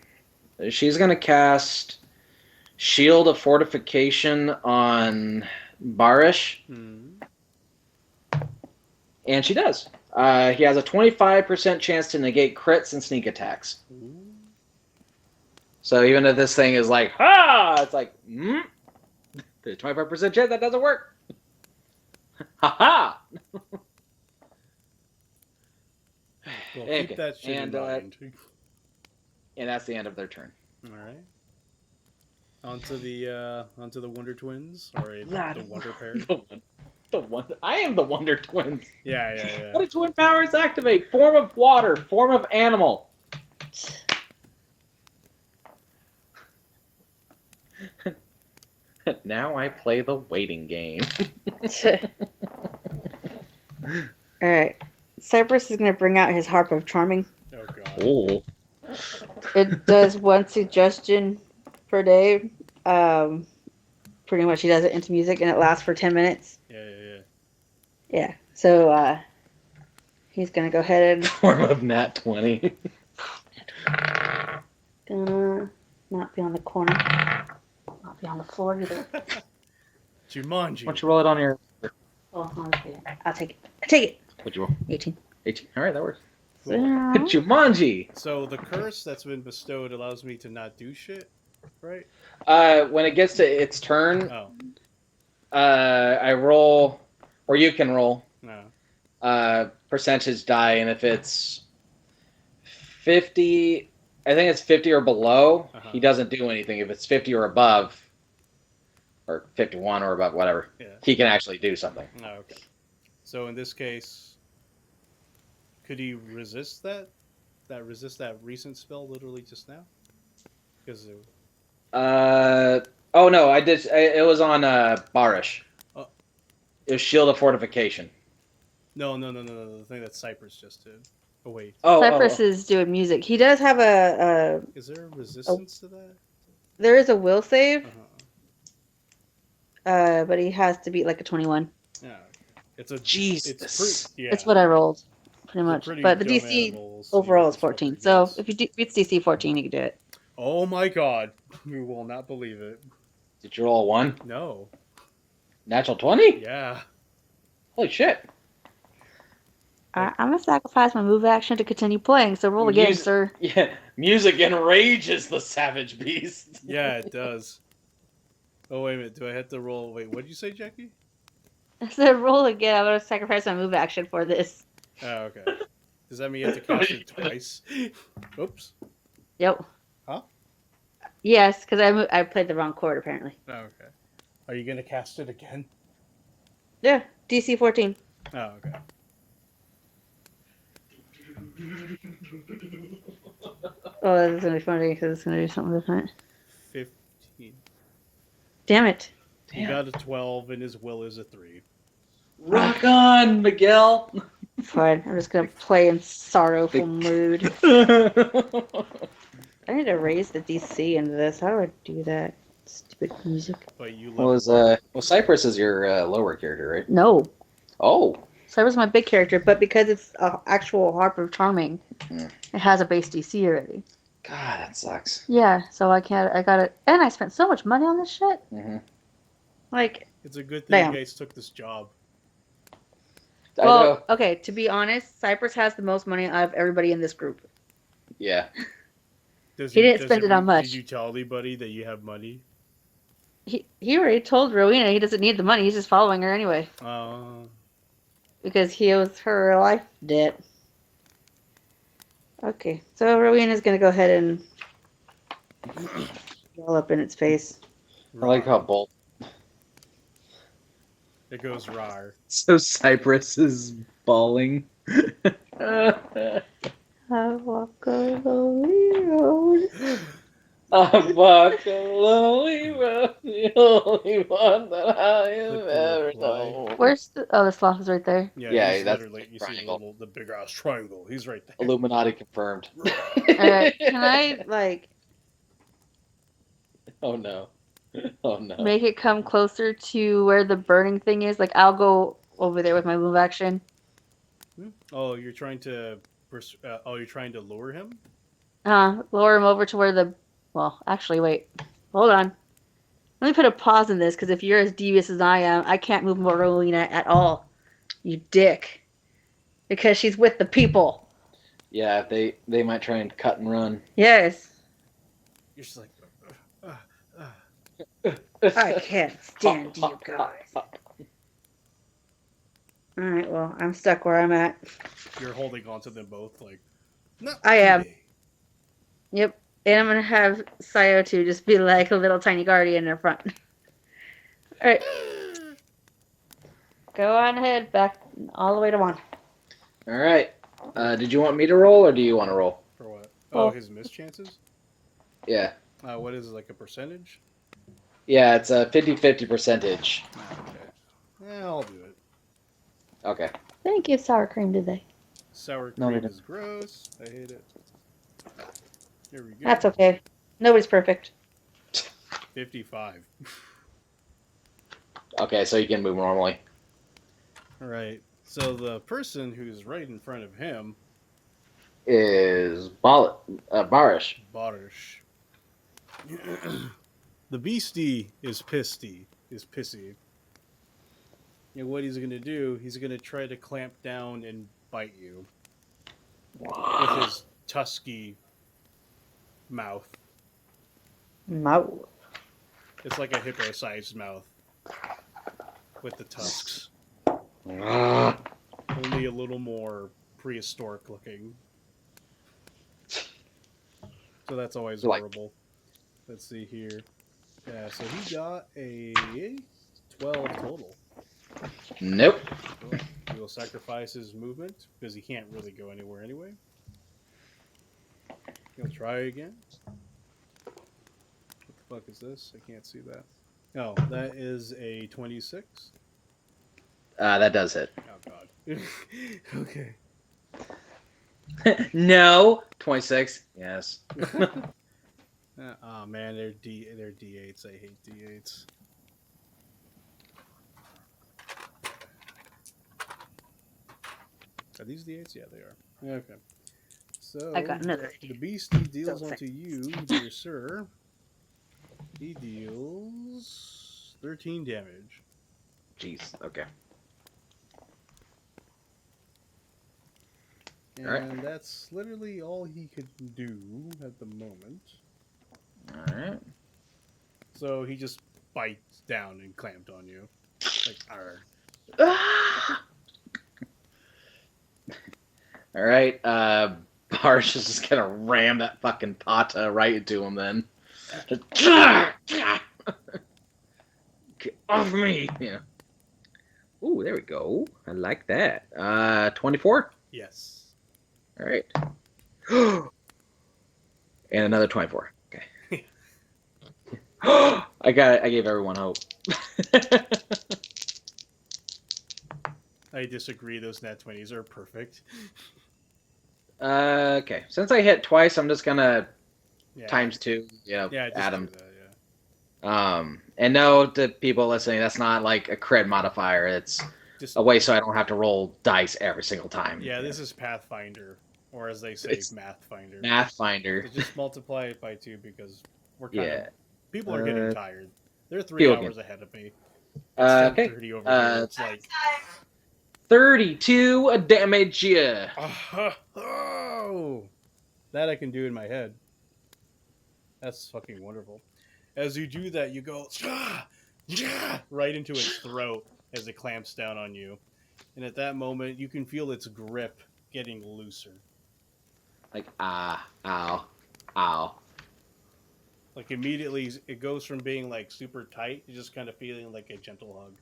She's going to cast Shield of Fortification on Barish. And she does. He has a 25% chance to negate crits and sneak attacks. So even if this thing is like, ha! It's like, there's 25% chance that doesn't work. Ha ha! Well, Okay. keep that shit in mind. And that's the end of their turn. All right. Onto the Wonder Twins, or the Wonder Pair. The Wonder. I am the Wonder Twins. Yeah. What do twin powers activate? Form of water, form of animal. Now I play the waiting game. Alright. Cypress is going to bring out his Harp of Charming. Oh, God. Oh. It does one suggestion per day. Pretty much he does it into music, and it lasts for 10 minutes. Yeah. So, he's going to go ahead and... Form of nat 20. Gonna not be on the corner. Not be on the floor either. Jumanji. Why don't you roll it on your... Oh, I'll take it. I take it. What'd you roll? 18. 18. All right, that works. So, Jumanji. So the curse that's been bestowed allows me to not do shit, right? When it gets to its turn, Oh, I roll, or you can roll, no. percentage die, and if it's 50, I think it's 50 or below, he doesn't do anything. If it's 50 or above, or 51 or above, whatever, he can actually do something. Oh, okay. So in this case, could he resist that? Resist that recent spell literally just now? Because oh no, I did. It was on Barish. Oh. It was Shield of Fortification. No. The thing that Cypress just did. Oh wait. Cypress is doing music. He does have a Is there a resistance to that? There is a will save. Uh-huh. But he has to beat like a 21. Yeah. It's a Jesus. It's what I rolled, pretty much. But the DC overall is 14. So if he beats DC 14, he can do it. Oh my God! You will not believe it. Did you roll a 1? No. Natural 20? Yeah. Holy shit. I'm gonna sacrifice my move action to continue playing. So roll again, sir. Yeah, music enrages the savage beast. Yeah, it does. Oh wait a minute, do I have to roll? Wait, what did you say, Jackie? I said roll again. I'm gonna sacrifice my move action for this. Oh, okay. Does that mean you have to cast it twice? Oops. Yep. Huh? Yes, because I played the wrong chord apparently. Oh, okay. Are you gonna cast it again? Yeah, DC 14. Oh, okay. Oh, this is gonna be funny because it's gonna do something different. 15. Damn it. He got a 12, and his will is a 3. Rock on, Miguel. Fine. I'm just gonna play in sorrowful mood. I need to raise the DC into this. How do I do that? Stupid music. But you love Well, Cypress is your lower character, right? No. Oh. So was my big character, but because it's an actual Harp of Charming, it has a base DC already. God, that sucks. Yeah, so I can't. I got it, and I spent so much money on this shit. Mm-hmm. Like, It's a good thing Damn. you guys took this job. I know. well, okay. To be honest, Cypress has the most money out of everybody in this group. Yeah. Does He didn't spend it on much. Did you tell anybody that you have money? He already told Rowena he doesn't need the money. He's just following her anyway because he owes her a life debt. Okay, so Rowena's gonna go ahead and roll up in its face. I like how bold. It goes rar. So Cypress is bawling. I walk a lonely road. I walk a lonely road, the only one that I have Click to ever reply. known. Where's the? Oh, the sloth is right there. Yeah, he's that's literally, the you see triangle. the big ass triangle. He's right there. Illuminati confirmed. Alright, can I like Oh no. Oh no. make it come closer to where the burning thing is? Like, I'll go over there with my move action. Oh, you're trying to you're trying to lure him? Lower him over to where the. Well, actually, wait. Hold on. Let me put a pause in this because if you're as devious as I am, I can't move Rowena at all. You dick. Because she's with the people. Yeah, they might try and cut and run. Yes. You're just like I can't stand you guys. Alright, well, I'm stuck where I'm at. you're holding on to them both like no. I am. Yep. And I'm gonna have Sayo2 just be like a little tiny guardian in front. Alright. Go on ahead, back all the way to 1. All right. Did you want me to roll or do you want to roll? For what? Well- Oh, his miss chances? Yeah. What is it, like a percentage? Yeah, it's a 50-50 percentage. Okay. Yeah, I'll do it. Okay. They didn't give sour cream, did they? Sour No, they cream don't. is gross. I hate it. Here we go. That's okay. Nobody's perfect. 55. Okay, so you can move normally. All right. So person who's right in front of him, Is Barish. Barish. The beastie is pissy. And what he's gonna do, he's gonna try to clamp down and bite you with his tusky mouth. No. It's like a hippo-sized mouth with the tusks. Only a little more prehistoric looking. So that's always Like- horrible. Let's see here. Yeah, so he got a 12 total. Nope. Cool. He will sacrifice his movement because he can't really go anywhere anyway. He'll try again. What the fuck is this? I can't see that. Oh, that is a 26. That does hit. Oh god. Okay. No. 26. Yes. Oh man, they're D8s. I hate D8s. Are these D8s? Yeah, they are. Okay. So I got another the idea. beastie deals So onto you, dear sir. He deals 13 damage. Jeez. Okay. And Alright. that's literally all he could do at the moment. Alright. So he just bites down and clamped on you. Like, arr. Ah! Alright, Barsh is just gonna ram that fucking pata right into him then. Just, get off me! Yeah. Ooh, there we go. I like that. 24? Yes. Alright. And another 24. Okay. I gave everyone hope. I disagree. Those nat 20s are perfect. Okay. Since I hit twice, I'm just gonna Yeah. times 2, Yeah, just add do them. that, yeah. And no, to people listening, that's not like a crit modifier. It's Just a way so I don't have to roll dice every single time. Yeah, this is Pathfinder, or as they say, It's Mathfinder. Mathfinder. So just multiply it by 2 because we're kind Yeah. of people are getting tired. They're 3 people hours get- ahead of me. It's Okay. 10:30 over here. It's like 32 damage. Yeah. oh, that I can do in my head. That's fucking wonderful. As you do that, you go right into its throat as it clamps down on you, and at that moment, you can feel its grip getting looser. Like ow. Like immediately, it goes from being like super tight to just kind of feeling like a gentle hug.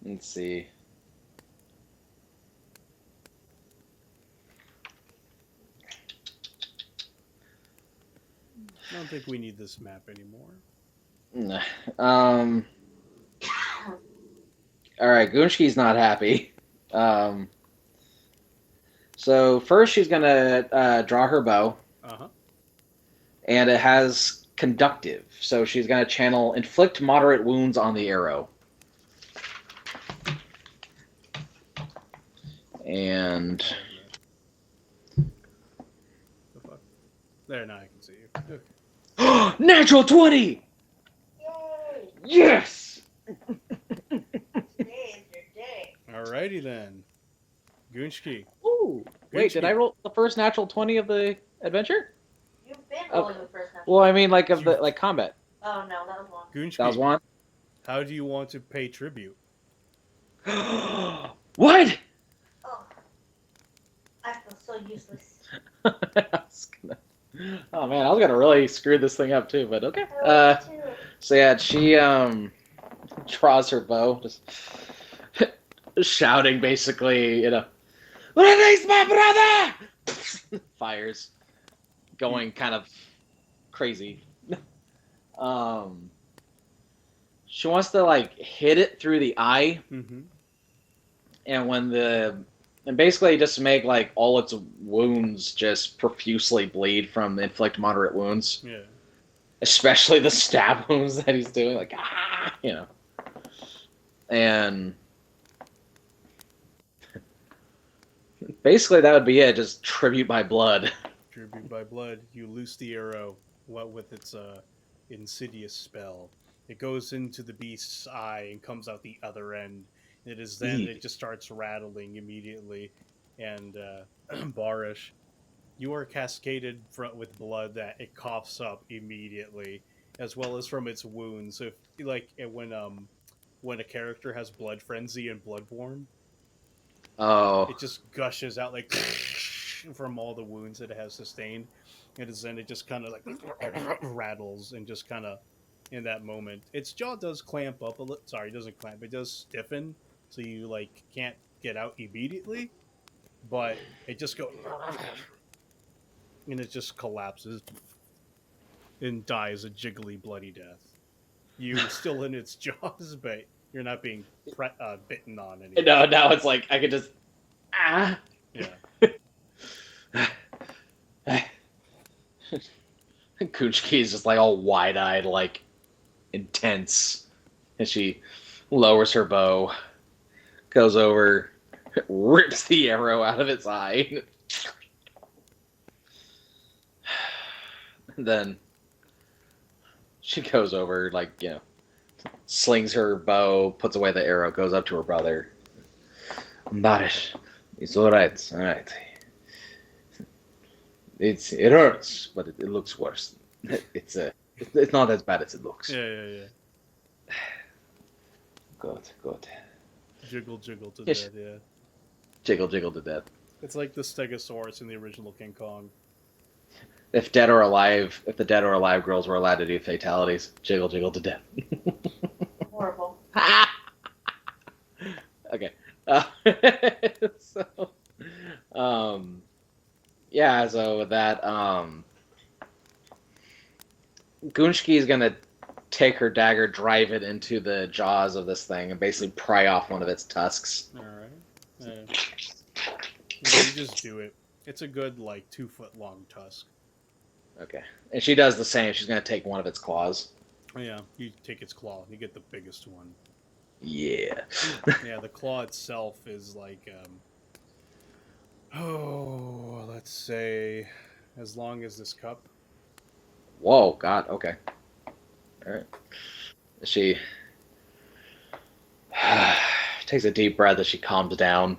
Let's see. I don't think we need this map anymore. All right, Gunshki's not happy. So first she's gonna draw her bow. Uh-huh. And it has conductive, so she's gonna channel inflict moderate wounds on the arrow. And The fuck? There, now I can see you. Okay. natural 20! Yay! Yes! Today is your day. Alrighty then. Gunshki. Ooh. Wait, did I roll the first natural 20 of the adventure? You've been rolling the first time. Well, I mean, like of the like combat. Oh no, that was one. Gunshki. That was one. How do you want to pay tribute? What? Oh, I feel so useless. I was gonna- Oh man, I was gonna really screw this thing up too, but okay. I love you too. So yeah, she draws her bow, just shouting basically, release my brother! Fires, going kind of crazy. She wants to like hit it through the eye, Mm-hmm. and basically just make like all its wounds just profusely bleed from inflict moderate wounds. Yeah. Especially the stab wounds that he's doing, like and basically that would be it. Just tribute by blood. Tribute by blood. You loose the arrow. What with its insidious spell? It goes into the beast's eye and comes out the other end. It is then it just starts rattling immediately, and Barish, you are cascaded with blood that it coughs up immediately, as well as from its wounds. So, when a character has blood frenzy in Bloodborne, Oh, it just gushes out like from all the wounds that it has sustained. And then it just kind of like rattles and just kind of in that moment, its jaw does clamp up a little. Sorry, it doesn't clamp. It does stiffen, so you like can't get out immediately. But it just goes and it just collapses and dies a jiggly, bloody death. You still in its jaws, but you're not being bitten on anymore. no, now it's like I could just Yeah. Kuchki is just like all wide-eyed, like intense, and she lowers her bow, goes over, rips the arrow out of its eye, then she goes over, like slings her bow, puts away the arrow, goes up to her brother. Barish, it's all right. All right. It hurts, but it looks worse. It's not as bad as it looks. Yeah. Good. Jiggle to Yes. death, yeah. Jiggle to death. It's like the Stegosaurus in the original King Kong. If the dead or alive girls were allowed to do fatalities, jiggle to death. Horrible. Okay. So, yeah. So with that, Gunshki is gonna take her dagger, drive it into the jaws of this thing, and basically pry off one of its tusks. All right. You just do it. It's a good 2-foot long tusk. Okay. And she does the same. She's gonna take one of its claws. Oh, yeah, you take its claw. You get the biggest one. Yeah. Yeah, the claw itself is let's say, as long as this cup. Whoa, God. Okay. All right. She takes a deep breath as she calms down.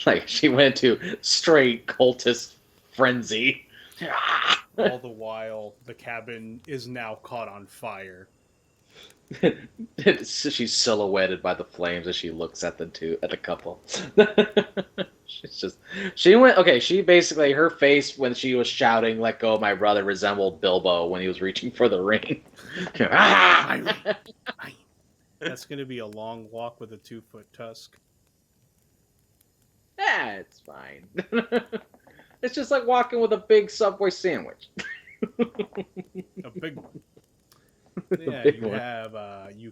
Like she went into straight cultist frenzy. All the while, the cabin is now caught on fire. She's silhouetted by the flames as she looks at the couple. She basically, her face when she was shouting "Let go of my brother" resembled Bilbo when he was reaching for the ring. That's going to be a long walk with a 2-foot tusk. Yeah, it's fine. It's just like walking with a big Subway sandwich. A big one. Yeah, Big you one. have you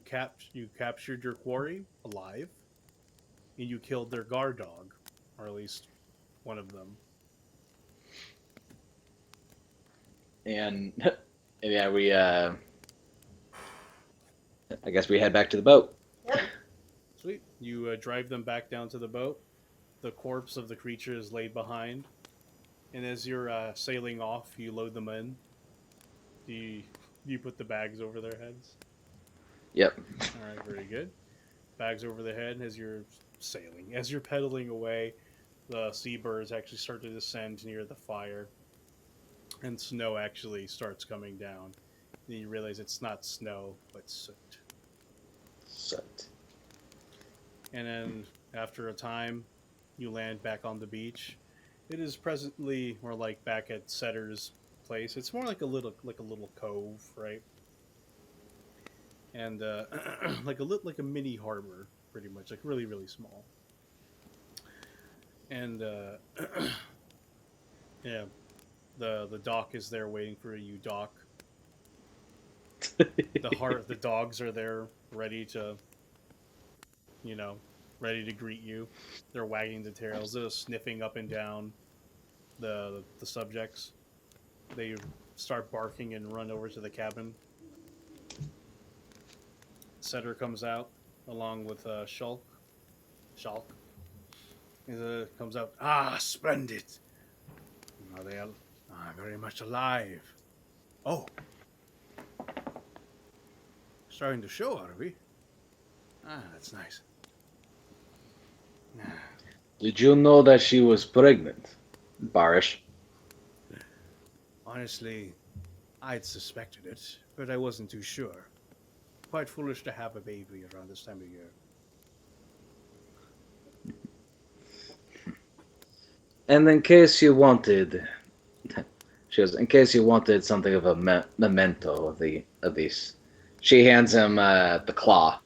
captured your quarry alive, and you killed their guard dog, or at least one of them. And yeah, I guess we head back to the boat. Yep. Sweet. You drive them back down to the boat. The corpse of the creature is laid behind, and as you're sailing off, you load them in. You put the bags over their heads. Yep. All right, very good. Bags over the head as you're sailing. As you're pedaling away, the seabirds actually start to descend near the fire, and snow actually starts coming down. Then you realize it's not snow, but soot. Soot. And then after a time, you land back on the beach. It is presently more like back at Setter's place. It's more like a little cove, right? And like a mini harbor, pretty much, like really small. And yeah, the dock is there waiting for you. Dock. The dogs are there, ready to greet you. They're wagging the tails, they're sniffing up and down the subjects. They start barking and run over to the cabin. Setter comes out along with Shulk. He comes out. Ah, splendid! Are they very much alive? Oh, starting to show, are we? Ah, that's nice. Did you know that she was pregnant? Barish. Honestly, I'd suspected it, but I wasn't too sure. Quite foolish to have a baby around this time of year. And in case you wanted, in case you wanted something of a memento of these, She hands him the claw.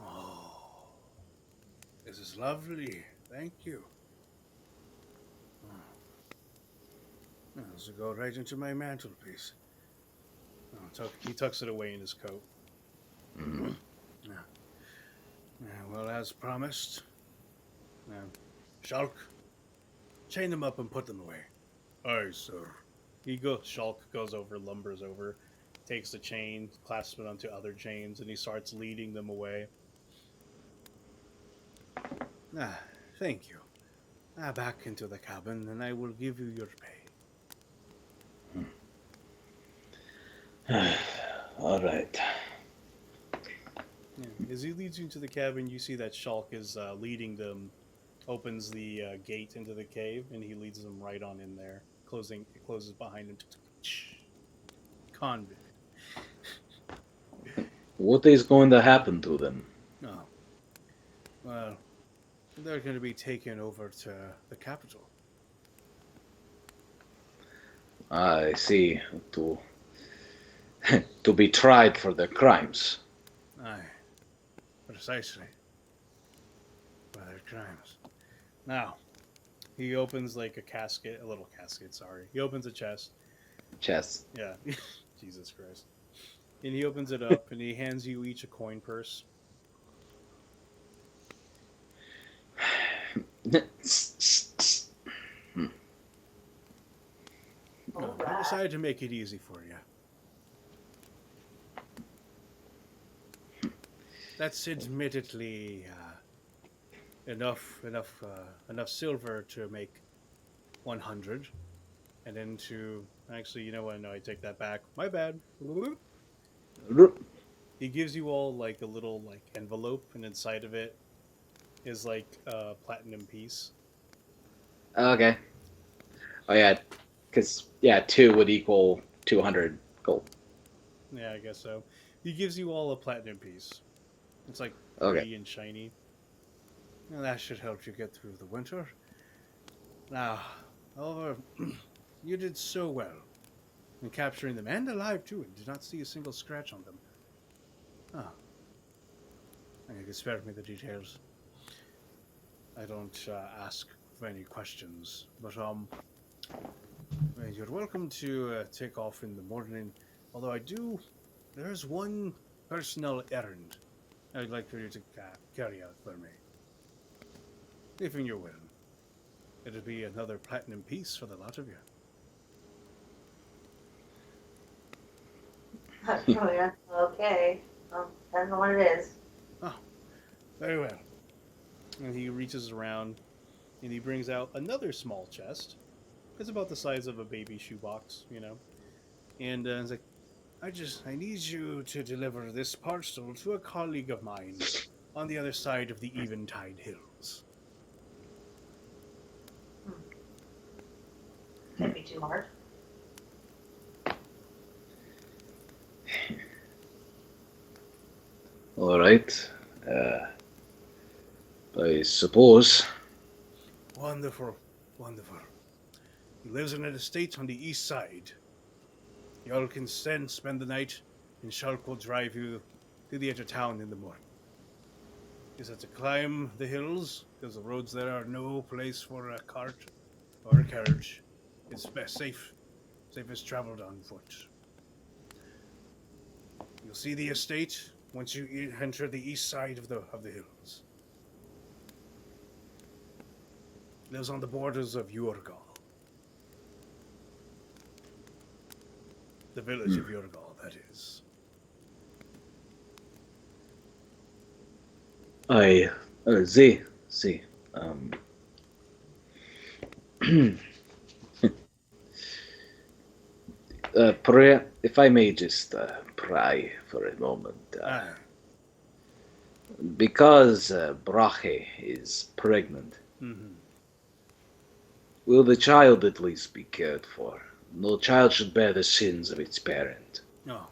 Oh, this is lovely. Thank you. This will go right into my mantelpiece. He tucks it away in his coat. Mm-hmm. Well, as promised, Shulk, chain them up and put them away. Aye, sir. Shulk goes over, lumbers over, takes the chain, clasps it onto other chains, and he starts leading them away. Thank you. Back into the cabin, and I will give you your pay. All right. As he leads you into the cabin, you see that Shulk is leading them, opens the gate into the cave, and he leads them right on in there. It closes behind him. Convict. What is going to happen to them? Oh, well, they're going to be taken over to the capital. I see. To to be tried for their crimes. Aye, precisely. For their crimes. Now, he opens like a little casket, sorry. He opens a chest. Chess. Yeah, Jesus Christ. And he opens it up and he hands you each a coin purse. I decided to make it easy for you. That's admittedly enough silver to make 100, and then to actually, you know what? No, I take that back. My bad. He gives you all like a little like envelope, and inside of it is like a platinum piece. Okay. Oh yeah, because 2 would equal 200 gold. Yeah, I guess so. He gives you all a platinum piece. It's like Okay. pretty and shiny. Well, that should help you get through the winter. Now, however, you did so well in capturing them, and alive too, and did not see a single scratch on them. Ah, and you can spare me the details. I don't ask many questions, but you're welcome to take off in the morning. Although there's one personal errand I'd like for you to carry out for me, if in your will. It'll be another platinum piece for the lot of you. Oh, yeah. Okay. Depends on what it is. Oh, very well. And he reaches around and he brings out another small chest. It's about the size of a baby shoebox, you know. And he's like, I need you to deliver this parcel to a colleague of mine on the other side of the Eventide Hills. Can't be too hard. All right. I suppose. Wonderful, wonderful. He lives in an estate on the east side. Y'all can spend the night, and Shulk will drive you to the edge of town in the morning. You have to climb the hills, because the roads there are no place for a cart or a carriage. It's best safest traveled on foot. You'll see the estate once you enter the east side of the hills. It lives on the borders of Urgal. The village of Urgal, that is. I see. If I may just pry for a moment, because Brache is pregnant, will the child at least be cared for? No child should bear the sins of its parent. No.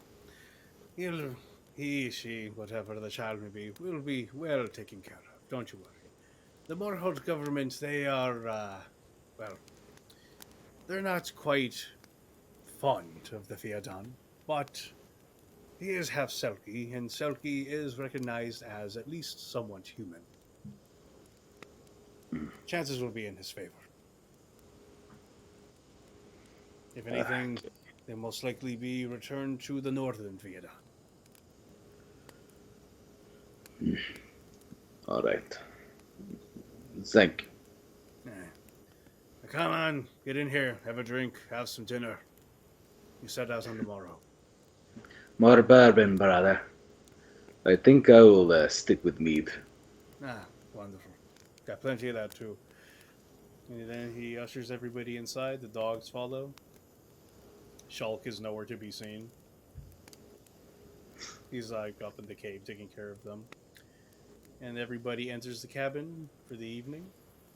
He, she, whatever the child may be, will be well taken care of. Don't you worry. The Moorhal government, they are, they're not quite fond of the Fiadan, but he is half Selkie, and Selkie is recognized as at least somewhat human. Chances will be in his favor. If anything, they'll most likely be returned to the northern Fiadan. All right. Thank you. Come on, get in here, have a drink, have some dinner. You set out on tomorrow. More bourbon, brother. I think I will stick with mead. Wonderful. Got plenty of that too. And then he ushers everybody inside. The dogs follow. Shulk is nowhere to be seen. He's like up in the cave taking care of them. and everybody enters the cabin for the evening,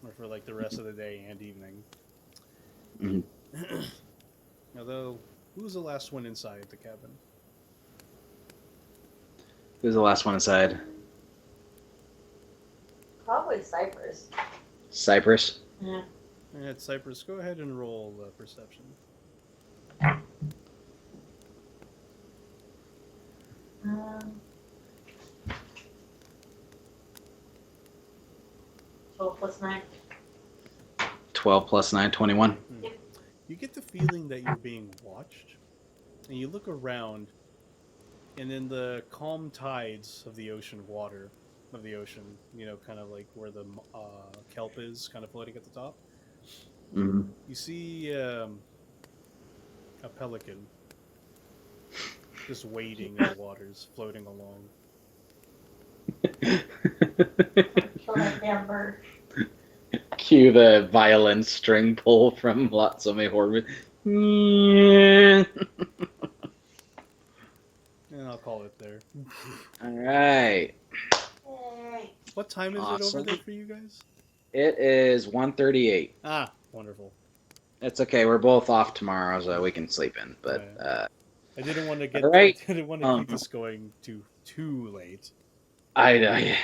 or for like the rest of the day and evening. Mhm. Although, who was the last one inside the cabin? Who's the last one inside? Probably Cypress. Cypress. Yeah. And Cypress, go ahead and roll perception. Um, 12 plus 9. 12 plus 9, 21. You get the feeling that you're being watched, and you look around, and in the calm tides of the ocean, kind of like where the kelp is, kind of floating at the top, Mm-hmm. you see a pelican just wading in the waters, floating along. Kill that damn bird. Cue the violin string pull from Lotsome Horman. And I'll call it there. All right. Yay. What time is it Awesome. over there for you guys? It is 1:38. Ah, wonderful. It's okay. We're both off tomorrow, so we can sleep in. But I didn't want to get. All right. I didn't want to keep this going too late. I know. Yeah.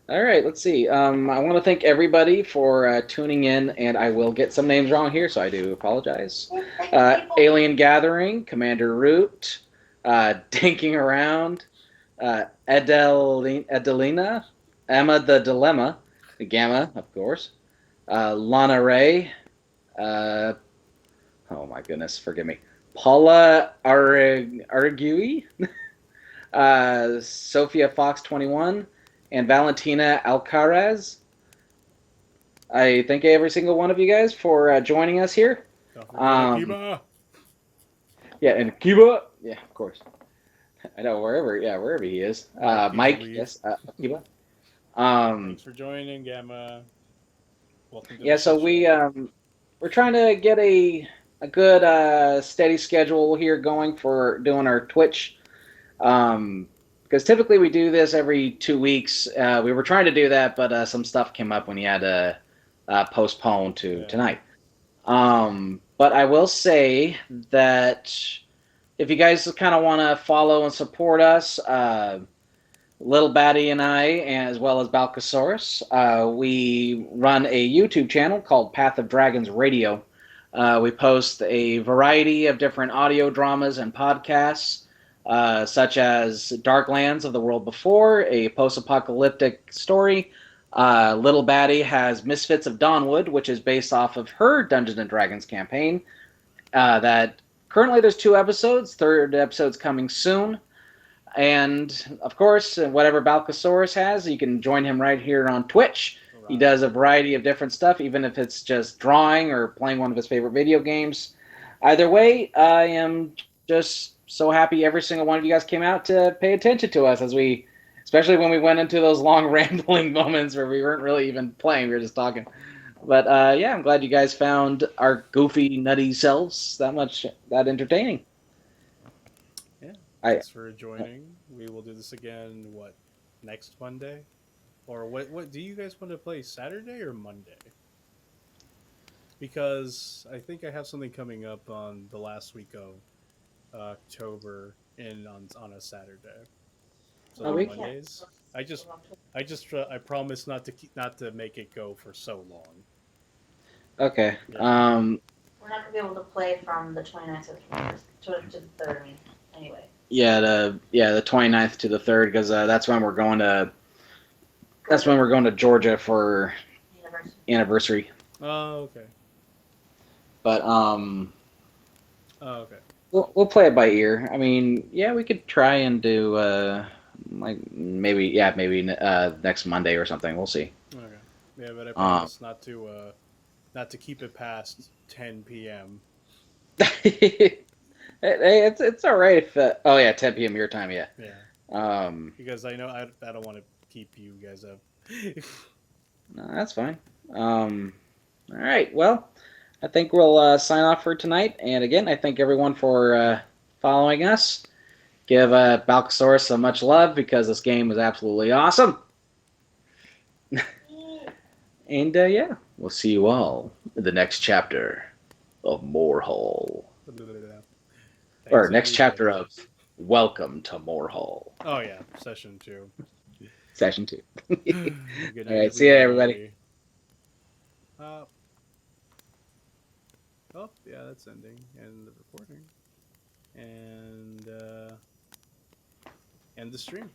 All right. Let's see. I want to thank everybody for tuning in, and I will get some names wrong here, so I do apologize. Alien Gathering, Commander Root, Dinking Around, Edelina, Emma the Dilemma, the Gamma, of course, Lana Ray, oh my goodness, forgive me, Paula Argui, Sophia Fox 21, and Valentina Alcaraz. I thank every single one of you guys for joining us here. Kiba. Yeah, and Cuba. Yeah, of course. I know wherever he is. Mike, yes, Cuba. Thanks for joining, Gamma. Welcome to Yeah, the so show. we're trying to get a good steady schedule here going for doing our Twitch. Because typically we do this every 2 weeks. We were trying to do that, but some stuff came up when you had to postpone to tonight. But I will say that if you guys kind of want to follow and support us, Little Batty and I, as well as Balcasaurus, we run a YouTube channel called Path of Dragons Radio. We post a variety of different audio dramas and podcasts, such as Darklands of the World Before, a post-apocalyptic story. Little Batty has Misfits of Dawnwood, which is based off of her Dungeons & Dragons campaign. That currently there's 2 episodes. 3rd episode's coming soon. And, of course, whatever Balcasaurus has, you can join him right here on Twitch. Right. He does a variety of different stuff, even if it's just drawing or playing one of his favorite video games. Either way, I am just so happy every single one of you guys came out to pay attention to us, especially when we went into those long rambling moments where we weren't really even playing, we were just talking. But, yeah, I'm glad you guys found our goofy, nutty selves that entertaining. Thanks for joining. We will do this again, next Monday? Or what do you guys want to play, Saturday or Monday? Because I think I have something coming up on the last week of October on a Saturday. So Mondays. I promise not to make it go for so long. Okay. We're not gonna be able to play from the 29th to the 3rd, anyway. Yeah, the 29th to the 3rd, because that's when we're going to Georgia for anniversary. Oh, okay. But Oh, okay. We'll play it by ear. I mean, yeah, we could try and do maybe next Monday or something. We'll see. Okay. Yeah, but I promise not to keep it past 10 p.m. It's all right if 10 p.m. your time, yeah. Yeah. Because I know I don't want to keep you guys up. No, that's fine. All right. Well, I think we'll sign off for tonight. And again, I thank everyone for following us. Give Balcasaurus so much love because this game was absolutely awesome. And yeah, we'll see you all in the next chapter of Moorhal. Or Thanks, next chapter everybody. of Welcome to Moorhal. Oh yeah, session 2. Session 2. Good All night, right, see you, everybody. Uh, oh yeah, that's ending and the recording and end the stream.